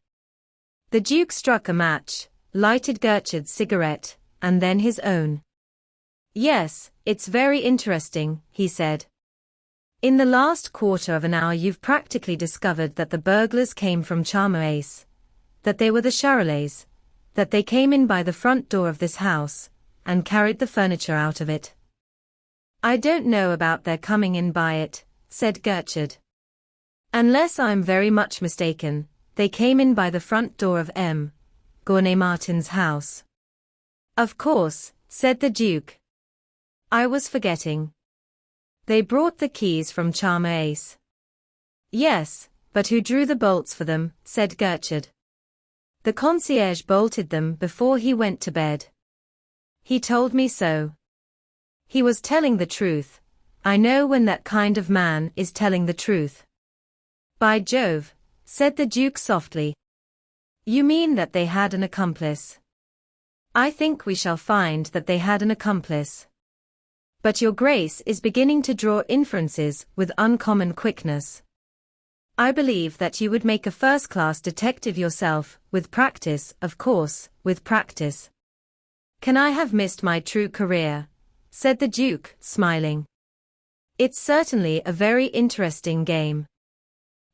The Duke struck a match, lighted Gertrude's cigarette, and then his own. Yes, it's very interesting, he said. In the last quarter of an hour you've practically discovered that the burglars came from Charmoace, that they were the Charolais, that they came in by the front door of this house, and carried the furniture out of it. I don't know about their coming in by it, said Gertrude. Unless I'm very much mistaken, they came in by the front door of Gouvernet-Martin's house. Of course, said the Duke. I was forgetting. They brought the keys from Charmoace. Yes, but who drew the bolts for them, said Gertrude. The concierge bolted them before he went to bed. He told me so. He was telling the truth. I know when that kind of man is telling the truth. By Jove, said the Duke softly. You mean that they had an accomplice? I think we shall find that they had an accomplice. But your Grace is beginning to draw inferences with uncommon quickness. I believe that you would make a first-class detective yourself, with practice, of course, with practice. Can I have missed my true career? Said the Duke, smiling. It's certainly a very interesting game.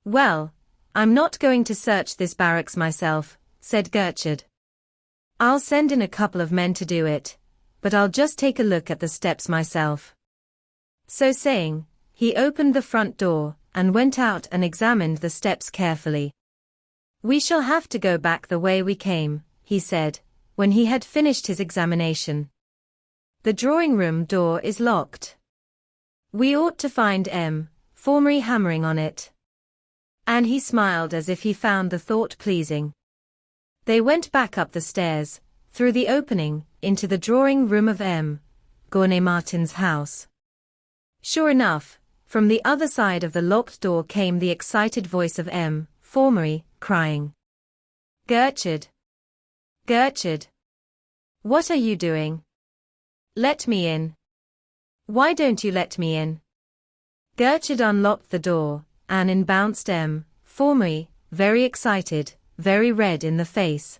Well, I'm not going to search this barracks myself, said Gertrude. I'll send in a couple of men to do it, but I'll just take a look at the steps myself. So saying, he opened the front door, and went out and examined the steps carefully. We shall have to go back the way we came, he said, when he had finished his examination. The drawing-room door is locked. We ought to find Formery hammering on it. And he smiled as if he found the thought pleasing. They went back up the stairs, through the opening, into the drawing-room of Gouvernet-Martin's house. Sure enough, from the other side of the locked door came the excited voice of Formery, crying. Gertrude! Gertrude! What are you doing? Let me in. Why don't you let me in? Gertrude unlocked the door, and in bounced Formery, very excited, very red in the face.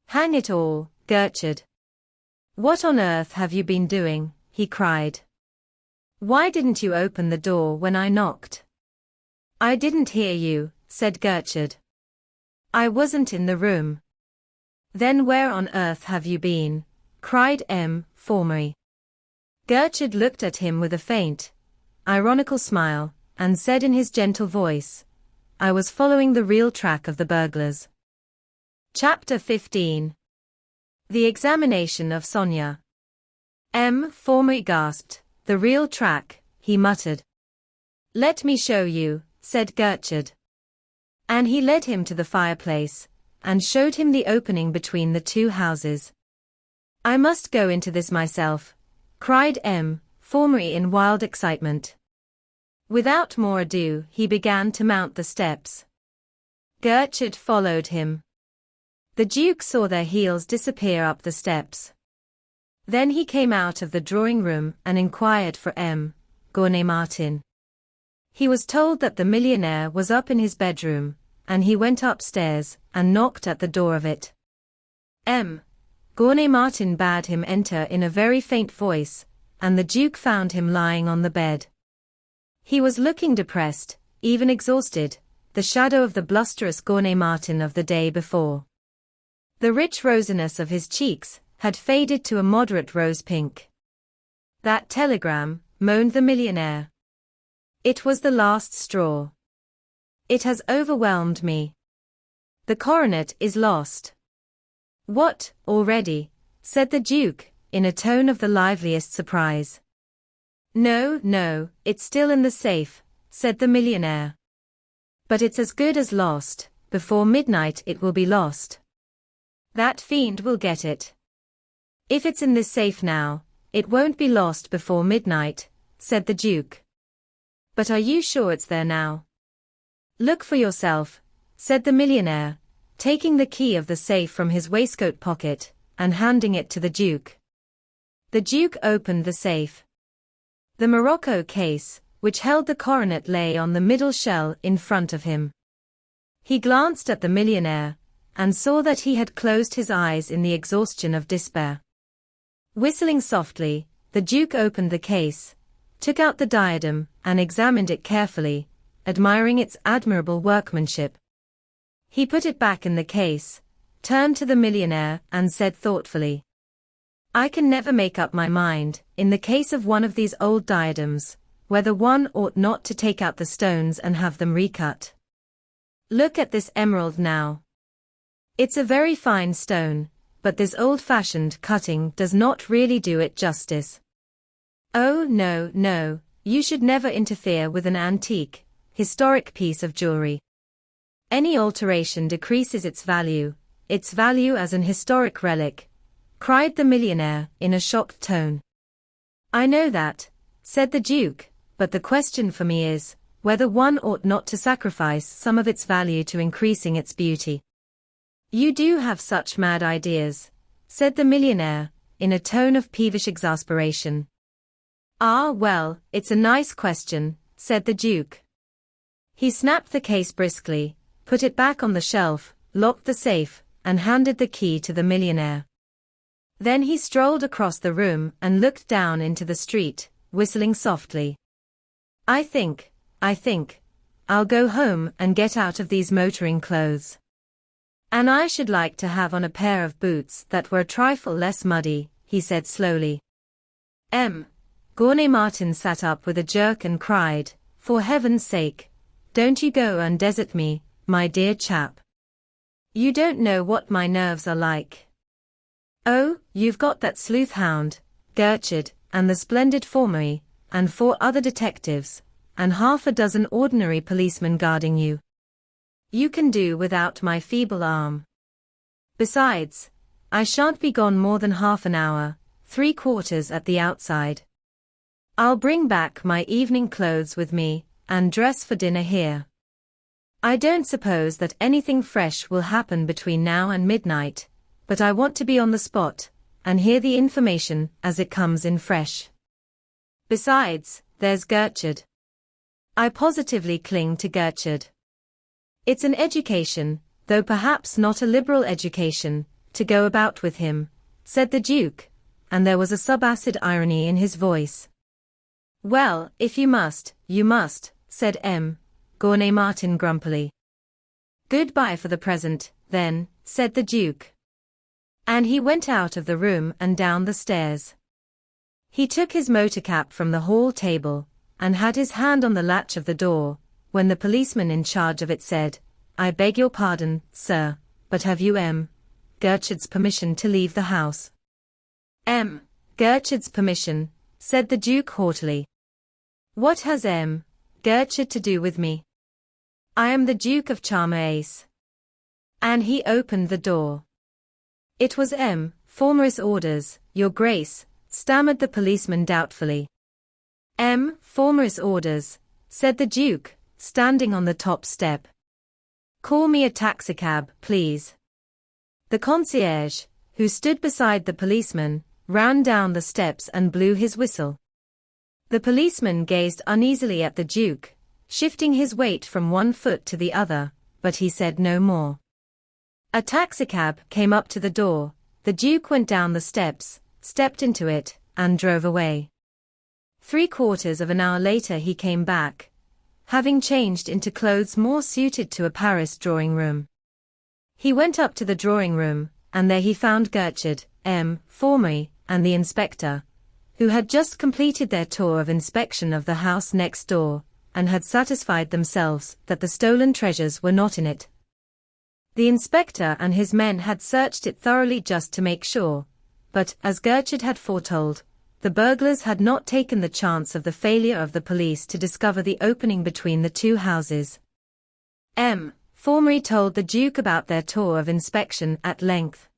Hang it all, Gertrude! What on earth have you been doing? He cried. Why didn't you open the door when I knocked? I didn't hear you, said Gertrude. I wasn't in the room. Then where on earth have you been? Cried Formery. Gertrude looked at him with a faint, ironical smile, and said in his gentle voice, I was following the real track of the burglars. Chapter 15. The examination of Sonia. Formery gasped. The real track, he muttered. Let me show you, said Gertrude. And he led him to the fireplace, and showed him the opening between the two houses. I must go into this myself, cried Formery in wild excitement. Without more ado he began to mount the steps. Gertrude followed him. The Duke saw their heels disappear up the steps. Then he came out of the drawing-room and inquired for Gouvernet-Martin. He was told that the millionaire was up in his bedroom, and he went upstairs and knocked at the door of it. Gouvernet-Martin bade him enter in a very faint voice, and the Duke found him lying on the bed. He was looking depressed, even exhausted, the shadow of the blusterous Gouvernet-Martin of the day before. The rich rosiness of his cheeks had faded to a moderate rose pink. That telegram, moaned the millionaire. It was the last straw. It has overwhelmed me. The coronet is lost. What, already? Said the Duke, in a tone of the liveliest surprise. No, no, it's still in the safe, said the millionaire. But it's as good as lost. Before midnight it will be lost. That fiend will get it. If it's in this safe now, it won't be lost before midnight, said the Duke. But are you sure it's there now? Look for yourself, said the millionaire, taking the key of the safe from his waistcoat pocket, and handing it to the Duke. The Duke opened the safe. The morocco case, which held the coronet, lay on the middle shell in front of him. He glanced at the millionaire, and saw that he had closed his eyes in the exhaustion of despair. Whistling softly, the Duke opened the case, took out the diadem, and examined it carefully, admiring its admirable workmanship. He put it back in the case, turned to the millionaire, and said thoughtfully, I can never make up my mind, in the case of one of these old diadems, whether one ought not to take out the stones and have them recut. Look at this emerald now. It's a very fine stone, but this old-fashioned cutting does not really do it justice. Oh no, no, you should never interfere with an antique, historic piece of jewelry. Any alteration decreases its value as an historic relic, cried the millionaire in a shocked tone. I know that, said the Duke, but the question for me is, whether one ought not to sacrifice some of its value to increasing its beauty. You do have such mad ideas, said the millionaire, in a tone of peevish exasperation. Ah well, it's a nice question, said the Duke. He snapped the case briskly, put it back on the shelf, locked the safe, and handed the key to the millionaire. Then he strolled across the room and looked down into the street, whistling softly. I think, I'll go home and get out of these motoring clothes. And I should like to have on a pair of boots that were a trifle less muddy, he said slowly. Gournay Martin sat up with a jerk and cried, for heaven's sake, don't you go and desert me, my dear chap. You don't know what my nerves are like. Oh, you've got that sleuth hound, Gertrude, and the splendid Formery, and 4 other detectives, and half a dozen ordinary policemen guarding you. You can do without my feeble arm. Besides, I shan't be gone more than half an hour, 3/4 at the outside. I'll bring back my evening clothes with me, and dress for dinner here. I don't suppose that anything fresh will happen between now and midnight, but I want to be on the spot, and hear the information as it comes in fresh. Besides, there's Gertrude. I positively cling to Gertrude. It's an education, though perhaps not a liberal education, to go about with him, said the Duke, and there was a subacid irony in his voice. Well, if you must, said Gournay Martin grumpily. Goodbye for the present, then, said the Duke. And he went out of the room and down the stairs. He took his motor cap from the hall table, and had his hand on the latch of the door, when the policeman in charge of it said, I beg your pardon, sir, but have you Gertrude's permission to leave the house? Gertrude's permission, said the Duke haughtily. What has Gertrude to do with me? I am the Duke of Charmerace. And he opened the door. It was Former's orders, your grace, stammered the policeman doubtfully. Former's orders, said the Duke, standing on the top step. Call me a taxicab, please. The concierge, who stood beside the policeman, ran down the steps and blew his whistle. The policeman gazed uneasily at the Duke, shifting his weight from one foot to the other, but he said no more. A taxicab came up to the door, the Duke went down the steps, stepped into it, and drove away. 3/4 of an hour later he came back, having changed into clothes more suited to a Paris drawing room. He went up to the drawing room, and there he found Gertrude, Formery, and the inspector, who had just completed their tour of inspection of the house next door, and had satisfied themselves that the stolen treasures were not in it. The inspector and his men had searched it thoroughly just to make sure, but, as Gertrude had foretold, the burglars had not taken the chance of the failure of the police to discover the opening between the two houses. Formery told the Duke about their tour of inspection at length.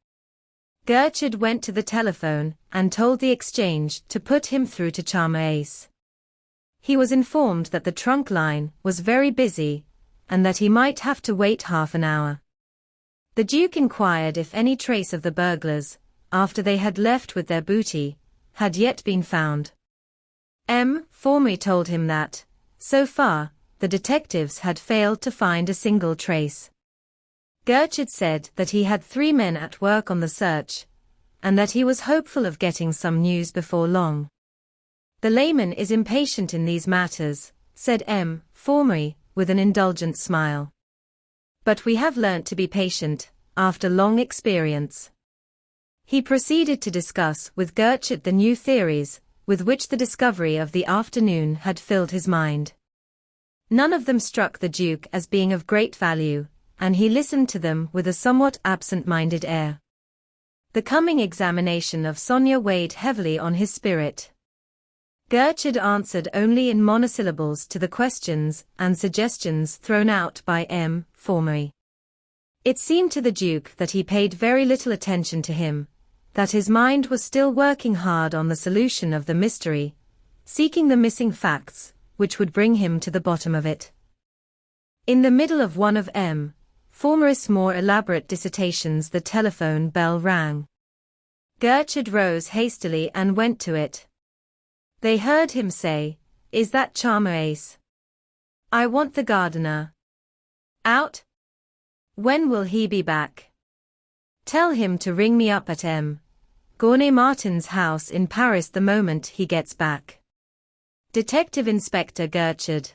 Gertrude went to the telephone and told the exchange to put him through to Charmace. He was informed that the trunk line was very busy, and that he might have to wait half an hour. The Duke inquired if any trace of the burglars, after they had left with their booty, had yet been found. Formery told him that, so far, the detectives had failed to find a single trace. Gertrude said that he had 3 men at work on the search, and that he was hopeful of getting some news before long. The layman is impatient in these matters, said Formery, with an indulgent smile. But we have learnt to be patient, after long experience. He proceeded to discuss with Gertrude the new theories, with which the discovery of the afternoon had filled his mind. None of them struck the Duke as being of great value, and he listened to them with a somewhat absent-minded air. The coming examination of Sonia weighed heavily on his spirit. Gertrude answered only in monosyllables to the questions and suggestions thrown out by Formery. It seemed to the Duke that he paid very little attention to him, that his mind was still working hard on the solution of the mystery, seeking the missing facts, which would bring him to the bottom of it. In the middle of one of Formery's more elaborate dissertations, the telephone bell rang. Gertrude rose hastily and went to it. They heard him say, "Is that Charmace? I want the gardener." "Out? When will he be back?" "Tell him to ring me up at Gournay Martin's house in Paris the moment he gets back." Detective Inspector Gertrude.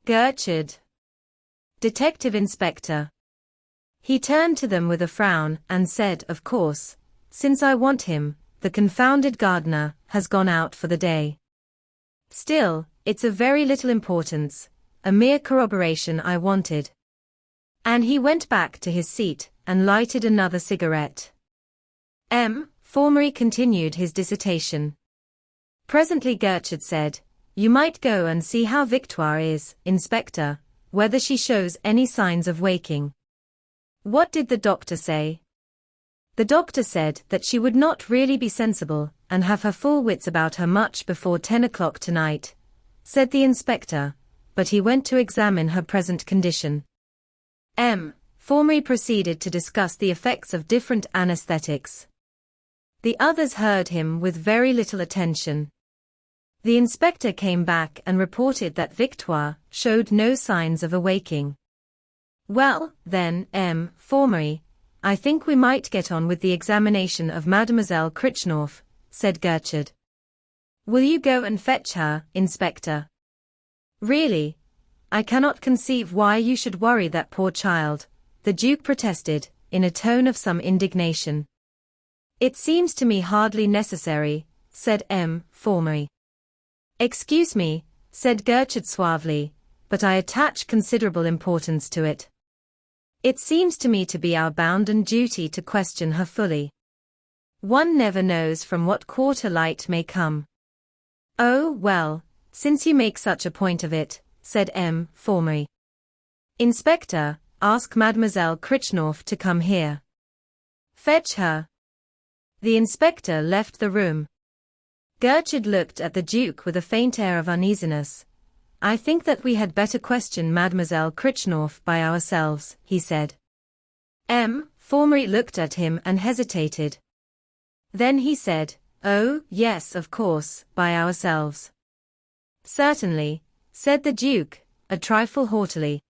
Gertrude. Detective Inspector. He turned to them with a frown and said, "Of course, since I want him, the confounded gardener has gone out for the day. Still, it's of very little importance, a mere corroboration I wanted." And he went back to his seat and lighted another cigarette. Formery continued his dissertation. Presently Gertrude said, "You might go and see how Victoire is, Inspector, whether she shows any signs of waking." "What did the doctor say?" "The doctor said that she would not really be sensible and have her full wits about her much before 10 o'clock tonight," said the inspector, "but he went to examine her present condition." Formery proceeded to discuss the effects of different anesthetics. The others heard him with very little attention. The inspector came back and reported that Victoire showed no signs of awaking. "Well, then, Formery, I think we might get on with the examination of Mademoiselle Critchnorf," said Gertrude. "Will you go and fetch her, Inspector?" "Really, I cannot conceive why you should worry that poor child," the Duke protested, in a tone of some indignation. "It seems to me hardly necessary," said Formery. "Excuse me," said Gertrude suavely, "but I attach considerable importance to it. It seems to me to be our bounden duty to question her fully. One never knows from what quarter light may come." "Oh, well, since you make such a point of it," said Formery. "Inspector, ask Mademoiselle Critchnorf to come here." "Fetch her." The inspector left the room. Gertrude looked at the Duke with a faint air of uneasiness. "I think that we had better question Mademoiselle Critchnorf by ourselves," he said. Formery looked at him and hesitated. Then he said, "Oh, yes, of course, by ourselves." "Certainly," said the Duke, a trifle haughtily.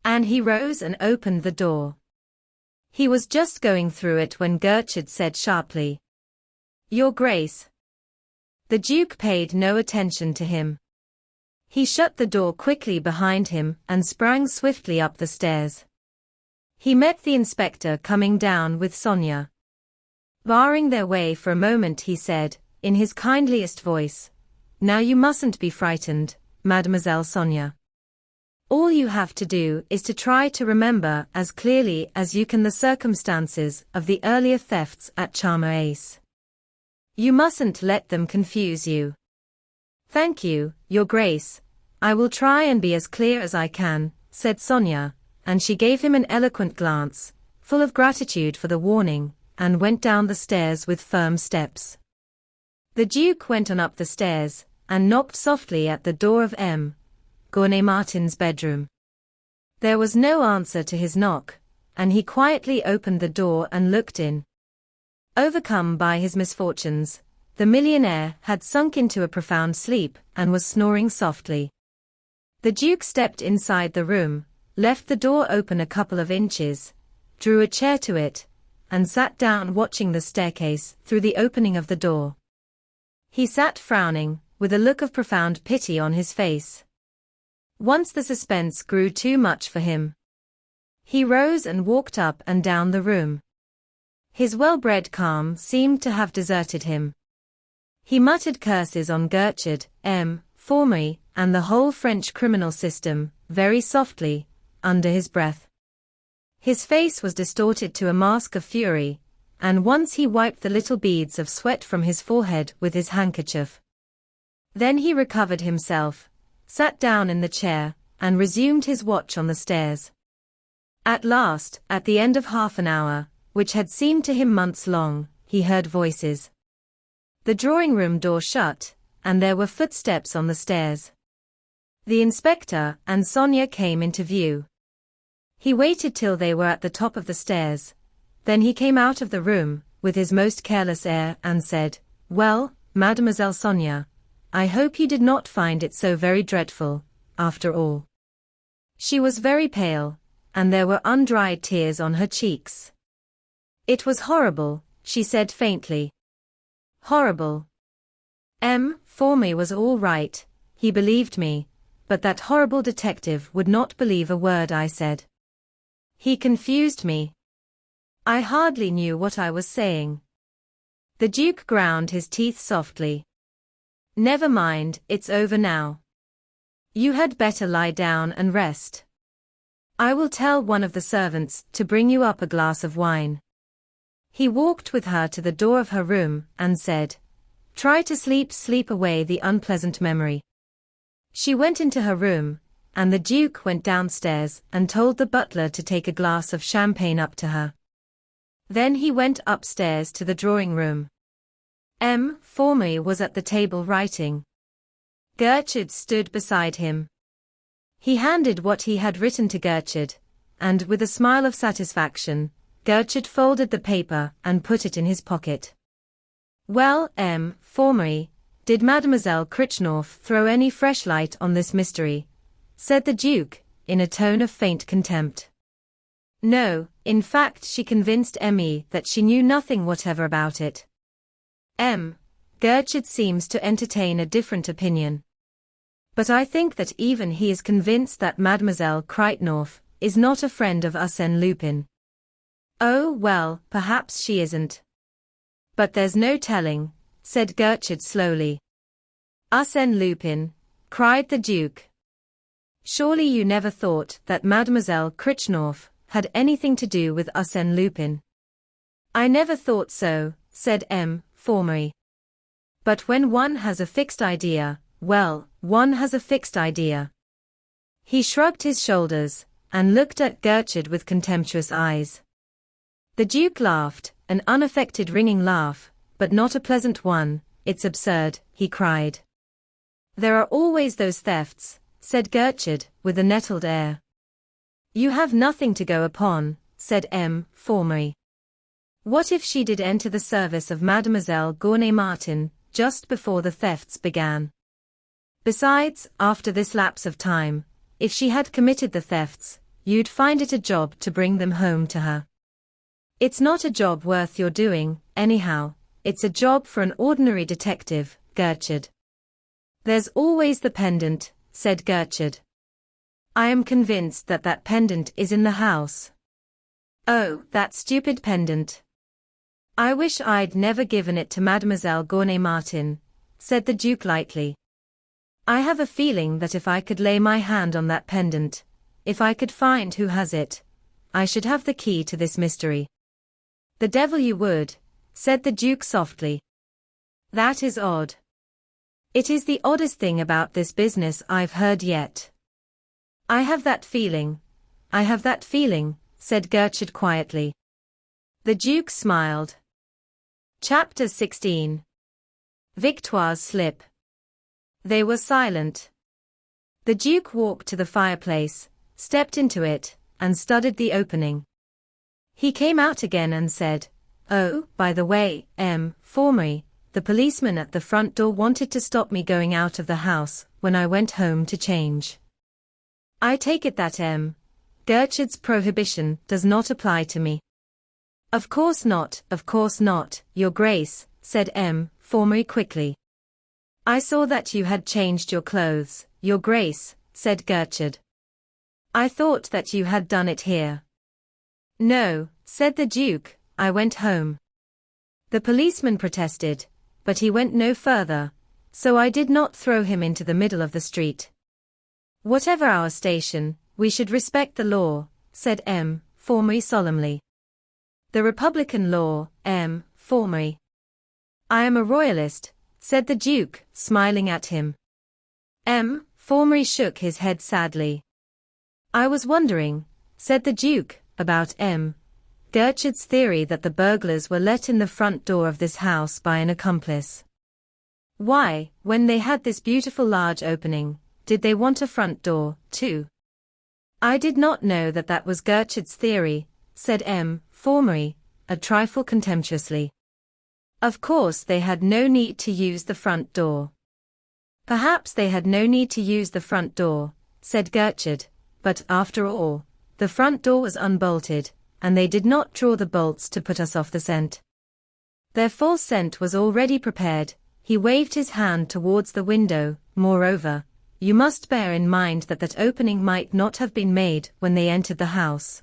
And he rose and opened the door. He was just going through it when Gertrude said sharply, "Your Grace." The Duke paid no attention to him. He shut the door quickly behind him and sprang swiftly up the stairs. He met the inspector coming down with Sonia. Barring their way for a moment, he said, in his kindliest voice, "Now you mustn't be frightened, Mademoiselle Sonia. All you have to do is to try to remember as clearly as you can the circumstances of the earlier thefts at Charmerace. You mustn't let them confuse you. Thank you, Your Grace. I will try and be as clear as I can, said Sonia, and she gave him an eloquent glance, full of gratitude for the warning, and went down the stairs with firm steps. The Duke went on up the stairs, and knocked softly at the door of M. Gounet-Martin's bedroom. There was no answer to his knock, and he quietly opened the door and looked in. Overcome by his misfortunes, the millionaire had sunk into a profound sleep and was snoring softly. The Duke stepped inside the room, left the door open a couple of inches, drew a chair to it, and sat down watching the staircase through the opening of the door. He sat frowning, with a look of profound pity on his face. Once the suspense grew too much for him. He rose and walked up and down the room. His well-bred calm seemed to have deserted him. He muttered curses on Gertrude, M. Formery, and the whole French criminal system, very softly, under his breath. His face was distorted to a mask of fury, and once he wiped the little beads of sweat from his forehead with his handkerchief. Then he recovered himself, sat down in the chair, and resumed his watch on the stairs. At last, at the end of half an hour, which had seemed to him months long, he heard voices. The drawing-room door shut, and there were footsteps on the stairs. The inspector and Sonia came into view. He waited till they were at the top of the stairs. Then he came out of the room, with his most careless air, and said, "Well, Mademoiselle Sonia, I hope you did not find it so very dreadful, after all." She was very pale, and there were undried tears on her cheeks. "It was horrible," she said faintly. "Horrible. M. Formery was all right, he believed me, but that horrible detective would not believe a word I said. He confused me. I hardly knew what I was saying." The Duke ground his teeth softly. "Never mind, it's over now. You had better lie down and rest. I will tell one of the servants to bring you up a glass of wine." He walked with her to the door of her room and said, "Try to sleep away the unpleasant memory." She went into her room, and the Duke went downstairs and told the butler to take a glass of champagne up to her. Then he went upstairs to the drawing-room. M. Formery was at the table writing. Gertrude stood beside him. He handed what he had written to Gertrude, and with a smile of satisfaction, Gertrude folded the paper and put it in his pocket. "Well, M. Formery, did Mademoiselle Krichnoff throw any fresh light on this mystery?" said the Duke, in a tone of faint contempt. "No, in fact she convinced Emmy that she knew nothing whatever about it. Gertrude seems to entertain a different opinion. But I think that even he is convinced that Mademoiselle Krichnoff is not a friend of Arsène Lupin." "Oh well, perhaps she isn't. But there's no telling," said Gertrude slowly. "Arsène Lupin," cried the Duke. "Surely you never thought that Mademoiselle Krichnoff had anything to do with Arsène Lupin?" "I never thought so," said M. Formery. "But when one has a fixed idea, well, one has a fixed idea." He shrugged his shoulders, and looked at Gertrude with contemptuous eyes. The Duke laughed, an unaffected ringing laugh, but not a pleasant one. "It's absurd," he cried. "There are always those thefts," said Gertrude, with a nettled air. "You have nothing to go upon," said M. Formery. "What if she did enter the service of Mademoiselle Gounet-Martin just before the thefts began? Besides, after this lapse of time, if she had committed the thefts, you'd find it a job to bring them home to her. It's not a job worth your doing, anyhow. It's a job for an ordinary detective, Gertrude." "There's always the pendant," said Gertrude. "I am convinced that that pendant is in the house." "Oh, that stupid pendant. I wish I'd never given it to Mademoiselle Gounet-Martin," said the Duke lightly. I have a feeling that if I could lay my hand on that pendant, if I could find who has it, I should have the key to this mystery. The devil you would, said the Duke softly. That is odd. It is the oddest thing about this business I've heard yet. I have that feeling, said Gertrude quietly. The Duke smiled. Chapter 16. Victoire's Slip. They were silent. The Duke walked to the fireplace, stepped into it, and studied the opening. He came out again and said, "Oh, by the way, Formery, the policeman at the front door wanted to stop me going out of the house when I went home to change. I take it that Gertrude's prohibition does not apply to me." Of course not, Your Grace," said Formery quickly. "I saw that you had changed your clothes, Your Grace," said Gertrude. "I thought that you had done it here." "No," said the Duke, "I went home." The policeman protested, but he went no further, so I did not throw him into the middle of the street. "Whatever our station, we should respect the law," said Formery solemnly. "The Republican law, Formery." "I am a royalist," said the Duke, smiling at him. Formery shook his head sadly. "I was wondering," said the Duke, "about Gertrude's theory that the burglars were let in the front door of this house by an accomplice. Why, when they had this beautiful large opening, did they want a front door, too?" "I did not know that that was Gertrude's theory," said Formery, a trifle contemptuously. "Of course they had no need to use the front door." "Perhaps they had no need to use the front door," said Gertrude, "but after all, the front door was unbolted, and they did not draw the bolts to put us off the scent. Their false scent was already prepared." He waved his hand towards the window. "Moreover, you must bear in mind that that opening might not have been made when they entered the house.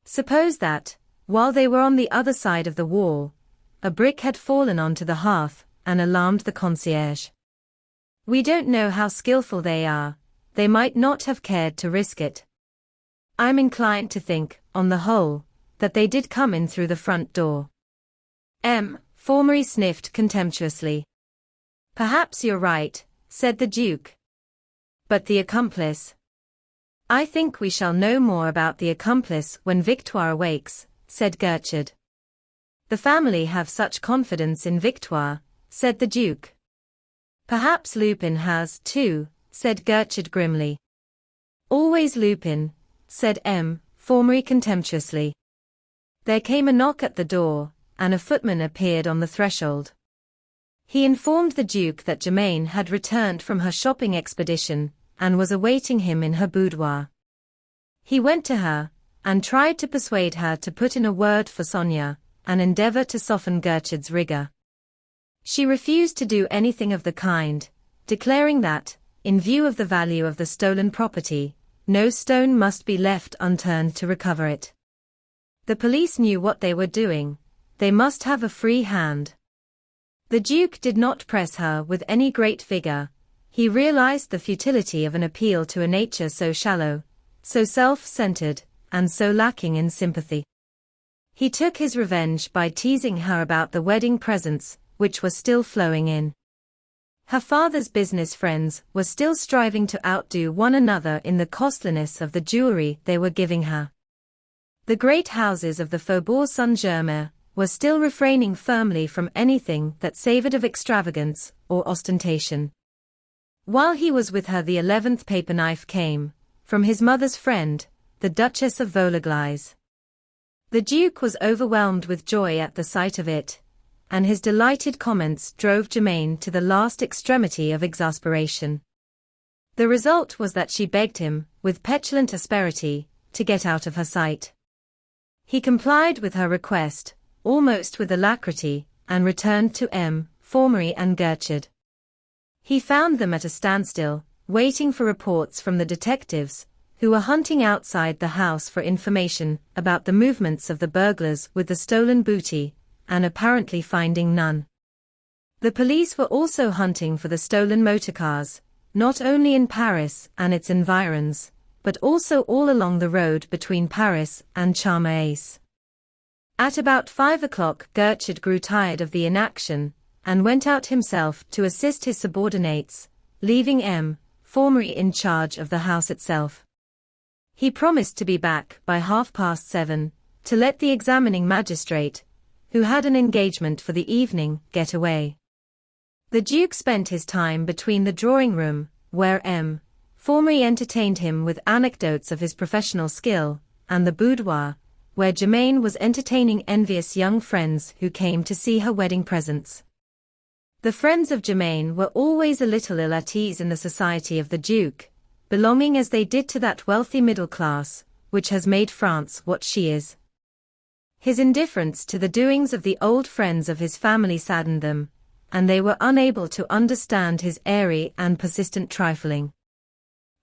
Suppose that, while they were on the other side of the wall, a brick had fallen onto the hearth and alarmed the concierge. We don't know how skillful they are, they might not have cared to risk it. I'm inclined to think, on the whole, that they did come in through the front door." Formery sniffed contemptuously. "Perhaps you're right," said the Duke. "But the accomplice?" "I think we shall know more about the accomplice when Victoire awakes," said Gertrude. "The family have such confidence in Victoire," said the Duke. "Perhaps Lupin has, too," said Gertrude grimly. "Always Lupin," said Formery contemptuously. There came a knock at the door, and a footman appeared on the threshold. He informed the Duke that Germaine had returned from her shopping expedition, and was awaiting him in her boudoir. He went to her, and tried to persuade her to put in a word for Sonia, and endeavor to soften Gertrude's rigor. She refused to do anything of the kind, declaring that, in view of the value of the stolen property, no stone must be left unturned to recover it. The police knew what they were doing. They must have a free hand. The Duke did not press her with any great vigor. He realized the futility of an appeal to a nature so shallow, so self-centered, and so lacking in sympathy. He took his revenge by teasing her about the wedding presents, which were still flowing in. Her father's business friends were still striving to outdo one another in the costliness of the jewelry they were giving her. The great houses of the Faubourg Saint-Germain were still refraining firmly from anything that savored of extravagance or ostentation. While he was with her, the 11th paper knife came, from his mother's friend, the Duchess of Volaglais. The Duke was overwhelmed with joy at the sight of it, and his delighted comments drove Germaine to the last extremity of exasperation. The result was that she begged him, with petulant asperity, to get out of her sight. He complied with her request, almost with alacrity, and returned to Formery and Gertrude. He found them at a standstill, waiting for reports from the detectives, who were hunting outside the house for information about the movements of the burglars with the stolen booty, and apparently finding none. The police were also hunting for the stolen motorcars, not only in Paris and its environs, but also all along the road between Paris and Charmaes. At about 5 o'clock Gertrude grew tired of the inaction, and went out himself to assist his subordinates, leaving M. Formery in charge of the house itself. He promised to be back by 7:30, to let the examining magistrate, who had an engagement for the evening, get away. The Duke spent his time between the drawing-room, where M. Formery entertained him with anecdotes of his professional skill, and the boudoir, where Germaine was entertaining envious young friends who came to see her wedding presents. The friends of Germaine were always a little ill at ease in the society of the Duke, belonging as they did to that wealthy middle class, which has made France what she is. His indifference to the doings of the old friends of his family saddened them, and they were unable to understand his airy and persistent trifling.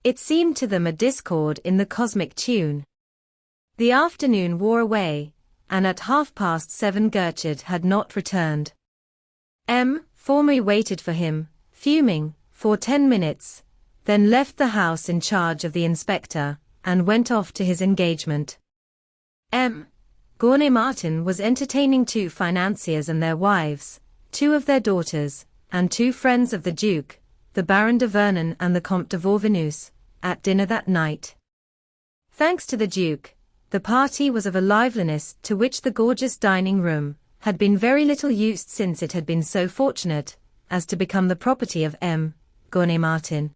It seemed to them a discord in the cosmic tune. The afternoon wore away, and at 7:30 Gertrude had not returned. M. Formery waited for him, fuming, for 10 minutes, then left the house in charge of the inspector, and went off to his engagement. M. Gentleman-Burglar was entertaining 2 financiers and their wives, 2 of their daughters, and 2 friends of the Duke, the Baron de Vernon and the Comte de Vorvenus, at dinner that night. Thanks to the Duke, the party was of a liveliness to which the gorgeous dining-room had been very little used since it had been so fortunate as to become the property of M. Gentleman-Burglar.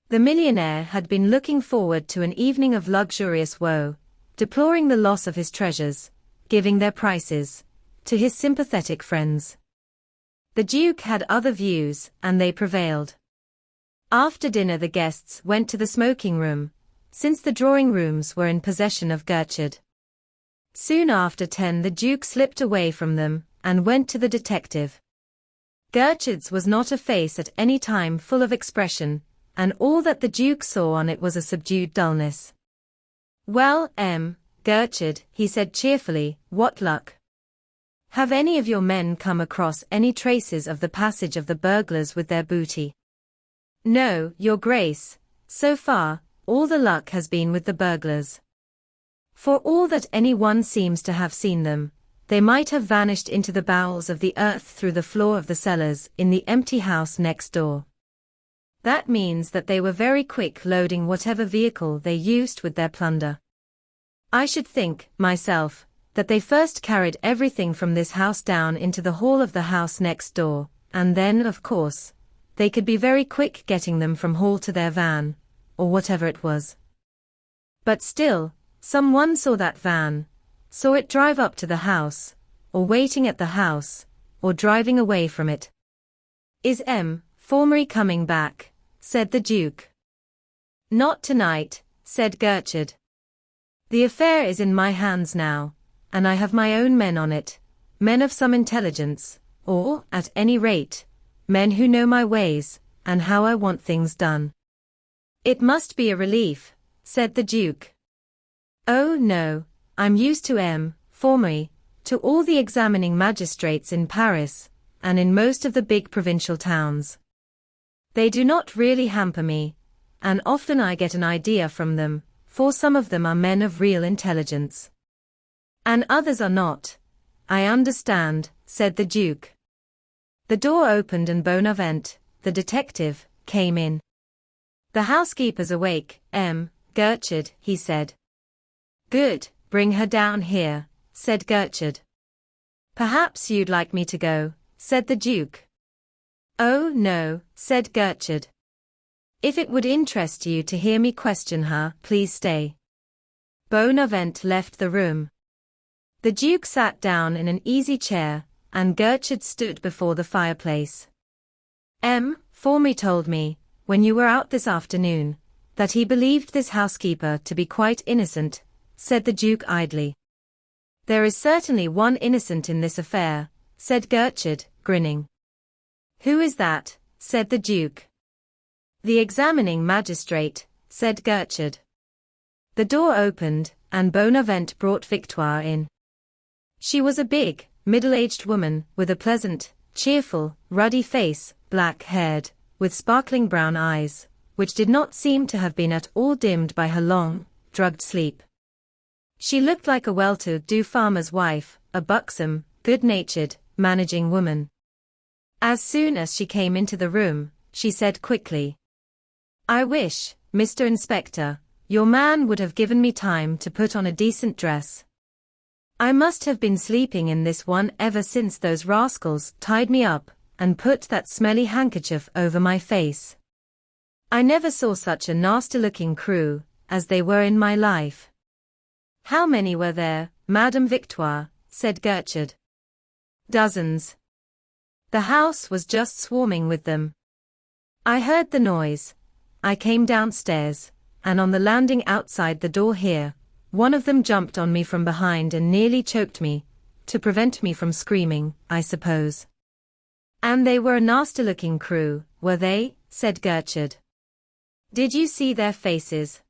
The millionaire had been looking forward to an evening of luxurious woe, deploring the loss of his treasures, giving their prices to his sympathetic friends. The Duke had other views, and they prevailed. After dinner the guests went to the smoking-room, since the drawing-rooms were in possession of Gertrude. Soon after 10 the Duke slipped away from them, and went to the detective. Gertrude's was not a face at any time full of expression, and all that the Duke saw on it was a subdued dullness. "Well, Gertrude," he said cheerfully, "what luck? Have any of your men come across any traces of the passage of the burglars with their booty?" "No, Your Grace. So far, all the luck has been with the burglars. For all that any one seems to have seen them, they might have vanished into the bowels of the earth through the floor of the cellars in the empty house next door. That means that they were very quick loading whatever vehicle they used with their plunder. I should think, myself, that they first carried everything from this house down into the hall of the house next door, and then, of course, they could be very quick getting them from hall to their van, or whatever it was. But still, someone saw that van, saw it drive up to the house, or waiting at the house, or driving away from it." "Is M. Formery coming back?" said the Duke. "Not tonight," said Gertrude. "The affair is in my hands now, and I have my own men on it, men of some intelligence, or, at any rate, men who know my ways, and how I want things done." "It must be a relief," said the Duke. "Oh no, I'm used to M. Formery, to all the examining magistrates in Paris, and in most of the big provincial towns. They do not really hamper me, and often I get an idea from them, for some of them are men of real intelligence. And others are not. I understand," said the Duke. The door opened and Bonavent, the detective, came in. "The housekeeper's awake, Gertrude," he said. "Good, bring her down here," said Gertrude. "Perhaps you'd like me to go," said the Duke. "Oh no," said Gertrude. "If it would interest you to hear me question her, please stay." Bonavent left the room. The Duke sat down in an easy chair, and Gertrude stood before the fireplace. "M. Formery told me, when you were out this afternoon, that he believed this housekeeper to be quite innocent," said the Duke idly. "There is certainly one innocent in this affair," said Gertrude, grinning. "Who is that?" said the Duke. "The examining magistrate," said Gertrude. The door opened, and Bonavent brought Victoire in. She was a big, middle-aged woman, with a pleasant, cheerful, ruddy face, black-haired, with sparkling brown eyes, which did not seem to have been at all dimmed by her long, drugged sleep. She looked like a well-to-do farmer's wife, a buxom, good-natured, managing woman. As soon as she came into the room, she said quickly, "I wish, Mr. Inspector, your man would have given me time to put on a decent dress. I must have been sleeping in this one ever since those rascals tied me up and put that smelly handkerchief over my face. I never saw such a nasty-looking crew as they were in my life." "How many were there, Madame Victoire?" said Gertrude. "Dozens. The house was just swarming with them. I heard the noise. I came downstairs, and on the landing outside the door here, one of them jumped on me from behind and nearly choked me, to prevent me from screaming, I suppose." "And they were a nasty-looking crew, were they?" said Gertrude. "Did you see their faces?"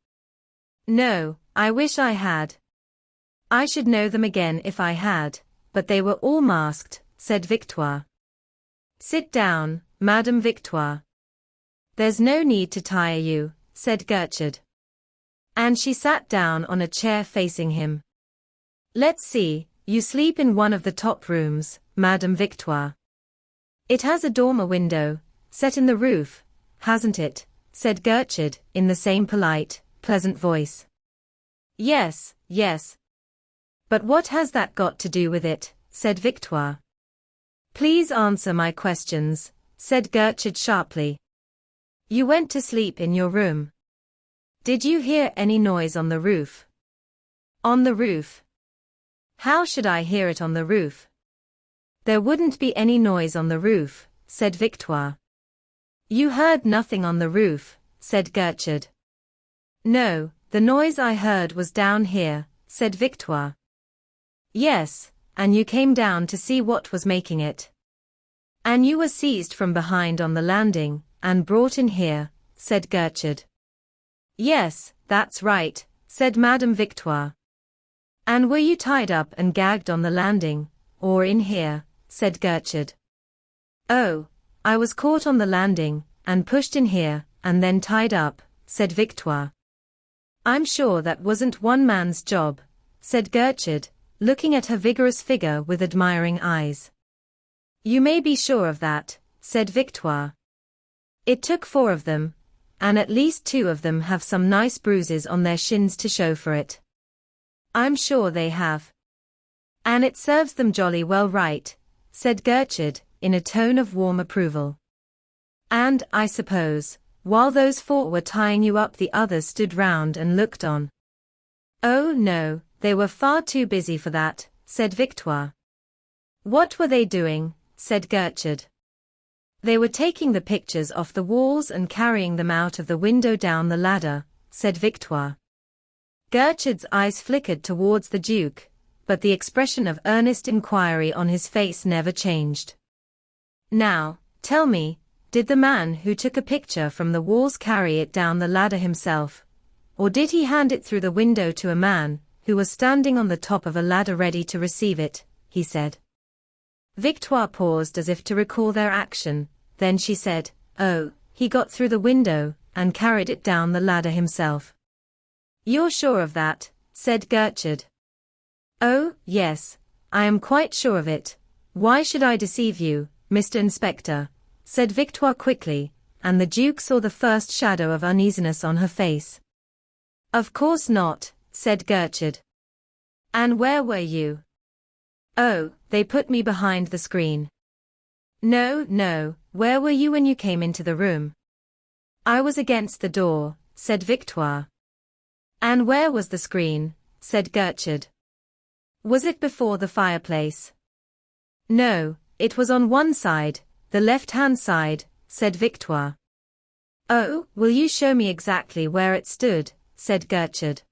"No, I wish I had. I should know them again if I had, but they were all masked," said Victoire. "Sit down, Madame Victoire. There's no need to tire you," said Gertrude. And she sat down on a chair facing him. "Let's see, you sleep in one of the top rooms, Madame Victoire. It has a dormer window, set in the roof, hasn't it?" said Gertrude, in the same polite, pleasant voice. "Yes, yes. But what has that got to do with it?" said Victoire. "Please answer my questions," said Gertrude sharply. "You went to sleep in your room. Did you hear any noise on the roof?" "On the roof? How should I hear it on the roof? There wouldn't be any noise on the roof," said Victoire. "You heard nothing on the roof," said Gertrude. "No, the noise I heard was down here," said Victoire. "Yes, and you came down to see what was making it. And you were seized from behind on the landing, and brought in here," said Gertrude. "Yes, that's right," said Madame Victoire. "And were you tied up and gagged on the landing, or in here?" said Gertrude. "Oh, I was caught on the landing, and pushed in here, and then tied up," said Victoire. "I'm sure that wasn't one man's job," said Gertrude, looking at her vigorous figure with admiring eyes. "You may be sure of that," said Victoire. "It took 4 of them, and at least 2 of them have some nice bruises on their shins to show for it." "I'm sure they have. And it serves them jolly well right," said Gertrude, in a tone of warm approval. "And, I suppose, while those 4 were tying you up the others stood round and looked on?" "Oh no, they were far too busy for that," said Victoire. "What were they doing?" said Gertrude. "They were taking the pictures off the walls and carrying them out of the window down the ladder," said Victoire. Gertrude's eyes flickered towards the Duke, but the expression of earnest inquiry on his face never changed. "Now, tell me, did the man who took a picture from the walls carry it down the ladder himself, or did he hand it through the window to a man who was standing on the top of a ladder ready to receive it?" he said. Victoire paused as if to recall their action, then she said, "Oh, he got through the window, and carried it down the ladder himself." "You're sure of that?" said Gertrude. "Oh, yes, I am quite sure of it. Why should I deceive you, Mr. Inspector?" said Victoire quickly, and the Duke saw the first shadow of uneasiness on her face. "Of course not," said Gertrude. "And where were you?" "Oh, they put me behind the screen." No, where were you when you came into the room?" "I was against the door," said Victoire. "And where was the screen?" said Gertrude. "Was it before the fireplace?" "No, it was on one side, the left-hand side," said Victoire. "Oh, will you show me exactly where it stood?" said Gertrude.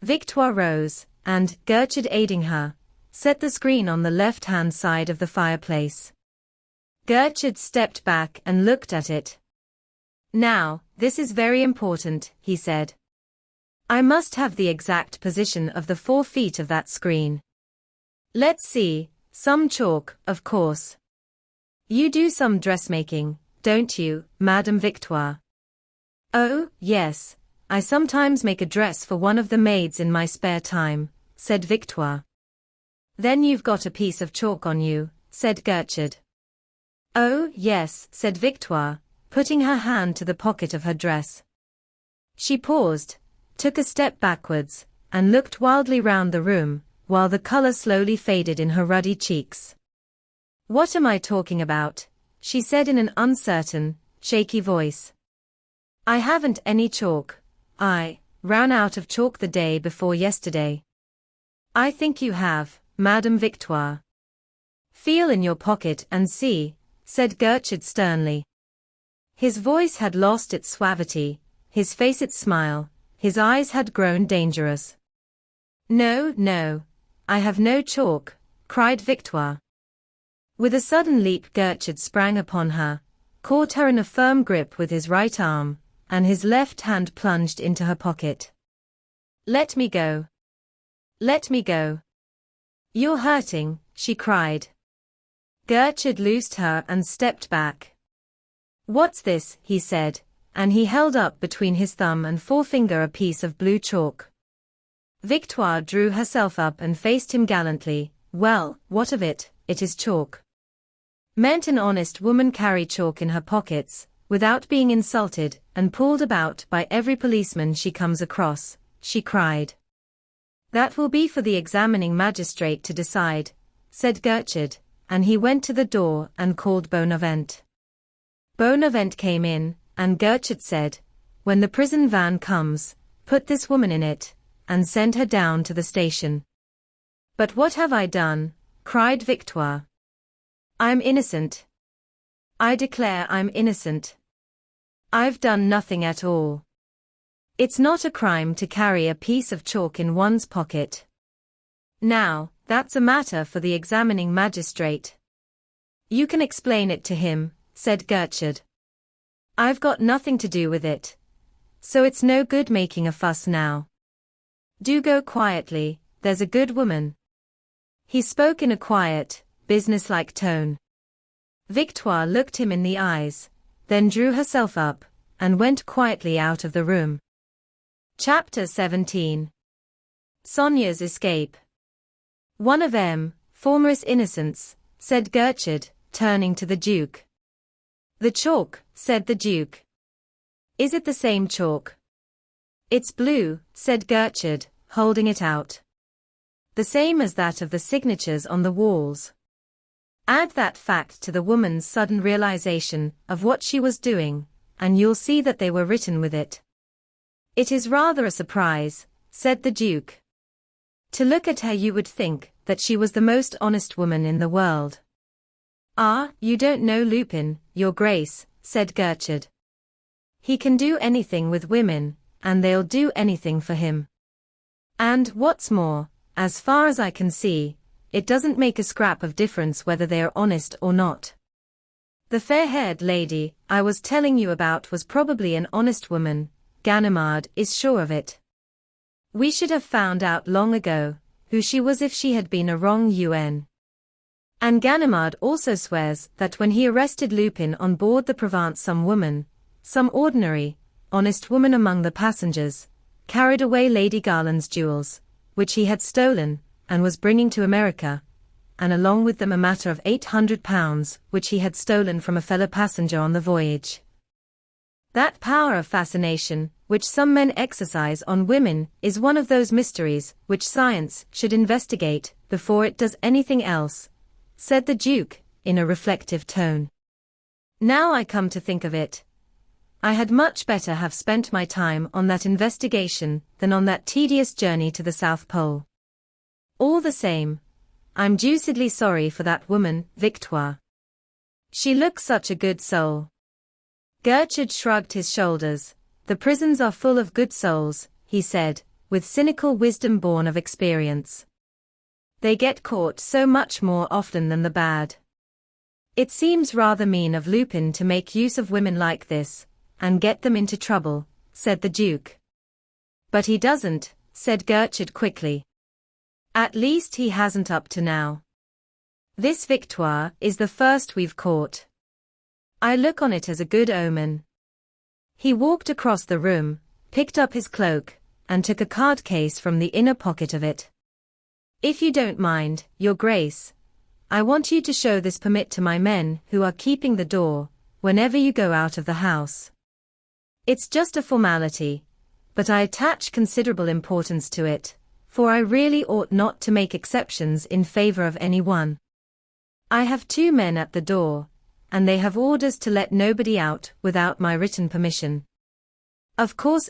Victoire rose, and, Gertrude aiding her, set the screen on the left-hand side of the fireplace. Gertrude stepped back and looked at it. "Now, this is very important," he said. "I must have the exact position of the 4 feet of that screen. Let's see, some chalk, of course." "You do some dressmaking," don't you, Madame Victoire? Oh, yes, I sometimes make a dress for one of the maids in my spare time, said Victoire. Then you've got a piece of chalk on you, said Gertrude. Oh, yes, said Victoire, putting her hand to the pocket of her dress. She paused, took a step backwards, and looked wildly round the room, while the color slowly faded in her ruddy cheeks. What am I talking about? She said in an uncertain, shaky voice. I haven't any chalk. I ran out of chalk the day before yesterday. I think you have, Madame Victoire. Feel in your pocket and see, said Gertrude sternly. His voice had lost its suavity, his face its smile, his eyes had grown dangerous. No, no, I have no chalk, cried Victoire. With a sudden leap Gertrude sprang upon her, caught her in a firm grip with his right arm, and his left hand plunged into her pocket. Let me go. Let me go. You're hurting, she cried. Gertrude loosed her and stepped back. What's this? He said, and he held up between his thumb and forefinger a piece of blue chalk. Victoire drew herself up and faced him gallantly. Well, what of it? It is chalk. Meant an honest woman carry chalk in her pockets, without being insulted and pulled about by every policeman she comes across, she cried. That will be for the examining magistrate to decide, said Gertrude, and he went to the door and called Bonavent. Bonavent came in, and Gertrude said, when the prison van comes, put this woman in it, and send her down to the station. But what have I done? Cried Victoire. I'm innocent. I declare I'm innocent. I've done nothing at all. It's not a crime to carry a piece of chalk in one's pocket. Now, that's a matter for the examining magistrate. You can explain it to him, said Gertrude. I've got nothing to do with it. So it's no good making a fuss now. Do go quietly, there's a good woman. He spoke in a quiet, businesslike tone. Victoire looked him in the eyes, then drew herself up, and went quietly out of the room. Chapter 17. Sonia's escape. One of them, former's innocence, said Gertrude, turning to the Duke. The chalk, said the Duke. Is it the same chalk? It's blue, said Gertrude, holding it out. The same as that of the signatures on the walls. Add that fact to the woman's sudden realization of what she was doing, and you'll see that they were written with it. It is rather a surprise, said the Duke. To look at her you would think that she was the most honest woman in the world. Ah, you don't know Lupin, Your Grace, said Gertrude. He can do anything with women, and they'll do anything for him. And, what's more, as far as I can see, it doesn't make a scrap of difference whether they are honest or not. The fair-haired lady I was telling you about was probably an honest woman, Ganimard is sure of it. We should have found out long ago who she was if she had been a wrong UN. And Ganimard also swears that when he arrested Lupin on board the Provence some woman, some ordinary, honest woman among the passengers, carried away Lady Garland's jewels, which he had stolen, and was bringing to America, and along with them a matter of £800, which he had stolen from a fellow passenger on the voyage. That power of fascination, which some men exercise on women, is one of those mysteries which science should investigate before it does anything else, said the Duke, in a reflective tone. Now I come to think of it, I had much better have spent my time on that investigation than on that tedious journey to the South Pole. All the same, I'm deucedly sorry for that woman, Victoire. She looks such a good soul. Gertrude shrugged his shoulders. The prisons are full of good souls, he said, with cynical wisdom born of experience. They get caught so much more often than the bad. It seems rather mean of Lupin to make use of women like this, and get them into trouble, said the Duke. But he doesn't, said Gertrude quickly. At least he hasn't up to now. This Victoire is the first we've caught. I look on it as a good omen. He walked across the room, picked up his cloak, and took a card case from the inner pocket of it. If you don't mind, Your Grace, I want you to show this permit to my men who are keeping the door, whenever you go out of the house. It's just a formality, but I attach considerable importance to it, for I really ought not to make exceptions in favor of anyone. I have 2 men at the door, and they have orders to let nobody out without my written permission. Of course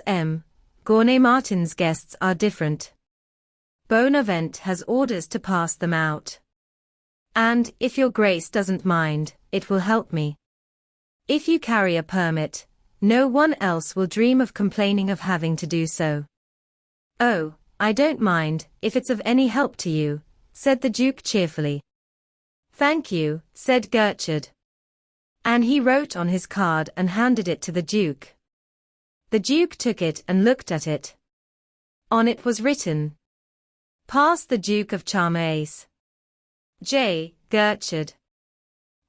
Gournay Martin's guests are different. Bonavent has orders to pass them out. And, if Your Grace doesn't mind, it will help me. If you carry a permit, no one else will dream of complaining of having to do so. Oh, I don't mind, if it's of any help to you, said the Duke cheerfully. Thank you, said Gertrude. And he wrote on his card and handed it to the Duke. The Duke took it and looked at it. On it was written, Pass the Duke of Charmace. J. Gertrude.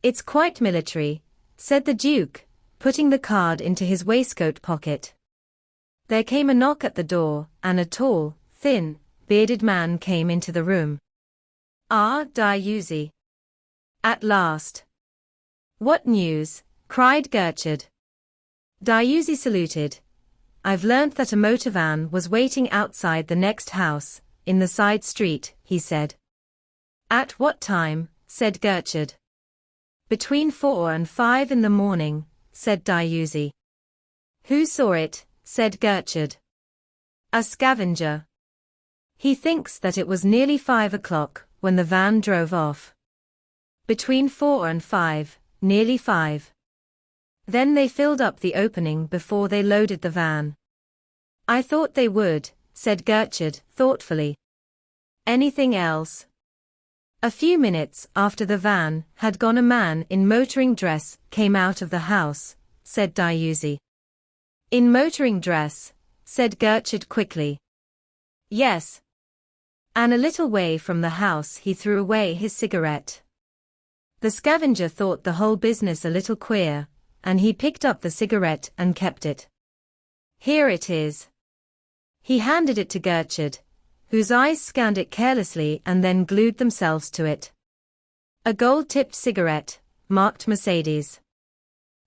It's quite military, said the Duke, putting the card into his waistcoat pocket. There came a knock at the door, and a tall, thin, bearded man came into the room. Diuzzi. At last. What news? Cried Gertrude. Diuzzi saluted. I've learnt that a motor van was waiting outside the next house, in the side street, he said. At what time? Said Gertrude. Between 4 and 5 in the morning, said Diuzzi. Who saw it? Said Gertrude. A scavenger. He thinks that it was nearly 5 o'clock when the van drove off. Between 4 and 5, nearly 5. Then they filled up the opening before they loaded the van. I thought they would, said Gertrude thoughtfully. Anything else? A few minutes after the van had gone, a man in motoring dress came out of the house, said Diuzzi. In motoring dress, said Gertrude quickly. Yes. And a little way from the house he threw away his cigarette. The scavenger thought the whole business a little queer, and he picked up the cigarette and kept it. Here it is. He handed it to Gertrude, whose eyes scanned it carelessly and then glued themselves to it. A gold-tipped cigarette, marked Mercedes.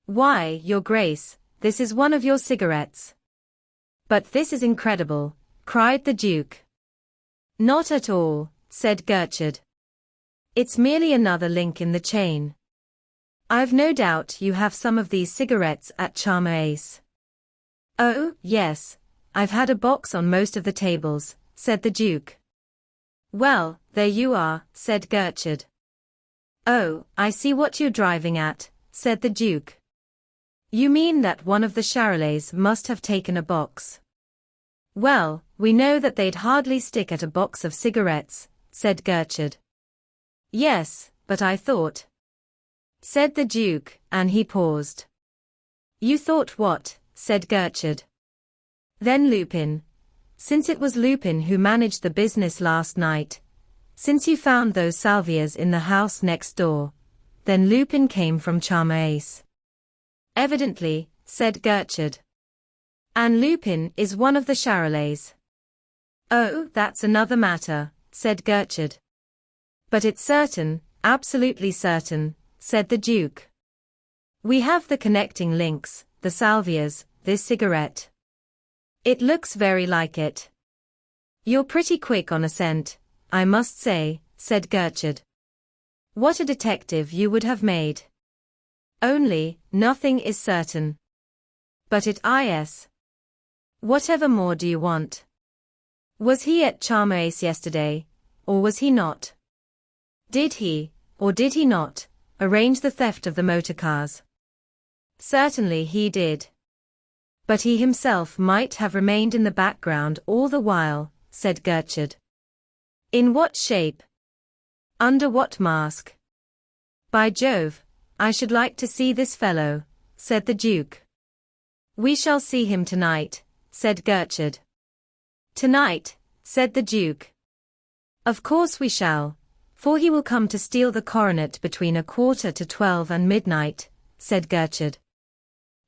Why, Your Grace, this is one of your cigarettes. But this is incredible, cried the Duke. Not at all, said Gertrude. It's merely another link in the chain. I've no doubt you have some of these cigarettes at Charmace. Oh, yes, I've had a box on most of the tables, said the Duke. Well, there you are, said Gertrude. Oh, I see what you're driving at, said the Duke. You mean that one of the Charolais must have taken a box. Well, we know that they'd hardly stick at a box of cigarettes, said Gertrude. Yes, but I thought, said the Duke, and he paused. You thought what? Said Gertrude. Then Lupin. Since it was Lupin who managed the business last night, since you found those salvias in the house next door, then Lupin came from Charmace. Evidently, said Gertrude. And Lupin is one of the Charolais. Oh, that's another matter, said Gertrude. But it's certain, absolutely certain, said the Duke. We have the connecting links, the salvias, this cigarette. It looks very like it. You're pretty quick on a scent, I must say, said Gertrude. What a detective you would have made. Only, nothing is certain. But it is. Whatever more do you want? Was he at Charmace yesterday, or was he not? Did he, or did he not, arrange the theft of the motor cars? Certainly he did. But he himself might have remained in the background all the while, said Gertrude. In what shape? Under what mask? By Jove, I should like to see this fellow, said the Duke. We shall see him tonight, said Gertrude. Tonight, said the Duke. Of course we shall, for he will come to steal the coronet between 11:45 and midnight, said Gertrude.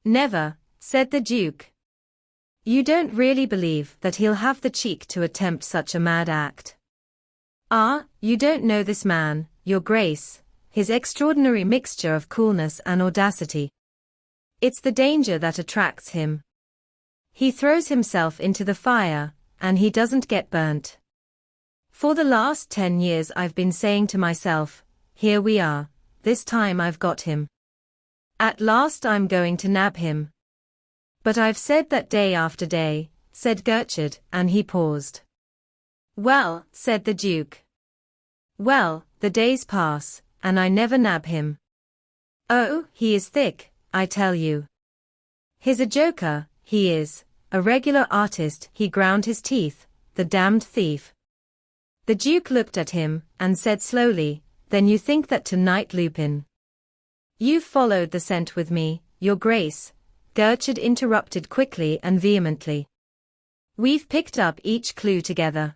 Never, said the Duke. You don't really believe that he'll have the cheek to attempt such a mad act? Ah, you don't know this man, Your Grace, his extraordinary mixture of coolness and audacity. It's the danger that attracts him. He throws himself into the fire, and he doesn't get burnt. For the last 10 years I've been saying to myself, here we are, this time I've got him. At last I'm going to nab him. But I've said that day after day, said Gertrude, and he paused. Well, said the Duke. Well, the days pass, and I never nab him. Oh, he is thick, I tell you. He's a joker, he is, a regular artist. He ground his teeth, the damned thief. The Duke looked at him, and said slowly, then you think that tonight Lupin? You've followed the scent with me, Your Grace, Gertrude interrupted quickly and vehemently. We've picked up each clue together.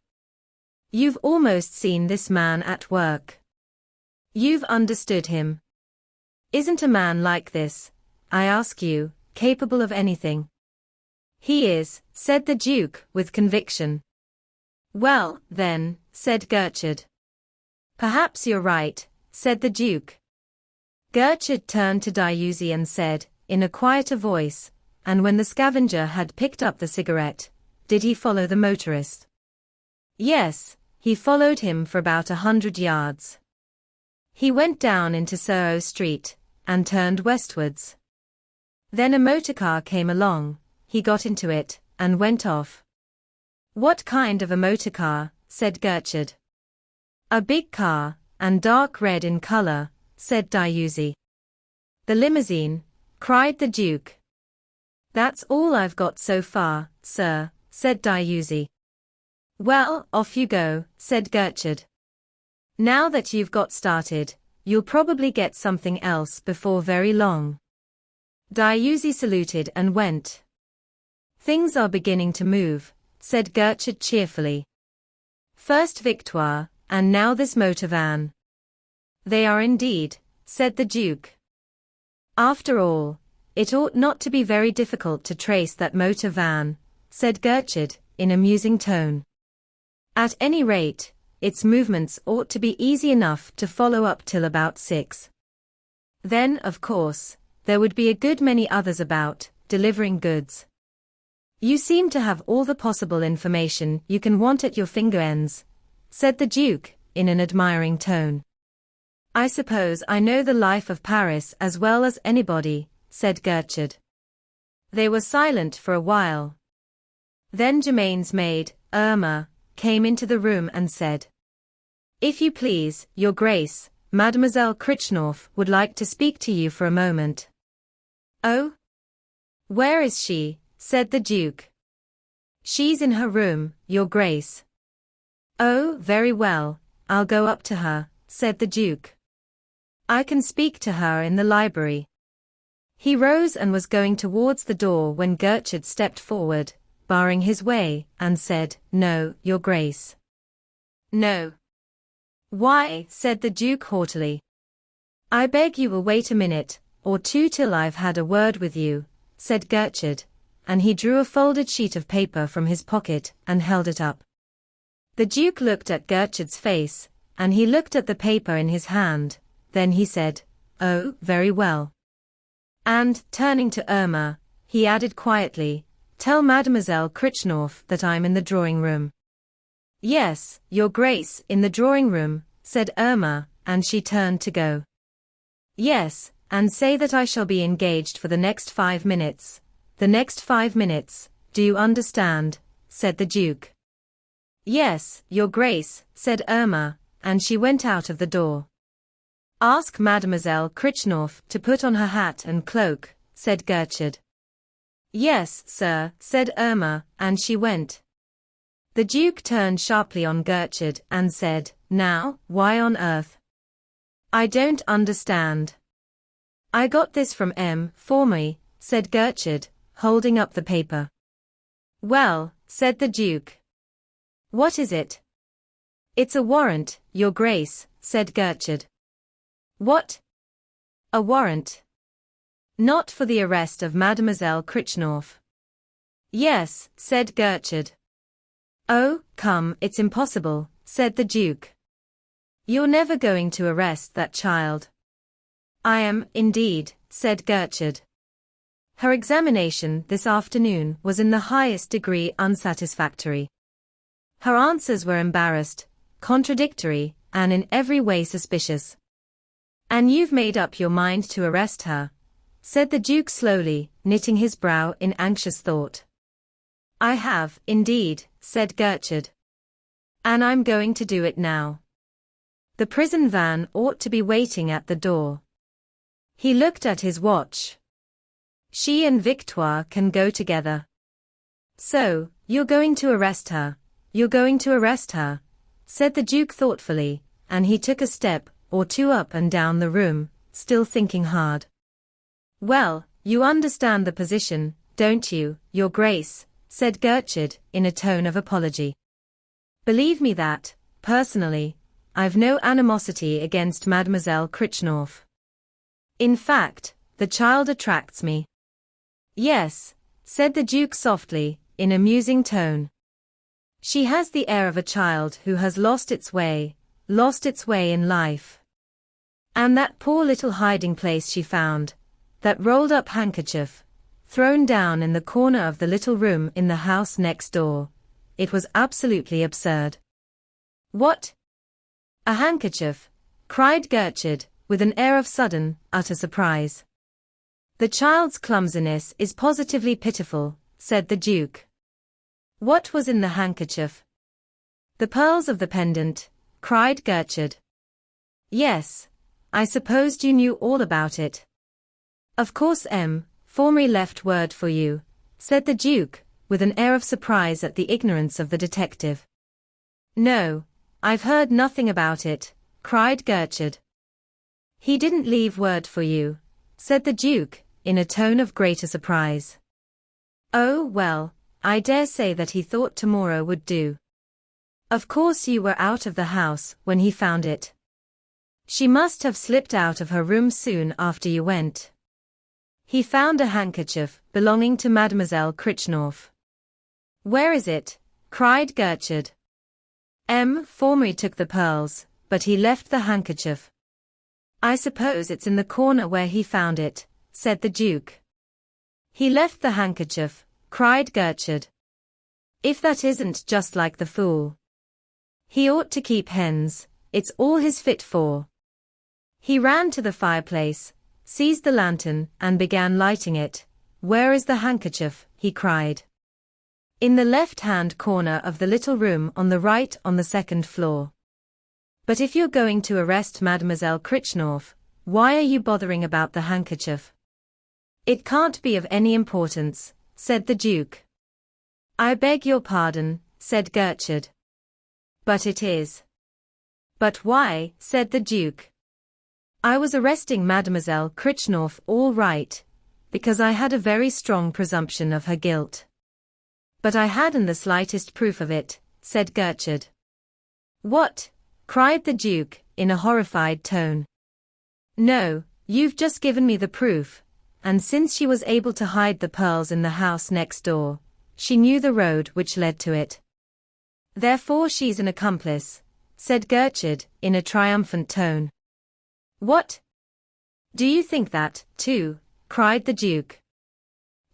You've almost seen this man at work. You've understood him. Isn't a man like this, I ask you, capable of anything? He is, said the Duke with conviction. Well, then, said Gertrude. Perhaps you're right, said the Duke. Gertrude turned to Dionysi and said, in a quieter voice, and when the scavenger had picked up the cigarette, did he follow the motorist? Yes, he followed him for about 100 yards. He went down into Soho Street, and turned westwards. Then a motorcar came along, he got into it, and went off. What kind of a motorcar, said Gertrude. A big car, and dark red in color, said Dionysi. The limousine, cried the Duke. That's all I've got so far, sir, said Dionysi. Well, off you go, said Gertrude. Now that you've got started, you'll probably get something else before very long. Dionysi saluted and went. Things are beginning to move, said Gertrude cheerfully. First Victoire, and now this motor van. They are indeed, said the Duke. After all, it ought not to be very difficult to trace that motor van, said Gertrude, in a musing tone. At any rate, its movements ought to be easy enough to follow up till about 6. Then, of course, there would be a good many others about, delivering goods. You seem to have all the possible information you can want at your finger ends, said the Duke, in an admiring tone. I suppose I know the life of Paris as well as anybody, said Gertrude. They were silent for a while. Then Germain's maid, Irma, came into the room and said, If you please, Your Grace, Mademoiselle Krichnoff would like to speak to you for a moment. Oh? Where is she? Said the Duke. She's in her room, Your Grace. Oh, very well, I'll go up to her, said the Duke. I can speak to her in the library. He rose and was going towards the door when Gertrude stepped forward, barring his way, and said, No, Your Grace. No. Why? Said the Duke haughtily. I beg you will wait a minute, or two till I've had a word with you, said Gertrude, and he drew a folded sheet of paper from his pocket and held it up. The Duke looked at Gertrude's face, and he looked at the paper in his hand, then he said, Oh, very well. And, turning to Irma, he added quietly, Tell Mademoiselle Krichnoff that I'm in the drawing room. Yes, Your Grace, in the drawing room, said Irma, and she turned to go. Yes, and say that I shall be engaged for the next 5 minutes. The next 5 minutes, do you understand? Said the Duke. Yes, Your Grace, said Irma, and she went out of the door. Ask Mademoiselle Krichnoff to put on her hat and cloak, said Gertrude. Yes, sir, said Irma, and she went. The Duke turned sharply on Gertrude and said, Now, why on earth? I don't understand. I got this from M. for me, said Gertrude, holding up the paper. Well, said the Duke. What is it? It's a warrant, Your Grace, said Gertrude. What? A warrant? Not for the arrest of Mademoiselle Krichnoff. Yes, said Gertrude. Oh, come, it's impossible, said the Duke. You're never going to arrest that child. I am, indeed, said Gertrude. Her examination this afternoon was in the highest degree unsatisfactory. Her answers were embarrassed, contradictory, and in every way suspicious. And you've made up your mind to arrest her, said the Duke slowly, knitting his brow in anxious thought. I have, indeed, said Gertrude. And I'm going to do it now. The prison van ought to be waiting at the door. He looked at his watch. She and Victoire can go together. So, you're going to arrest her, said the Duke thoughtfully, and he took a step or two up and down the room, still thinking hard. Well, you understand the position, don't you, Your Grace, said Gertrude, in a tone of apology. Believe me that, personally, I've no animosity against Mademoiselle Krichnoff. In fact, the child attracts me. Yes, said the Duke softly, in a musing tone. She has the air of a child who has lost its way in life. And that poor little hiding place she found, that rolled-up handkerchief, thrown down in the corner of the little room in the house next door, it was absolutely absurd. What? A handkerchief, cried Gertrude, with an air of sudden, utter surprise. The child's clumsiness is positively pitiful, said the Duke. What was in the handkerchief? The pearls of the pendant, cried Gertrude. Yes, I supposed you knew all about it. Of course Formery left word for you, said the Duke, with an air of surprise at the ignorance of the detective. No, I've heard nothing about it, cried Gertrude. He didn't leave word for you, said the Duke, in a tone of greater surprise. Oh, well, I dare say that he thought tomorrow would do. Of course you were out of the house when he found it. She must have slipped out of her room soon after you went. He found a handkerchief belonging to Mademoiselle Krichnoff. Where is it? Cried Gertrude. Formery took the pearls, but he left the handkerchief. I suppose it's in the corner where he found it, said the Duke. He left the handkerchief, cried Gertrude. If that isn't just like the fool. He ought to keep hens, it's all he's fit for. He ran to the fireplace, seized the lantern, and began lighting it. Where is the handkerchief? He cried. In the left-hand corner of the little room on the right on the second floor. But if you're going to arrest Mademoiselle Krichnoff, why are you bothering about the handkerchief? It can't be of any importance, said the Duke. I beg your pardon, said Gertrude. But it is. But why, said the Duke. I was arresting Mademoiselle Krichnoff all right, because I had a very strong presumption of her guilt. But I hadn't the slightest proof of it, said Gertrude. What? Cried the Duke, in a horrified tone. No, you've just given me the proof, and since she was able to hide the pearls in the house next door, she knew the road which led to it. Therefore she's an accomplice, said Gertrude, in a triumphant tone. What? Do you think that, too? Cried the Duke.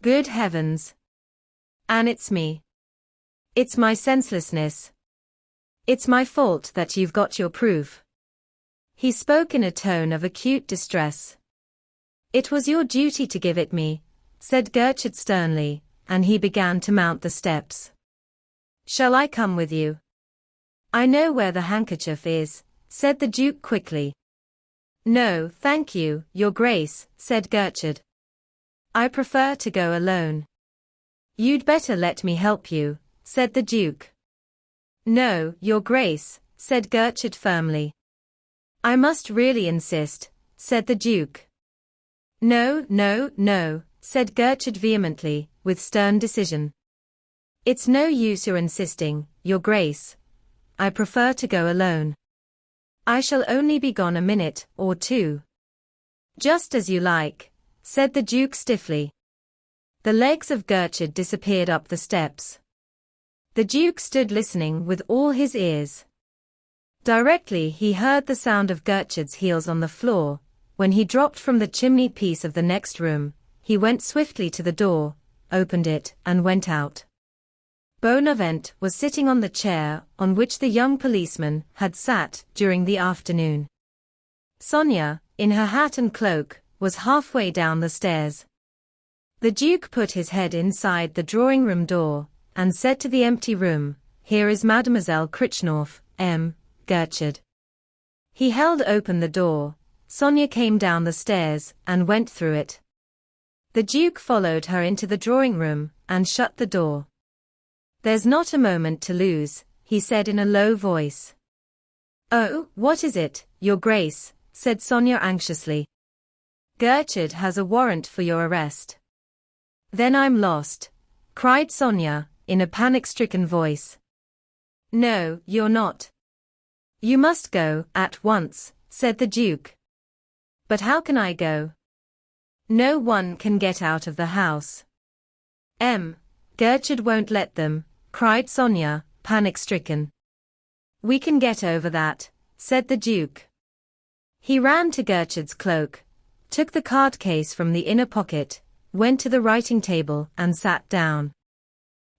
Good heavens! And it's me. It's my senselessness. It's my fault that you've got your proof. He spoke in a tone of acute distress. It was your duty to give it me, said Gertrude sternly, and he began to mount the steps. Shall I come with you? I know where the handkerchief is, said the Duke quickly. No, thank you, Your Grace, said Gertrude. I prefer to go alone. You'd better let me help you, said the Duke. No, Your Grace, said Gertrude firmly. I must really insist, said the Duke. No, no, no, said Gertrude vehemently, with stern decision. It's no use your insisting, Your Grace. I prefer to go alone. I shall only be gone a minute or two. Just as you like, said the Duke stiffly. The legs of Gertrude disappeared up the steps. The Duke stood listening with all his ears. Directly he heard the sound of Gertrude's heels on the floor. When he dropped from the chimney piece of the next room, he went swiftly to the door, opened it, and went out. Bonavent was sitting on the chair on which the young policeman had sat during the afternoon. Sonia, in her hat and cloak, was halfway down the stairs. The Duke put his head inside the drawing-room door, and said to the empty room, "Here is Mademoiselle Critchnorth, Gertrude." He held open the door. Sonia came down the stairs and went through it. The Duke followed her into the drawing-room and shut the door. "There's not a moment to lose," he said in a low voice. "Oh, what is it, Your Grace?" said Sonia anxiously. "Gertrude has a warrant for your arrest." "Then I'm lost," cried Sonia, in a panic-stricken voice. "No, you're not. You must go, at once," said the Duke. "But how can I go? No one can get out of the house." Gertrude won't let them," cried Sonia, panic-stricken. "We can get over that," said the Duke. He ran to Gertrude's cloak, took the card case from the inner pocket, went to the writing table and sat down.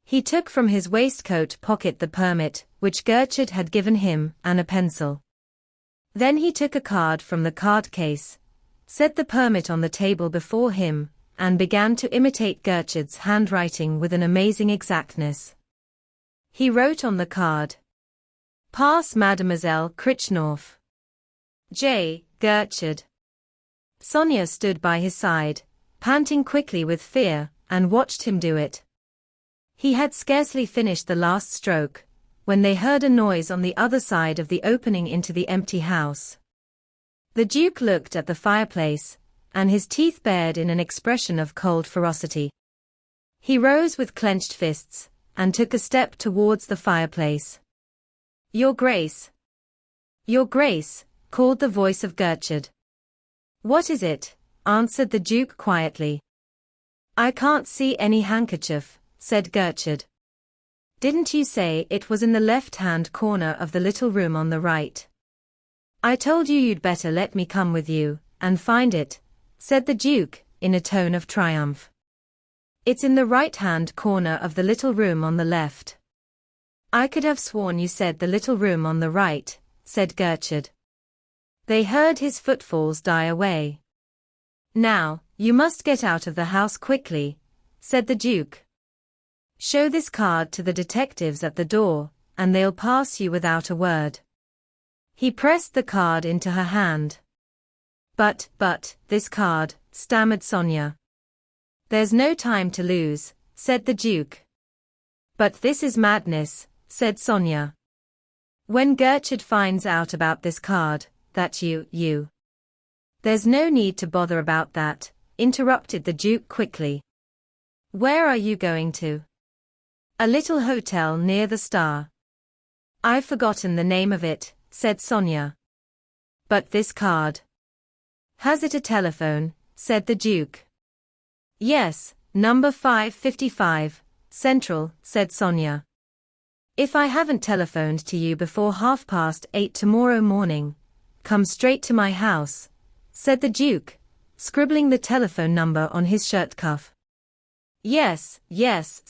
He took from his waistcoat pocket the permit, which Gertrude had given him, and a pencil. Then he took a card from the card case, set the permit on the table before him, and began to imitate Gertrude's handwriting with an amazing exactness. He wrote on the card, "Pass Mademoiselle Critchnorth. J. Gertrude." Sonia stood by his side, panting quickly with fear, and watched him do it. He had scarcely finished the last stroke, when they heard a noise on the other side of the opening into the empty house. The Duke looked at the fireplace, and his teeth bared in an expression of cold ferocity. He rose with clenched fists, and took a step towards the fireplace. "Your Grace! Your Grace!" called the voice of Gertrude. "What is it?" answered the Duke quietly. "I can't see any handkerchief," said Gertrude. "Didn't you say it was in the left-hand corner of the little room on the right?" "I told you you'd better let me come with you, and find it," said the Duke, in a tone of triumph. "It's in the right-hand corner of the little room on the left." "I could have sworn you said the little room on the right," said Gertrude. They heard his footfalls die away. "Now, you must get out of the house quickly," said the Duke. "Show this card to the detectives at the door, and they'll pass you without a word." He pressed the card into her hand. But, this card," stammered Sonia. "There's no time to lose," said the Duke. "But this is madness," said Sonia. "When Gertrude finds out about this card, that you... "There's no need to bother about that," interrupted the Duke quickly. "Where are you going to?" "A little hotel near the Star." "I've forgotten the name of it," said Sonia. "But this card." "Has it a telephone?" said the Duke. "Yes, number 555, Central," said Sonia. "If I haven't telephoned to you before 8:30 tomorrow morning, come straight to my house," said the Duke, scribbling the telephone number on his shirt cuff. Yes,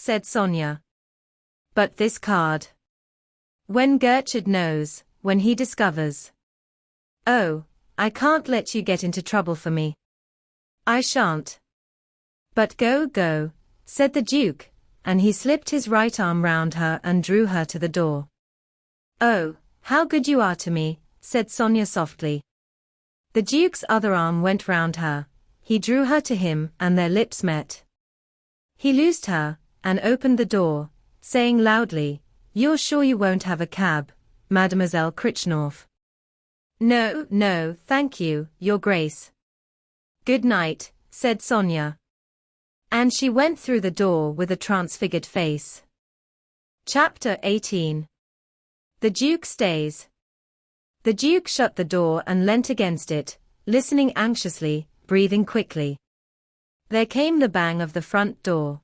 said Sonia. "But this card. When Gertrude knows, when he discovers." "Oh, I can't let you get into trouble for me." "I shan't." "But go," said the Duke, and he slipped his right arm round her and drew her to the door. "Oh, how good you are to me," said Sonia softly. The Duke's other arm went round her, he drew her to him and their lips met. He loosed her, and opened the door, saying loudly, "You're sure you won't have a cab, Mademoiselle Critchnorth?" No, thank you, Your Grace." "Good night," said Sonia. And she went through the door with a transfigured face. Chapter 18. The Duke stays. The Duke shut the door and leant against it, listening anxiously, breathing quickly. There came the bang of the front door.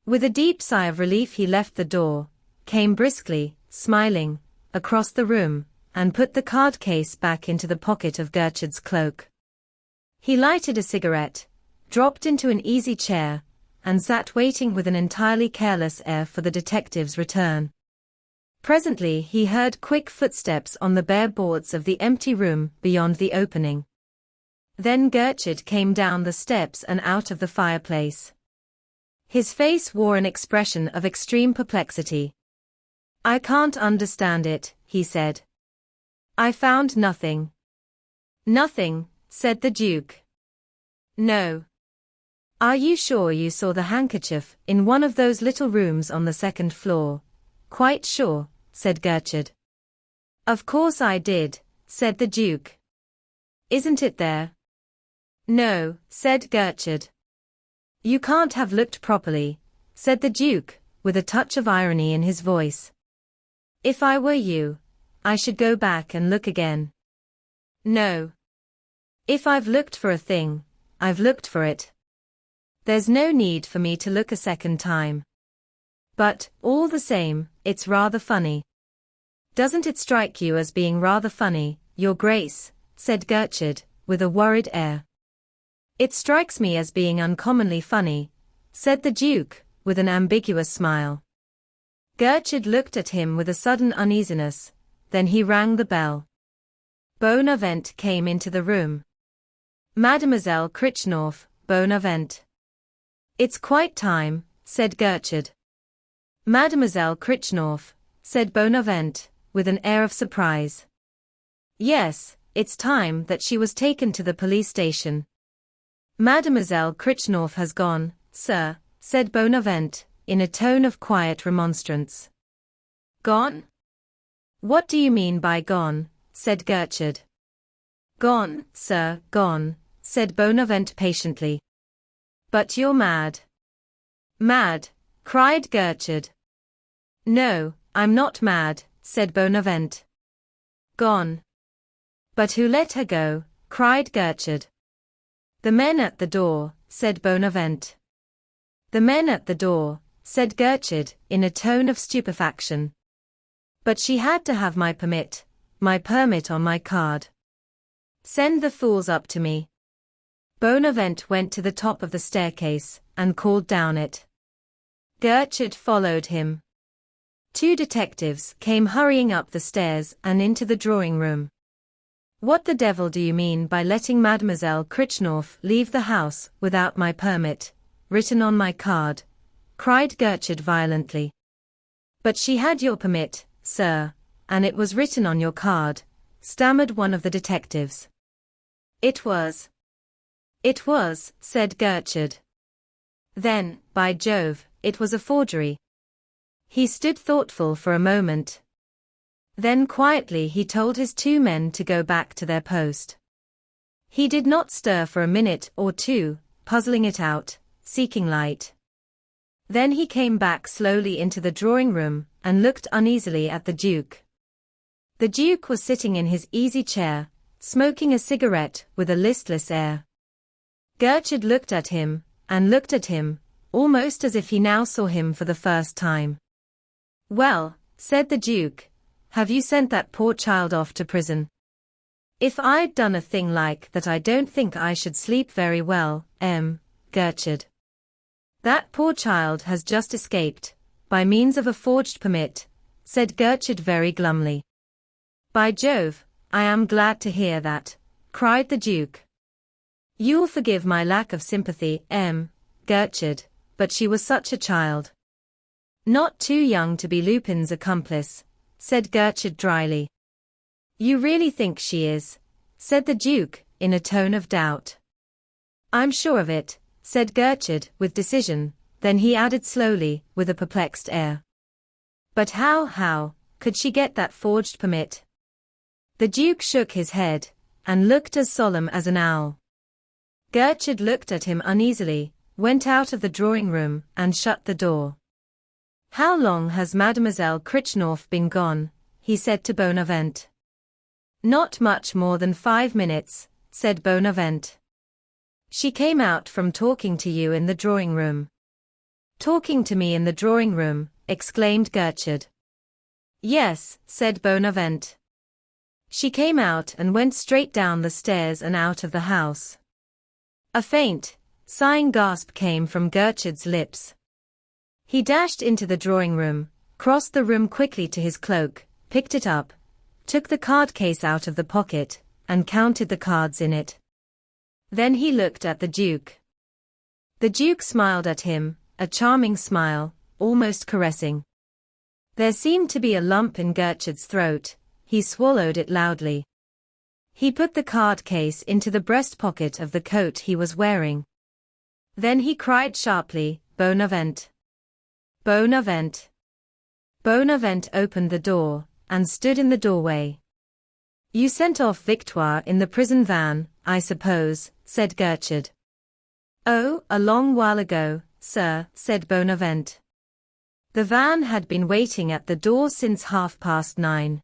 With a deep sigh of relief he left the door, came briskly, smiling, across the room, and put the card case back into the pocket of Gertrude's cloak. He lighted a cigarette, dropped into an easy chair, and sat waiting with an entirely careless air for the detective's return. Presently he heard quick footsteps on the bare boards of the empty room beyond the opening. Then Gertrude came down the steps and out of the fireplace. His face wore an expression of extreme perplexity. "I can't understand it," he said. "I found nothing." "Nothing," said the Duke. "No. Are you sure you saw the handkerchief in one of those little rooms on the second floor?" "Quite sure," said Gertrude. "Of course I did," said the Duke. "Isn't it there?" "No," said Gertrude. "You can't have looked properly," said the Duke, with a touch of irony in his voice. "If I were you, I should go back and look again." "No. If I've looked for a thing, I've looked for it. There's no need for me to look a second time. But, all the same, it's rather funny." "Doesn't it strike you as being rather funny, Your Grace?" said Gertrude, with a worried air. "It strikes me as being uncommonly funny," said the Duke, with an ambiguous smile. Gertrude looked at him with a sudden uneasiness, then he rang the bell. Bonavent came into the room. "Mademoiselle Critchnorf, Bonavent." "It's quite time," said Gertrude. "Mademoiselle Critchnorf," said Bonavent, with an air of surprise. "Yes, it's time that she was taken to the police station." "Mademoiselle Critchnorf has gone, sir," said Bonavent, in a tone of quiet remonstrance. "Gone? What do you mean by gone?" said Gertrude. "Gone, sir, gone," said Bonavent patiently. "But you're mad." "Mad?" cried Gertrude. "No, I'm not mad," said Bonavent. "Gone." "But who let her go?" cried Gertrude. "The men at the door," said Bonavent. "The men at the door," said Gertrude, in a tone of stupefaction. "But she had to have my permit on my card." "Send the fools up to me." Bonavent went to the top of the staircase, and called down it. Gertrude followed him. Two detectives came hurrying up the stairs and into the drawing room. "What the devil do you mean by letting Mademoiselle Critchnorf leave the house without my permit, written on my card?" cried Gertrude violently. "But she had your permit, sir, and it was written on your card," stammered one of the detectives. It was, said Gertrude. "Then, by Jove, it was a forgery." He stood thoughtful for a moment. Then quietly he told his two men to go back to their post. He did not stir for a minute or two, puzzling it out, seeking light. Then he came back slowly into the drawing room, and looked uneasily at the Duke. The Duke was sitting in his easy chair, smoking a cigarette with a listless air. Gertrude looked at him, almost as if he now saw him for the first time. "Well," said the Duke, "have you sent that poor child off to prison?" "If I'd done a thing like that I don't think I should sleep very well, Gertrude. That poor child has just escaped, by means of a forged permit," said Gertrude very glumly. "By Jove, I am glad to hear that," cried the Duke. "You'll forgive my lack of sympathy, Gertrude, but she was such a child." "Not too young to be Lupin's accomplice," said Gertrude dryly. "You really think she is?" said the Duke, in a tone of doubt. "I'm sure of it," said Gertrude with decision, then he added slowly, with a perplexed air. "But how could she get that forged permit?" The Duke shook his head, and looked as solemn as an owl. Gertrude looked at him uneasily, went out of the drawing room, and shut the door. "How long has Mademoiselle Critchnorf been gone?" he said to Bonavent. "Not much more than 5 minutes," said Bonavent. She came out from talking to you in the drawing room. Talking to me in the drawing room, exclaimed Gertrude. Yes, said Bonavent. She came out and went straight down the stairs and out of the house. A faint, sighing gasp came from Gertrude's lips. He dashed into the drawing room, crossed the room quickly to his cloak, picked it up, took the card case out of the pocket, and counted the cards in it. Then he looked at the Duke. The Duke smiled at him, a charming smile, almost caressing. There seemed to be a lump in Gertrude's throat. He swallowed it loudly. He put the card case into the breast pocket of the coat he was wearing. Then he cried sharply, Bonavent. Bonavent. Bonavent opened the door, and stood in the doorway. You sent off Victoire in the prison van, I suppose, said Gertrude. Oh, a long while ago, sir, said Bonavent. The van had been waiting at the door since 9:30.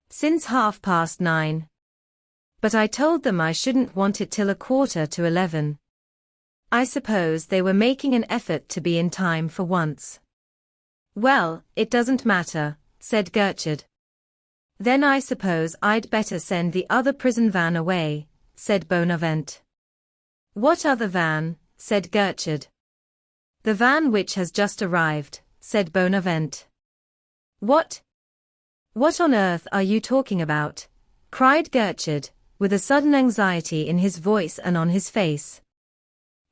Since 9:30. But I told them I shouldn't want it till 10:15. I suppose they were making an effort to be in time for once. Well, it doesn't matter, said Gertrude. Then I suppose I'd better send the other prison van away, said Bonavent. What other van? Said Gertrude. The van which has just arrived, said Bonavent. What? What on earth are you talking about? Cried Gertrude, with a sudden anxiety in his voice and on his face.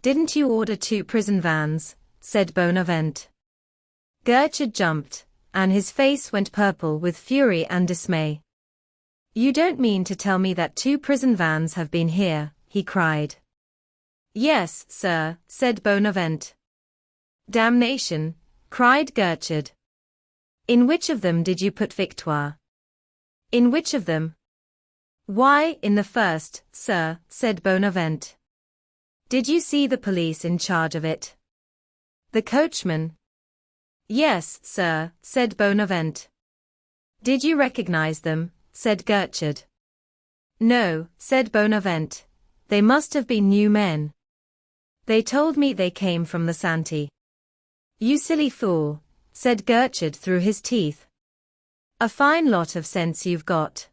Didn't you order 2 prison vans? Said Bonavent. Gertrude jumped, and his face went purple with fury and dismay. You don't mean to tell me that 2 prison vans have been here, he cried. Yes, sir, said Bonavent. Damnation, cried Gertrude. In which of them did you put Victoire? In which of them? Why, in the first, sir, said Bonavent. Did you see the police in charge of it? The coachman? Yes, sir, said Bonavent. Did you recognize them? Said Gertrude. No, said Bonavent. They must have been new men. They told me they came from the Santee. You silly fool, said Gertrude through his teeth. A fine lot of sense you've got.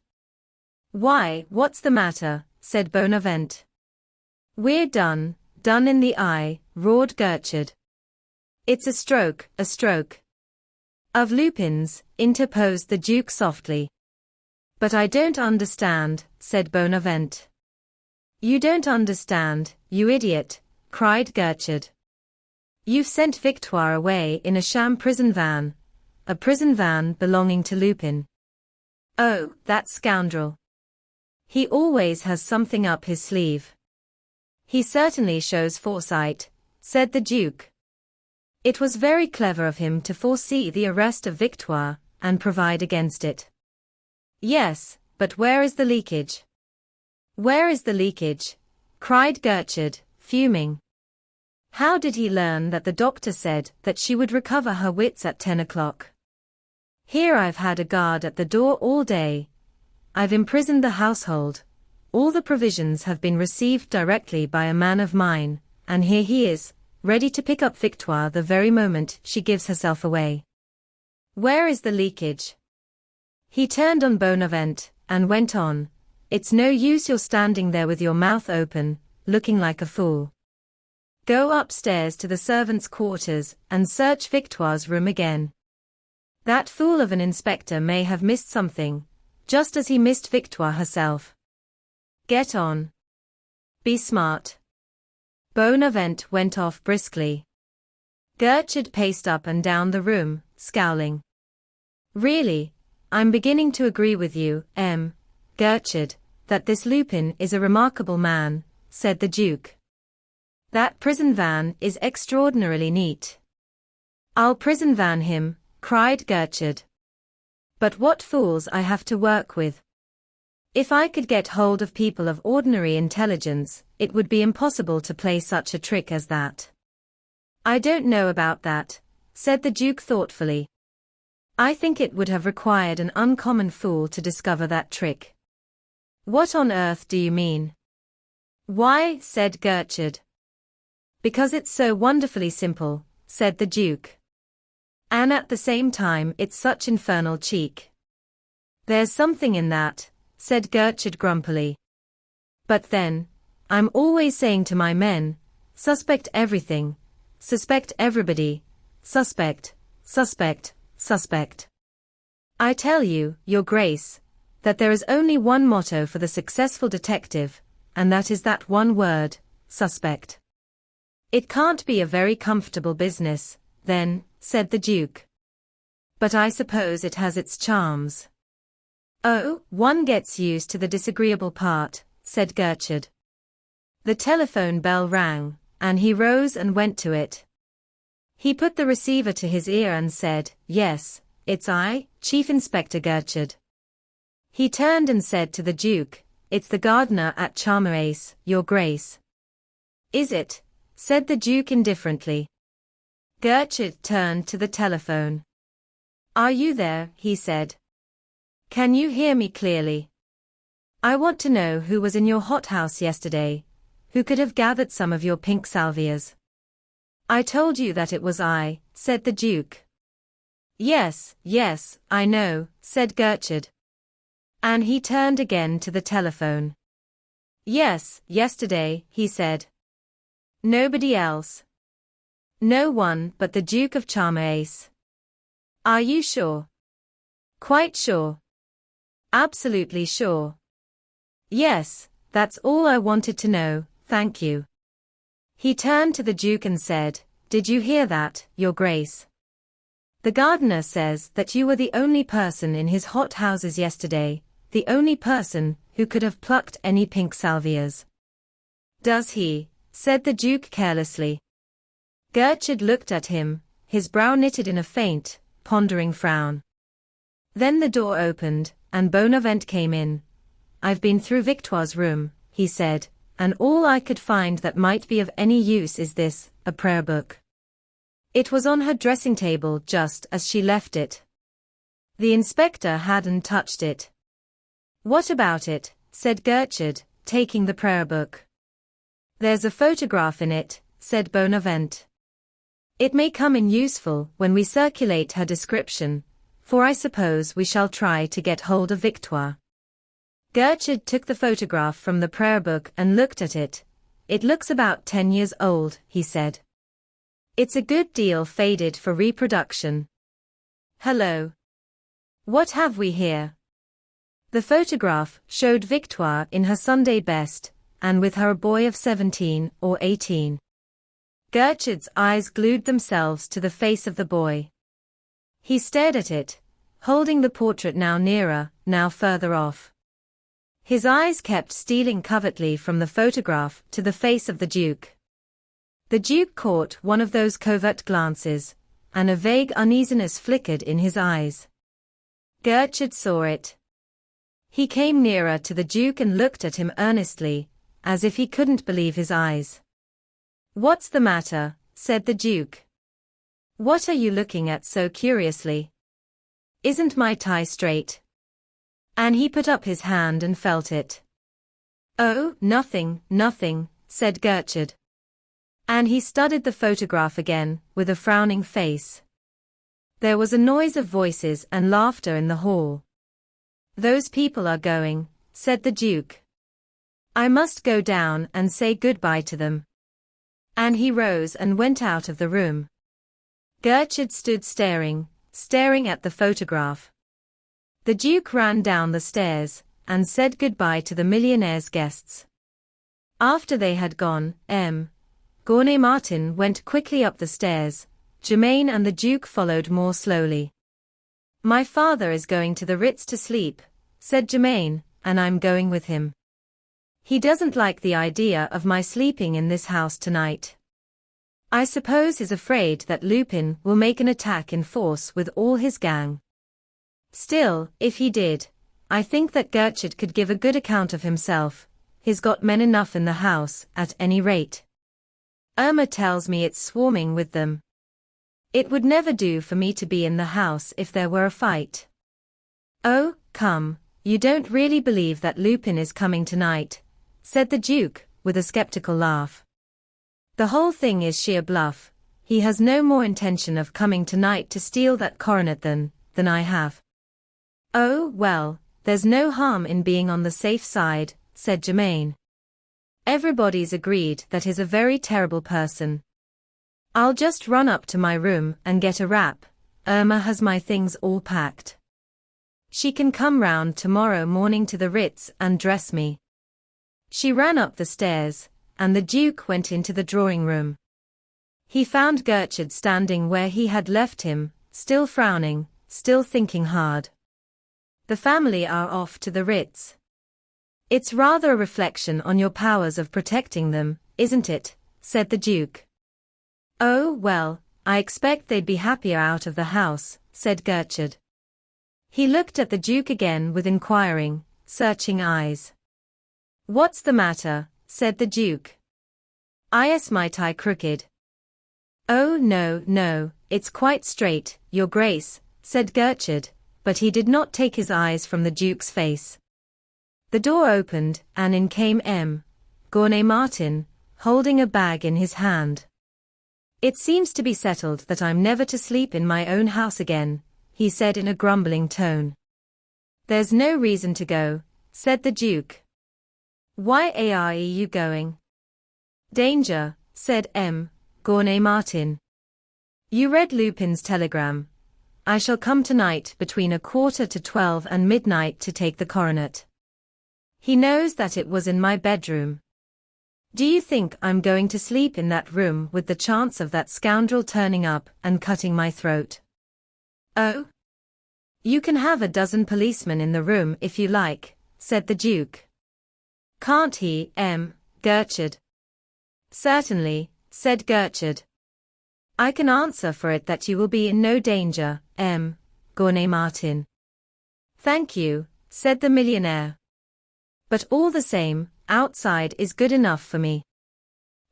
Why, what's the matter? Said Bonavent. We're done in the eye, roared Gertrude. It's a stroke. Of Lupin's, interposed the Duke softly. But I don't understand, said Bonavent. You don't understand, you idiot, cried Gertrude. You've sent Victoire away in a sham prison van. A prison van belonging to Lupin. Oh, that scoundrel. He always has something up his sleeve. He certainly shows foresight, said the Duke. It was very clever of him to foresee the arrest of Victoire, and provide against it. Yes, but where is the leakage? Where is the leakage? Cried Gertrude, fuming. How did he learn that the doctor said that she would recover her wits at 10 o'clock? Here I've had a guard at the door all day. I've imprisoned the household. All the provisions have been received directly by a man of mine, and here he is, ready to pick up Victoire the very moment she gives herself away. Where is the leakage? He turned on Bonavent, and went on, It's no use you're standing there with your mouth open, looking like a fool. Go upstairs to the servants' quarters, and search Victoire's room again. That fool of an inspector may have missed something, just as he missed Victoire herself. Get on. Be smart. Bonavent went off briskly. Gertrude paced up and down the room, scowling. Really, I'm beginning to agree with you, Gertrude, that this Lupin is a remarkable man, said the Duke. That prison van is extraordinarily neat. I'll prison van him, cried Gertrude. But what fools I have to work with. If I could get hold of people of ordinary intelligence, it would be impossible to play such a trick as that. I don't know about that, said the Duke thoughtfully. I think it would have required an uncommon fool to discover that trick. What on earth do you mean? Why, said Gertrude. Because it's so wonderfully simple, said the Duke. And at the same time it's such infernal cheek. There's something in that, said Gertrude grumpily. But then, I'm always saying to my men, suspect everything, suspect everybody, suspect, suspect, suspect. I tell you, Your Grace, that there is only one motto for the successful detective, and that is that one word, suspect. It can't be a very comfortable business, then, said the Duke. But I suppose it has its charms. Oh, one gets used to the disagreeable part, said Gertrude. The telephone bell rang, and he rose and went to it. He put the receiver to his ear and said, Yes, it's I, Chief Inspector Gertrude. He turned and said to the Duke, It's the gardener at Charmerace, Your Grace. Is it? Said the Duke indifferently. Gertrude turned to the telephone. Are you there? He said. Can you hear me clearly? I want to know who was in your hothouse yesterday, who could have gathered some of your pink salvias. I told you that it was I, said the Duke. Yes, yes, I know, said Gertrude. And he turned again to the telephone. Yes, yesterday, he said. Nobody else. No one but the Duke of Charmerace. Are you sure? Quite sure. Absolutely sure. Yes, that's all I wanted to know, thank you. He turned to the Duke and said, Did you hear that, Your Grace? The gardener says that you were the only person in his hothouses yesterday, the only person who could have plucked any pink salvias. Does he? Said the Duke carelessly. Gertrude looked at him, his brow knitted in a faint, pondering frown. Then the door opened, and Bonavent came in. I've been through Victoire's room, he said, and all I could find that might be of any use is this, a prayer book. It was on her dressing table just as she left it. The inspector hadn't touched it. What about it? Said Gertrude, taking the prayer book. There's a photograph in it, said Bonavent. It may come in useful when we circulate her description, for I suppose we shall try to get hold of Victoire. Gertrude took the photograph from the prayer book and looked at it. It looks about 10 years old, he said. It's a good deal faded for reproduction. Hello. What have we here? The photograph showed Victoire in her Sunday best, and with her a boy of 17 or 18. Gertrude's eyes glued themselves to the face of the boy. He stared at it, holding the portrait now nearer, now further off. His eyes kept stealing covertly from the photograph to the face of the Duke. The Duke caught one of those covert glances, and a vague uneasiness flickered in his eyes. Gertrude saw it. He came nearer to the Duke and looked at him earnestly, as if he couldn't believe his eyes. What's the matter? Said the Duke. What are you looking at so curiously? Isn't my tie straight? And he put up his hand and felt it. Oh, nothing, nothing, said Gertrude. And he studied the photograph again, with a frowning face. There was a noise of voices and laughter in the hall. Those people are going, said the Duke. I must go down and say goodbye to them. And he rose and went out of the room. Gertrude stood staring at the photograph. The Duke ran down the stairs, and said goodbye to the millionaire's guests. After they had gone, Gournay-Martin went quickly up the stairs. Germain and the Duke followed more slowly. My father is going to the Ritz to sleep, said Germain, and I'm going with him. He doesn't like the idea of my sleeping in this house tonight. I suppose he's afraid that Lupin will make an attack in force with all his gang. Still, if he did, I think that Gertrude could give a good account of himself. He's got men enough in the house, at any rate. Irma tells me it's swarming with them. It would never do for me to be in the house if there were a fight. Oh, come, you don't really believe that Lupin is coming tonight, said the Duke, with a skeptical laugh. The whole thing is sheer bluff. He has no more intention of coming tonight to steal that coronet than I have. Oh, well, there's no harm in being on the safe side, said Germaine. Everybody's agreed that he's a very terrible person. I'll just run up to my room and get a wrap. Irma has my things all packed. She can come round tomorrow morning to the Ritz and dress me. She ran up the stairs, and the Duke went into the drawing room. He found Gertrude standing where he had left him, still frowning, still thinking hard. The family are off to the Ritz. It's rather a reflection on your powers of protecting them, isn't it? Said the Duke. Oh, well, I expect they'd be happier out of the house, said Gertrude. He looked at the Duke again with inquiring, searching eyes. What's the matter? Said the Duke. Is my tie crooked? Oh no, it's quite straight, your grace, said Gertrude, but he did not take his eyes from the Duke's face. The door opened, and in came Gentleman-Burglar, holding a bag in his hand. It seems to be settled that I'm never to sleep in my own house again, he said in a grumbling tone. There's no reason to go, said the Duke. Why are you going? Danger, said Gentleman-Burglar. You read Lupin's telegram. I shall come tonight between 11:45 and midnight to take the coronet. He knows that it was in my bedroom. Do you think I'm going to sleep in that room with the chance of that scoundrel turning up and cutting my throat? Oh? You can have a dozen policemen in the room if you like, said the Duke. Can't he, Gertrude? Certainly, said Gertrude. I can answer for it that you will be in no danger, Gentleman-Burglar. Thank you, said the millionaire. But all the same, outside is good enough for me.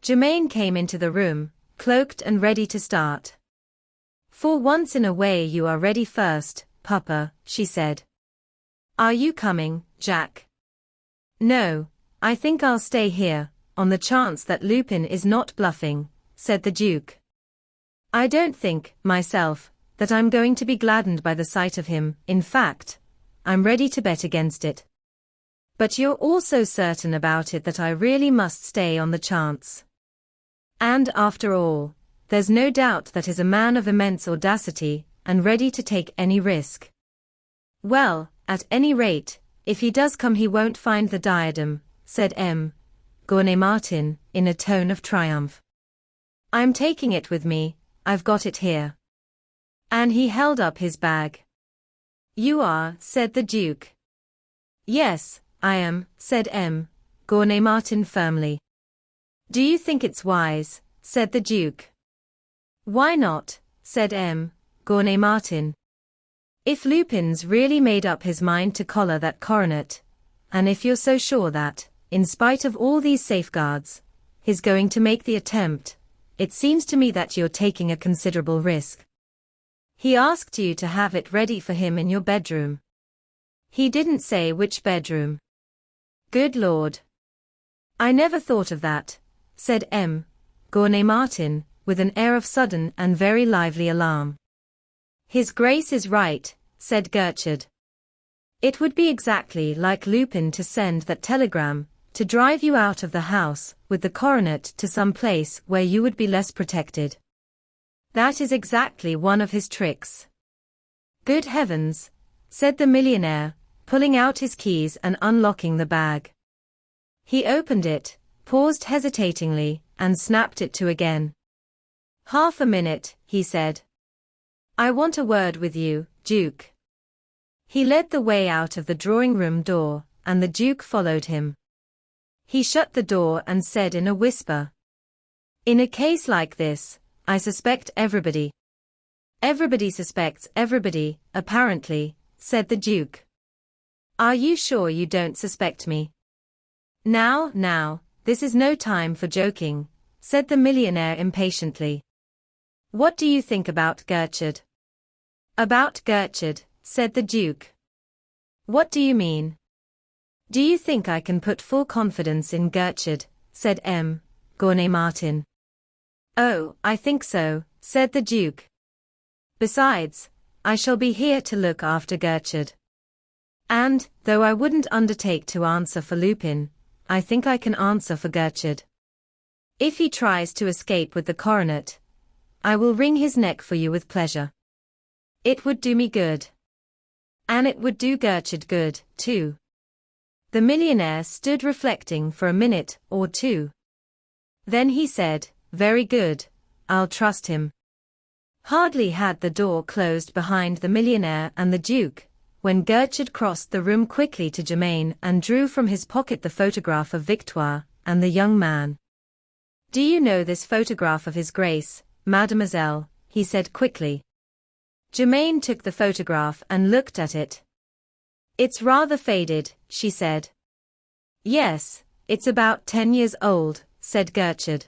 Germaine came into the room, cloaked and ready to start. For once in a way you are ready first, Papa, she said. Are you coming, Jack? No, I think I'll stay here, on the chance that Lupin is not bluffing, said the Duke. I don't think, myself, that I'm going to be gladdened by the sight of him. In fact, I'm ready to bet against it. But you're also certain about it that I really must stay on the chance. And after all, there's no doubt that he's a man of immense audacity, and ready to take any risk. Well, at any rate, if he does come he won't find the diadem, said Gentleman-Burglar, in a tone of triumph. I'm taking it with me, I've got it here. And he held up his bag. You are, said the Duke. Yes, I am, said Gentleman-Burglar firmly. Do you think it's wise? Said the Duke. Why not? Said Gentleman-Burglar. If Lupin's really made up his mind to collar that coronet, and if you're so sure that, in spite of all these safeguards, he's going to make the attempt, it seems to me that you're taking a considerable risk. He asked you to have it ready for him in your bedroom. He didn't say which bedroom. Good Lord. I never thought of that, said Gentleman-Burglar, with an air of sudden and very lively alarm. His Grace is right, said Gertrude. It would be exactly like Lupin to send that telegram, to drive you out of the house with the coronet to some place where you would be less protected. That is exactly one of his tricks. Good heavens, said the millionaire, pulling out his keys and unlocking the bag. He opened it, paused hesitatingly, and snapped it to again. Half a minute, he said. I want a word with you, Duke. He led the way out of the drawing-room door, and the Duke followed him. He shut the door and said in a whisper. In a case like this, I suspect everybody. Everybody suspects everybody, apparently, said the Duke. Are you sure you don't suspect me? Now, this is no time for joking, said the millionaire impatiently. What do you think about Gertrude? About Gertrude, said the Duke. What do you mean? Do you think I can put full confidence in Gertrude, said Gentleman-Burglar. Oh, I think so, said the Duke. Besides, I shall be here to look after Gertrude. And, though I wouldn't undertake to answer for Lupin, I think I can answer for Gertrude. If he tries to escape with the coronet, I will wring his neck for you with pleasure. It would do me good. And it would do Gertrude good, too. The millionaire stood reflecting for a minute or two. Then he said, very good, I'll trust him. Hardly had the door closed behind the millionaire and the Duke, when Gertrude crossed the room quickly to Germain and drew from his pocket the photograph of Victoire and the young man. Do you know this photograph of His Grace, mademoiselle? He said quickly. Germain took the photograph and looked at it. It's rather faded, she said. Yes, it's about 10 years old, said Gertrude.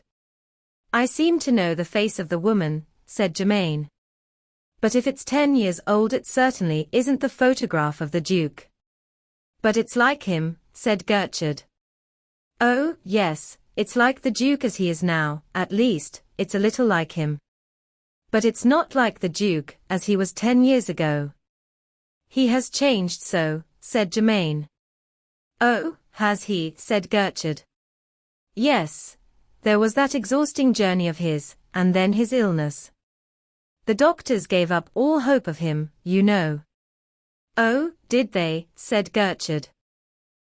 I seem to know the face of the woman, said Germain. But if it's 10 years old it certainly isn't the photograph of the Duke. But it's like him, said Gertrude. Oh, yes, it's like the Duke as he is now, at least, it's a little like him. But it's not like the Duke as he was 10 years ago. He has changed so, said Germain. Oh, has he, said Gertrude. Yes. There was that exhausting journey of his, and then his illness. The doctors gave up all hope of him, you know. Oh, did they, said Gertrude.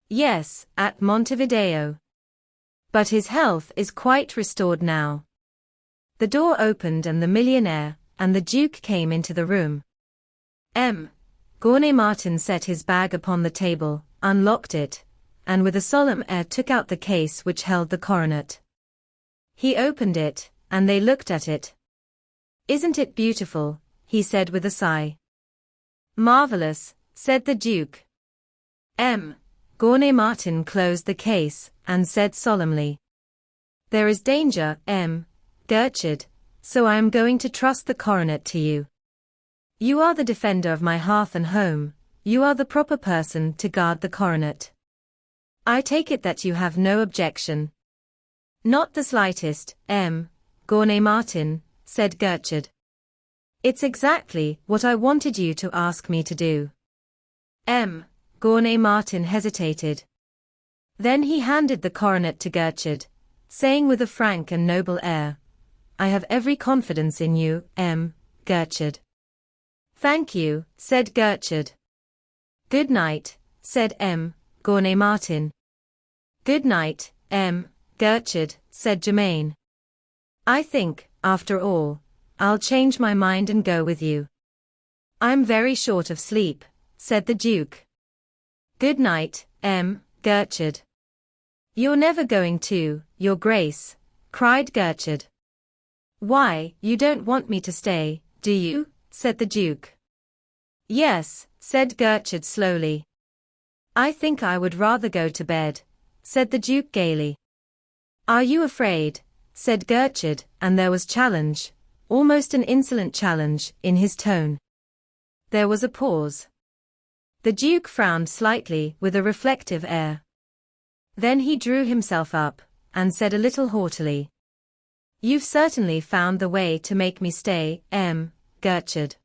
Yes, at Montevideo. But his health is quite restored now. The door opened and the millionaire and the Duke came into the room. Gentleman-Burglar set his bag upon the table, unlocked it, and with a solemn air took out the case which held the coronet. He opened it, and they looked at it. Isn't it beautiful? He said with a sigh. Marvelous, said the Duke. Gentleman-Burglar closed the case, and said solemnly. There is danger, Gertrude, so I am going to trust the coronet to you. You are the defender of my hearth and home, you are the proper person to guard the coronet. I take it that you have no objection. Not the slightest, Gentleman-Burglar, said Gertrude. It's exactly what I wanted you to ask me to do. Gentleman-Burglar hesitated. Then he handed the coronet to Gertrude, saying with a frank and noble air, I have every confidence in you, Gertrude. Thank you, said Gertrude. Good night, said Gentleman-Burglar. Good night, Gertrude, said Germain. I think, after all, I'll change my mind and go with you. I'm very short of sleep, said the Duke. Good night, Gertrude. You're never going to, Your Grace, cried Gertrude. Why, you don't want me to stay, do you? Said the Duke. Yes, said Gertrude slowly. I think I would rather go to bed, said the Duke gaily. Are you afraid? Said Gertrude, and there was challenge, almost an insolent challenge, in his tone. There was a pause. The Duke frowned slightly with a reflective air. Then he drew himself up, and said a little haughtily. You've certainly found the way to make me stay, Gertrude.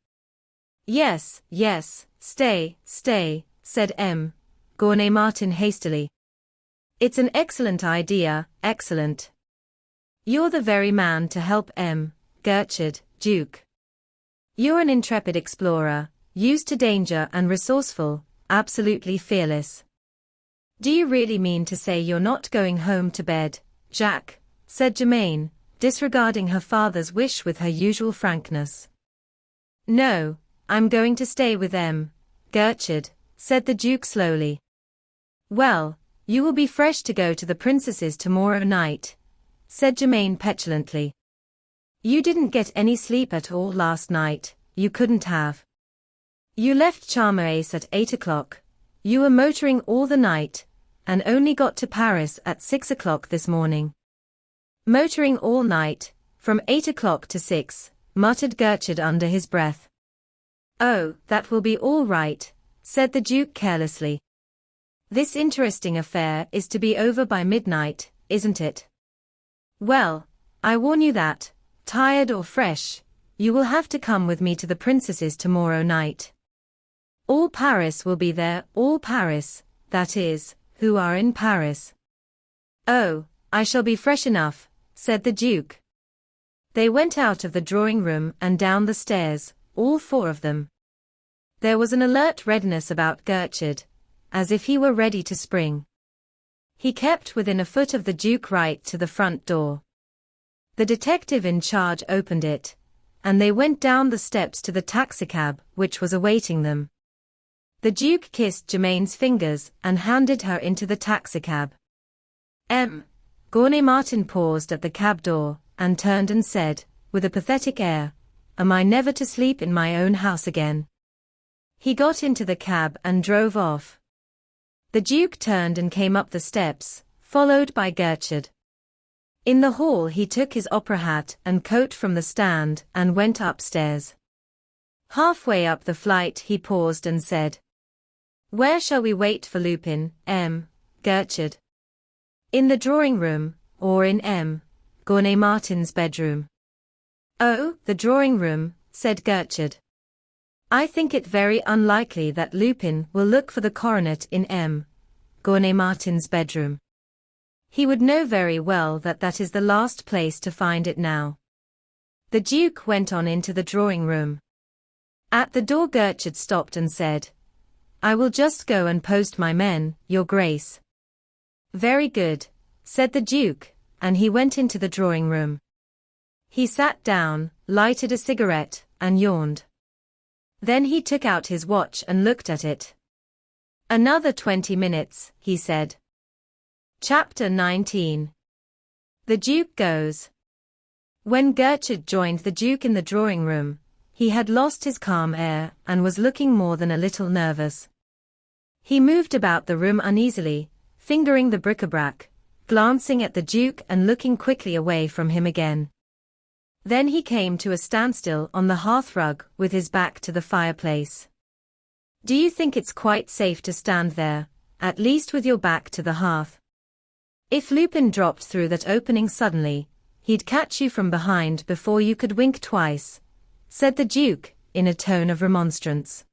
Yes, yes, stay, said Gentleman-Burglar hastily. It's an excellent idea, excellent. You're the very man to help Gertrude, Duke. You're an intrepid explorer, used to danger and resourceful, absolutely fearless. Do you really mean to say you're not going home to bed, Jack? Said Germain, disregarding her father's wish with her usual frankness. No, I'm going to stay with Gertrude, said the Duke slowly. Well, you will be fresh to go to the princess's tomorrow night, said Germain petulantly. You didn't get any sleep at all last night, you couldn't have. You left Charmeres at 8 o'clock, you were motoring all the night, and only got to Paris at 6 o'clock this morning. Motoring all night, from 8 o'clock to 6, muttered Gertrude under his breath. Oh, that will be all right, said the Duke carelessly. This interesting affair is to be over by midnight, isn't it? Well, I warn you that, tired or fresh, you will have to come with me to the princess's tomorrow night. All Paris will be there, all Paris, that is, who are in Paris. Oh, I shall be fresh enough, said the Duke. They went out of the drawing room and down the stairs, all four of them. There was an alert readiness about Gertrude, as if he were ready to spring. He kept within a foot of the Duke right to the front door. The detective in charge opened it, and they went down the steps to the taxicab which was awaiting them. The Duke kissed Germaine's fingers and handed her into the taxicab. Martin paused at the cab door, and turned and said, with a pathetic air, "Am I never to sleep in my own house again?" He got into the cab and drove off. The Duke turned and came up the steps, followed by Gertrude. In the hall he took his opera hat and coat from the stand and went upstairs. Halfway up the flight he paused and said, "Where shall we wait for Lupin, Gertrude? In the drawing room, or in Martin's bedroom?" "Oh, the drawing room," said Gertrude. "I think it very unlikely that Lupin will look for the coronet in Martin's bedroom. He would know very well that that is the last place to find it now." The Duke went on into the drawing room. At the door Gertrude stopped and said, "I will just go and post my men, Your Grace." "Very good," said the Duke, and he went into the drawing room. He sat down, lighted a cigarette, and yawned. Then he took out his watch and looked at it. "Another 20 minutes, he said. Chapter 19. The Duke Goes. When Gertrude joined the Duke in the drawing room, he had lost his calm air and was looking more than a little nervous. He moved about the room uneasily, fingering the bric-a-brac, glancing at the Duke and looking quickly away from him again. Then he came to a standstill on the hearthrug with his back to the fireplace. "Do you think it's quite safe to stand there, at least with your back to the hearth? If Lupin dropped through that opening suddenly, he'd catch you from behind before you could wink twice," said the Duke, in a tone of remonstrance.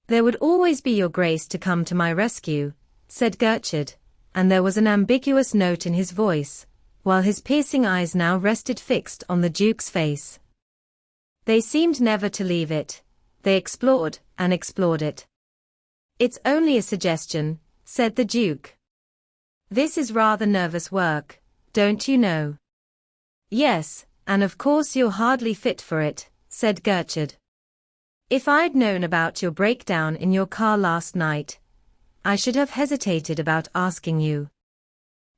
"There would always be Your Grace to come to my rescue," said Gertrude, and there was an ambiguous note in his voice, while his piercing eyes now rested fixed on the Duke's face. They seemed never to leave it. They explored and explored it. "It's only a suggestion," said the Duke. "This is rather nervous work, don't you know?" "Yes, and of course you're hardly fit for it," said Gertrude. "If I'd known about your breakdown in your car last night, I should have hesitated about asking you."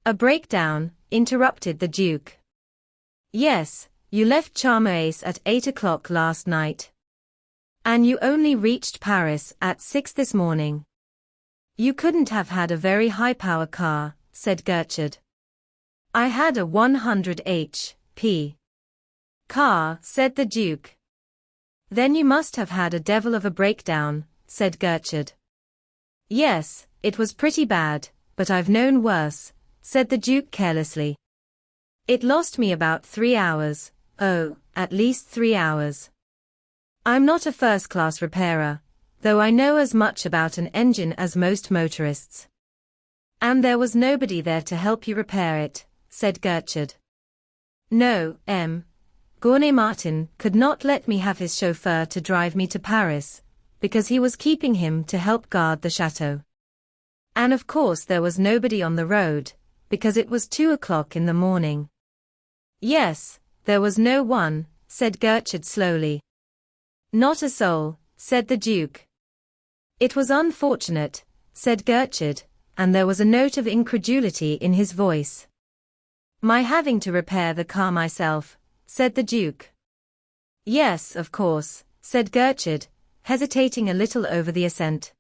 "A breakdown?" interrupted the Duke. "Yes, you left Charmeuse at 8 o'clock last night. And you only reached Paris at 6 this morning. You couldn't have had a very high-power car," said Gertrude. "I had a 100 HP car," said the Duke. "Then you must have had a devil of a breakdown," said Gertrude. "Yes, it was pretty bad, but I've known worse," said the Duke carelessly. "It lost me about 3 hours, at least 3 hours. I'm not a first-class repairer, though I know as much about an engine as most motorists." "And there was nobody there to help you repair it," said Gertrude. "No, Martin could not let me have his chauffeur to drive me to Paris, because he was keeping him to help guard the chateau. And of course there was nobody on the road, because it was 2 o'clock in the morning." "Yes, there was no one," said Gertrude slowly. "Not a soul," said the Duke. "It was unfortunate," said Gertrude, and there was a note of incredulity in his voice. "My having to repair the car myself," said the Duke. "Yes, of course," said Gertrude, hesitating a little over the assent.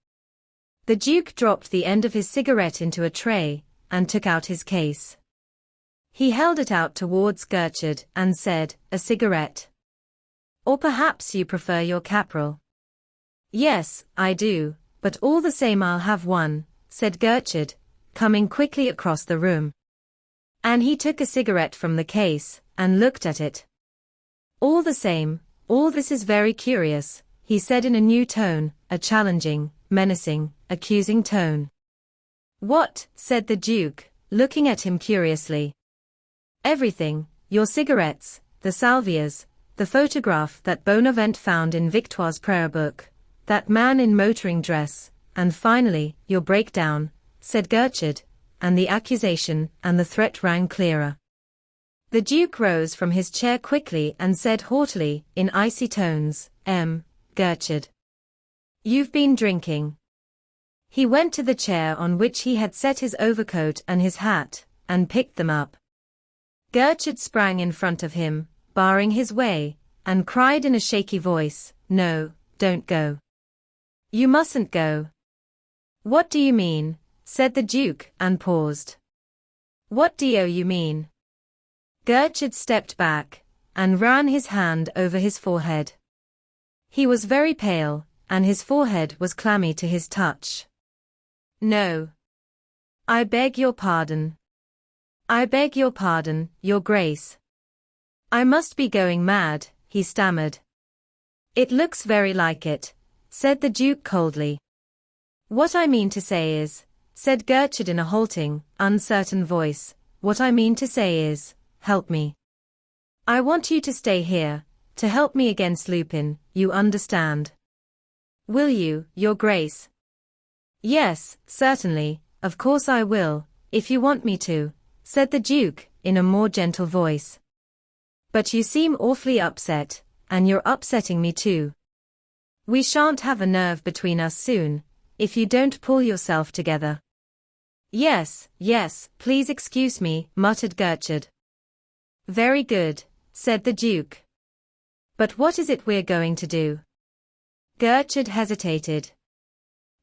The Duke dropped the end of his cigarette into a tray, and took out his case. He held it out towards Gertrude and said, "A cigarette? Or perhaps you prefer your Capril?" "Yes, I do, but all the same I'll have one," said Gertrude, coming quickly across the room. And he took a cigarette from the case, and looked at it. All the same, all this is very curious, he said in a new tone, a challenging, menacing, accusing tone. What? Said the Duke, looking at him curiously. Everything, your cigarettes, the salvias, the photograph that Bonavent found in Victoire's prayer book, that man in motoring dress, and finally, your breakdown, said Gertrude, and the accusation and the threat rang clearer. The Duke rose from his chair quickly and said haughtily, in icy tones, Gertrude. You've been drinking. He went to the chair on which he had set his overcoat and his hat, and picked them up. Gertrude sprang in front of him, barring his way, and cried in a shaky voice, No, don't go. You mustn't go. What do you mean? Said the Duke, and paused. What do you mean? Gertrude stepped back, and ran his hand over his forehead. He was very pale, and his forehead was clammy to his touch. No. I beg your pardon. I beg your pardon, Your Grace. I must be going mad, he stammered. It looks very like it, said the Duke coldly. What I mean to say is, said Gertrude in a halting, uncertain voice, what I mean to say is, help me. I want you to stay here, to help me against Lupin, you understand. Will you, Your Grace? Yes, certainly, of course I will, if you want me to, said the Duke, in a more gentle voice. But you seem awfully upset, and you're upsetting me too. We shan't have a nerve between us soon, if you don't pull yourself together. Yes, please excuse me, muttered Gertrude. Very good, said the Duke. But what is it we're going to do? Gertrude hesitated.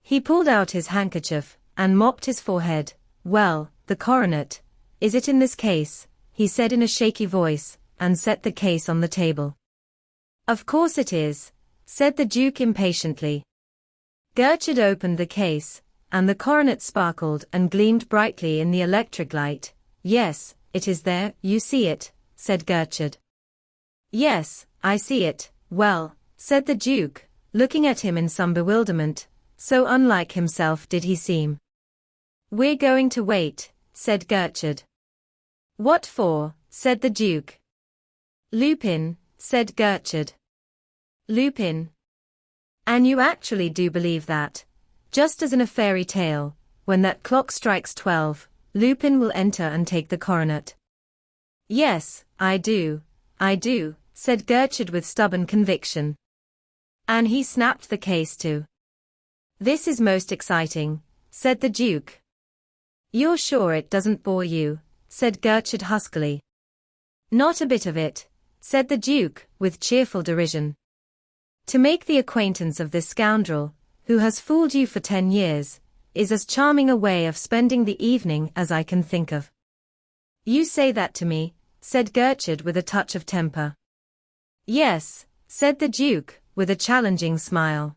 He pulled out his handkerchief, and mopped his forehead. Well, the coronet. Is it in this case? He said in a shaky voice, and set the case on the table. Of course it is, said the Duke impatiently. Gertrude opened the case, and the coronet sparkled and gleamed brightly in the electric light. Yes, it is there, you see it, said Gertrude. Yes, I see it, well, said the Duke, looking at him in some bewilderment, so unlike himself did he seem. We're going to wait, said Gertrude. What for? Said the Duke. Lupin, said Gertrude. Lupin. And you actually do believe that? Just as in a fairy tale, when that clock strikes 12, Lupin will enter and take the coronet. Yes, I do, said Gertrude with stubborn conviction. And he snapped the case too. This is most exciting, said the Duke. You're sure it doesn't bore you, said Gertrude huskily. Not a bit of it, said the Duke, with cheerful derision. To make the acquaintance of this scoundrel, who has fooled you for 10 years, is as charming a way of spending the evening as I can think of. You say that to me, said Gertrude with a touch of temper. Yes, said the Duke, with a challenging smile.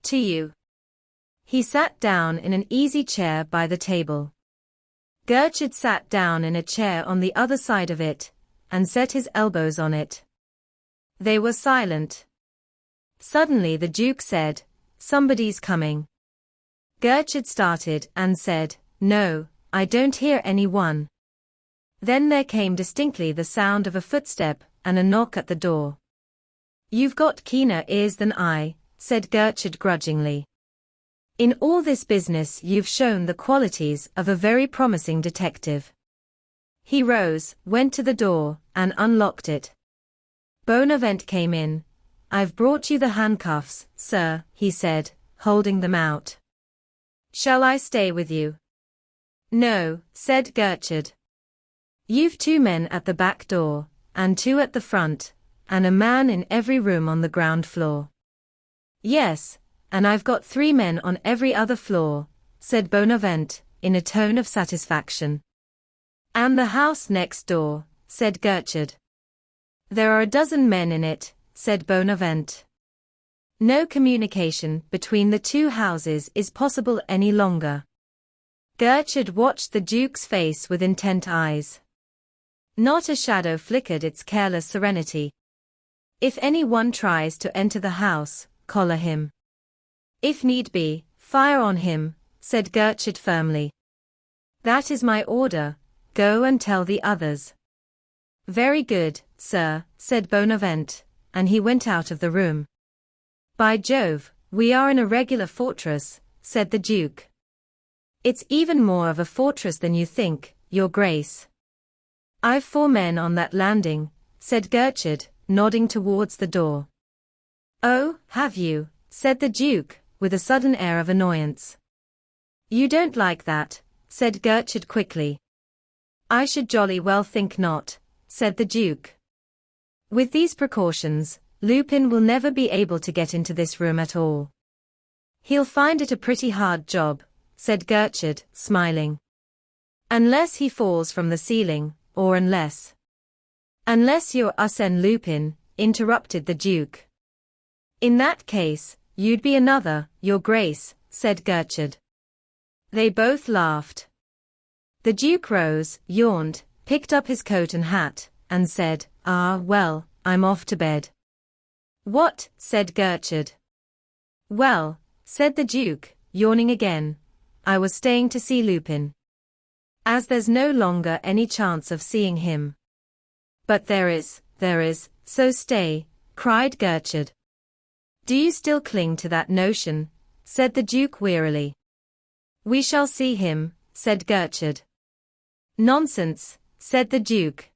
To you. He sat down in an easy chair by the table. Gertrude sat down in a chair on the other side of it, and set his elbows on it. They were silent. Suddenly the Duke said, Somebody's coming. Gertrude started and said, No, I don't hear anyone. Then there came distinctly the sound of a footstep and a knock at the door. You've got keener ears than I, said Gertrude grudgingly. In all this business you've shown the qualities of a very promising detective. He rose, went to the door, and unlocked it. Bonavent came in. I've brought you the handcuffs, sir, he said, holding them out. Shall I stay with you? No, said Gertrude. You've 2 men at the back door, and 2 at the front, and a man in every room on the ground floor. Yes, and I've got 3 men on every other floor, said Bonavent, in a tone of satisfaction. And the house next door, said Gertrude. There are a dozen men in it, said Bonavent. No communication between the 2 houses is possible any longer. Gertrude watched the Duke's face with intent eyes. Not a shadow flickered its careless serenity. If anyone tries to enter the house, collar him. If need be, fire on him, said Gertrude firmly. That is my order, go and tell the others. Very good, sir, said Bonavent, and he went out of the room. By Jove, we are in a regular fortress, said the Duke. It's even more of a fortress than you think, Your Grace. I've 4 men on that landing, said Gertrude, nodding towards the door. Oh, have you, said the Duke, with a sudden air of annoyance. You don't like that, said Gertrude quickly. I should jolly well think not, said the Duke. With these precautions, Lupin will never be able to get into this room at all. He'll find it a pretty hard job, said Gertrude, smiling. Unless he falls from the ceiling, or unless you're Arsène Lupin, interrupted the Duke. In that case, you'd be another, Your Grace, said Gertrude. They both laughed. The Duke rose, yawned, picked up his coat and hat, and said, Ah, well, I'm off to bed. What? Said Gertrude. Well, said the Duke, yawning again, I was staying to see Lupin. As there's no longer any chance of seeing him. But there is, so stay, cried Gertrude. Do you still cling to that notion? Said the Duke wearily. We shall see him, said Gertrude. Nonsense, said the Duke.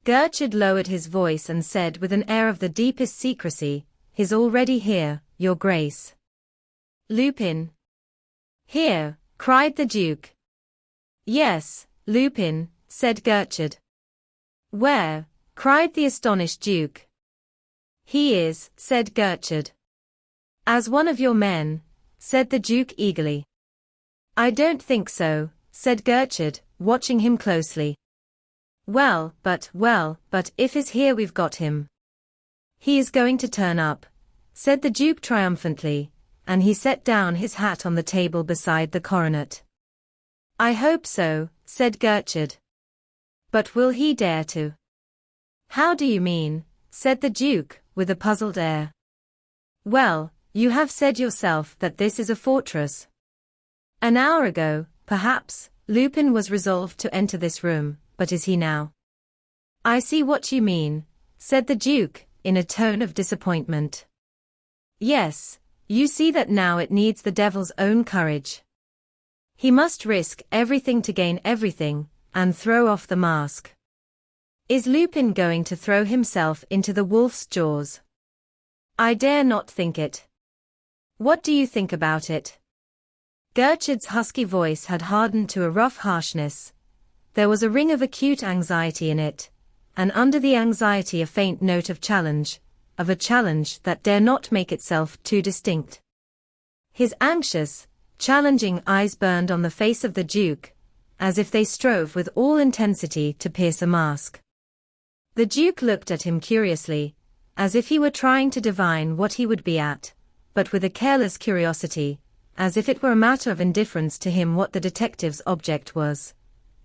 Gertrude lowered his voice and said with an air of the deepest secrecy, He's already here, Your Grace. Lupin. Here, cried the Duke. Yes, Lupin, said Gertrude. Where? Cried the astonished Duke. He is, said Gertrude. As one of your men, said the Duke eagerly. I don't think so, said Gertrude, watching him closely. Well, but if he's here we've got him. He is going to turn up, said the Duke triumphantly, and he set down his hat on the table beside the coronet. I hope so, said Gertrude. But will he dare to? How do you mean? Said the Duke, with a puzzled air. Well, you have said yourself that this is a fortress. An hour ago, perhaps, Lupin was resolved to enter this room, but is he now? I see what you mean, said the Duke, in a tone of disappointment. Yes, you see that now it needs the devil's own courage. He must risk everything to gain everything, and throw off the mask. Is Lupin going to throw himself into the wolf's jaws? I dare not think it. What do you think about it? Gertrude's husky voice had hardened to a rough harshness. There was a ring of acute anxiety in it, and under the anxiety a faint note of a challenge that dare not make itself too distinct. His anxious, challenging eyes burned on the face of the Duke, as if they strove with all intensity to pierce a mask. The Duke looked at him curiously, as if he were trying to divine what he would be at, but with a careless curiosity, as if it were a matter of indifference to him what the detective's object was.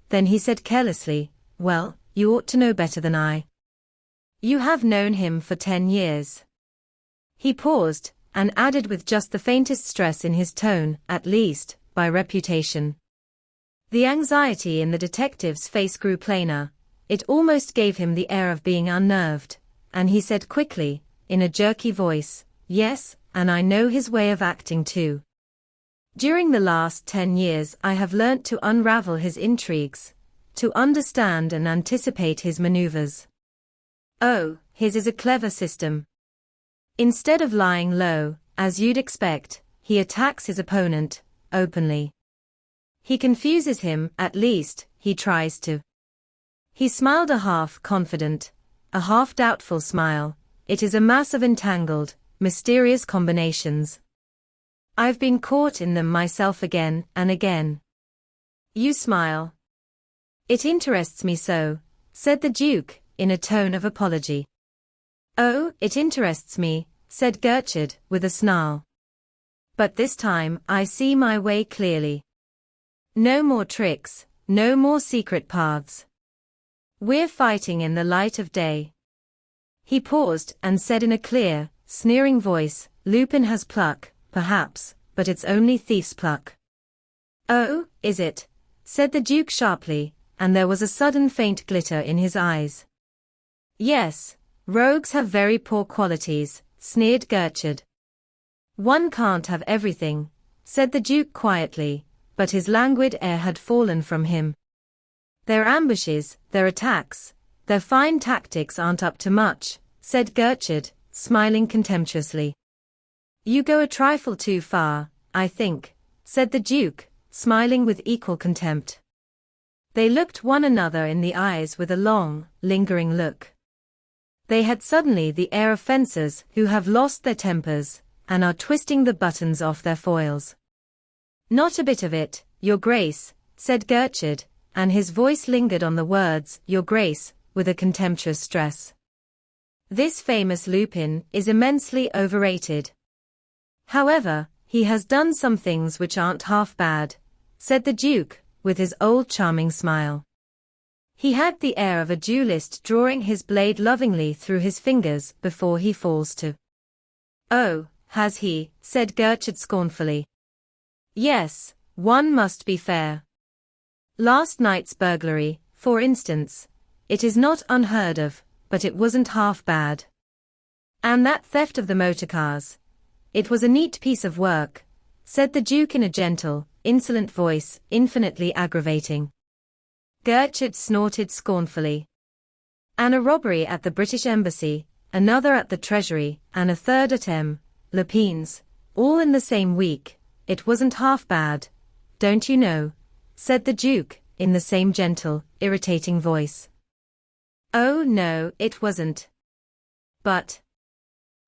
Then he said carelessly, Well, you ought to know better than I. You have known him for 10 years. He paused, and added with just the faintest stress in his tone, at least, by reputation. The anxiety in the detective's face grew plainer, it almost gave him the air of being unnerved, and he said quickly, in a jerky voice, Yes, and I know his way of acting too. During the last 10 years I have learnt to unravel his intrigues, to understand and anticipate his maneuvers. Oh, his is a clever system. Instead of lying low, as you'd expect, he attacks his opponent, openly. He confuses him, at least, he tries to. He smiled a half-confident, a half-doubtful smile. It is a mass of entangled, mysterious combinations. I've been caught in them myself again and again. You smile. It interests me so, said the Duke, in a tone of apology. Oh, it interests me, said Gertrude, with a snarl. But this time I see my way clearly. No more tricks, no more secret paths. We're fighting in the light of day. He paused and said in a clear, sneering voice, Lupin has pluck, perhaps, but it's only thief's pluck. Oh, is it? Said the Duke sharply, and there was a sudden faint glitter in his eyes. Yes, rogues have very poor qualities, sneered Gertrude. One can't have everything, said the Duke quietly, but his languid air had fallen from him. Their ambushes, their attacks, their fine tactics aren't up to much, said Gertrude, smiling contemptuously. You go a trifle too far, I think, said the Duke, smiling with equal contempt. They looked one another in the eyes with a long, lingering look. They had suddenly the air of fencers who have lost their tempers, and are twisting the buttons off their foils. Not a bit of it, Your Grace, said Gertrude, and his voice lingered on the words, Your Grace, with a contemptuous stress. This famous Lupin is immensely overrated. However, he has done some things which aren't half bad, said the Duke, with his old charming smile. He had the air of a duelist drawing his blade lovingly through his fingers before he falls to. Oh, has he, said Gertrude scornfully. Yes, one must be fair. Last night's burglary, for instance, it is not unheard of, but it wasn't half bad. And that theft of the motorcars. It was a neat piece of work, said the Duke in a gentle, insolent voice, infinitely aggravating. Gertrude snorted scornfully. And a robbery at the British Embassy, another at the Treasury, and a third at Lupin's, all in the same week. It wasn't half bad, don't you know, said the Duke, in the same gentle, irritating voice. Oh no, it wasn't. But.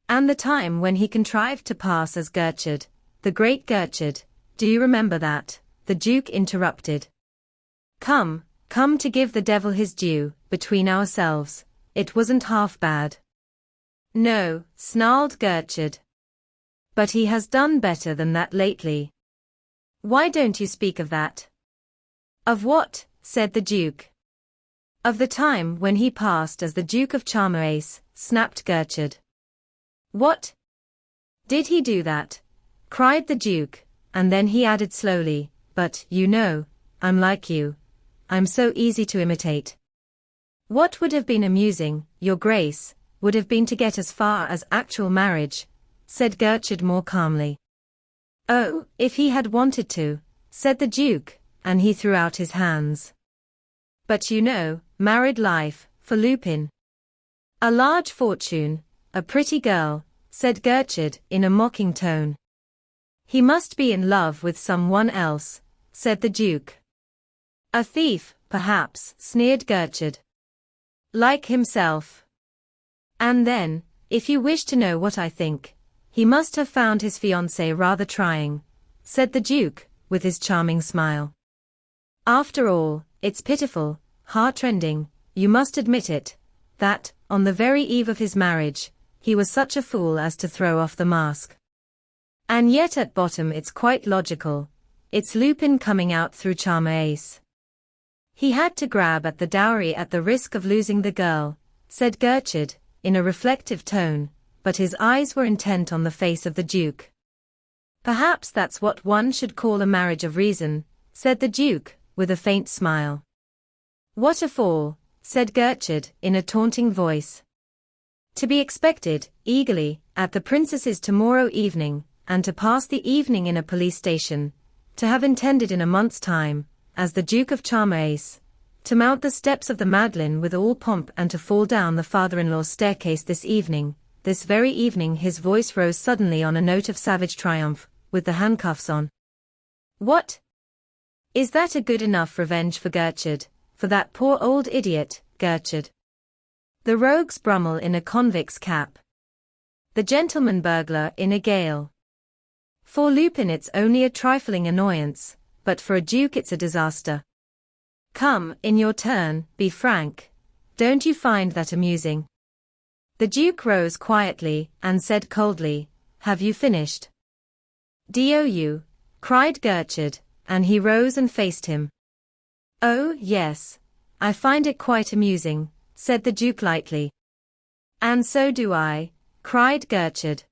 And the time when he contrived to pass as Gertrude, the great Gertrude, do you remember that? The Duke interrupted. Come to give the devil his due, between ourselves, it wasn't half bad. No, snarled Gertrude. But he has done better than that lately. Why don't you speak of that? Of what? Said the Duke. Of the time when he passed as the Duke of Charmerace, snapped Gertrude. What? Did he do that? Cried the Duke, and then he added slowly, but, you know, I'm like you. I'm so easy to imitate. What would have been amusing, Your Grace, would have been to get as far as actual marriage, said Gertrude more calmly. Oh, if he had wanted to, said the Duke, and he threw out his hands. But you know, married life, for Lupin. A large fortune, a pretty girl, said Gertrude in a mocking tone. He must be in love with someone else, said the Duke. A thief, perhaps, sneered Gertrude. Like himself. And then, if you wish to know what I think, he must have found his fiancée rather trying, said the Duke, with his charming smile. After all, it's pitiful, heartrending, you must admit it, that, on the very eve of his marriage, he was such a fool as to throw off the mask. And yet at bottom it's quite logical, it's Lupin coming out through Charmerace. He had to grab at the dowry at the risk of losing the girl, said Gertrude, in a reflective tone, but his eyes were intent on the face of the Duke. Perhaps that's what one should call a marriage of reason, said the Duke, with a faint smile. What a fall, said Gertrude, in a taunting voice. To be expected, eagerly, at the princess's tomorrow evening, and to pass the evening in a police station, to have intended in a month's time, as the Duke of Charmerace, to mount the steps of the Madeleine with all pomp and to fall down the father-in-law's staircase this evening. This very evening his voice rose suddenly on a note of savage triumph, with the handcuffs on. What? Is that a good enough revenge for Gertrude, for that poor old idiot, Gertrude? The rogue's Brummel in a convict's cap. The gentleman-burglar in a gale. For Lupin it's only a trifling annoyance, but for a duke it's a disaster. Come, in your turn, be frank. Don't you find that amusing? The Duke rose quietly, and said coldly, Have you finished? "Do you?" cried Gertrude, and he rose and faced him. "Oh, yes. I find it quite amusing," said the Duke lightly. "And so do I," cried Gertrude.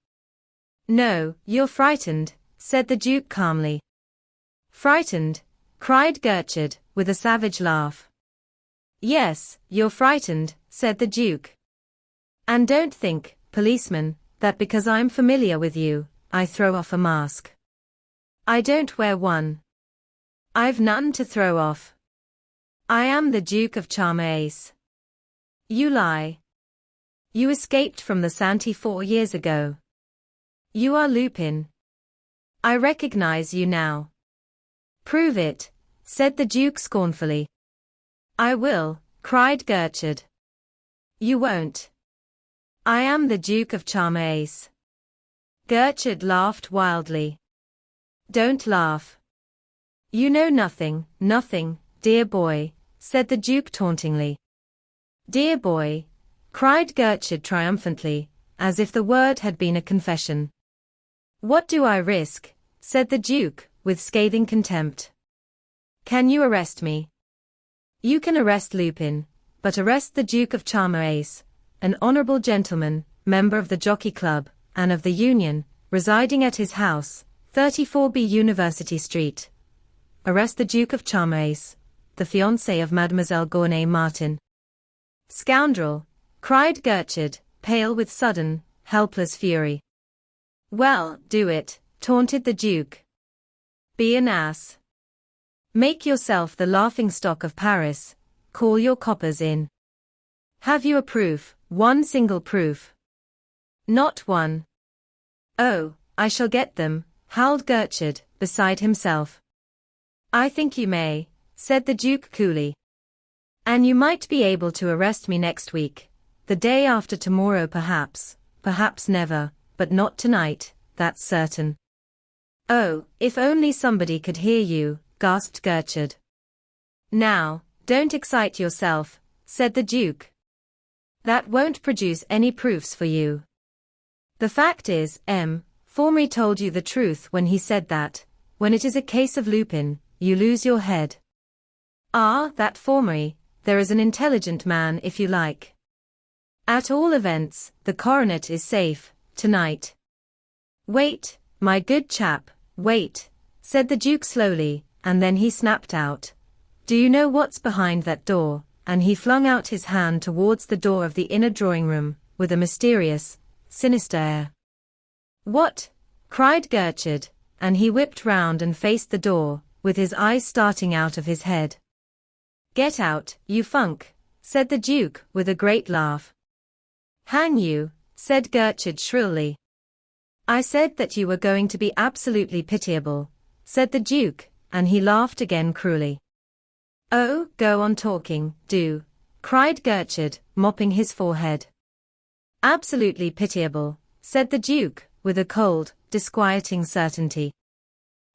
"No, you're frightened," said the Duke calmly. "Frightened?" cried Gertrude, with a savage laugh. "Yes, you're frightened," said the Duke. "And don't think, policeman, that because I'm familiar with you, I throw off a mask. I don't wear one. I've none to throw off. I am the Duke of Charmace." "You lie. You escaped from the Santee 4 years ago. You are Lupin. I recognize you now." "Prove it," said the Duke scornfully. "I will," cried Gertrude. "You won't. I am the Duke of Charmace." Gertrude laughed wildly. "Don't laugh. You know nothing, nothing, dear boy," said the Duke tauntingly. "Dear boy," cried Gertrude triumphantly, as if the word had been a confession. "What do I risk?" said the Duke, with scathing contempt. "Can you arrest me? You can arrest Lupin, but arrest the Duke of Charmace, an honorable gentleman, member of the Jockey Club, and of the Union, residing at his house, 34B University Street. Arrest the Duke of Charmace, the fiancé of Mademoiselle Gournay Martin." "Scoundrel!" cried Gertrude, pale with sudden, helpless fury. "Well, do it," taunted the Duke. "Be an ass. Make yourself the laughingstock of Paris. Call your coppers in. Have you a proof, one single proof?" "Not one." "Oh, I shall get them," howled Gertrude, beside himself. "I think you may," said the Duke coolly. "And you might be able to arrest me next week, the day after tomorrow perhaps never, but not tonight, that's certain." "Oh, if only somebody could hear you," gasped Gertrude. "Now, don't excite yourself," said the Duke. "That won't produce any proofs for you. The fact is, Formery told you the truth when he said that, when it is a case of Lupin, you lose your head." "Ah, that Formery, there is an intelligent man if you like. At all events, the coronet is safe, tonight." "Wait, my good chap, wait," said the Duke slowly, and then he snapped out. "Do you know what's behind that door?" And he flung out his hand towards the door of the inner drawing-room, with a mysterious, sinister air. "What?" cried Gertrude, and he whipped round and faced the door, with his eyes starting out of his head. "Get out, you funk," said the Duke, with a great laugh. "Hang you," said Gertrude shrilly. "I said that you were going to be absolutely pitiable," said the Duke, and he laughed again cruelly. "Oh, go on talking, do," cried Gertrude, mopping his forehead. "Absolutely pitiable," said the Duke, with a cold, disquieting certainty.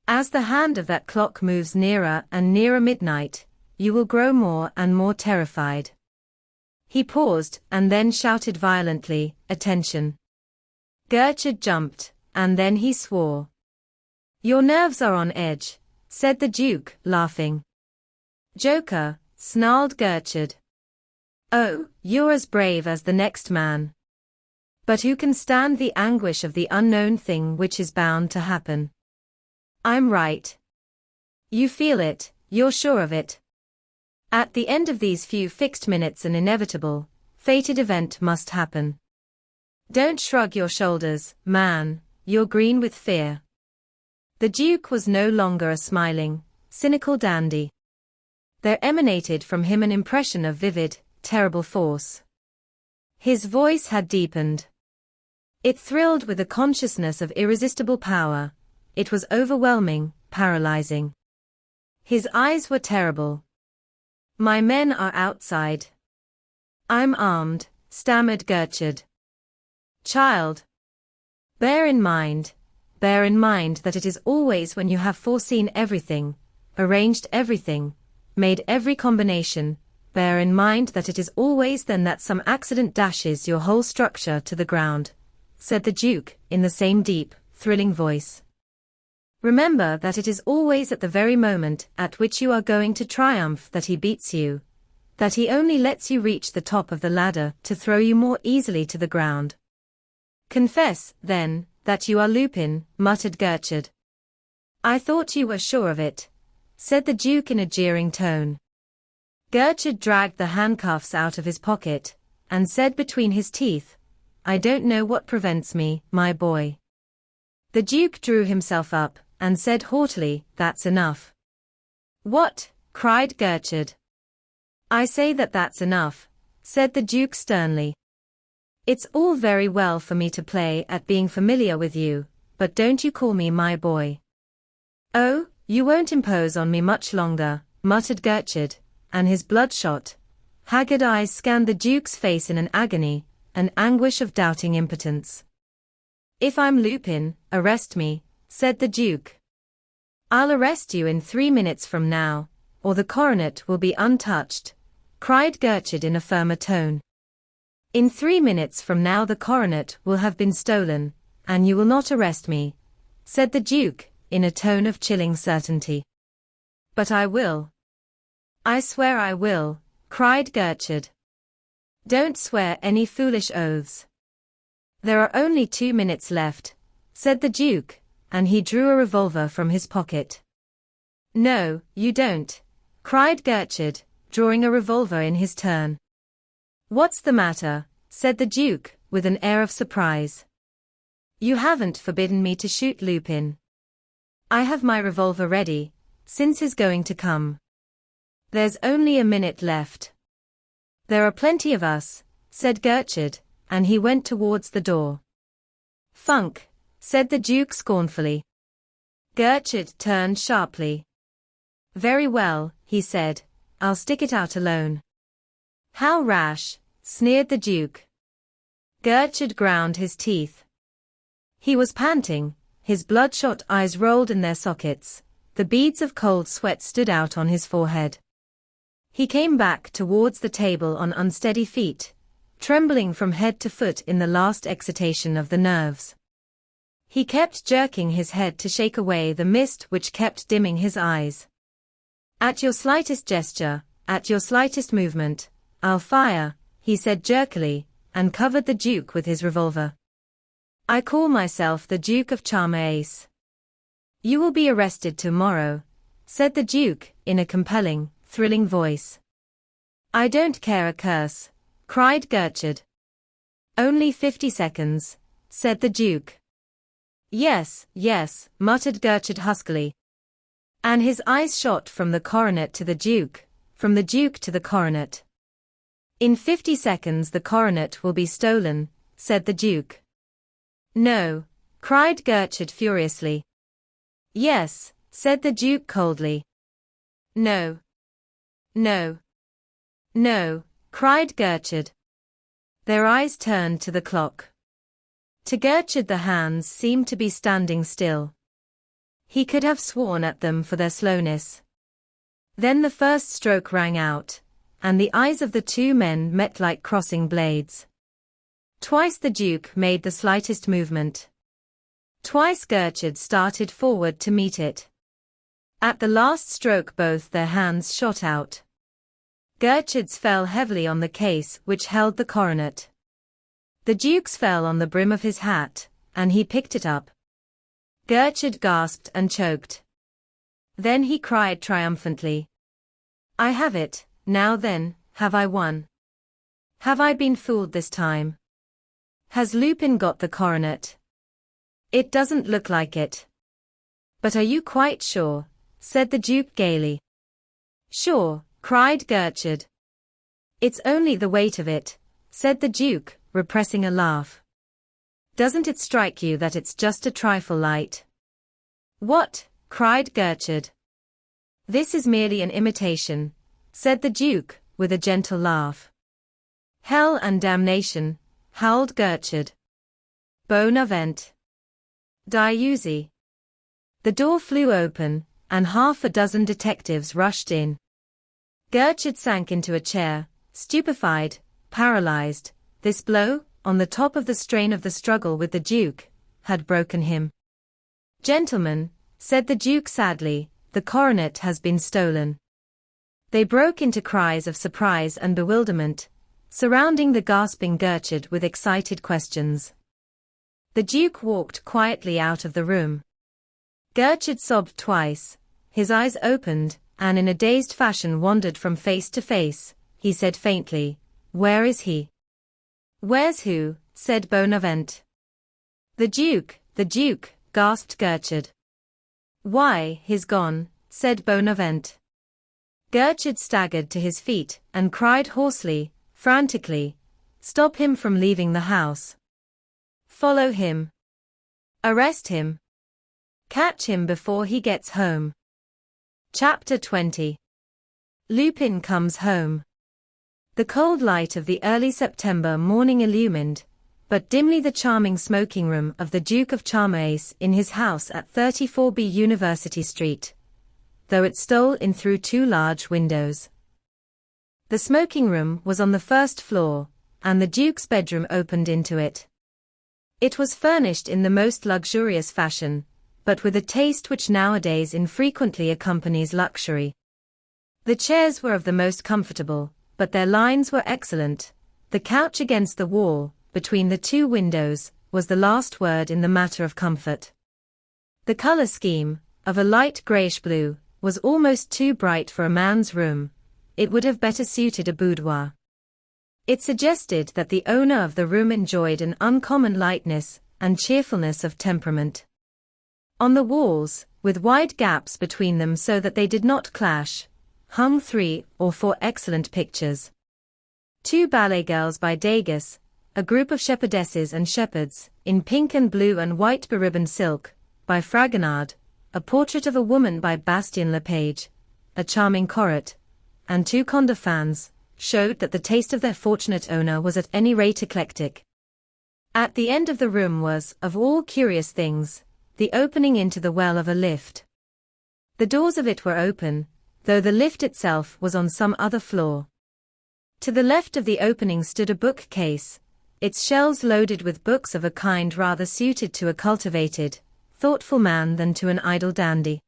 "As the hand of that clock moves nearer and nearer midnight, you will grow more and more terrified." He paused and then shouted violently, "Attention!" Gertrude jumped, and then he swore. "Your nerves are on edge," said the Duke, laughing. "Joker," snarled Gertrude. "Oh, you're as brave as the next man. But who can stand the anguish of the unknown thing which is bound to happen? I'm right. You feel it, you're sure of it. At the end of these few fixed minutes an inevitable, fated event must happen. Don't shrug your shoulders, man, you're green with fear." The Duke was no longer a smiling, cynical dandy. There emanated from him an impression of vivid, terrible force. His voice had deepened. It thrilled with a consciousness of irresistible power. It was overwhelming, paralyzing. His eyes were terrible. "My men are outside. I'm armed," stammered Gertrude. "Child. Bear in mind that it is always when you have foreseen everything, arranged everything, made every combination, bear in mind that it is always then that some accident dashes your whole structure to the ground," said the Duke, in the same deep, thrilling voice. Remember that it is always at the very moment at which you are going to triumph that he beats you, that he only lets you reach the top of the ladder to throw you more easily to the ground. Confess, then, that you are Lupin, muttered Gertrude. I thought you were sure of it, said the Duke in a jeering tone. Gertrude dragged the handcuffs out of his pocket, and said between his teeth, I don't know what prevents me, my boy. The Duke drew himself up, and said haughtily, That's enough. What? Cried Gertrude. I say that that's enough, said the Duke sternly. It's all very well for me to play at being familiar with you, but don't you call me my boy. Oh, you won't impose on me much longer, muttered Gertrude, and his bloodshot, haggard eyes scanned the Duke's face in an agony, an anguish of doubting impotence. If I'm Lupin, arrest me, said the Duke. I'll arrest you in 3 minutes from now, or the coronet will be untouched, cried Gertrude in a firmer tone. In 3 minutes from now the coronet will have been stolen, and you will not arrest me, said the Duke, in a tone of chilling certainty. But I will. I swear I will, cried Gertrude. Don't swear any foolish oaths. There are only 2 minutes left, said the Duke, and he drew a revolver from his pocket. No, you don't, cried Gertrude, drawing a revolver in his turn. What's the matter? Said the Duke, with an air of surprise. You haven't forbidden me to shoot Lupin. I have my revolver ready, since he's going to come. There's only a minute left. There are plenty of us, said Gertrude, and he went towards the door. Funk, said the Duke scornfully. Gertrude turned sharply. Very well, he said, I'll stick it out alone. How rash, sneered the Duke. Gertrude ground his teeth. He was panting, his bloodshot eyes rolled in their sockets, the beads of cold sweat stood out on his forehead. He came back towards the table on unsteady feet, trembling from head to foot in the last excitation of the nerves. He kept jerking his head to shake away the mist which kept dimming his eyes. At your slightest gesture, at your slightest movement, I'll fire, he said jerkily, and covered the Duke with his revolver. I call myself the Duke of Charmace. You will be arrested tomorrow, said the Duke, in a compelling, thrilling voice. I don't care a curse, cried Gertrude. Only 50 seconds, said the Duke. Yes, yes, muttered Gertrude huskily. And his eyes shot from the coronet to the Duke, from the Duke to the coronet. In 50 seconds the coronet will be stolen, said the Duke. No, cried Gertrude furiously. Yes, said the Duke coldly. No. No. No, cried Gertrude. Their eyes turned to the clock. To Gertrude the hands seemed to be standing still. He could have sworn at them for their slowness. Then the first stroke rang out, and the eyes of the two men met like crossing blades. Twice the Duke made the slightest movement. Twice Gertrude started forward to meet it. At the last stroke both their hands shot out. Gertrude's fell heavily on the case which held the coronet. The Duke's fell on the brim of his hat, and he picked it up. Gertrude gasped and choked. Then he cried triumphantly. I have it, now then, have I won? Have I been fooled this time? Has Lupin got the coronet? It doesn't look like it. But are you quite sure? Said the Duke gaily. Sure, cried Gertrude. It's only the weight of it, said the Duke, repressing a laugh. Doesn't it strike you that it's just a trifle light? What? Cried Gertrude. This is merely an imitation, said the Duke, with a gentle laugh. Hell and damnation, howled Gertrude. Bonavent. Diusi. The door flew open, and half a dozen detectives rushed in. Gertrude sank into a chair, stupefied, paralyzed. This blow, on the top of the strain of the struggle with the Duke, had broken him. Gentlemen, said the Duke sadly, "the coronet has been stolen." They broke into cries of surprise and bewilderment, surrounding the gasping Gertrude with excited questions. The Duke walked quietly out of the room. Gertrude sobbed twice, his eyes opened, and in a dazed fashion wandered from face to face. He said faintly, "Where is he?" "Where's who?" said Bonavent. The Duke, gasped Gertrude. "Why, he's gone," said Bonavent. Gertrude staggered to his feet and cried hoarsely, frantically, "Stop him from leaving the house. Follow him. Arrest him. Catch him before he gets home." Chapter 20. Lupin comes home. The cold light of the early September morning illumined, but dimly, the charming smoking room of the Duke of Charmace in his house at 34B University Street, though it stole in through two large windows. The smoking room was on the first floor, and the Duke's bedroom opened into it. It was furnished in the most luxurious fashion, but with a taste which nowadays infrequently accompanies luxury. The chairs were of the most comfortable, but their lines were excellent. The couch against the wall, between the two windows, was the last word in the matter of comfort. The color scheme, of a light grayish-blue, was almost too bright for a man's room. It would have better suited a boudoir. It suggested that the owner of the room enjoyed an uncommon lightness and cheerfulness of temperament. On the walls, with wide gaps between them so that they did not clash, hung 3 or 4 excellent pictures. 2 ballet girls by Degas, a group of shepherdesses and shepherds, in pink and blue and white beribboned silk, by Fragonard, a portrait of a woman by Bastien Lepage, a charming Corot, and 2 Conde de fans, showed that the taste of their fortunate owner was at any rate eclectic. At the end of the room was, of all curious things, the opening into the well of a lift. The doors of it were open, though the lift itself was on some other floor. To the left of the opening stood a bookcase, its shelves loaded with books of a kind rather suited to a cultivated, thoughtful man than to an idle dandy.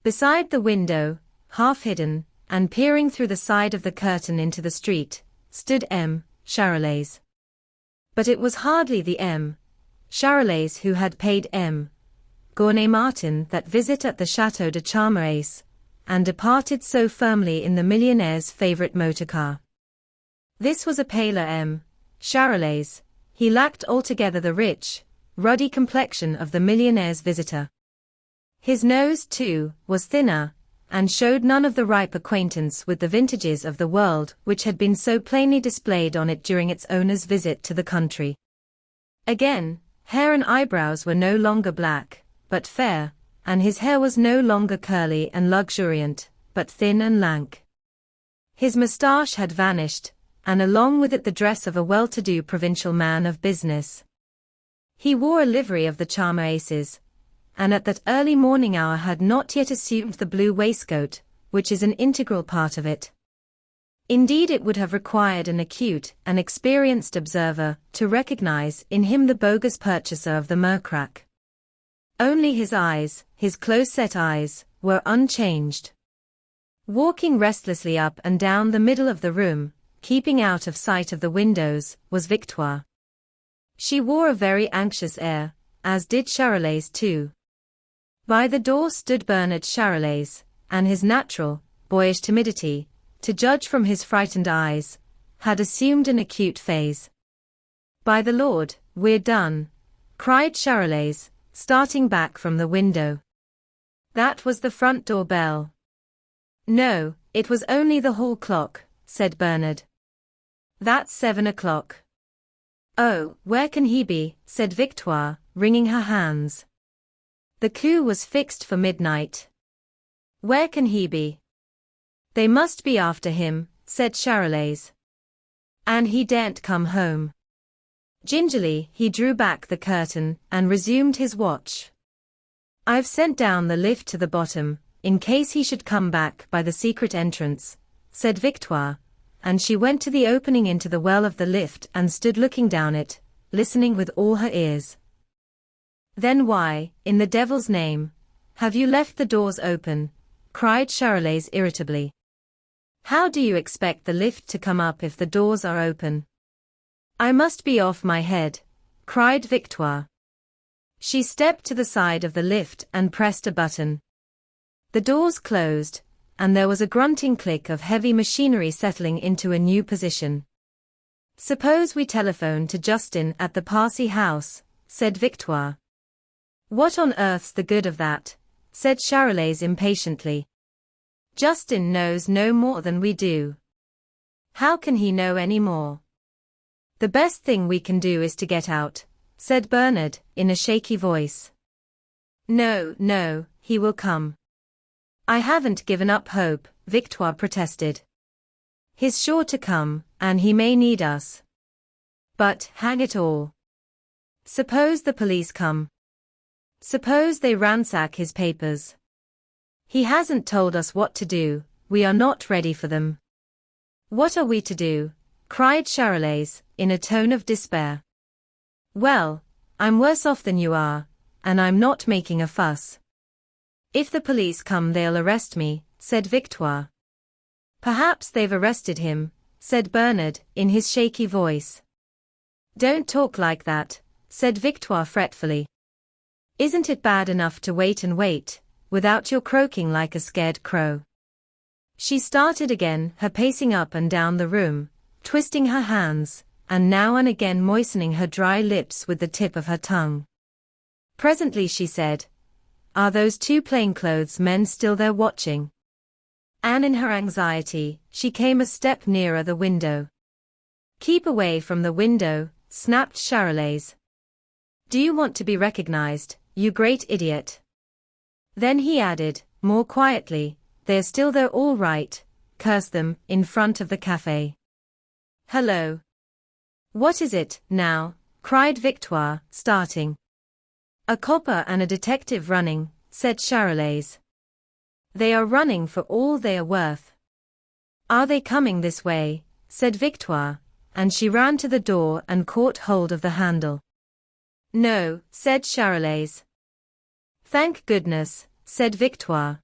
Beside the window, half hidden, and peering through the side of the curtain into the street, stood M. Charolais. But it was hardly the M. Charolais who had paid M. Gournay-Martin that visit at the Château de Charmace, and departed so firmly in the millionaire's favorite motor car. This was a paler M. Charolais. He lacked altogether the rich, ruddy complexion of the millionaire's visitor. His nose, too, was thinner, and showed none of the ripe acquaintance with the vintages of the world which had been so plainly displayed on it during its owner's visit to the country. Again, hair and eyebrows were no longer black, but fair, and his hair was no longer curly and luxuriant, but thin and lank. His moustache had vanished, and along with it the dress of a well-to-do provincial man of business. He wore a livery of the Charmaces, and at that early morning hour had not yet assumed the blue waistcoat, which is an integral part of it. Indeed, it would have required an acute and experienced observer to recognize in him the bogus purchaser of the Mercrac. Only his eyes, his close-set eyes, were unchanged. Walking restlessly up and down the middle of the room, keeping out of sight of the windows, was Victoire. She wore a very anxious air, as did Charolais too. By the door stood Bernard Charolais, and his natural, boyish timidity, to judge from his frightened eyes, had assumed an acute phase. "By the Lord, we're done," cried Charolais, starting back from the window. That was the front door bell. "No, it was only the hall clock," said Bernard. "That's 7 o'clock. "Oh, where can he be?" said Victoire, wringing her hands. "The coup was fixed for midnight. Where can he be?" "They must be after him," said Charolais. "And he daren't come home." Gingerly, he drew back the curtain and resumed his watch. "I've sent down the lift to the bottom, in case he should come back by the secret entrance," said Victoire, and she went to the opening into the well of the lift and stood looking down it, listening with all her ears. "Then why, in the devil's name," Have you left the doors open? Cried Charolais irritably. How do you expect the lift to come up if the doors are open? I must be off my head, cried Victoire. She stepped to the side of the lift and pressed a button. The doors closed, and there was a grunting click of heavy machinery settling into a new position. Suppose we telephone to Justin at the Parsi house, said Victoire. What on earth's the good of that? Said Charolais impatiently. Justin knows no more than we do. How can he know any more? The best thing we can do is to get out, said Bernard, in a shaky voice. No, he will come. I haven't given up hope, Victoire protested. He's sure to come, and he may need us. But, hang it all. Suppose the police come. Suppose they ransack his papers. He hasn't told us what to do, we are not ready for them. What are we to do? Cried Charolais, in a tone of despair. Well, I'm worse off than you are, and I'm not making a fuss. If the police come they'll arrest me, said Victoire. Perhaps they've arrested him, said Bernard, in his shaky voice. Don't talk like that, said Victoire fretfully. Isn't it bad enough to wait and wait, without your croaking like a scared crow? She started again, her pacing up and down the room, twisting her hands, and now and again moistening her dry lips with the tip of her tongue. Presently she said, Are those two plainclothes men still there watching? And in her anxiety, she came a step nearer the window. Keep away from the window, snapped Charolais. Do you want to be recognized, you great idiot? Then he added, more quietly, They're still there all right, curse them, in front of the cafe. Hello. What is it, now? Cried Victoire, starting. A copper and a detective running, said Charolais. They are running for all they are worth. Are they coming this way? Said Victoire, and she ran to the door and caught hold of the handle. No, said Charolais. Thank goodness, said Victoire.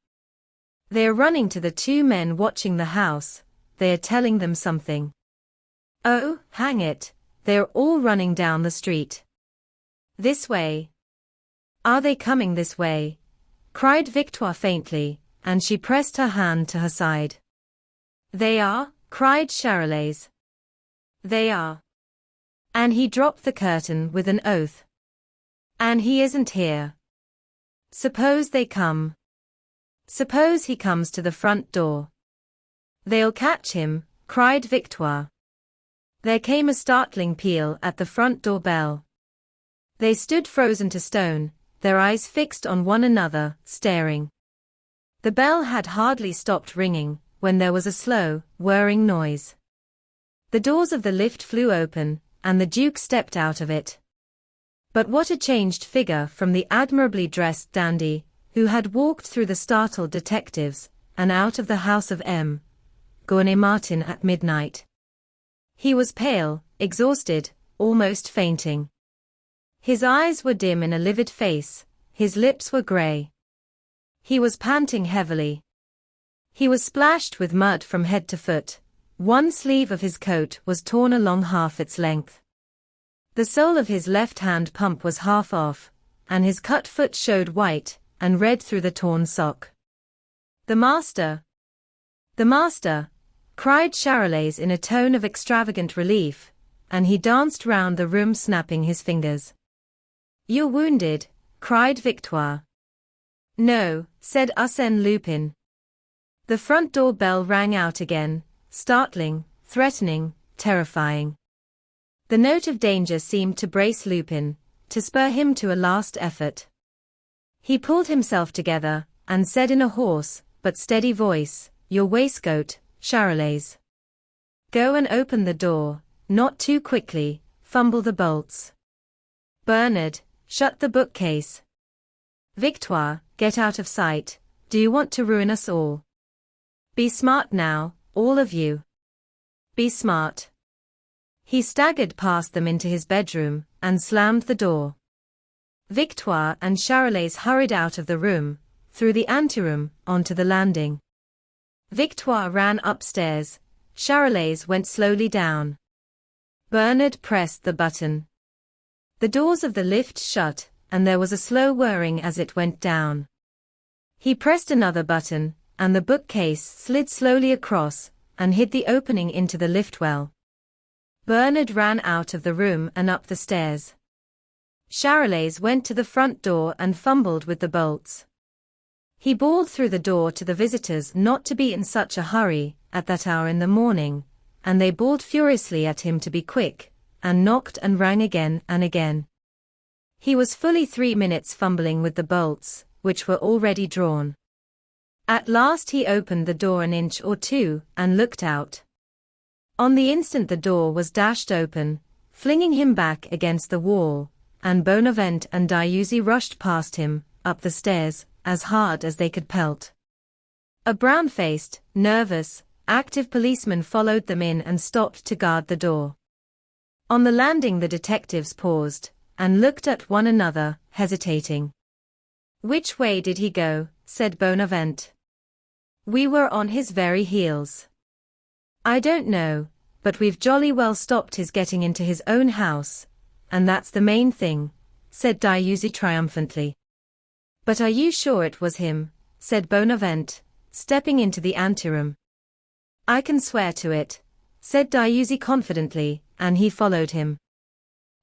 They are running to the two men watching the house, they are telling them something. Oh, hang it, they are all running down the street. This way. Are they coming this way? Cried Victoire faintly, and she pressed her hand to her side. They are, cried Charolais. They are. And he dropped the curtain with an oath. And he isn't here. Suppose they come. Suppose he comes to the front door. They'll catch him, cried Victoire. There came a startling peal at the front door bell. They stood frozen to stone, their eyes fixed on one another, staring. The bell had hardly stopped ringing, when there was a slow, whirring noise. The doors of the lift flew open, and the Duke stepped out of it. But what a changed figure from the admirably dressed dandy, who had walked through the startled detectives, and out of the house of M. Martin at midnight. He was pale, exhausted, almost fainting. His eyes were dim in a livid face, his lips were grey. He was panting heavily. He was splashed with mud from head to foot. One sleeve of his coat was torn along half its length. The sole of his left-hand pump was half off, and his cut foot showed white and red through the torn sock. The master! The master! Cried Charolais in a tone of extravagant relief, and he danced round the room snapping his fingers. You're wounded, cried Victoire. No, said Arsène Lupin. The front door bell rang out again, startling, threatening, terrifying. The note of danger seemed to brace Lupin, to spur him to a last effort. He pulled himself together, and said in a hoarse, but steady voice, Your waistcoat, Charolais. Go and open the door, not too quickly, fumble the bolts. Bernard, shut the bookcase. Victoire, get out of sight, do you want to ruin us all? Be smart now, all of you. Be smart. He staggered past them into his bedroom, and slammed the door. Victoire and Charolais hurried out of the room, through the anteroom, onto the landing. Victoire ran upstairs. Charolais went slowly down. Bernard pressed the button. The doors of the lift shut, and there was a slow whirring as it went down. He pressed another button, and the bookcase slid slowly across, and hid the opening into the lift well. Bernard ran out of the room and up the stairs. Charolais went to the front door and fumbled with the bolts. He bawled through the door to the visitors not to be in such a hurry, at that hour in the morning, and they bawled furiously at him to be quick, and knocked and rang again and again. He was fully 3 minutes fumbling with the bolts, which were already drawn. At last he opened the door an inch or two, and looked out. On the instant the door was dashed open, flinging him back against the wall, and Bonavent and Dieuzy rushed past him, up the stairs, as hard as they could pelt. A brown-faced, nervous, active policeman followed them in and stopped to guard the door. On the landing the detectives paused, and looked at one another, hesitating. "Which way did he go?" said Bonavent. "We were on his very heels." "I don't know, but we've jolly well stopped his getting into his own house, and that's the main thing," said Dieuzy triumphantly. "But are you sure it was him?" said Bonavent, stepping into the anteroom. "I can swear to it," said Dieuzy confidently, and he followed him.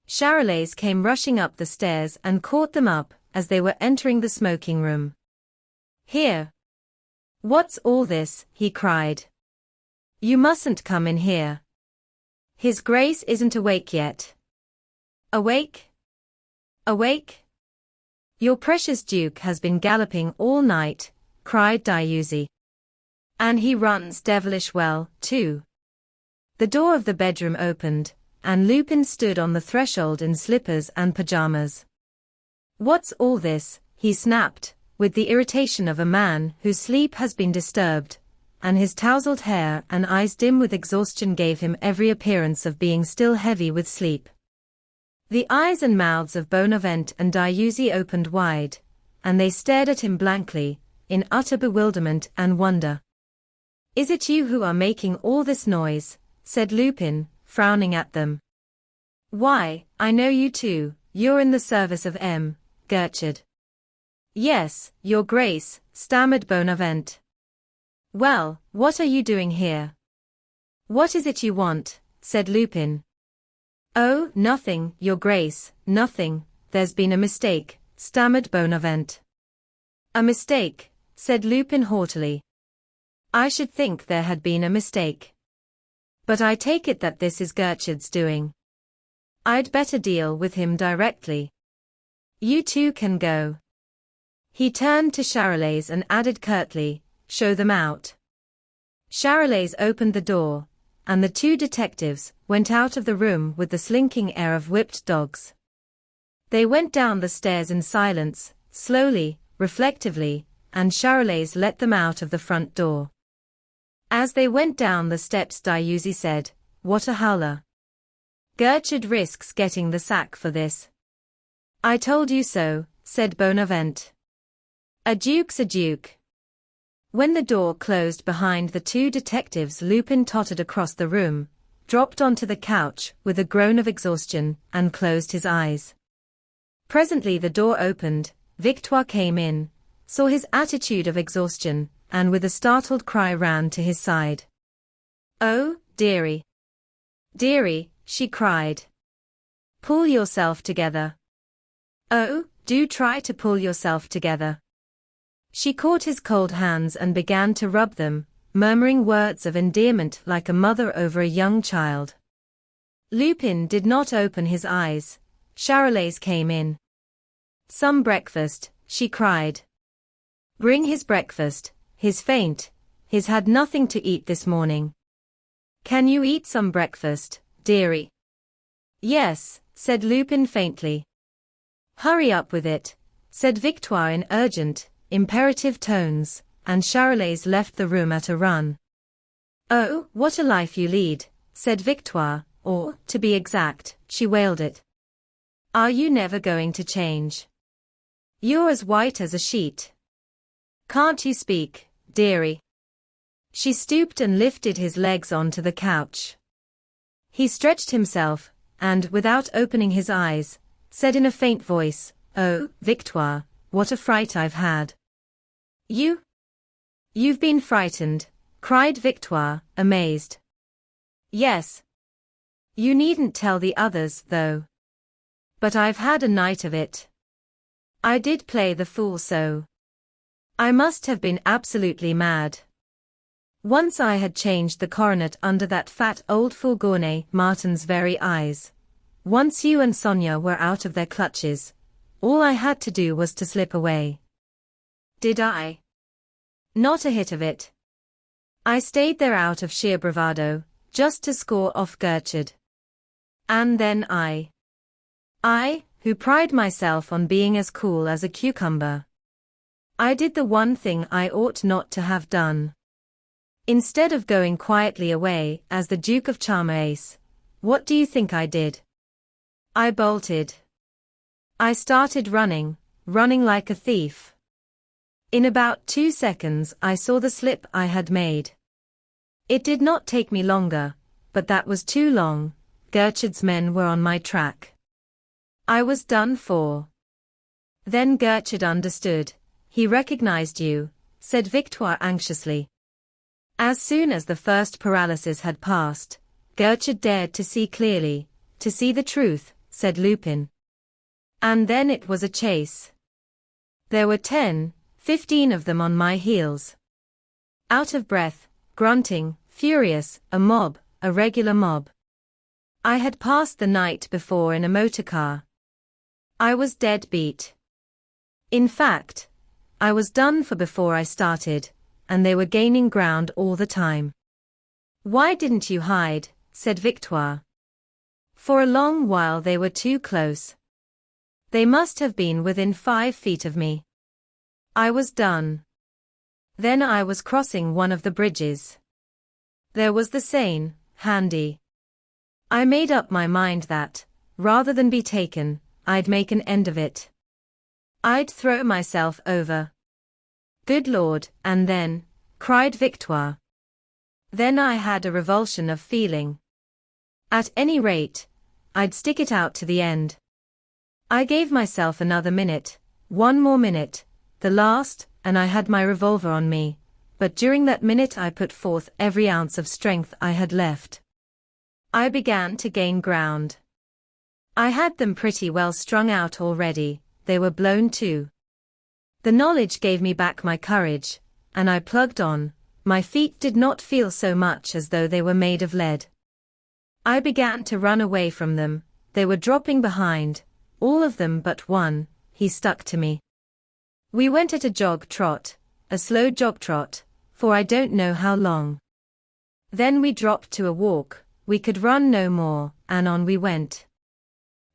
Charolais came rushing up the stairs and caught them up as they were entering the smoking room. "Here! What's all this?" he cried. "You mustn't come in here. His Grace isn't awake yet." "Awake? Awake? Your precious Duke has been galloping all night," cried Dieuzy. "And he runs devilish well, too." The door of the bedroom opened, and Lupin stood on the threshold in slippers and pajamas. "What's all this?" he snapped, with the irritation of a man whose sleep has been disturbed, and his tousled hair and eyes dim with exhaustion gave him every appearance of being still heavy with sleep. The eyes and mouths of Bonavent and Dieuzy opened wide, and they stared at him blankly, in utter bewilderment and wonder. "Is it you who are making all this noise?" said Lupin, frowning at them. "Why, I know you too, you're in the service of M. Gertrude." "Yes, Your Grace," stammered Bonavent. "Well, what are you doing here?" "What is it you want?" said Lupin. "Oh, nothing, Your Grace, nothing, there's been a mistake," stammered Bonavent. "A mistake?" said Lupin haughtily. "I should think there had been a mistake. But I take it that this is Gertrude's doing. I'd better deal with him directly. You two can go." He turned to Charolais and added curtly, "Show them out." Charolais opened the door, and the two detectives went out of the room with the slinking air of whipped dogs. They went down the stairs in silence, slowly, reflectively, and Charolais let them out of the front door. As they went down the steps Dieuzy said, "What a howler. Gertrude risks getting the sack for this." "I told you so," said Bonavent. "A duke's a duke." When the door closed behind the two detectives Lupin tottered across the room, dropped onto the couch with a groan of exhaustion, and closed his eyes. Presently the door opened, Victoire came in, saw his attitude of exhaustion, and with a startled cry ran to his side. "Oh, dearie. Dearie," she cried. "Pull yourself together. Oh, do try to pull yourself together." She caught his cold hands and began to rub them, murmuring words of endearment like a mother over a young child. Lupin did not open his eyes. Charolais came in. "Some breakfast," she cried. "Bring his breakfast, he's faint, he's had nothing to eat this morning. Can you eat some breakfast, dearie?" "Yes," said Lupin faintly. "Hurry up with it," said Victoire in urgent, imperative tones, and Charolais left the room at a run. "Oh, what a life you lead," said Victoire, or, to be exact, she wailed it. "Are you never going to change? You're as white as a sheet." Can't you speak, dearie? She stooped and lifted his legs onto the couch. He stretched himself, and, without opening his eyes, said in a faint voice, "Oh, Victoire, what a fright I've had." You've been frightened," cried Victoire, amazed. "Yes. You needn't tell the others, though. But I've had a night of it. I did play the fool so. I must have been absolutely mad. Once I had changed the coronet under that fat old fourgonne Martin's very eyes. Once you and Sonia were out of their clutches. All I had to do was to slip away. Did I? Not a hit of it. I stayed there out of sheer bravado, just to score off Gertrude. And then I, who pride myself on being as cool as a cucumber. I did the one thing I ought not to have done. Instead of going quietly away as the Duke of Charmace, what do you think I did? I bolted. I started running like a thief. In about 2 seconds I saw the slip I had made. It did not take me longer, but that was too long. Gertrude's men were on my track. I was done for. Then Gertrude understood. He recognized you, said Victoire anxiously. As soon as the first paralysis had passed, Gertrude dared to see clearly, to see the truth, said Lupin. And then it was a chase. There were 10, 15 of them on my heels. Out of breath, grunting, furious, a regular mob. I had passed the night before in a motorcar. I was dead beat. In fact, I was done for before I started, and they were gaining ground all the time. Why didn't you hide? Said Victoire. For a long while they were too close. They must have been within 5 feet of me. I was done. Then I was crossing one of the bridges. There was the Seine, handy. I made up my mind that, rather than be taken, I'd make an end of it. I'd throw myself over. Good Lord, and then, cried Victoire. Then I had a revulsion of feeling. At any rate, I'd stick it out to the end. I gave myself another minute, 1 more minute, the last, and I had my revolver on me, but during that minute I put forth every ounce of strength I had left. I began to gain ground. I had them pretty well strung out already, they were blown too. The knowledge gave me back my courage, and I plugged on. My feet did not feel so much as though they were made of lead. I began to run away from them, they were dropping behind, all of them but one. He stuck to me. We went at a jog trot, a slow jog trot, for I don't know how long. Then we dropped to a walk, we could run no more, and on we went.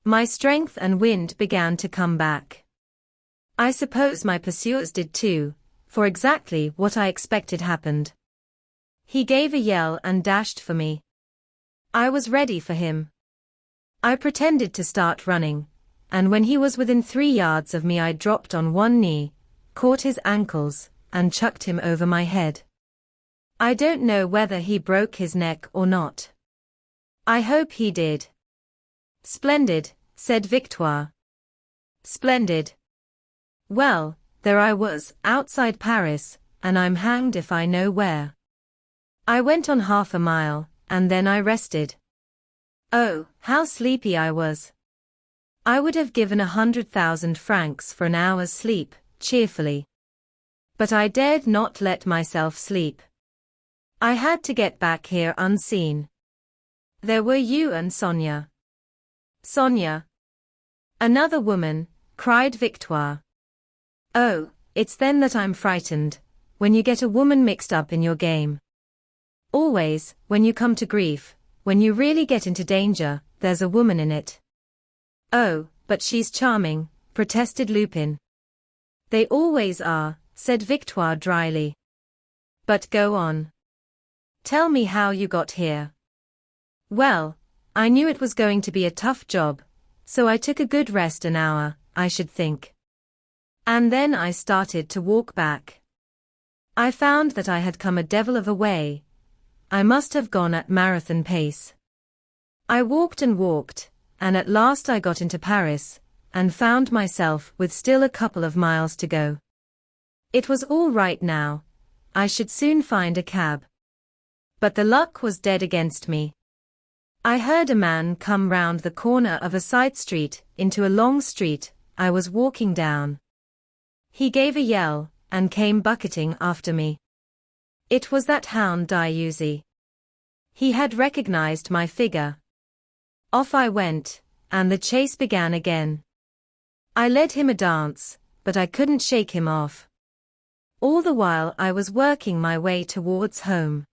My strength and wind began to come back. I suppose my pursuers did too, for exactly what I expected happened. He gave a yell and dashed for me. I was ready for him. I pretended to start running, and when he was within 3 yards of me I dropped on one knee, caught his ankles, and chucked him over my head. I don't know whether he broke his neck or not. I hope he did. Splendid, said Victoire. Splendid. Well, there I was, outside Paris, and I'm hanged if I know where. I went on half a mile, and then I rested. Oh, how sleepy I was. I would have given 100,000 francs for an hour's sleep, cheerfully. But I dared not let myself sleep. I had to get back here unseen. There were you and Sonia. Sonia. Another woman, cried Victoire. Oh, it's then that I'm frightened, when you get a woman mixed up in your game. Always, when you come to grief, when you really get into danger, there's a woman in it. Oh, but she's charming, protested Lupin. They always are, said Victoire dryly. But go on. Tell me how you got here. Well, I knew it was going to be a tough job, so I took a good rest an hour, I should think. And then I started to walk back. I found that I had come a devil of a way. I must have gone at marathon pace. I walked and walked, and at last I got into Paris, and found myself with still a couple of miles to go. It was all right now. I should soon find a cab. But the luck was dead against me. I heard a man come round the corner of a side street into a long street I was walking down. He gave a yell, and came bucketing after me. It was that hound Diuzi. He had recognized my figure. Off I went, and the chase began again. I led him a dance, but I couldn't shake him off. All the while I was working my way towards home.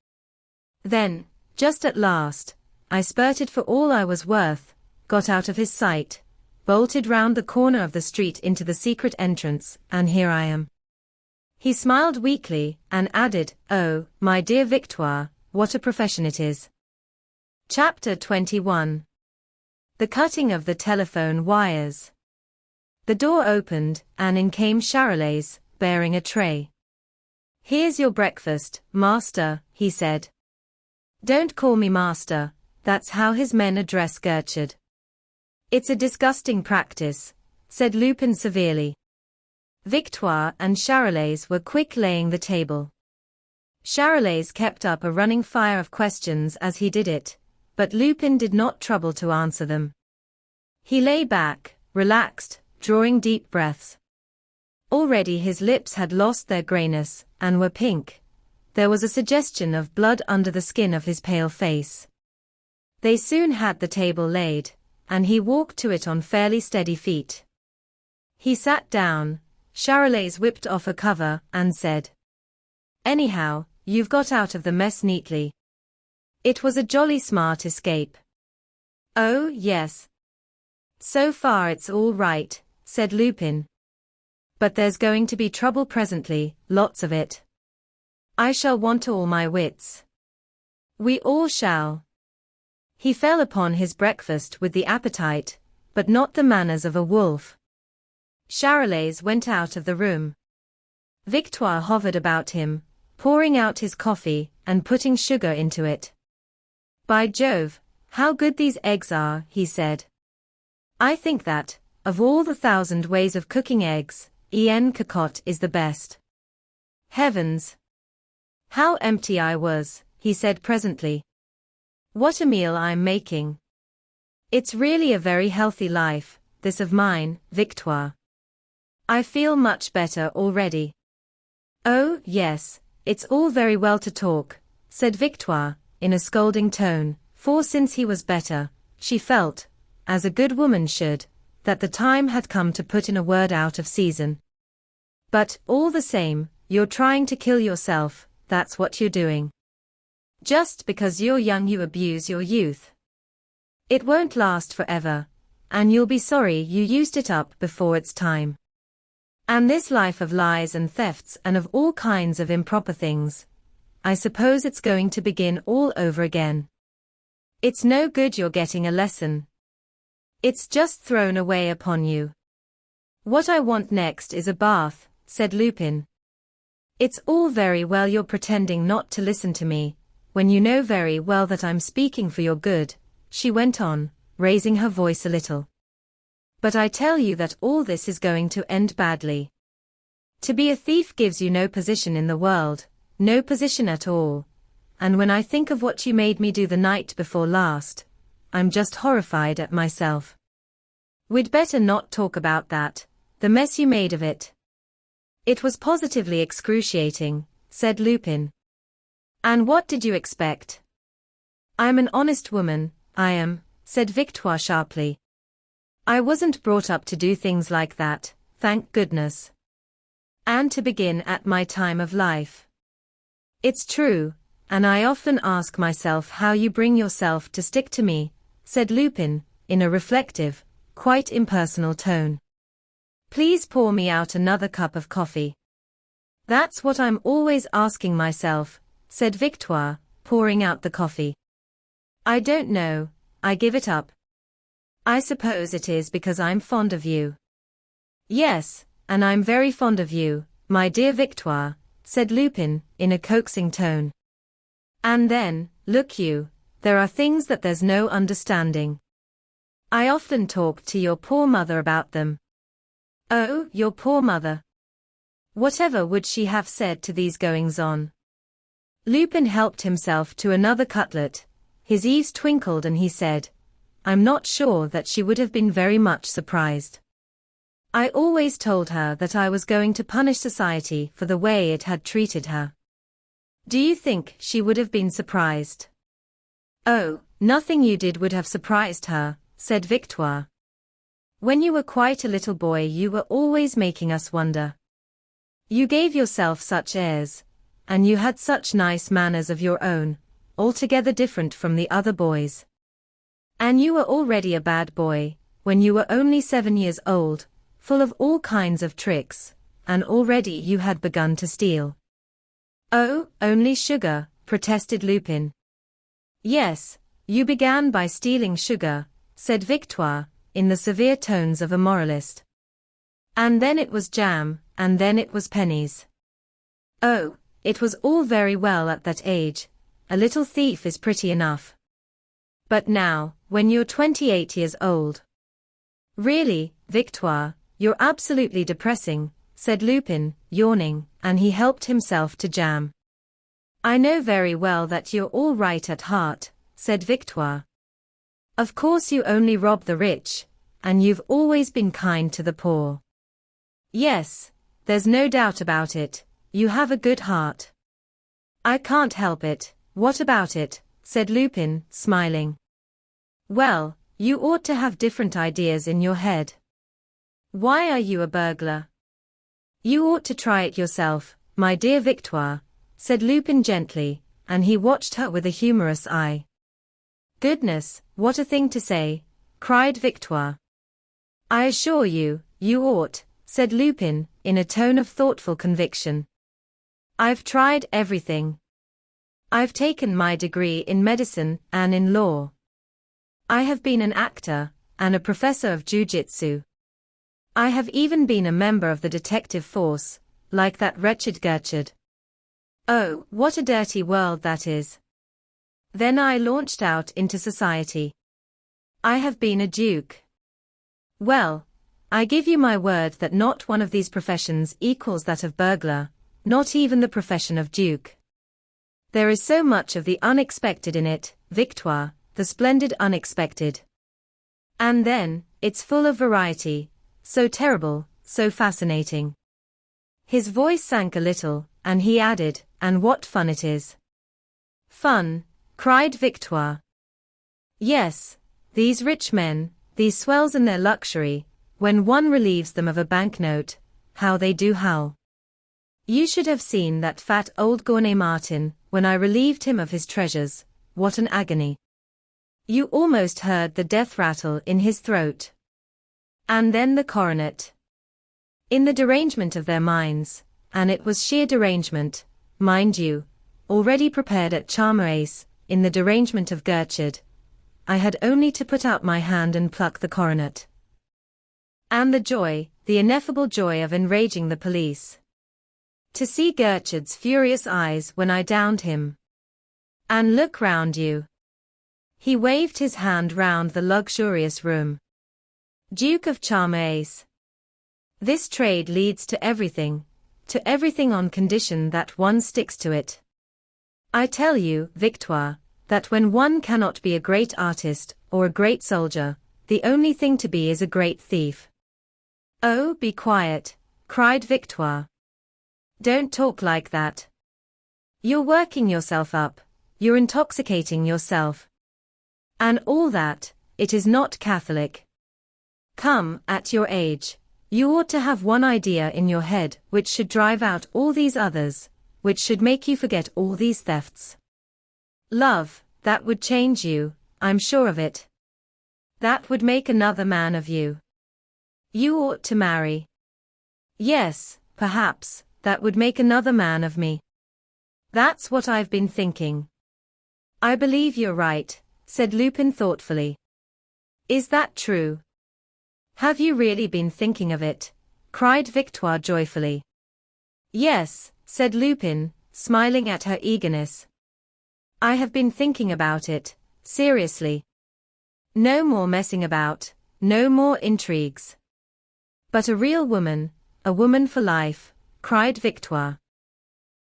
Then, just at last, I spurted for all I was worth, got out of his sight, bolted round the corner of the street into the secret entrance, and here I am. He smiled weakly, and added, "Oh, my dear Victoire, what a profession it is." Chapter 21. The cutting of the telephone wires. The door opened, and in came Charolais, bearing a tray. "Here's your breakfast, master," he said. "Don't call me master," that's how his men address Gertrude. "It's a disgusting practice," said Lupin severely. Victoire and Charolais were quick laying the table. Charolais kept up a running fire of questions as he did it, but Lupin did not trouble to answer them. He lay back, relaxed, drawing deep breaths. Already his lips had lost their grayness, and were pink. There was a suggestion of blood under the skin of his pale face. They soon had the table laid, and he walked to it on fairly steady feet. He sat down, Charolais whipped off a cover, and said, "Anyhow, you've got out of the mess neatly. It was a jolly smart escape." "Oh, yes. So far it's all right," said Lupin. "But there's going to be trouble presently, lots of it. I shall want all my wits." "We all shall." He fell upon his breakfast with the appetite, but not the manners of a wolf. Charolais went out of the room. Victoire hovered about him, pouring out his coffee, and putting sugar into it. "By Jove, how good these eggs are," he said. "I think that, of all the 1,000 ways of cooking eggs, en cocotte is the best. Heavens! How empty I was," he said presently. "What a meal I'm making. It's really a very healthy life, this of mine, Victoire. I feel much better already." "Oh, yes, it's all very well to talk," said Victoire, in a scolding tone, for since he was better, she felt, as a good woman should, that the time had come to put in a word out of season. "But, all the same, you're trying to kill yourself, that's what you're doing. Just because you're young you abuse your youth. It won't last forever, and you'll be sorry you used it up before its time. And this life of lies and thefts and of all kinds of improper things, I suppose it's going to begin all over again. It's no good you're getting a lesson. It's just thrown away upon you." "What I want next is a bath," said Lupin. "It's all very well you're pretending not to listen to me, when you know very well that I'm speaking for your good," she went on, raising her voice a little. "But I tell you that all this is going to end badly. To be a thief gives you no position in the world, no position at all, and when I think of what you made me do the night before last, I'm just horrified at myself." "We'd better not talk about that, the mess you made of it." "It was positively excruciating," said Lupin. "And what did you expect?" "I'm an honest woman, I am," said Victoire sharply. "I wasn't brought up to do things like that, thank goodness. And to begin at my time of life. It's true, and I often ask myself how you bring yourself to stick to me," said Lupin, in a reflective, quite impersonal tone. "Please pour me out another cup of coffee." "That's what I'm always asking myself," said Victoire, pouring out the coffee. "I don't know, I give it up. I suppose it is because I'm fond of you." "Yes, and I'm very fond of you, my dear Victoire," said Lupin, in a coaxing tone. And then, look you, there are things that there's no understanding. I often talk to your poor mother about them. Oh, your poor mother. Whatever would she have said to these goings-on? Lupin helped himself to another cutlet, his eyes twinkled and he said, I'm not sure that she would have been very much surprised. I always told her that I was going to punish society for the way it had treated her. Do you think she would have been surprised? Oh, nothing you did would have surprised her, said Victoire. When you were quite a little boy you were always making us wonder. You gave yourself such airs, and you had such nice manners of your own, altogether different from the other boys. And you were already a bad boy, when you were only 7 years old, full of all kinds of tricks, and already you had begun to steal. Oh, only sugar, protested Lupin. Yes, you began by stealing sugar, said Victoire, in the severe tones of a moralist. And then it was jam, and then it was pennies. Oh, it was all very well at that age, a little thief is pretty enough. But now, when you're 28 years old. Really, Victoire, you're absolutely depressing, said Lupin, yawning, and he helped himself to jam. I know very well that you're all right at heart, said Victoire. Of course you only rob the rich, and you've always been kind to the poor. Yes, there's no doubt about it, you have a good heart. I can't help it, what about it, said Lupin, smiling. Well, you ought to have different ideas in your head. Why are you a burglar? You ought to try it yourself, my dear Victoire, said Lupin gently, and he watched her with a humorous eye. Goodness, what a thing to say, cried Victoire. I assure you, you ought, said Lupin, in a tone of thoughtful conviction. I've tried everything. I've taken my degree in medicine and in law. I have been an actor, and a professor of jiu-jitsu. I have even been a member of the detective force, like that wretched Gertrude. Oh, what a dirty world that is. Then I launched out into society. I have been a duke. Well, I give you my word that not one of these professions equals that of burglar, not even the profession of duke. There is so much of the unexpected in it, Victoire, the splendid unexpected. And then, it's full of variety, so terrible, so fascinating. His voice sank a little, and he added, and what fun it is. Fun, cried Victoire. Yes, these rich men, these swells in their luxury, when one relieves them of a banknote, how they do howl. You should have seen that fat old Gournay Martin, when I relieved him of his treasures, what an agony. You almost heard the death rattle in his throat. And then the coronet. In the derangement of their minds, and it was sheer derangement, mind you, already prepared at Charmerace, in the derangement of Gertrude, I had only to put out my hand and pluck the coronet. And the joy, the ineffable joy of enraging the police. To see Gertrude's furious eyes when I downed him. And look round you. He waved his hand round the luxurious room. Duke of Charmerace. This trade leads to everything on condition that one sticks to it. I tell you, Victoire, that when one cannot be a great artist or a great soldier, the only thing to be is a great thief. Oh, be quiet, cried Victoire. Don't talk like that. You're working yourself up, you're intoxicating yourself. And all that, it is not Catholic. Come, at your age, you ought to have one idea in your head which should drive out all these others, which should make you forget all these thefts. Love, that would change you, I'm sure of it. That would make another man of you. You ought to marry. Yes, perhaps, that would make another man of me. That's what I've been thinking. I believe you're right, said Lupin thoughtfully. Is that true? Have you really been thinking of it? Cried Victoire joyfully. Yes, said Lupin, smiling at her eagerness. I have been thinking about it, seriously. No more messing about, no more intrigues. But a real woman, a woman for life, cried Victoire.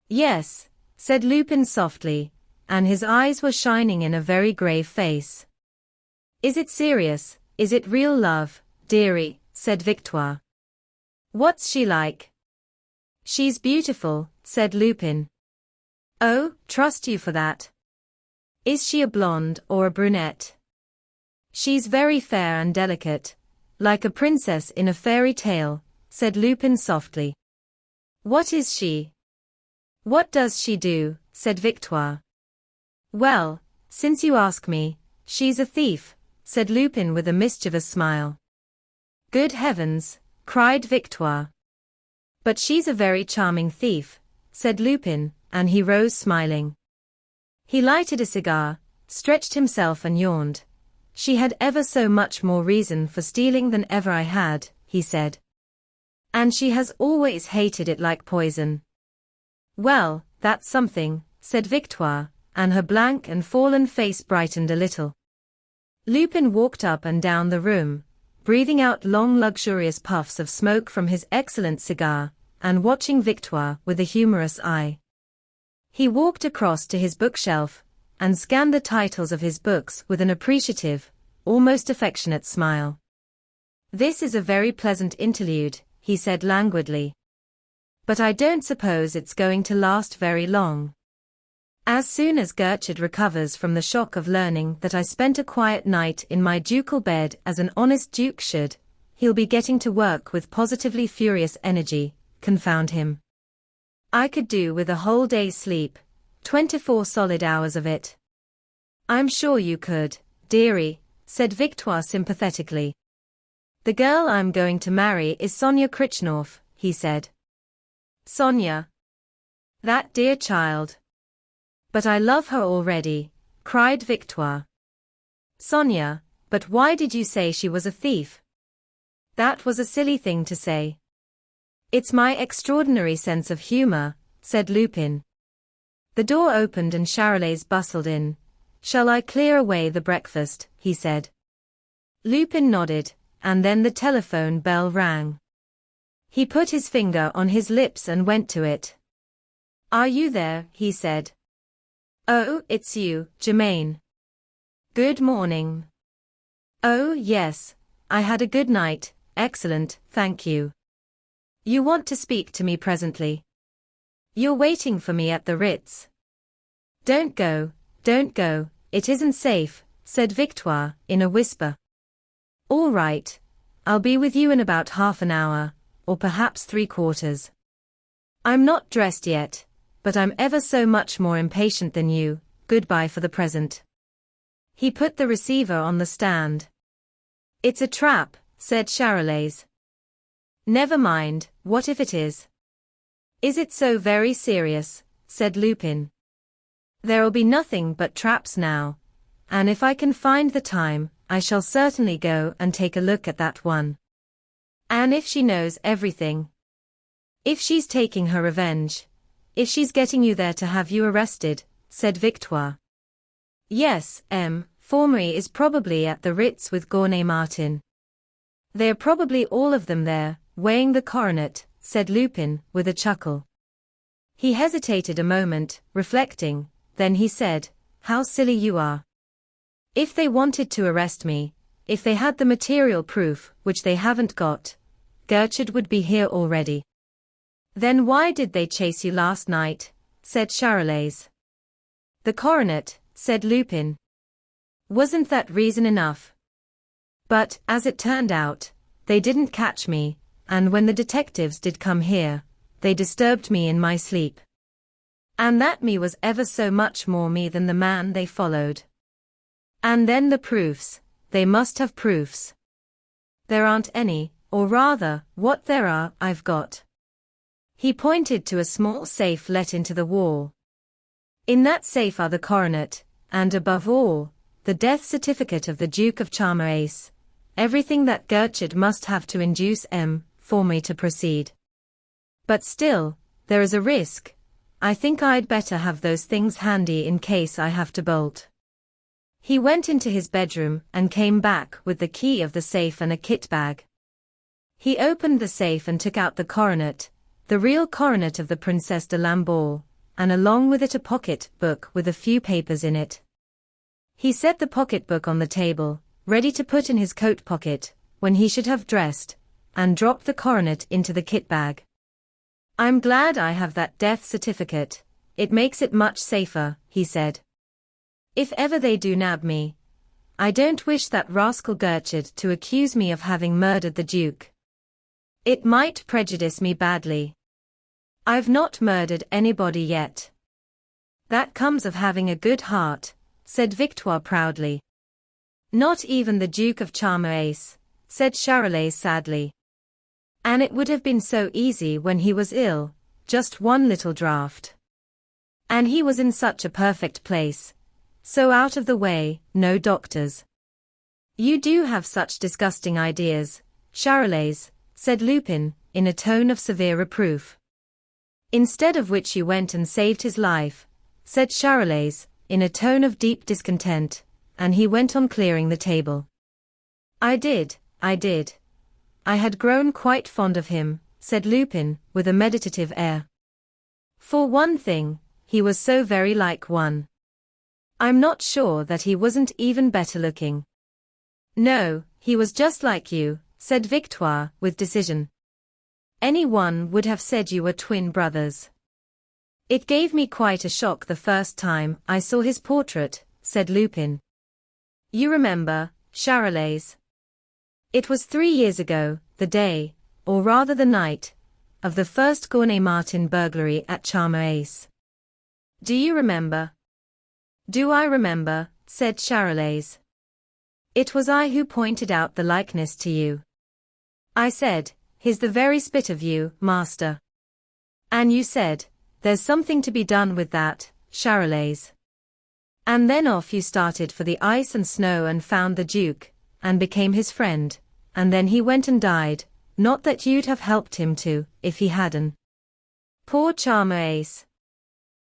Yes, said Lupin softly, and his eyes were shining in a very grave face. Is it serious, is it real love, dearie, said Victoire. What's she like? She's beautiful, said Lupin. Oh, trust you for that. Is she a blonde or a brunette? She's very fair and delicate, like a princess in a fairy tale, said Lupin softly. What is she? What does she do, said Victoire. Well, since you ask me, she's a thief, said Lupin with a mischievous smile. Good heavens, cried Victoire. But she's a very charming thief, said Lupin, and he rose smiling. He lighted a cigar, stretched himself and yawned. She had ever so much more reason for stealing than ever I had, he said. And she has always hated it like poison. Well, that's something, said Victoire, and her blank and fallen face brightened a little. Lupin walked up and down the room, breathing out long luxurious puffs of smoke from his excellent cigar, and watching Victoire with a humorous eye. He walked across to his bookshelf, and scanned the titles of his books with an appreciative, almost affectionate smile. This is a very pleasant interlude, he said languidly. But I don't suppose it's going to last very long. As soon as Gertrude recovers from the shock of learning that I spent a quiet night in my ducal bed as an honest duke should, he'll be getting to work with positively furious energy, confound him. I could do with a whole day's sleep, 24 solid hours of it. I'm sure you could, dearie, said Victoire sympathetically. The girl I'm going to marry is Sonia Krichnoff, he said. Sonia. That dear child. But I love her already, cried Victoire. Sonia, but why did you say she was a thief? That was a silly thing to say. It's my extraordinary sense of humor, said Lupin. The door opened and Charolais bustled in. Shall I clear away the breakfast, he said. Lupin nodded, and then the telephone bell rang. He put his finger on his lips and went to it. Are you there, he said. Oh, it's you, Germaine. Good morning. Oh, yes, I had a good night, excellent, thank you. You want to speak to me presently? You're waiting for me at the Ritz. Don't go, it isn't safe, said Victoire, in a whisper. All right, I'll be with you in about half an hour, or perhaps 3/4. I'm not dressed yet, but I'm ever so much more impatient than you. Goodbye for the present. He put the receiver on the stand. It's a trap, said Charolais. Never mind, what if it is? Is it so very serious, said Lupin. There'll be nothing but traps now, and if I can find the time, I shall certainly go and take a look at that one. And if she knows everything? If she's taking her revenge? If she's getting you there to have you arrested, said Victoire. Yes, Formery is probably at the Ritz with Gournay Martin. They're probably all of them there, weighing the coronet, said Lupin, with a chuckle. He hesitated a moment, reflecting, then he said, How silly you are. If they wanted to arrest me, if they had the material proof, which they haven't got, Gertrude would be here already. Then why did they chase you last night, said Charolais. The coronet, said Lupin. Wasn't that reason enough? But, as it turned out, they didn't catch me, and when the detectives did come here, they disturbed me in my sleep. And that me was ever so much more me than the man they followed. And then the proofs, they must have proofs. There aren't any, or rather, what there are, I've got. He pointed to a small safe let into the wall. In that safe are the coronet, and above all, the death certificate of the Duke of Charmerace, everything that Gertrude must have to induce Formery to proceed. But still, there is a risk. I think I'd better have those things handy in case I have to bolt. He went into his bedroom and came back with the key of the safe and a kit bag. He opened the safe and took out the coronet, the real coronet of the Princesse de Lamballe, and along with it a pocket book with a few papers in it. He set the pocketbook on the table, ready to put in his coat pocket, when he should have dressed, and dropped the coronet into the kit bag. I'm glad I have that death certificate, it makes it much safer, he said. If ever they do nab me, I don't wish that rascal Gertrude to accuse me of having murdered the Duke. It might prejudice me badly. I've not murdered anybody yet. That comes of having a good heart, said Victoire proudly. Not even the Duke of Charmerace, said Charolais sadly. And it would have been so easy when he was ill, just one little draught. And he was in such a perfect place, so out of the way, no doctors. You do have such disgusting ideas, Charolais, said Lupin, in a tone of severe reproof. Instead of which you went and saved his life, said Charolais, in a tone of deep discontent, and he went on clearing the table. I did. I had grown quite fond of him, said Lupin, with a meditative air. For one thing, he was so very like one. I'm not sure that he wasn't even better looking. No, he was just like you, said Victoire, with decision. Anyone would have said you were twin brothers. It gave me quite a shock the first time I saw his portrait, said Lupin. You remember, Charolais? It was 3 years ago, the day, or rather the night, of the first Gentleman-Martin burglary at Charmerace. Do you remember? Do I remember, said Charolais. It was I who pointed out the likeness to you. I said, he's the very spit of you, master. And you said, there's something to be done with that, Charolais. And then off you started for the ice and snow and found the Duke, and became his friend, and then he went and died, not that you'd have helped him to, if he hadn't. Poor Charmerace.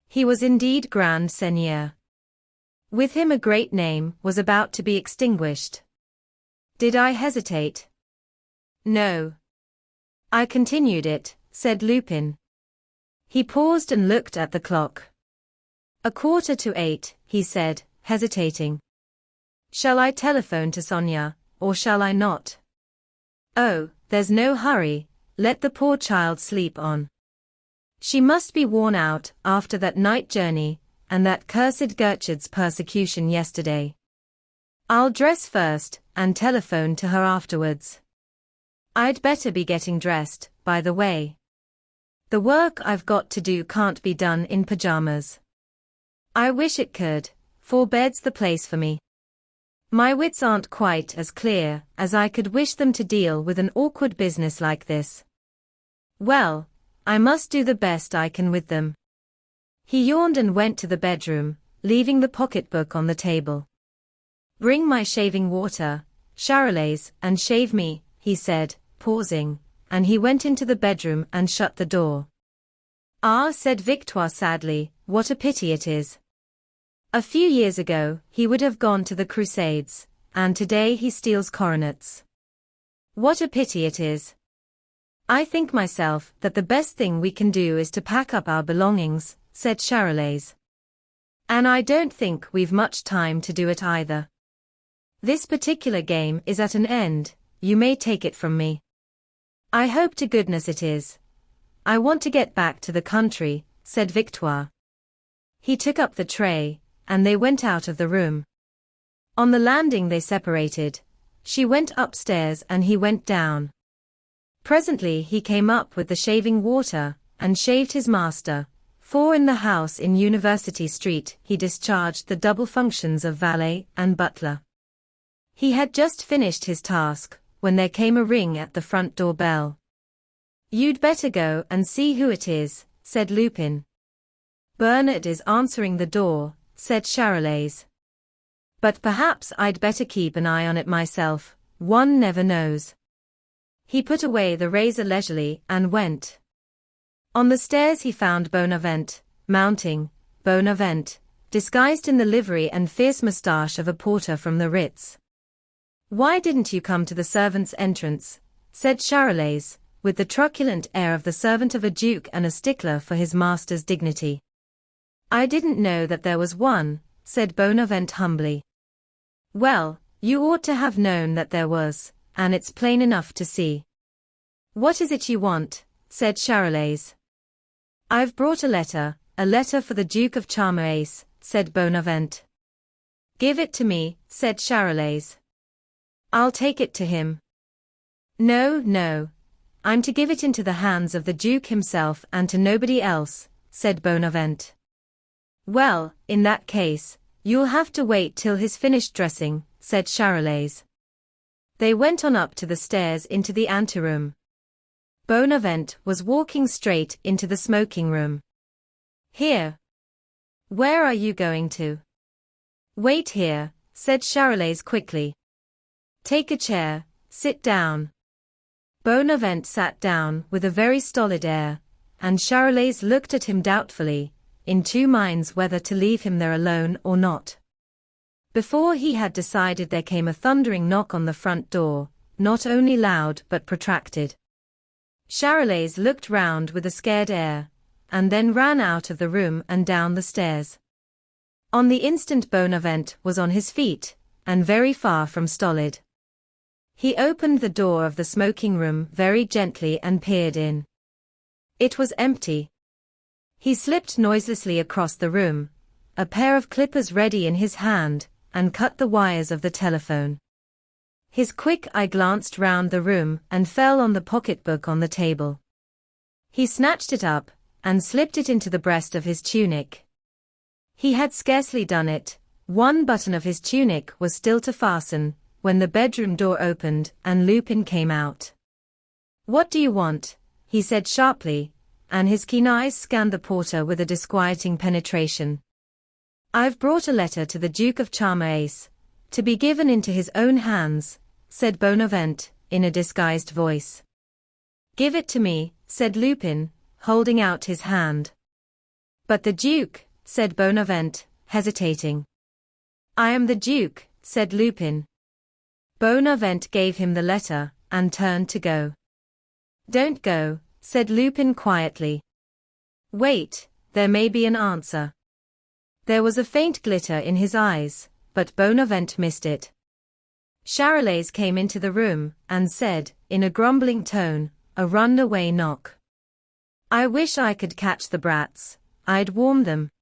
He was indeed grand seigneur. With him a great name was about to be extinguished. Did I hesitate? No. I continued it, said Lupin. He paused and looked at the clock. 7:15, he said, hesitating. Shall I telephone to Sonia, or shall I not? Oh, there's no hurry, let the poor child sleep on. She must be worn out after that night journey, and that cursed Gertrude's persecution yesterday. I'll dress first, and telephone to her afterwards. I'd better be getting dressed, by the way. The work I've got to do can't be done in pajamas. I wish it could, for bed's the place for me. My wits aren't quite as clear as I could wish them to deal with an awkward business like this. Well, I must do the best I can with them. He yawned and went to the bedroom, leaving the pocketbook on the table. Bring my shaving water, Charolais, and shave me, he said, pausing, and he went into the bedroom and shut the door. Ah, said Victoire sadly, what a pity it is. A few years ago, he would have gone to the Crusades, and today he steals coronets. What a pity it is. I think myself that the best thing we can do is to pack up our belongings, said Charolais. And I don't think we've much time to do it either. This particular game is at an end, you may take it from me. I hope to goodness it is. I want to get back to the country, said Victoire. He took up the tray, and they went out of the room. On the landing they separated. She went upstairs and he went down. Presently he came up with the shaving water, and shaved his master, for in the house in University Street he discharged the double functions of valet and butler. He had just finished his task, when there came a ring at the front door bell. You'd better go and see who it is, said Lupin. Bernard is answering the door, said Charolais. But perhaps I'd better keep an eye on it myself, one never knows. He put away the razor leisurely and went On the stairs he found Bonavent, mounting, Bonavent, disguised in the livery and fierce moustache of a porter from the Ritz. "Why didn't you come to the servants' entrance?" said Charolais, with the truculent air of the servant of a duke and a stickler for his master's dignity. "I didn't know that there was one," said Bonavent humbly. "Well, you ought to have known that there was, and it's plain enough to see." "What is it you want?" said Charolais. "I've brought a letter for the Duke of Charmerace," said Bonavent. "Give it to me," said Charolais. "I'll take it to him." "No, no. I'm to give it into the hands of the Duke himself and to nobody else," said Bonavent. "Well, in that case, you'll have to wait till he's finished dressing," said Charolais. They went on up to the stairs into the anteroom. Bonavent was walking straight into the smoking room. "Here." "Where are you going to?" "Wait here," said Charolais quickly. "Take a chair, sit down." Bonavent sat down with a very stolid air, and Charolais looked at him doubtfully, in two minds whether to leave him there alone or not. Before he had decided there came a thundering knock on the front door, not only loud but protracted. Charolais looked round with a scared air, and then ran out of the room and down the stairs. On the instant Bonavent was on his feet, and very far from stolid. He opened the door of the smoking room very gently and peered in. It was empty. He slipped noiselessly across the room, a pair of clippers ready in his hand, and cut the wires of the telephone. His quick eye glanced round the room and fell on the pocketbook on the table. He snatched it up, and slipped it into the breast of his tunic. He had scarcely done it, one button of his tunic was still to fasten, when the bedroom door opened and Lupin came out. "What do you want?" he said sharply, and his keen eyes scanned the porter with a disquieting penetration. "I've brought a letter to the Duke of Charmerace, to be given into his own hands," said Bonavent, in a disguised voice. "Give it to me," said Lupin, holding out his hand. "But the Duke," said Bonavent, hesitating. "I am the Duke," said Lupin. Bonavent gave him the letter, and turned to go. "Don't go," said Lupin quietly. "Wait, there may be an answer." There was a faint glitter in his eyes, but Bonavent missed it. Charolais came into the room, and said, in a grumbling tone, "A runaway knock. I wish I could catch the brats, I'd warm them.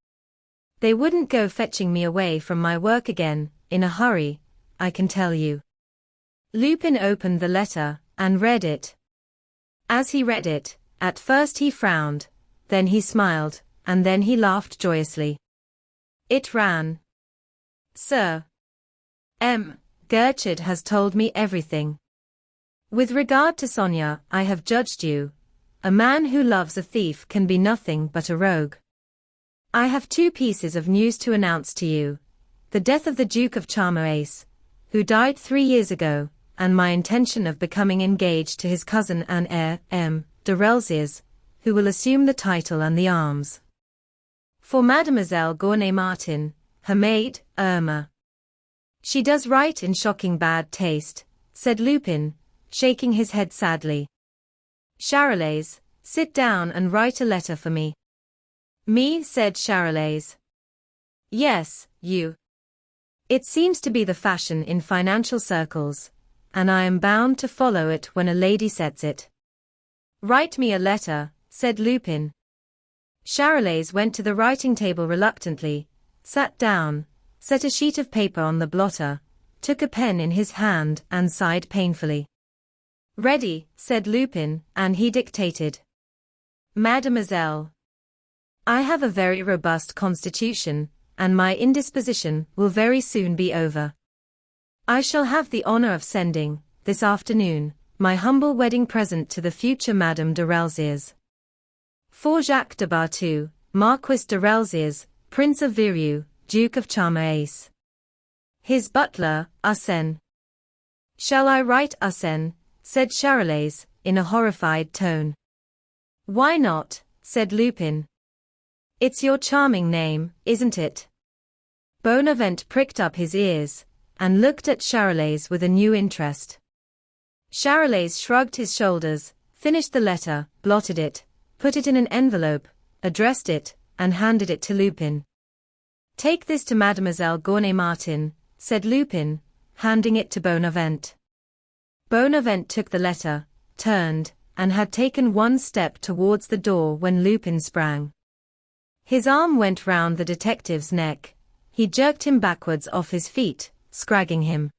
They wouldn't go fetching me away from my work again, in a hurry, I can tell you." Lupin opened the letter, and read it. As he read it, at first he frowned, then he smiled, and then he laughed joyously. It ran: "Sir, Gertrude has told me everything. With regard to Sonia, I have judged you. A man who loves a thief can be nothing but a rogue. I have two pieces of news to announce to you: the death of the Duke of Charmerace, who died 3 years ago, and my intention of becoming engaged to his cousin and heir, de Relziers, who will assume the title and the arms. For Mademoiselle Gournay-Martin, her maid, Irma. She does write in shocking bad taste," said Lupin, shaking his head sadly. "Charolais, sit down and write a letter for me." "Me?" said Charolais. "Yes, you. It seems to be the fashion in financial circles, and I am bound to follow it when a lady sets it." "Write me a letter," said Lupin. Charolais went to the writing table reluctantly, sat down, set a sheet of paper on the blotter, took a pen in his hand and sighed painfully. "Ready," said Lupin, and he dictated. "Mademoiselle, I have a very robust constitution, and my indisposition will very soon be over. I shall have the honor of sending, this afternoon, my humble wedding present to the future Madame de Relziers. For Jacques de Bartou, Marquis de Relziers, Prince of Viru, Duke of Charmerace. His butler, Arsène." "Shall I write Arsène?" said Charolais, in a horrified tone. "Why not?" said Lupin. It's your charming name, isn't it? Bonavent pricked up his ears and looked at Charolais with a new interest. Charolais shrugged his shoulders, finished the letter, blotted it, put it in an envelope, addressed it, and handed it to Lupin. Take this to Mademoiselle Gournay-Martin, said Lupin, handing it to Bonavent. Bonavent took the letter, turned, and had taken one step towards the door when Lupin sprang. His arm went round the detective's neck. He jerked him backwards off his feet, scragging him.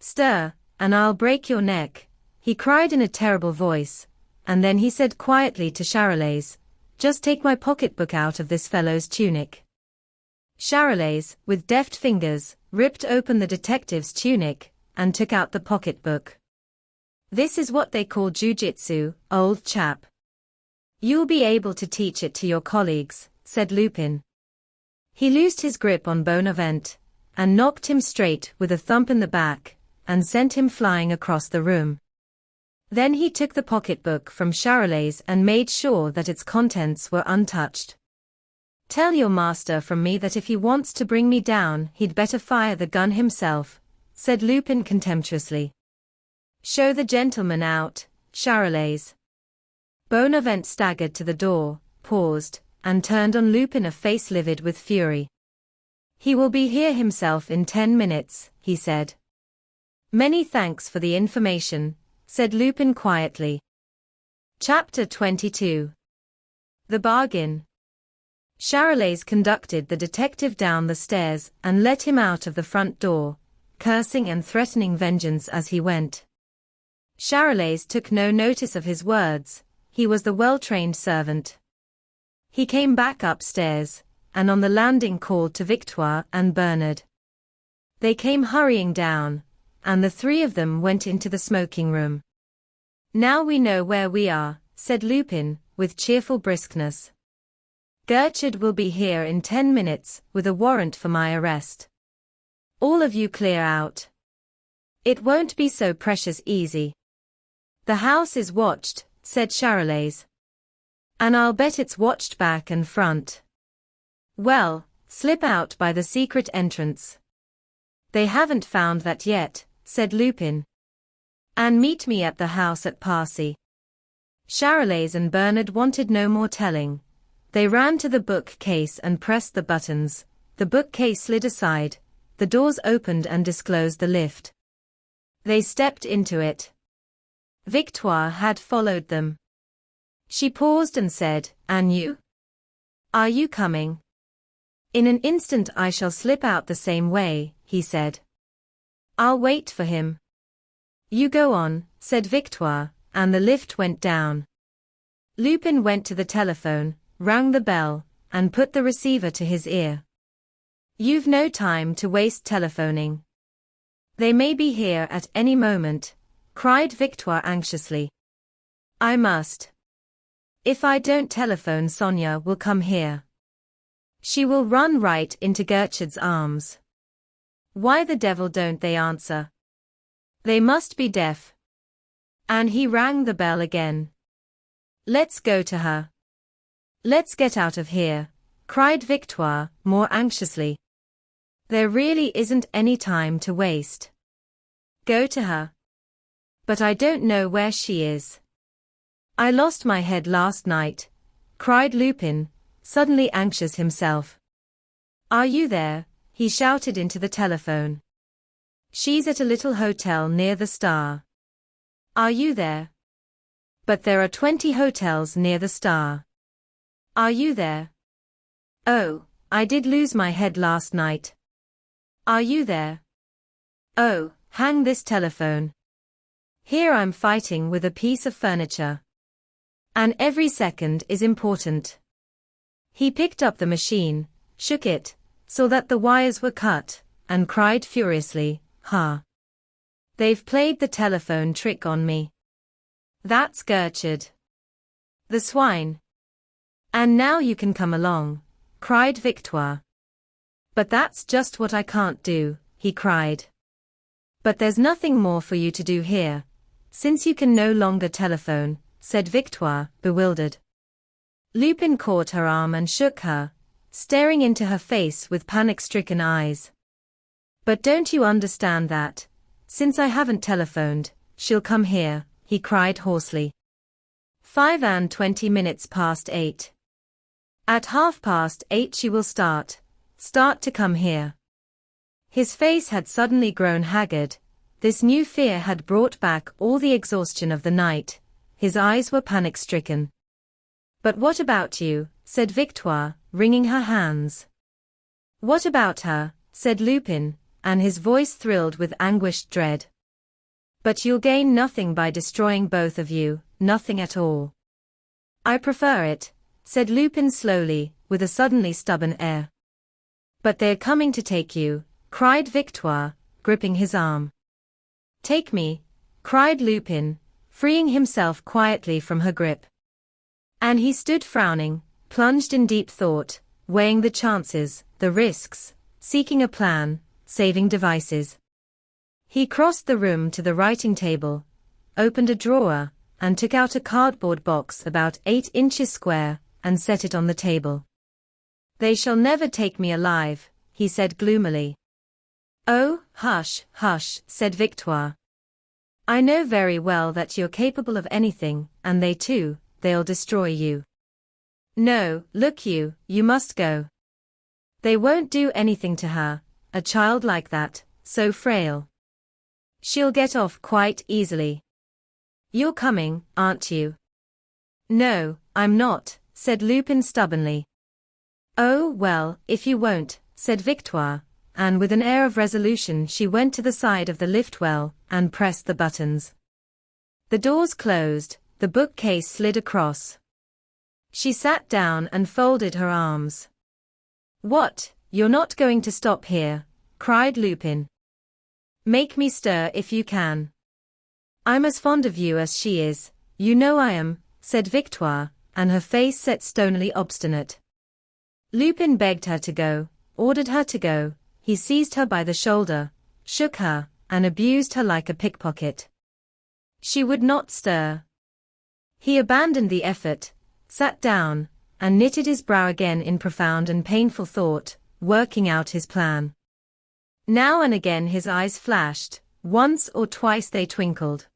Stir, and I'll break your neck, he cried in a terrible voice, and then he said quietly to Charolais, just take my pocketbook out of this fellow's tunic. Charolais, with deft fingers, ripped open the detective's tunic, and took out the pocketbook. This is what they call jujitsu, old chap. You'll be able to teach it to your colleagues, said Lupin. He loosed his grip on Bonavent, and knocked him straight with a thump in the back, and sent him flying across the room. Then he took the pocketbook from Charolais and made sure that its contents were untouched. Tell your master from me that if he wants to bring me down he'd better fire the gun himself, said Lupin contemptuously. Show the gentleman out, Charolais. Bonavent staggered to the door, paused, and turned on Lupin a face livid with fury. He will be here himself in 10 minutes, he said. Many thanks for the information, said Lupin quietly. Chapter 22. The Bargain. Charolais conducted the detective down the stairs and let him out of the front door, cursing and threatening vengeance as he went. Charolais took no notice of his words. He was the well-trained servant. He came back upstairs, and on the landing called to Victoire and Bernard. They came hurrying down, and the three of them went into the smoking room. Now we know where we are, said Lupin, with cheerful briskness. Gertrude will be here in 10 minutes, with a warrant for my arrest. All of you clear out. It won't be so precious easy. The house is watched, said Charolais. And I'll bet it's watched back and front. Well, slip out by the secret entrance. They haven't found that yet, said Lupin. And meet me at the house at Passy. Charolais and Bernard wanted no more telling. They ran to the bookcase and pressed the buttons. The bookcase slid aside. The doors opened and disclosed the lift. They stepped into it. Victoire had followed them. She paused and said, "And you? Are you coming?" "In an instant I shall slip out the same way," he said. "I'll wait for him." "You go on," said Victoire, and the lift went down. Lupin went to the telephone, rang the bell, and put the receiver to his ear. "You've no time to waste telephoning. They may be here at any moment," cried Victoire anxiously. "I must. If I don't telephone, Sonia will come here. She will run right into Gertrude's arms. Why the devil don't they answer? They must be deaf." And he rang the bell again. "Let's go to her. Let's get out of here," cried Victoire, more anxiously. "There really isn't any time to waste. Go to her." "But I don't know where she is. I lost my head last night," cried Lupin, suddenly anxious himself. "Are you there?" he shouted into the telephone. "She's at a little hotel near the Star." "Are you there?" "But there are 20 hotels near the Star." "Are you there?" "Oh, I did lose my head last night." "Are you there?" "Oh, hang this telephone. Here I'm fighting with a piece of furniture. And every second is important." He picked up the machine, shook it, saw that the wires were cut, and cried furiously, "Ha! They've played the telephone trick on me. That's Gertrude. The swine. And now you can come along," cried Victoire. "But that's just what I can't do," he cried. "But there's nothing more for you to do here, since you can no longer telephone," said Victoire, bewildered. Lupin caught her arm and shook her, staring into her face with panic-stricken eyes. But don't you understand that, since I haven't telephoned, she'll come here, he cried hoarsely. 5:20 minutes past 8. At 8:30 she will start to come here. His face had suddenly grown haggard. This new fear had brought back all the exhaustion of the night. His eyes were panic-stricken. But what about you? Said Victoire, wringing her hands. What about her? Said Lupin, and his voice thrilled with anguished dread. But you'll gain nothing by destroying both of you, nothing at all. I prefer it, said Lupin slowly, with a suddenly stubborn air. But they're coming to take you, cried Victoire, gripping his arm. Take me, cried Lupin, freeing himself quietly from her grip. And he stood frowning, plunged in deep thought, weighing the chances, the risks, seeking a plan, saving devices. He crossed the room to the writing table, opened a drawer, and took out a cardboard box about 8 inches square, and set it on the table. They shall never take me alive, he said gloomily. Oh, hush, hush, said Victoire. I know very well that you're capable of anything, and they too, they'll destroy you. No, look you must go. They won't do anything to her, a child like that, so frail. She'll get off quite easily. You're coming, aren't you? No, I'm not, said Lupin stubbornly. Oh, well, if you won't, said Victoire, and with an air of resolution she went to the side of the lift well, and pressed the buttons. The doors closed, the bookcase slid across. She sat down and folded her arms. What, you're not going to stop here, cried Lupin. Make me stir if you can. I'm as fond of you as she is, you know I am, said Victoire, and her face set stonily obstinate. Lupin begged her to go, ordered her to go, he seized her by the shoulder, shook her, and abused her like a pickpocket. She would not stir. He abandoned the effort, sat down, and knitted his brow again in profound and painful thought, working out his plan. Now and again his eyes flashed, once or twice they twinkled.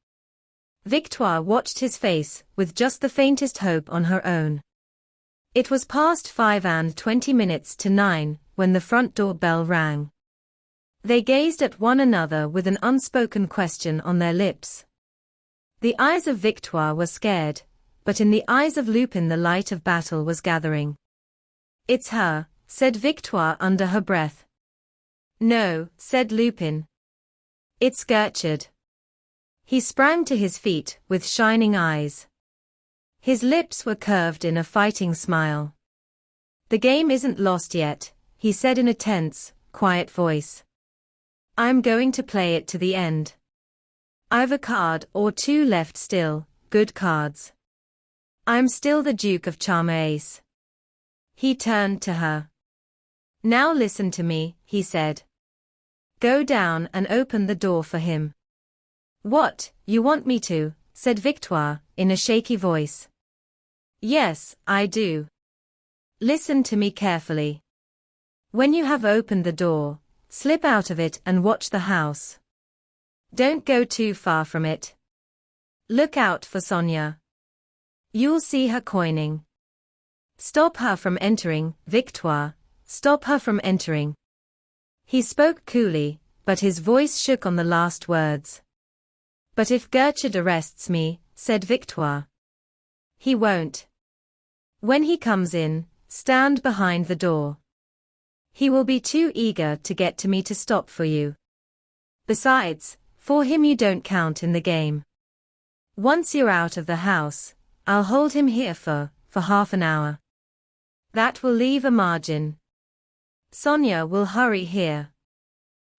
Victoire watched his face, with just the faintest hope on her own. It was past 5:20 minutes to 9, when the front door bell rang. They gazed at one another with an unspoken question on their lips. The eyes of Victoire were scared, but in the eyes of Lupin the light of battle was gathering. It's her, said Victoire under her breath. No, said Lupin. It's Gertrude. He sprang to his feet with shining eyes. His lips were curved in a fighting smile. The game isn't lost yet, he said in a tense, quiet voice. I'm going to play it to the end. I've a card or two left still, good cards. I'm still the Duke of Charmer Ace. He turned to her. Now listen to me, he said. Go down and open the door for him. What, you want me to? Said Victoire, in a shaky voice. Yes, I do. Listen to me carefully. When you have opened the door, slip out of it and watch the house. Don't go too far from it. Look out for Sonia. You'll see her coining. Stop her from entering, Victoire, stop her from entering. He spoke coolly, but his voice shook on the last words. But if Gertrude arrests me, said Victoire. He won't. When he comes in, stand behind the door. He will be too eager to get to me to stop for you. Besides, for him you don't count in the game. Once you're out of the house, I'll hold him here for half an hour. That will leave a margin. Sonia will hurry here.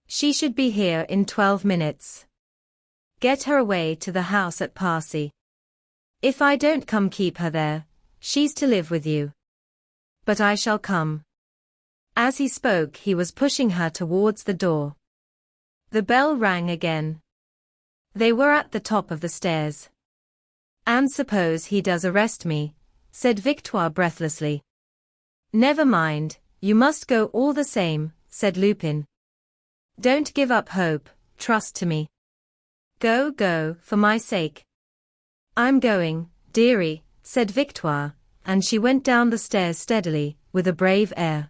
She should be here in 12 minutes. Get her away to the house at Parsi. If I don't come, keep her there. She's to live with you. But I shall come. As he spoke, he was pushing her towards the door. The bell rang again. They were at the top of the stairs. And suppose he does arrest me, said Victoire breathlessly. Never mind, you must go all the same, said Lupin. Don't give up hope, trust to me. Go, go, for my sake. I'm going, dearie, said Victoire, and she went down the stairs steadily, with a brave air.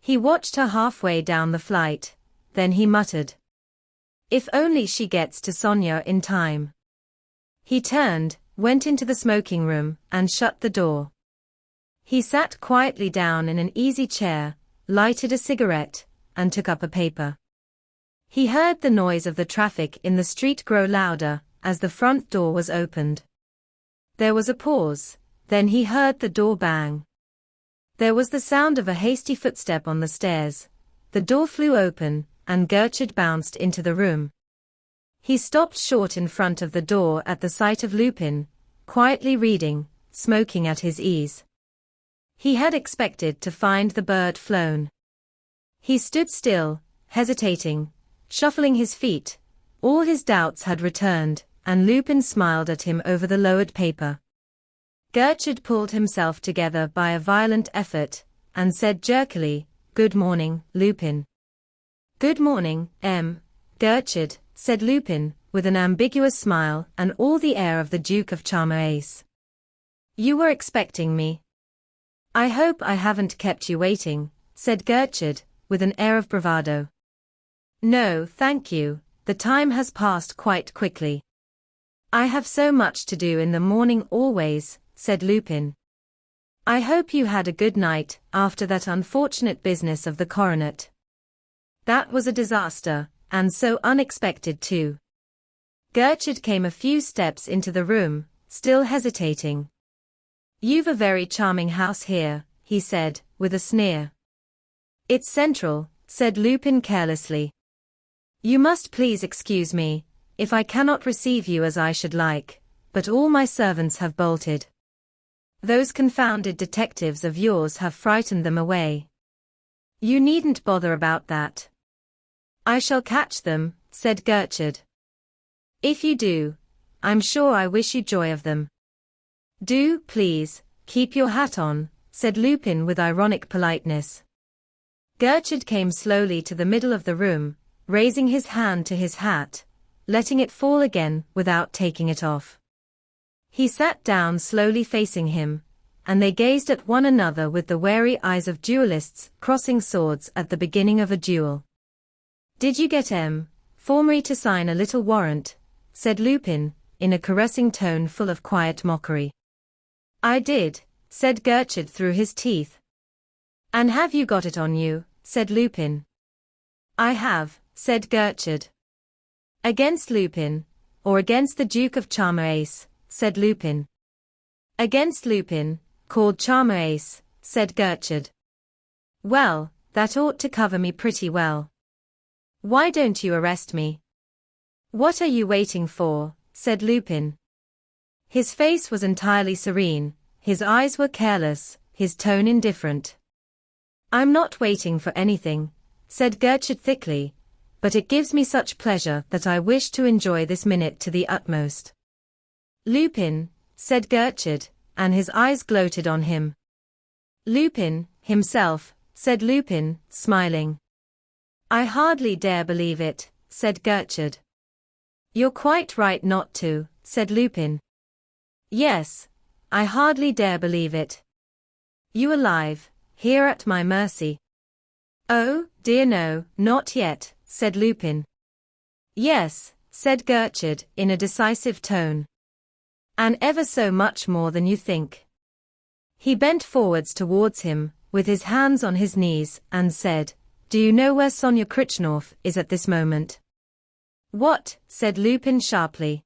He watched her halfway down the flight, then he muttered. If only she gets to Sonia in time. He turned, went into the smoking room, and shut the door. He sat quietly down in an easy chair, lighted a cigarette, and took up a paper. He heard the noise of the traffic in the street grow louder, as the front door was opened. There was a pause, then he heard the door bang. There was the sound of a hasty footstep on the stairs, the door flew open, and Gertrude bounced into the room. He stopped short in front of the door at the sight of Lupin, quietly reading, smoking at his ease. He had expected to find the bird flown. He stood still, hesitating, shuffling his feet. All his doubts had returned, and Lupin smiled at him over the lowered paper. Gertrude pulled himself together by a violent effort, and said jerkily, "Good morning, Lupin." "Good morning, Gertrude," said Lupin, with an ambiguous smile and all the air of the Duke of Charmerace. "You were expecting me." "I hope I haven't kept you waiting," said Gertrude, with an air of bravado. "No, thank you, the time has passed quite quickly." "I have so much to do in the morning always," said Lupin. "I hope you had a good night after that unfortunate business of the coronet." "That was a disaster, and so unexpected too." Gertrude came a few steps into the room, still hesitating. "You've a very charming house here," he said, with a sneer. "It's central," said Lupin carelessly. "You must please excuse me, if I cannot receive you as I should like, but all my servants have bolted. Those confounded detectives of yours have frightened them away." "You needn't bother about that." "I shall catch them," said Gertrude. "If you do, I'm sure I wish you joy of them." "Do, please, keep your hat on," said Lupin with ironic politeness. Gertrude came slowly to the middle of the room, raising his hand to his hat, letting it fall again without taking it off. He sat down slowly facing him, and they gazed at one another with the wary eyes of duelists crossing swords at the beginning of a duel. "Did you get Formery to sign a little warrant?" said Lupin, in a caressing tone full of quiet mockery. "I did," said Gertrude through his teeth. "And have you got it on you?" said Lupin. "I have," said Gertrude. "Against Lupin, or against the Duke of Charmerace?" said Lupin. "Against Lupin, called Charmerace," said Gertrude. "Well, that ought to cover me pretty well. Why don't you arrest me?" "What are you waiting for?" said Lupin. His face was entirely serene, his eyes were careless, his tone indifferent. "I'm not waiting for anything," said Gertrude thickly, "but it gives me such pleasure that I wish to enjoy this minute to the utmost." "Lupin," said Gertrude, and his eyes gloated on him. "Lupin, himself," said Lupin, smiling. "I hardly dare believe it," said Gertrude. "You're quite right not to," said Lupin. "Yes, I hardly dare believe it. You alive, here at my mercy?" "Oh, dear no, not yet," said Lupin. "Yes," said Gertrude in a decisive tone. "And ever so much more than you think." He bent forwards towards him, with his hands on his knees, and said, "Do you know where Sonia Krichnoff is at this moment?" "What?" said Lupin sharply.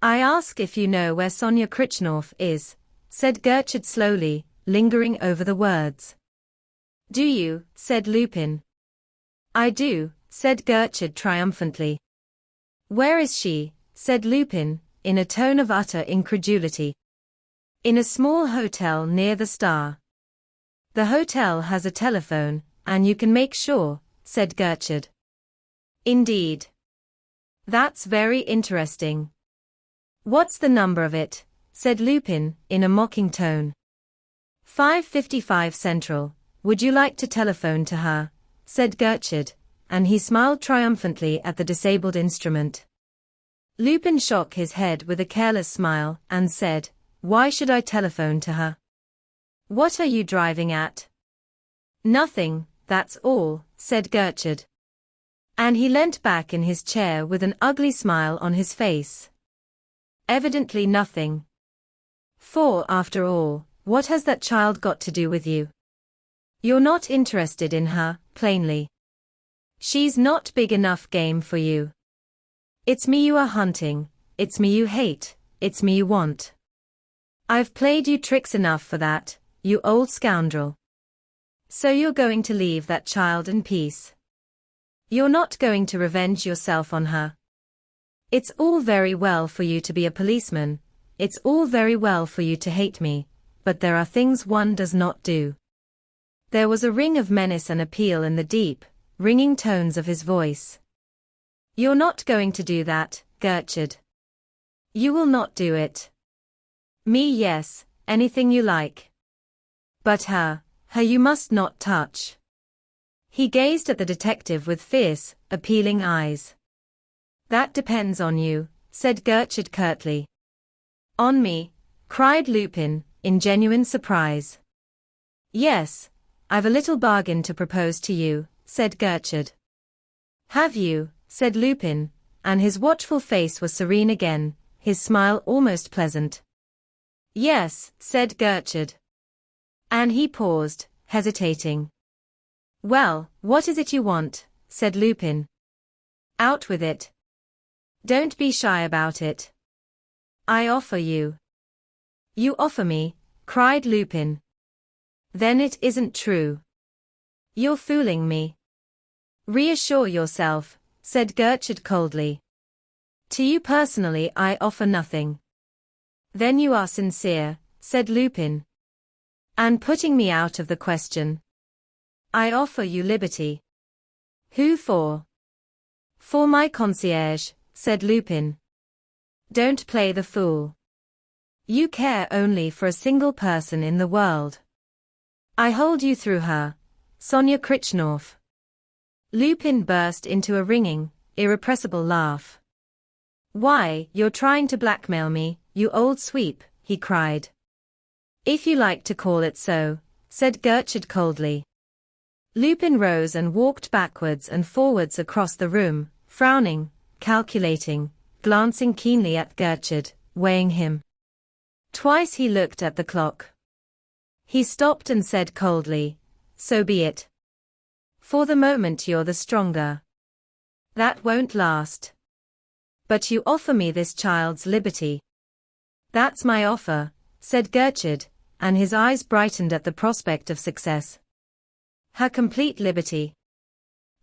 "I ask if you know where Sonia Krichnoff is," said Gertrude slowly, lingering over the words. "Do you?" said Lupin. "I do," said Gertrude triumphantly. "Where is she?" said Lupin, in a tone of utter incredulity. "In a small hotel near the Star." "The hotel has a telephone, and you can make sure," said Gertrude. "Indeed. That's very interesting. What's the number of it?" said Lupin, in a mocking tone. 5:55 Central, would you like to telephone to her? Said Gertrude, and he smiled triumphantly at the disabled instrument. Lupin shook his head with a careless smile and said, why should I telephone to her? What are you driving at? Nothing, that's all, said Gertrude. And he leant back in his chair with an ugly smile on his face. Evidently nothing. For, after all, what has that child got to do with you? You're not interested in her, plainly. She's not big enough game for you. It's me you are hunting, it's me you hate, it's me you want. I've played you tricks enough for that, you old scoundrel. So you're going to leave that child in peace? You're not going to revenge yourself on her? It's all very well for you to be a policeman, it's all very well for you to hate me, but there are things one does not do. There was a ring of menace and appeal in the deep, ringing tones of his voice. You're not going to do that, Gertrude. You will not do it. Me, yes, anything you like. But her you must not touch. He gazed at the detective with fierce, appealing eyes. That depends on you, said Gertrude curtly. On me? Cried Lupin, in genuine surprise. Yes, I've a little bargain to propose to you, said Gertrude. Have you? Said Lupin, and his watchful face was serene again, his smile almost pleasant. Yes, said Gertrude. And he paused, hesitating. Well, what is it you want? Said Lupin. Out with it. Don't be shy about it. I offer you. You offer me, cried Lupin. Then it isn't true. You're fooling me. Reassure yourself, said Gertrude coldly. To you personally I offer nothing. Then you are sincere, said Lupin. And putting me out of the question. I offer you liberty. Who for? For my concierge, said Lupin. Don't play the fool. You care only for a single person in the world. I hold you through her, Sonia Krichnoff. Lupin burst into a ringing, irrepressible laugh. Why, you're trying to blackmail me, you old sweep, he cried. If you like to call it so, said Gertrude coldly. Lupin rose and walked backwards and forwards across the room, frowning, calculating, glancing keenly at Gertrude, weighing him. Twice he looked at the clock. He stopped and said coldly, so be it. For the moment you're the stronger. That won't last. But you offer me this child's liberty. That's my offer, said Gertrude, and his eyes brightened at the prospect of success. Her complete liberty.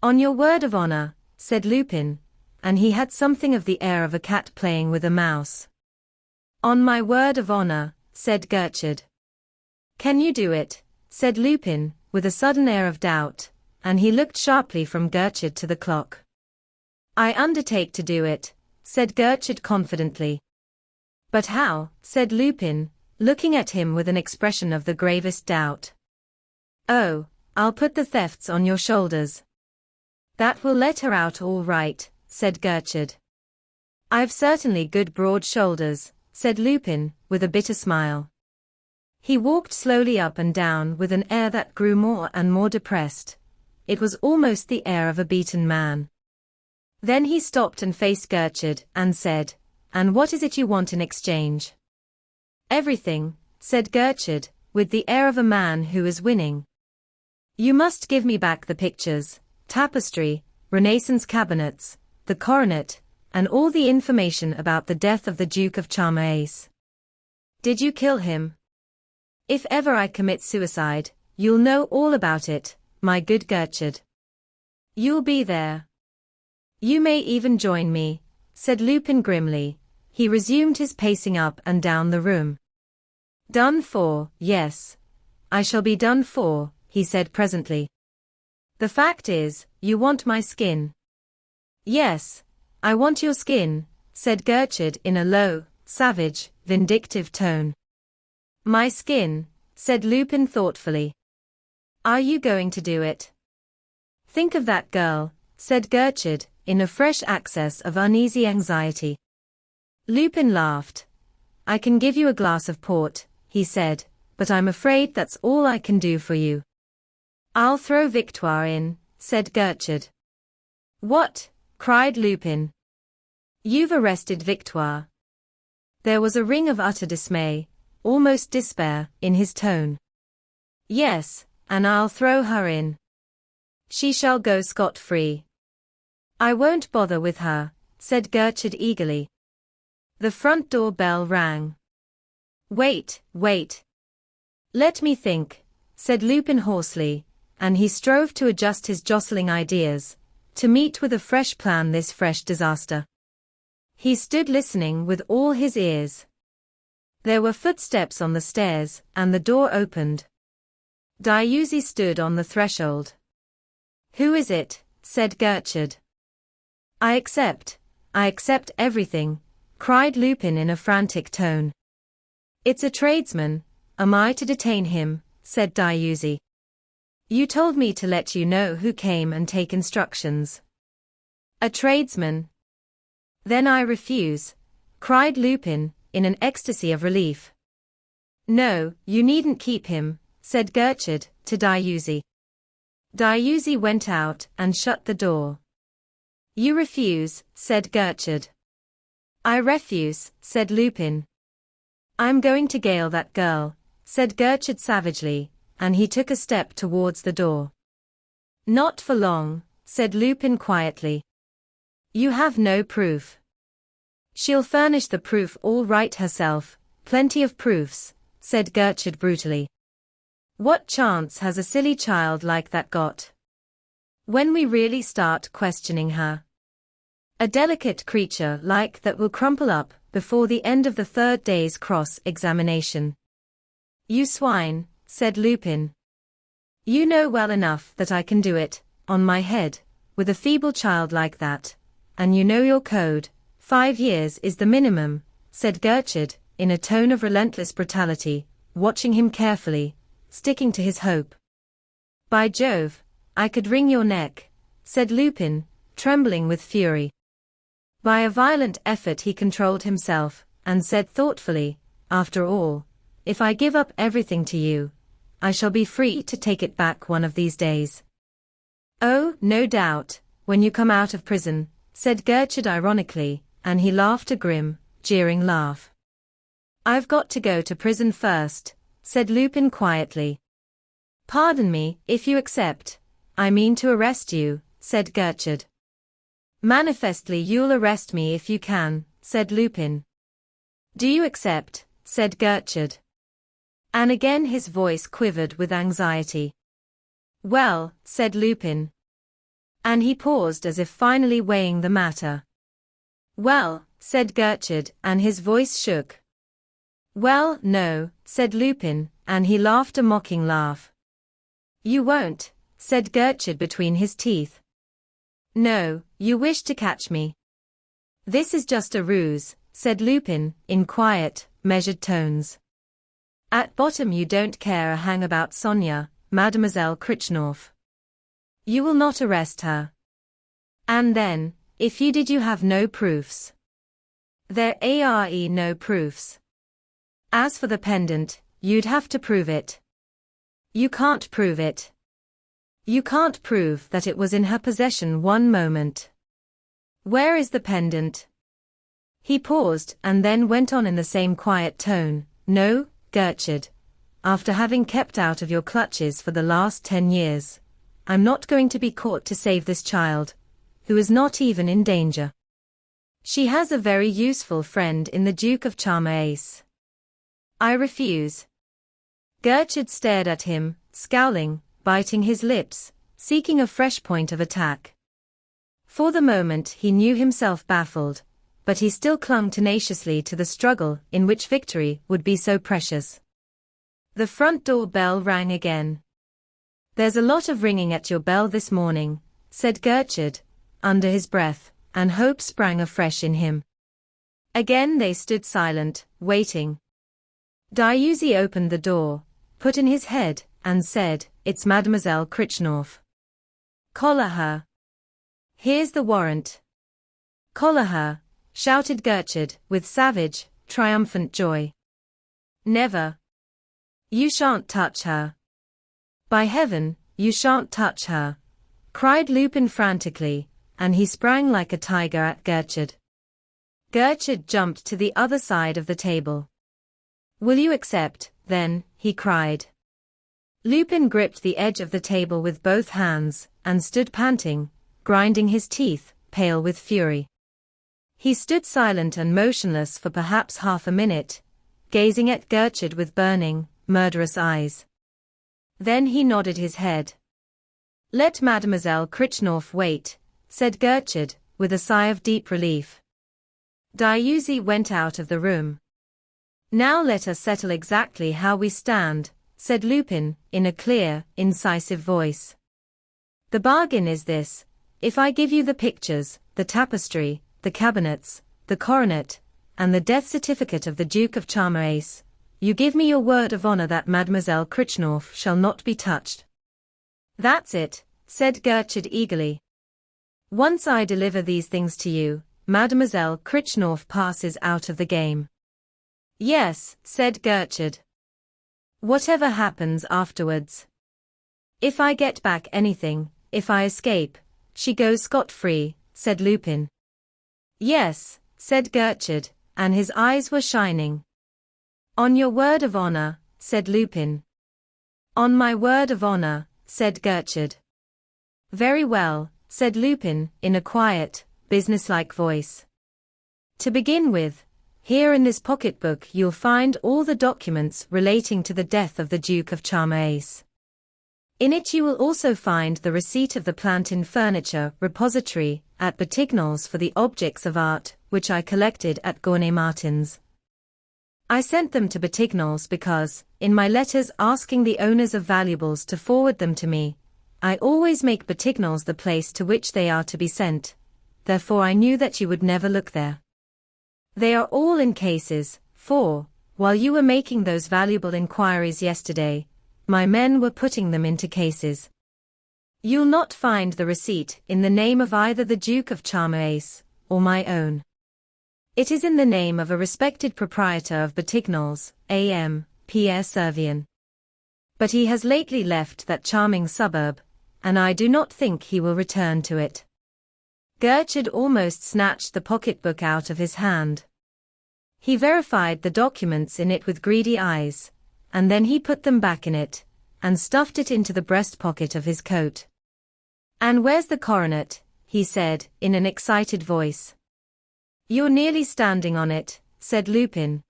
On your word of honor, said Lupin, and he had something of the air of a cat playing with a mouse. On my word of honor, said Gertrude. Can you do it? Said Lupin, with a sudden air of doubt, and he looked sharply from Gertrude to the clock. I undertake to do it, said Gertrude confidently. But how? Said Lupin, looking at him with an expression of the gravest doubt. Oh, I'll put the thefts on your shoulders. That will let her out all right, said Gertrude. I've certainly good broad shoulders, said Lupin, with a bitter smile. He walked slowly up and down with an air that grew more and more depressed. It was almost the air of a beaten man. Then he stopped and faced Gertrude and said, and what is it you want in exchange? Everything, said Gertrude, with the air of a man who is winning. You must give me back the pictures, tapestry, Renaissance cabinets, the coronet, and all the information about the death of the Duke of Charmace. Did you kill him? If ever I commit suicide, you'll know all about it, my good Gertrude. You'll be there. You may even join me, said Lupin grimly. He resumed his pacing up and down the room. Done for, yes. I shall be done for, he said presently. The fact is, you want my skin. Yes, I want your skin, said Gertrude in a low, savage, vindictive tone. My skin, said Lupin thoughtfully. Are you going to do it? Think of that girl, said Gertrude, in a fresh access of uneasy anxiety. Lupin laughed. I can give you a glass of port, he said, but I'm afraid that's all I can do for you. I'll throw Victoire in, said Gertrude. What? Cried Lupin. You've arrested Victoire. There was a ring of utter dismay, almost despair, in his tone. Yes, and I'll throw her in. She shall go scot-free. I won't bother with her, said Gertrude eagerly. The front door bell rang. Wait. Let me think, said Lupin hoarsely, and he strove to adjust his jostling ideas, to meet with a fresh plan this fresh disaster. He stood listening with all his ears. There were footsteps on the stairs, and the door opened. Dieuzy stood on the threshold. Who is it? Said Gertrude. I accept everything, cried Lupin in a frantic tone. It's a tradesman, am I to detain him? Said Dieuzy. You told me to let you know who came and take instructions. A tradesman. Then I refuse, cried Lupin, in an ecstasy of relief. No, you needn't keep him, said Gertrude, to Dieuzy. Dieuzy went out and shut the door. You refuse, said Gertrude. I refuse, said Lupin. I'm going to gale that girl, said Gertrude savagely, and he took a step towards the door. Not for long, said Lupin quietly. You have no proof. She'll furnish the proof all right herself, plenty of proofs, said Gertrude brutally. What chance has a silly child like that got? When we really start questioning her? A delicate creature like that will crumple up before the end of the third day's cross-examination. You swine, said Lupin. You know well enough that I can do it, on my head, with a feeble child like that, and you know your code, 5 years is the minimum, said Gertrude, in a tone of relentless brutality, watching him carefully, sticking to his hope. By Jove, I could wring your neck, said Lupin, trembling with fury. By a violent effort he controlled himself, and said thoughtfully, after all, if I give up everything to you, I shall be free to take it back one of these days. Oh, no doubt, when you come out of prison, said Gertrude ironically, and he laughed a grim, jeering laugh. I've got to go to prison first, said Lupin quietly. Pardon me, if you accept, I mean to arrest you, said Gertrude. Manifestly you'll arrest me if you can, said Lupin. Do you accept, said Gertrude. And again his voice quivered with anxiety. Well, said Lupin. And he paused as if finally weighing the matter. Well, said Gertrude, and his voice shook. Well, no, said Lupin, and he laughed a mocking laugh. You won't, said Gertrude between his teeth. No, you wish to catch me. This is just a ruse, said Lupin, in quiet, measured tones. At bottom you don't care a hang about Sonia, Mademoiselle Krichnoff. You will not arrest her. And then, if you did, you have no proofs. There are no proofs. As for the pendant, you'd have to prove it. You can't prove it. You can't prove that it was in her possession one moment. Where is the pendant? He paused and then went on in the same quiet tone. No, Gertrude. After having kept out of your clutches for the last 10 years, I'm not going to be caught to save this child, who is not even in danger. She has a very useful friend in the Duke of Charmace. I refuse. Gertrude stared at him, scowling, biting his lips, seeking a fresh point of attack. For the moment he knew himself baffled, but he still clung tenaciously to the struggle in which victory would be so precious. The front door bell rang again. There's a lot of ringing at your bell this morning, said Gertrude, under his breath, and hope sprang afresh in him. Again they stood silent, waiting. Diuzi opened the door, put in his head, and said, "It's Mademoiselle Krichnoff." "Collar her." "Here's the warrant." "Collar her," shouted Gertrude, with savage, triumphant joy. "Never. You shan't touch her." "By heaven, you shan't touch her," cried Lupin frantically, and he sprang like a tiger at Gertrude. Gertrude jumped to the other side of the table. "Will you accept, then?" he cried. Lupin gripped the edge of the table with both hands, and stood panting, grinding his teeth, pale with fury. He stood silent and motionless for perhaps half a minute, gazing at Gertrude with burning, murderous eyes. Then he nodded his head. "Let Mademoiselle Krichnoff wait," said Gertrude, with a sigh of deep relief. Diuzi went out of the room. "Now let us settle exactly how we stand," said Lupin, in a clear, incisive voice. "The bargain is this: if I give you the pictures, the tapestry, the cabinets, the coronet, and the death certificate of the Duke of Charmace, you give me your word of honor that Mademoiselle Krichnoff shall not be touched." "That's it," said Gertrude eagerly. "Once I deliver these things to you, Mademoiselle Krichnoff passes out of the game." "Yes," said Gertrude. "Whatever happens afterwards. If I get back anything, if I escape, she goes scot-free," said Lupin. "Yes," said Gertrude, and his eyes were shining. "On your word of honor," said Lupin. "On my word of honor," said Gertrude. "Very well," said Lupin, in a quiet, businesslike voice. "To begin with, here in this pocketbook you'll find all the documents relating to the death of the Duke of Charmace. In it you will also find the receipt of the Plantin Furniture Repository at Batignolles for the objects of art, which I collected at Gournay-Martin's. I sent them to Batignolles because, in my letters asking the owners of valuables to forward them to me, I always make Batignolles the place to which they are to be sent, therefore I knew that you would never look there. They are all in cases, for, while you were making those valuable inquiries yesterday, my men were putting them into cases. You'll not find the receipt in the name of either the Duke of Charmace, or my own. It is in the name of a respected proprietor of Batignolles, A.M., Pierre Servien. But he has lately left that charming suburb, and I do not think he will return to it." Gertrude almost snatched the pocketbook out of his hand. He verified the documents in it with greedy eyes, and then he put them back in it, and stuffed it into the breast pocket of his coat. "And where's the coronet?" he said, in an excited voice. "You're nearly standing on it," said Lupin.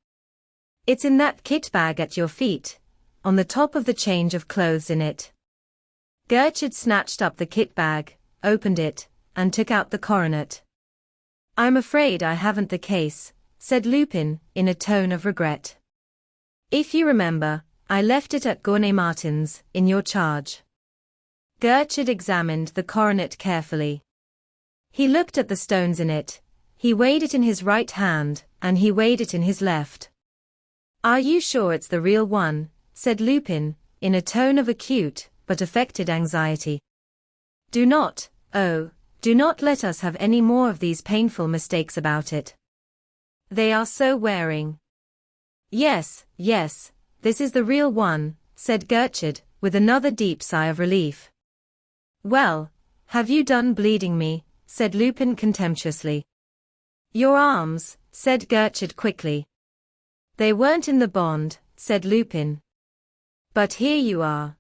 "It's in that kit bag at your feet, on the top of the change of clothes in it." Gertrude snatched up the kit bag, opened it, and took out the coronet. "I'm afraid I haven't the case," said Lupin, in a tone of regret. "If you remember, I left it at Gournay-Martin's, in your charge." Gertrude examined the coronet carefully. He looked at the stones in it, he weighed it in his right hand, and he weighed it in his left. "Are you sure it's the real one?" said Lupin, in a tone of acute, but affected anxiety. Do not let us have any more of these painful mistakes about it. They are so wearing." Yes, this is the real one," said Gertrude, with another deep sigh of relief. "Well, have you done bleeding me?" said Lupin contemptuously. "Your arms," said Gertrude quickly. "They weren't in the bond," said Lupin. "But here you are."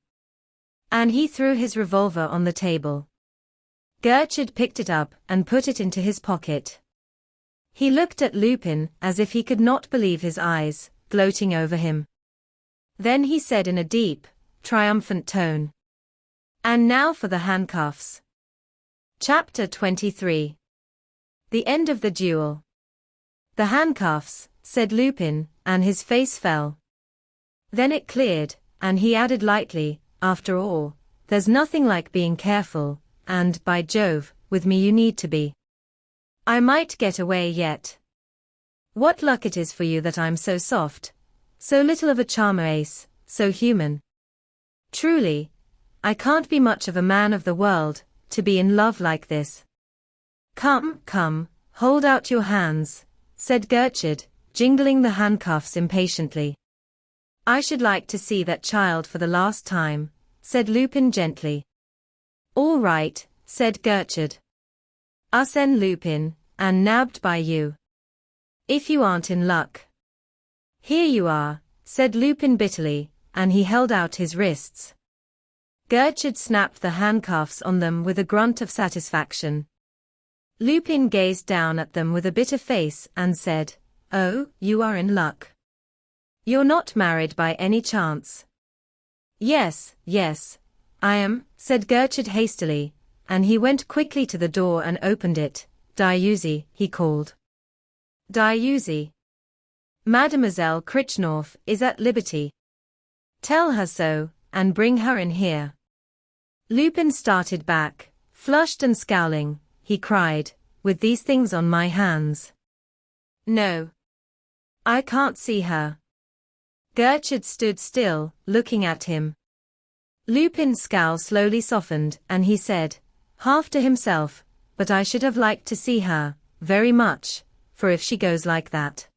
And he threw his revolver on the table. Gertrude picked it up and put it into his pocket. He looked at Lupin as if he could not believe his eyes, gloating over him. Then he said in a deep, triumphant tone, "And now for the handcuffs." Chapter 23. The End of the Duel. "The handcuffs," said Lupin, and his face fell. Then it cleared, and he added lightly, "After all, there's nothing like being careful, and, by Jove, with me you need to be. I might get away yet." What luck it is for you that I'm so soft, so little of a charmer ace, so human. Truly, I can't be much of a man of the world, to be in love like this. Come, come, hold out your hands, said Gertrude, jingling the handcuffs impatiently. I should like to see that child for the last time, said Lupin gently. All right, said Gertrude. Arsène Lupin, and nabbed by you. If you aren't in luck. Here you are, said Lupin bitterly, and he held out his wrists. Gertrude snapped the handcuffs on them with a grunt of satisfaction. Lupin gazed down at them with a bitter face and said, Oh, you are in luck. You're not married by any chance. Yes, yes, I am, said Gertrude hastily, and he went quickly to the door and opened it. Dieuzy, he called. Dieuzy. Mademoiselle Critchnorth is at liberty. Tell her so, and bring her in here. Lupin started back, flushed and scowling. He cried, with these things on my hands. No. I can't see her. Gertrude stood still, looking at him. Lupin's scowl slowly softened, and he said, half to himself, but I should have liked to see her, very much, for if she goes like that,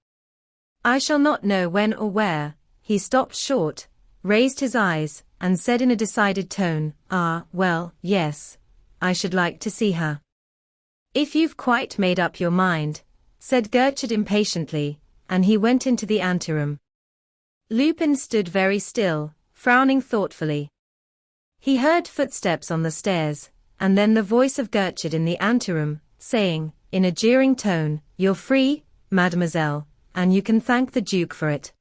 I shall not know when or where. He stopped short, raised his eyes, and said in a decided tone, well, yes, I should like to see her. If you've quite made up your mind, said Gertrude impatiently, and he went into the anteroom. Lupin stood very still, frowning thoughtfully. He heard footsteps on the stairs, and then the voice of Gertrude in the anteroom, saying, in a jeering tone, You're free, mademoiselle, and you can thank the Duke for it.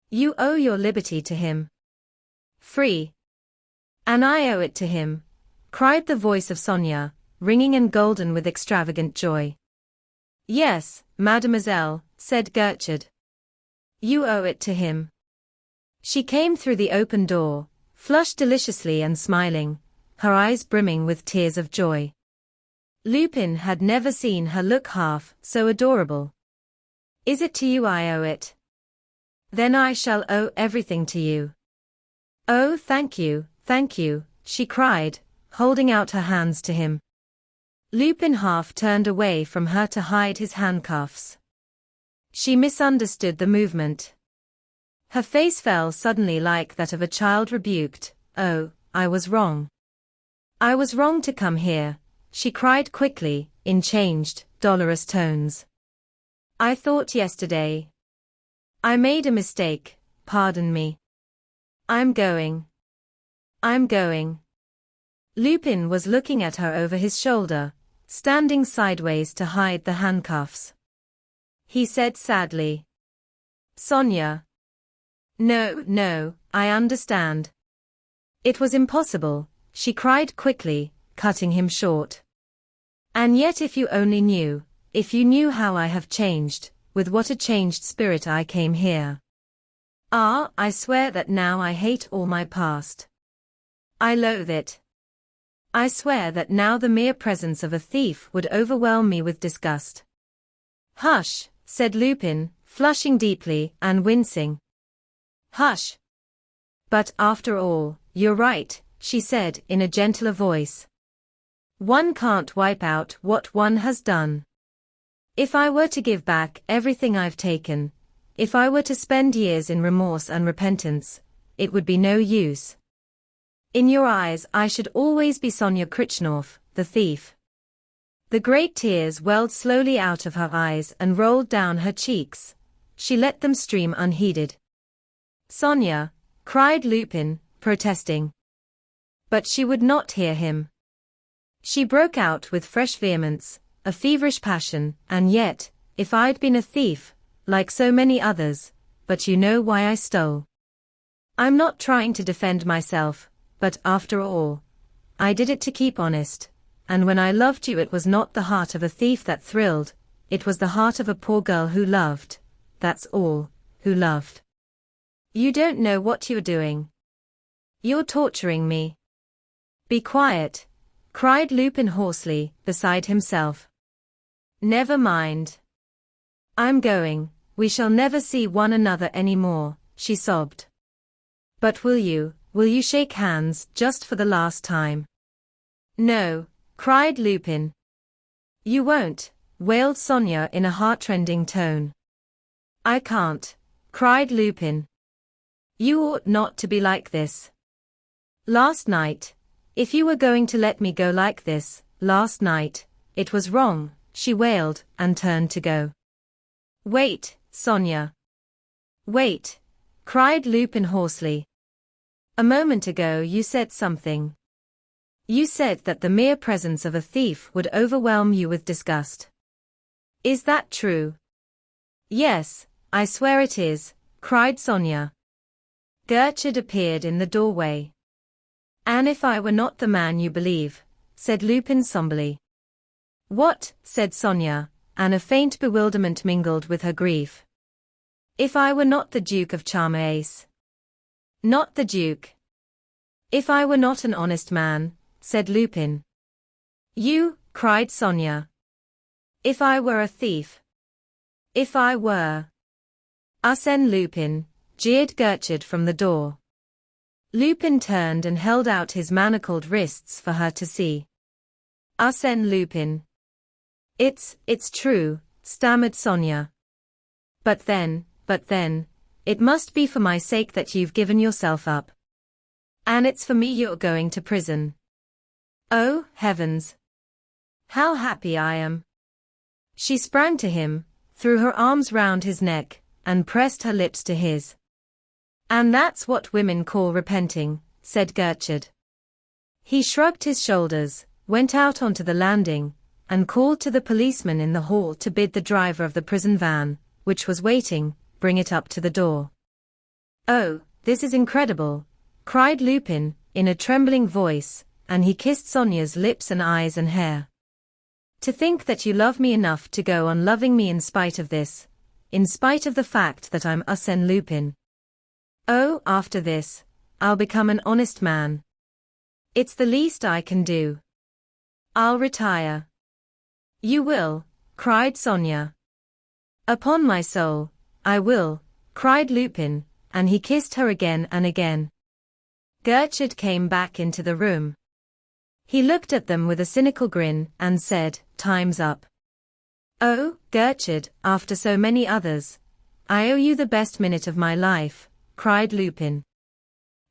You owe your liberty to him. Free. And I owe it to him, cried the voice of Sonia, ringing and golden with extravagant joy. Yes, mademoiselle, said Gertrude. You owe it to him. She came through the open door, flushed deliciously and smiling, her eyes brimming with tears of joy. Lupin had never seen her look half so adorable. Is it to you I owe it? Then I shall owe everything to you. Oh, thank you, she cried, holding out her hands to him. Lupin half turned away from her to hide his handcuffs. She misunderstood the movement. Her face fell suddenly like that of a child rebuked. Oh, I was wrong. I was wrong to come here, she cried quickly, in changed, dolorous tones. I thought yesterday. I made a mistake, pardon me. I'm going. Lupin was looking at her over his shoulder, standing sideways to hide the handcuffs. He said sadly. Sonia. No, I understand. It was impossible, she cried quickly, cutting him short. And yet if you only knew, if you knew how I have changed, with what a changed spirit I came here. I swear that now I hate all my past. I loathe it. I swear that now the mere presence of a thief would overwhelm me with disgust. Hush, said Lupin, flushing deeply and wincing. Hush. But after all, you're right, she said in a gentler voice. One can't wipe out what one has done. If I were to give back everything I've taken, if I were to spend years in remorse and repentance, it would be no use. In your eyes I should always be Sonia Critchnorth, the thief. The great tears welled slowly out of her eyes and rolled down her cheeks. She let them stream unheeded. Sonia, cried Lupin, protesting. But she would not hear him. She broke out with fresh vehemence, a feverish passion, and yet, if I'd been a thief, like so many others, but you know why I stole. I'm not trying to defend myself, but after all, I did it to keep honest, and when I loved you it was not the heart of a thief that thrilled, it was the heart of a poor girl who loved, that's all, who loved. You don't know what you're doing. You're torturing me. Be quiet, cried Lupin hoarsely, beside himself. Never mind. I'm going, we shall never see one another any more, she sobbed. But will you shake hands just for the last time? No, cried Lupin. You won't, wailed Sonia in a heartrending tone. I can't, cried Lupin. You ought not to be like this. Last night, if you were going to let me go like this, last night, it was wrong, she wailed and turned to go. Wait, Sonia. Wait, cried Lupin hoarsely. A moment ago you said something. You said that the mere presence of a thief would overwhelm you with disgust. Is that true? Yes, I swear it is, cried Sonia. Gertrude appeared in the doorway. And if I were not the man you believe, said Lupin somberly. What, said Sonia, and a faint bewilderment mingled with her grief. If I were not the Duke of Charmace. Not the Duke. If I were not an honest man, said Lupin. You, cried Sonia. If I were a thief. If I were. Arsène Lupin, jeered Gertrude from the door. Lupin turned and held out his manacled wrists for her to see. Arsène Lupin. It's true, stammered Sonia. But then, it must be for my sake that you've given yourself up. And it's for me you're going to prison. Oh, heavens. How happy I am. She sprang to him, threw her arms round his neck, and pressed her lips to his. And that's what women call repenting, said Gertrude. He shrugged his shoulders, went out onto the landing, and called to the policeman in the hall to bid the driver of the prison van, which was waiting, bring it up to the door. Oh, this is incredible, cried Lupin, in a trembling voice, and he kissed Sonia's lips and eyes and hair. To think that you love me enough to go on loving me in spite of this, in spite of the fact that I'm Arsène Lupin. Oh, after this, I'll become an honest man. It's the least I can do. I'll retire. You will, cried Sonia. Upon my soul, I will, cried Lupin, and he kissed her again and again. Gertrude came back into the room. He looked at them with a cynical grin and said, Time's up. Oh, Gertrude, after so many others, I owe you the best minute of my life, cried Lupin.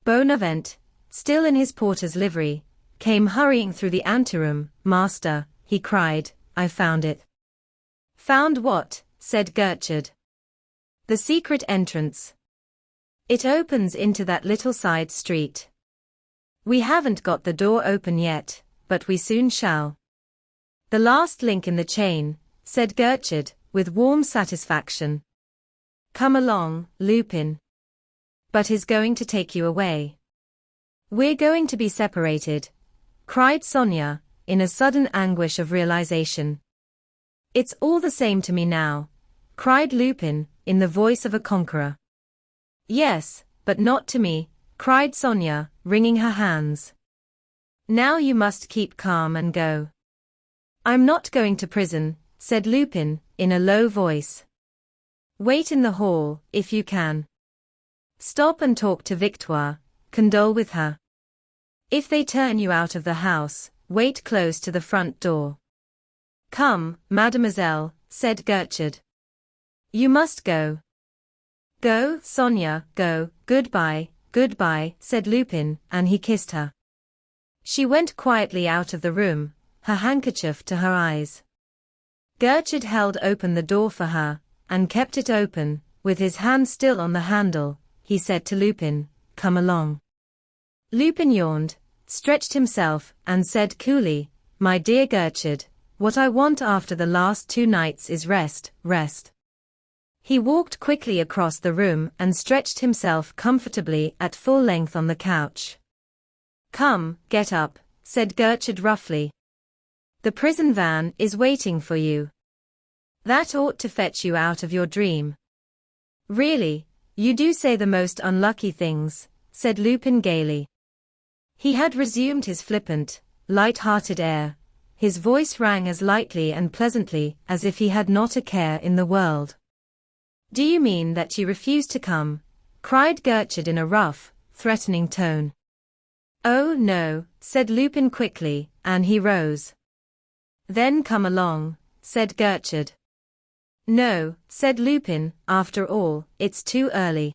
Bonavent, still in his porter's livery, came hurrying through the anteroom. Master, he cried, I found it. Found what? Said Gertrude. The secret entrance. It opens into that little side street. We haven't got the door open yet, but we soon shall. The last link in the chain, said Gertrude, with warm satisfaction. Come along, Lupin. But he's going to take you away. We're going to be separated, cried Sonia, in a sudden anguish of realization. It's all the same to me now, cried Lupin, in the voice of a conqueror. Yes, but not to me, cried Sonia, wringing her hands. Now you must keep calm and go. I'm not going to prison, said Lupin, in a low voice. Wait in the hall, if you can. Stop and talk to Victoire, condole with her. If they turn you out of the house, wait close to the front door. Come, mademoiselle, said Gertrude. You must go. Go, Sonia, go, goodbye, said Lupin, and he kissed her. She went quietly out of the room, her handkerchief to her eyes. Gertrude held open the door for her, and kept it open, with his hand still on the handle. He said to Lupin, Come along. Lupin yawned, stretched himself, and said coolly, My dear Gertrude, what I want after the last 2 nights is rest. He walked quickly across the room and stretched himself comfortably at full length on the couch. Come, get up, said Gertrude roughly. The prison van is waiting for you. That ought to fetch you out of your dream. Really, you do say the most unlucky things, said Lupin gaily. He had resumed his flippant, light-hearted air. His voice rang as lightly and pleasantly as if he had not a care in the world. Do you mean that you refuse to come? Cried Gertrude in a rough, threatening tone. Oh no, said Lupin quickly, and he rose. Then come along, said Gertrude. No, said Lupin, after all, it's too early.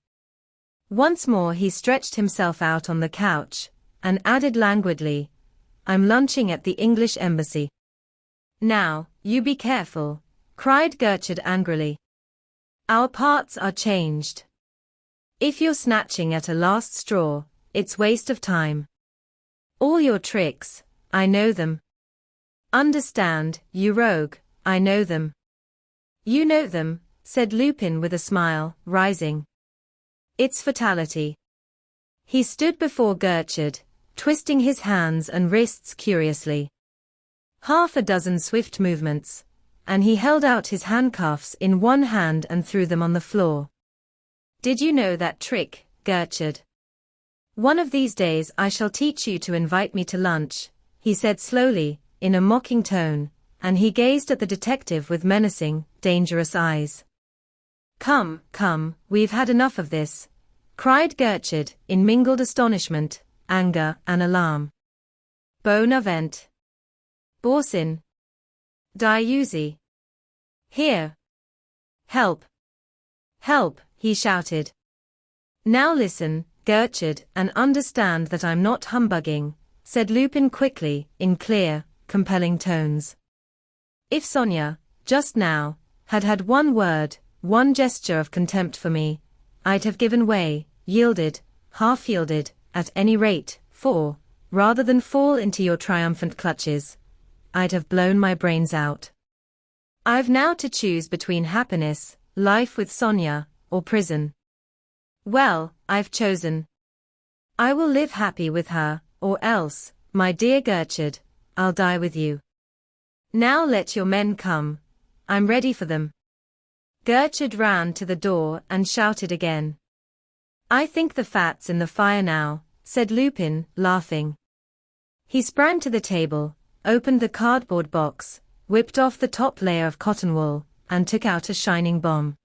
Once more he stretched himself out on the couch, and added languidly, I'm lunching at the English embassy. Now, you be careful, cried Gertrude angrily. Our parts are changed. If you're snatching at a last straw, it's waste of time. All your tricks, I know them. Understand, you rogue, I know them. You know them, said Lupin with a smile, rising. It's fatality. He stood before Gertrude, twisting his hands and wrists curiously. Half a dozen swift movements, and he held out his handcuffs in one hand and threw them on the floor. Did you know that trick, Gertrude? One of these days I shall teach you to invite me to lunch, he said slowly, in a mocking tone, and he gazed at the detective with menacing, dangerous eyes. Come, come, we've had enough of this, cried Gertrude, in mingled astonishment, anger, and alarm. Bonavent. Borsin. Diusi. Here. Help. Help, he shouted. Now listen, Gertrude, and understand that I'm not humbugging, said Lupin quickly, in clear, compelling tones. If Sonia, just now, had had one word, one gesture of contempt for me, I'd have given way, yielded, half-yielded, at any rate, for, rather than fall into your triumphant clutches, I'd have blown my brains out. I've now to choose between happiness, life with Sonia, or prison. Well, I've chosen. I will live happy with her, or else, my dear Gertrude, I'll die with you. Now let your men come. I'm ready for them. Gertrude ran to the door and shouted again. I think the fat's in the fire now, said Lupin, laughing. He sprang to the table, opened the cardboard box, whipped off the top layer of cotton wool, and took out a shining bomb.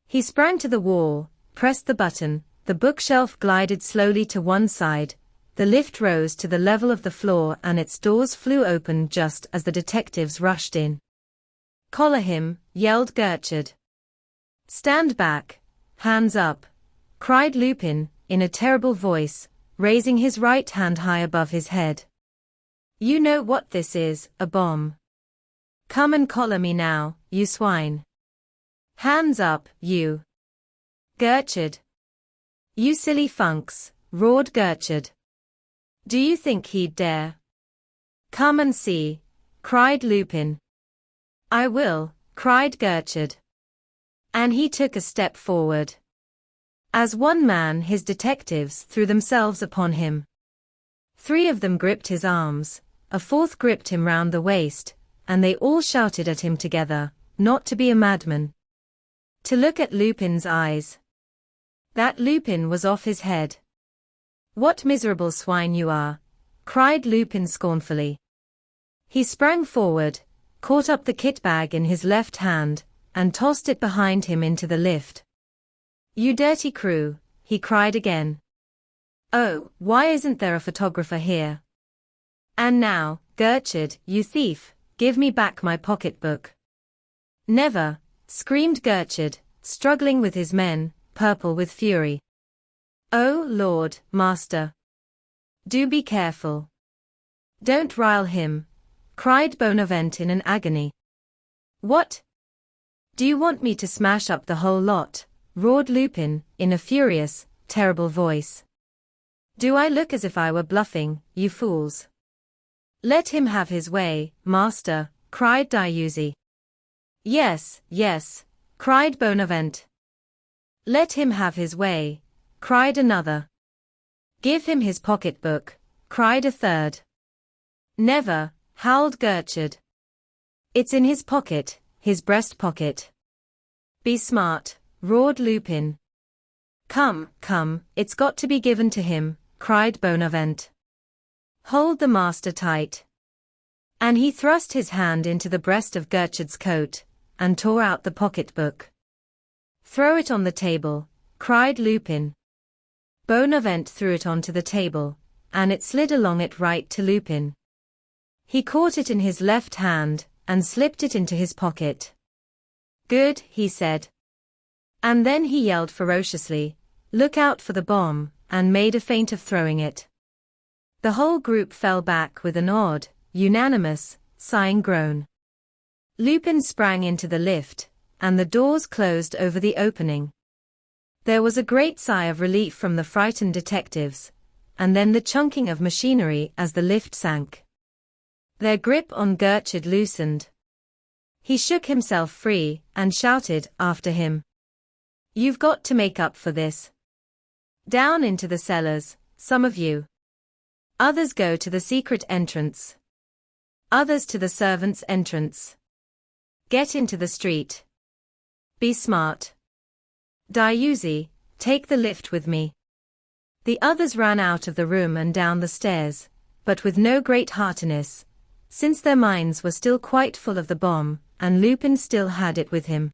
He sprang to the wall, pressed the button, the bookshelf glided slowly to one side, the lift rose to the level of the floor and its doors flew open just as the detectives rushed in. Collar him, yelled Gertrude. Stand back, hands up, cried Lupin, in a terrible voice, raising his right hand high above his head. You know what this is, a bomb. Come and collar me now, you swine. Hands up, you. Gertrude. You silly funks, roared Gertrude. Do you think he'd dare? Come and see, cried Lupin. I will, cried Gertrude. And he took a step forward. As one man his detectives threw themselves upon him. 3 of them gripped his arms, a 4th gripped him round the waist, and they all shouted at him together, not to be a madman. To look at Lupin's eyes. That Lupin was off his head. What miserable swine you are, cried Lupin scornfully. He sprang forward, caught up the kit bag in his left hand, and tossed it behind him into the lift. You dirty crew, he cried again. Oh, why isn't there a photographer here? And now, Gertrude, you thief, give me back my pocketbook. Never, screamed Gertrude, struggling with his men, purple with fury. Oh, Lord, master. Do be careful. Don't rile him, cried Bonavent in an agony. What? Do you want me to smash up the whole lot? Roared Lupin, in a furious, terrible voice. Do I look as if I were bluffing, you fools? Let him have his way, master, cried Diusi. Yes, yes, cried Bonavent. Let him have his way, cried another. Give him his pocketbook, cried a third. Never, howled Gertrude. It's in his pocket, his breast pocket. Be smart, roared Lupin. Come, come, it's got to be given to him, cried Bonavent. Hold the master tight. And he thrust his hand into the breast of Gertrude's coat, and tore out the pocketbook. Throw it on the table, cried Lupin. Bonavent threw it onto the table, and it slid along it right to Lupin. He caught it in his left hand, and slipped it into his pocket. Good, he said. And then he yelled ferociously, look out for the bomb, and made a feint of throwing it. The whole group fell back with an odd, unanimous, sighing groan. Lupin sprang into the lift, and the doors closed over the opening. There was a great sigh of relief from the frightened detectives, and then the chunking of machinery as the lift sank. Their grip on Gertrude loosened. He shook himself free, and shouted after him. You've got to make up for this. Down into the cellars, some of you. Others go to the secret entrance. Others to the servants' entrance. Get into the street. Be smart. Diuzi, take the lift with me. The others ran out of the room and down the stairs, but with no great heartiness, since their minds were still quite full of the bomb, and Lupin still had it with him.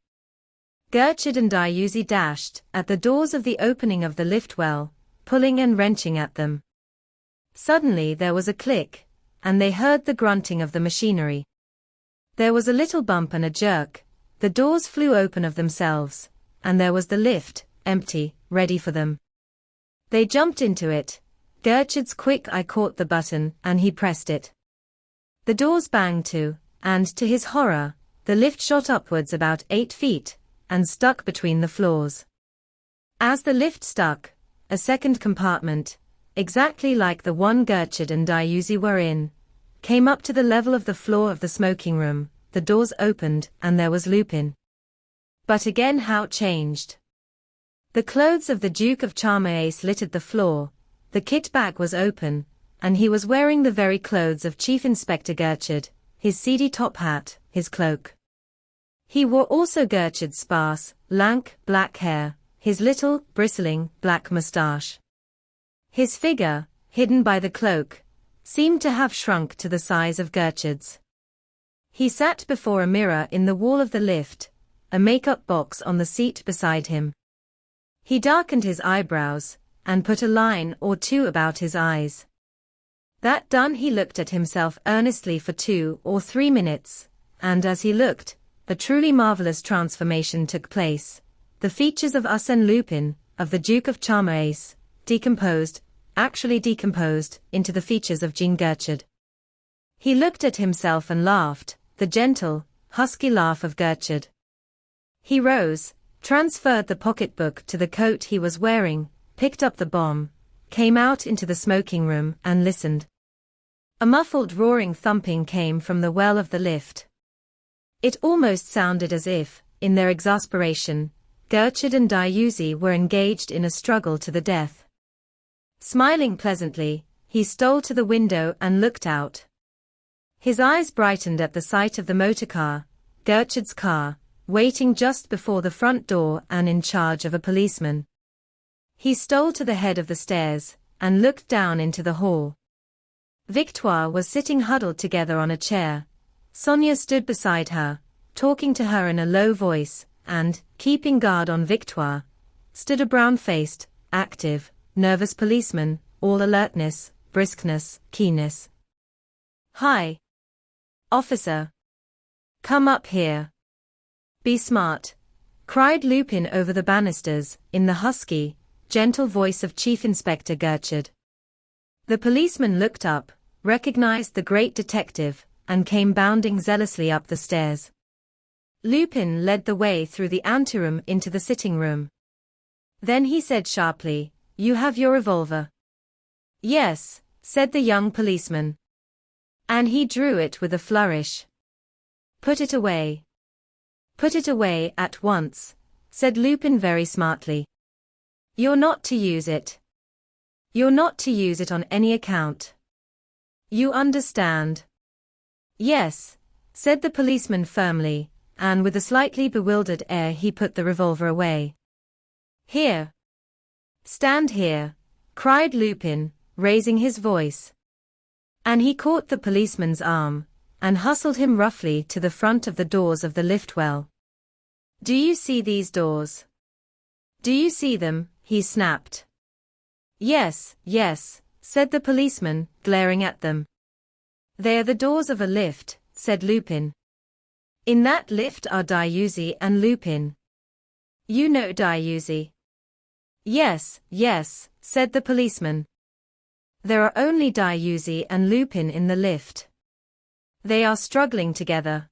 Gertrude and Diuzi dashed at the doors of the opening of the lift well, pulling and wrenching at them. Suddenly there was a click, and they heard the grunting of the machinery. There was a little bump and a jerk, the doors flew open of themselves, and there was the lift, empty, ready for them. They jumped into it. Gertrude's quick eye caught the button, and he pressed it. The doors banged to, and to his horror, the lift shot upwards about 8 feet, and stuck between the floors. As the lift stuck, a second compartment, exactly like the one Gertrude and Diuzi were in, came up to the level of the floor of the smoking room, the doors opened, and there was Lupin. But again how changed. The clothes of the Duke of Charmaes littered the floor, the kit bag was open, and he was wearing the very clothes of Chief Inspector Gertrude, his seedy top hat, his cloak. He wore also Gertrude's sparse, lank, black hair, his little, bristling, black moustache. His figure, hidden by the cloak, seemed to have shrunk to the size of Gertrude's. He sat before a mirror in the wall of the lift, a makeup box on the seat beside him. He darkened his eyebrows, and put a line or two about his eyes. That done, he looked at himself earnestly for 2 or 3 minutes, and as he looked, a truly marvelous transformation took place. The features of Arsène Lupin, of the Duke of Charmaes, decomposed, actually decomposed, into the features of Jean Gertrude. He looked at himself and laughed, the gentle, husky laugh of Gertrude. He rose, transferred the pocketbook to the coat he was wearing, picked up the bomb, came out into the smoking room, and listened. A muffled roaring thumping came from the well of the lift. It almost sounded as if, in their exasperation, Gertrude and Diuzi were engaged in a struggle to the death. Smiling pleasantly, he stole to the window and looked out. His eyes brightened at the sight of the motorcar, Gertrude's car, waiting just before the front door and in charge of a policeman. He stole to the head of the stairs, and looked down into the hall. Victoire was sitting huddled together on a chair. Sonia stood beside her, talking to her in a low voice, and, keeping guard on Victoire, stood a brown-faced, active, nervous policeman, all alertness, briskness, keenness. "Hi, officer. Come up here. Be smart," cried Lupin over the banisters, in the husky, gentle voice of Chief Inspector Gertrude. The policeman looked up, recognized the great detective, and came bounding zealously up the stairs. Lupin led the way through the anteroom into the sitting room. Then he said sharply, "You have your revolver?" "Yes," said the young policeman. And he drew it with a flourish. "Put it away." "Put it away at once," said Lupin very smartly. "You're not to use it. You're not to use it on any account. You understand?" "Yes," said the policeman firmly, and with a slightly bewildered air he put the revolver away. "Here. Stand here," cried Lupin, raising his voice. And he caught the policeman's arm, and hustled him roughly to the front of the doors of the lift well. "Do you see these doors?" Do you see them? He snapped. Yes, yes, said the policeman, glaring at them. They are the doors of a lift, said Lupin. In that lift are Dieuzy and Lupin. You know Dieuzy? Yes, yes, said the policeman. There are only Dieuzy and Lupin in the lift. They are struggling together.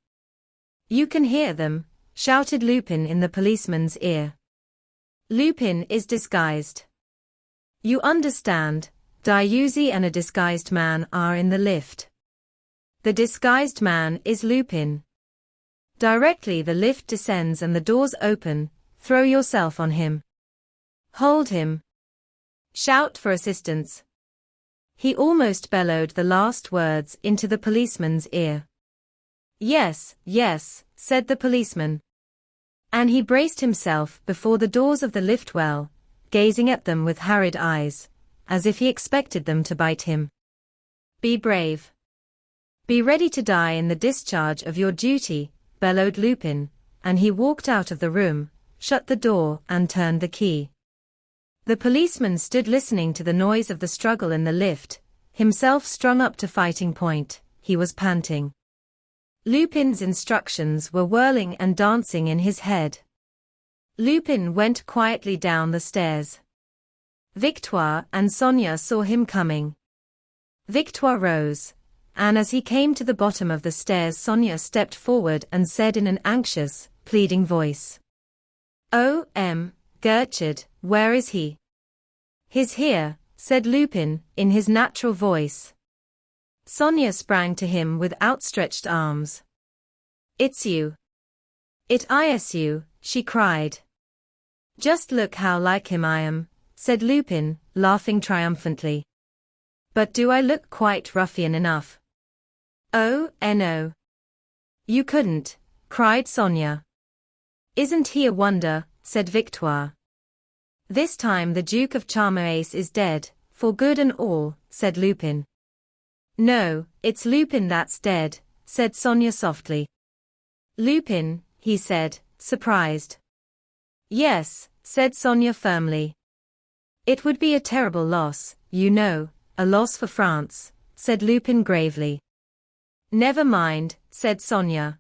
You can hear them, shouted Lupin in the policeman's ear. Lupin is disguised. You understand, Dieuzy and a disguised man are in the lift. The disguised man is Lupin. Directly the lift descends and the doors open, throw yourself on him. Hold him. Shout for assistance. He almost bellowed the last words into the policeman's ear. Yes, yes, said the policeman. And he braced himself before the doors of the lift well, gazing at them with harried eyes, as if he expected them to bite him. Be brave. Be ready to die in the discharge of your duty, bellowed Lupin, and he walked out of the room, shut the door and turned the key. The policeman stood listening to the noise of the struggle in the lift, himself strung up to fighting point. He was panting. Lupin's instructions were whirling and dancing in his head. Lupin went quietly down the stairs. Victoire and Sonia saw him coming. Victoire rose, and as he came to the bottom of the stairs, Sonia stepped forward and said in an anxious, pleading voice, "Oh, Gertrude, where is he?" "He's here," said Lupin, in his natural voice. Sonia sprang to him with outstretched arms. "It's you. It is you," she cried. "Just look how like him I am," said Lupin, laughing triumphantly. "But do I look quite ruffian enough?" "Oh, no. You couldn't," cried Sonia. "Isn't he a wonder?" said Victoire. "This time the Duke of Charmerace is dead, for good and all," said Lupin. "No, it's Lupin that's dead," said Sonia softly. "Lupin," he said, surprised. "Yes," said Sonia firmly. "It would be a terrible loss, you know, a loss for France," said Lupin gravely. "Never mind," said Sonia.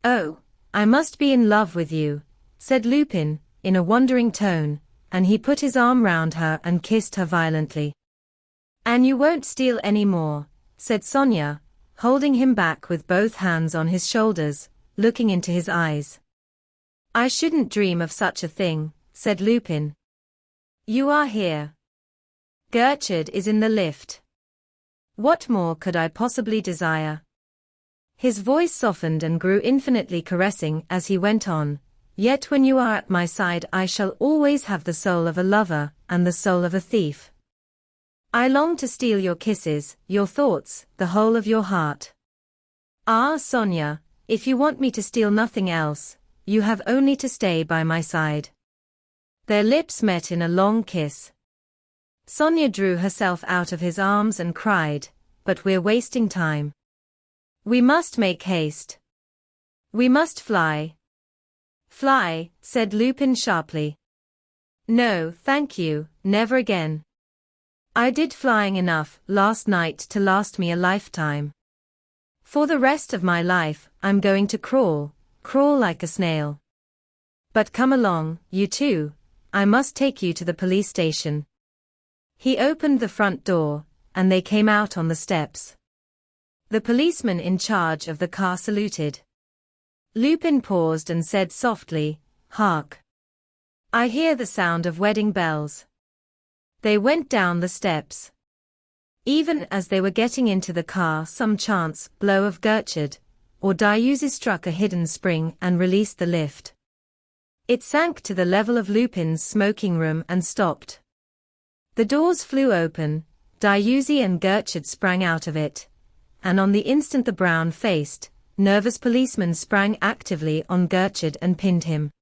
"Oh, I must be in love with you," said Lupin, in a wondering tone, and he put his arm round her and kissed her violently. "And you won't steal any more," said Sonia, holding him back with both hands on his shoulders, looking into his eyes. "I shouldn't dream of such a thing," said Lupin. "You are here. Gertrude is in the lift. What more could I possibly desire?" His voice softened and grew infinitely caressing as he went on, "Yet when you are at my side I shall always have the soul of a lover, and the soul of a thief. I long to steal your kisses, your thoughts, the whole of your heart. Ah, Sonia, if you want me to steal nothing else, you have only to stay by my side." Their lips met in a long kiss. Sonia drew herself out of his arms and cried, "But we're wasting time. We must make haste. We must fly." "Fly," said Lupin sharply. "No, thank you, never again. I did flying enough last night to last me a lifetime. For the rest of my life, I'm going to crawl like a snail. But come along, you two, I must take you to the police station." He opened the front door, and they came out on the steps. The policeman in charge of the car saluted. Lupin paused and said softly, "Hark! I hear the sound of wedding bells." They went down the steps. Even as they were getting into the car, some chance blow of Gertrude or Dieuzy struck a hidden spring and released the lift. It sank to the level of Lupin's smoking room and stopped. The doors flew open, Dieuzy and Gertrude sprang out of it, and on the instant the brown-faced, nervous policeman sprang actively on Gertrude and pinned him.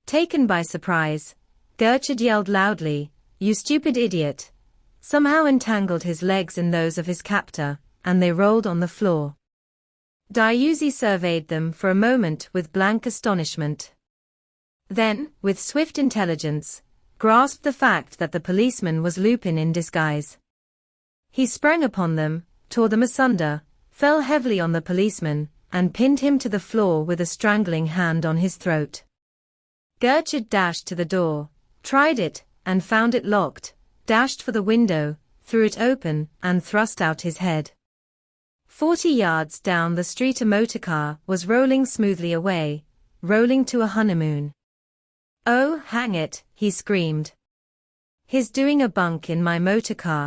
Taken by surprise, Gertrude yelled loudly, "You stupid idiot!" somehow entangled his legs in those of his captor, and they rolled on the floor. Dieuzy surveyed them for a moment with blank astonishment. Then, with swift intelligence, grasped the fact that the policeman was Lupin in disguise. He sprang upon them, tore them asunder, fell heavily on the policeman, and pinned him to the floor with a strangling hand on his throat. Gertrude dashed to the door, tried it, and found it locked, dashed for the window, threw it open, and thrust out his head. 40 yards down the street a motorcar was rolling smoothly away, rolling to a honeymoon. "Oh, hang it," he screamed. "He's doing a bunk in my motorcar."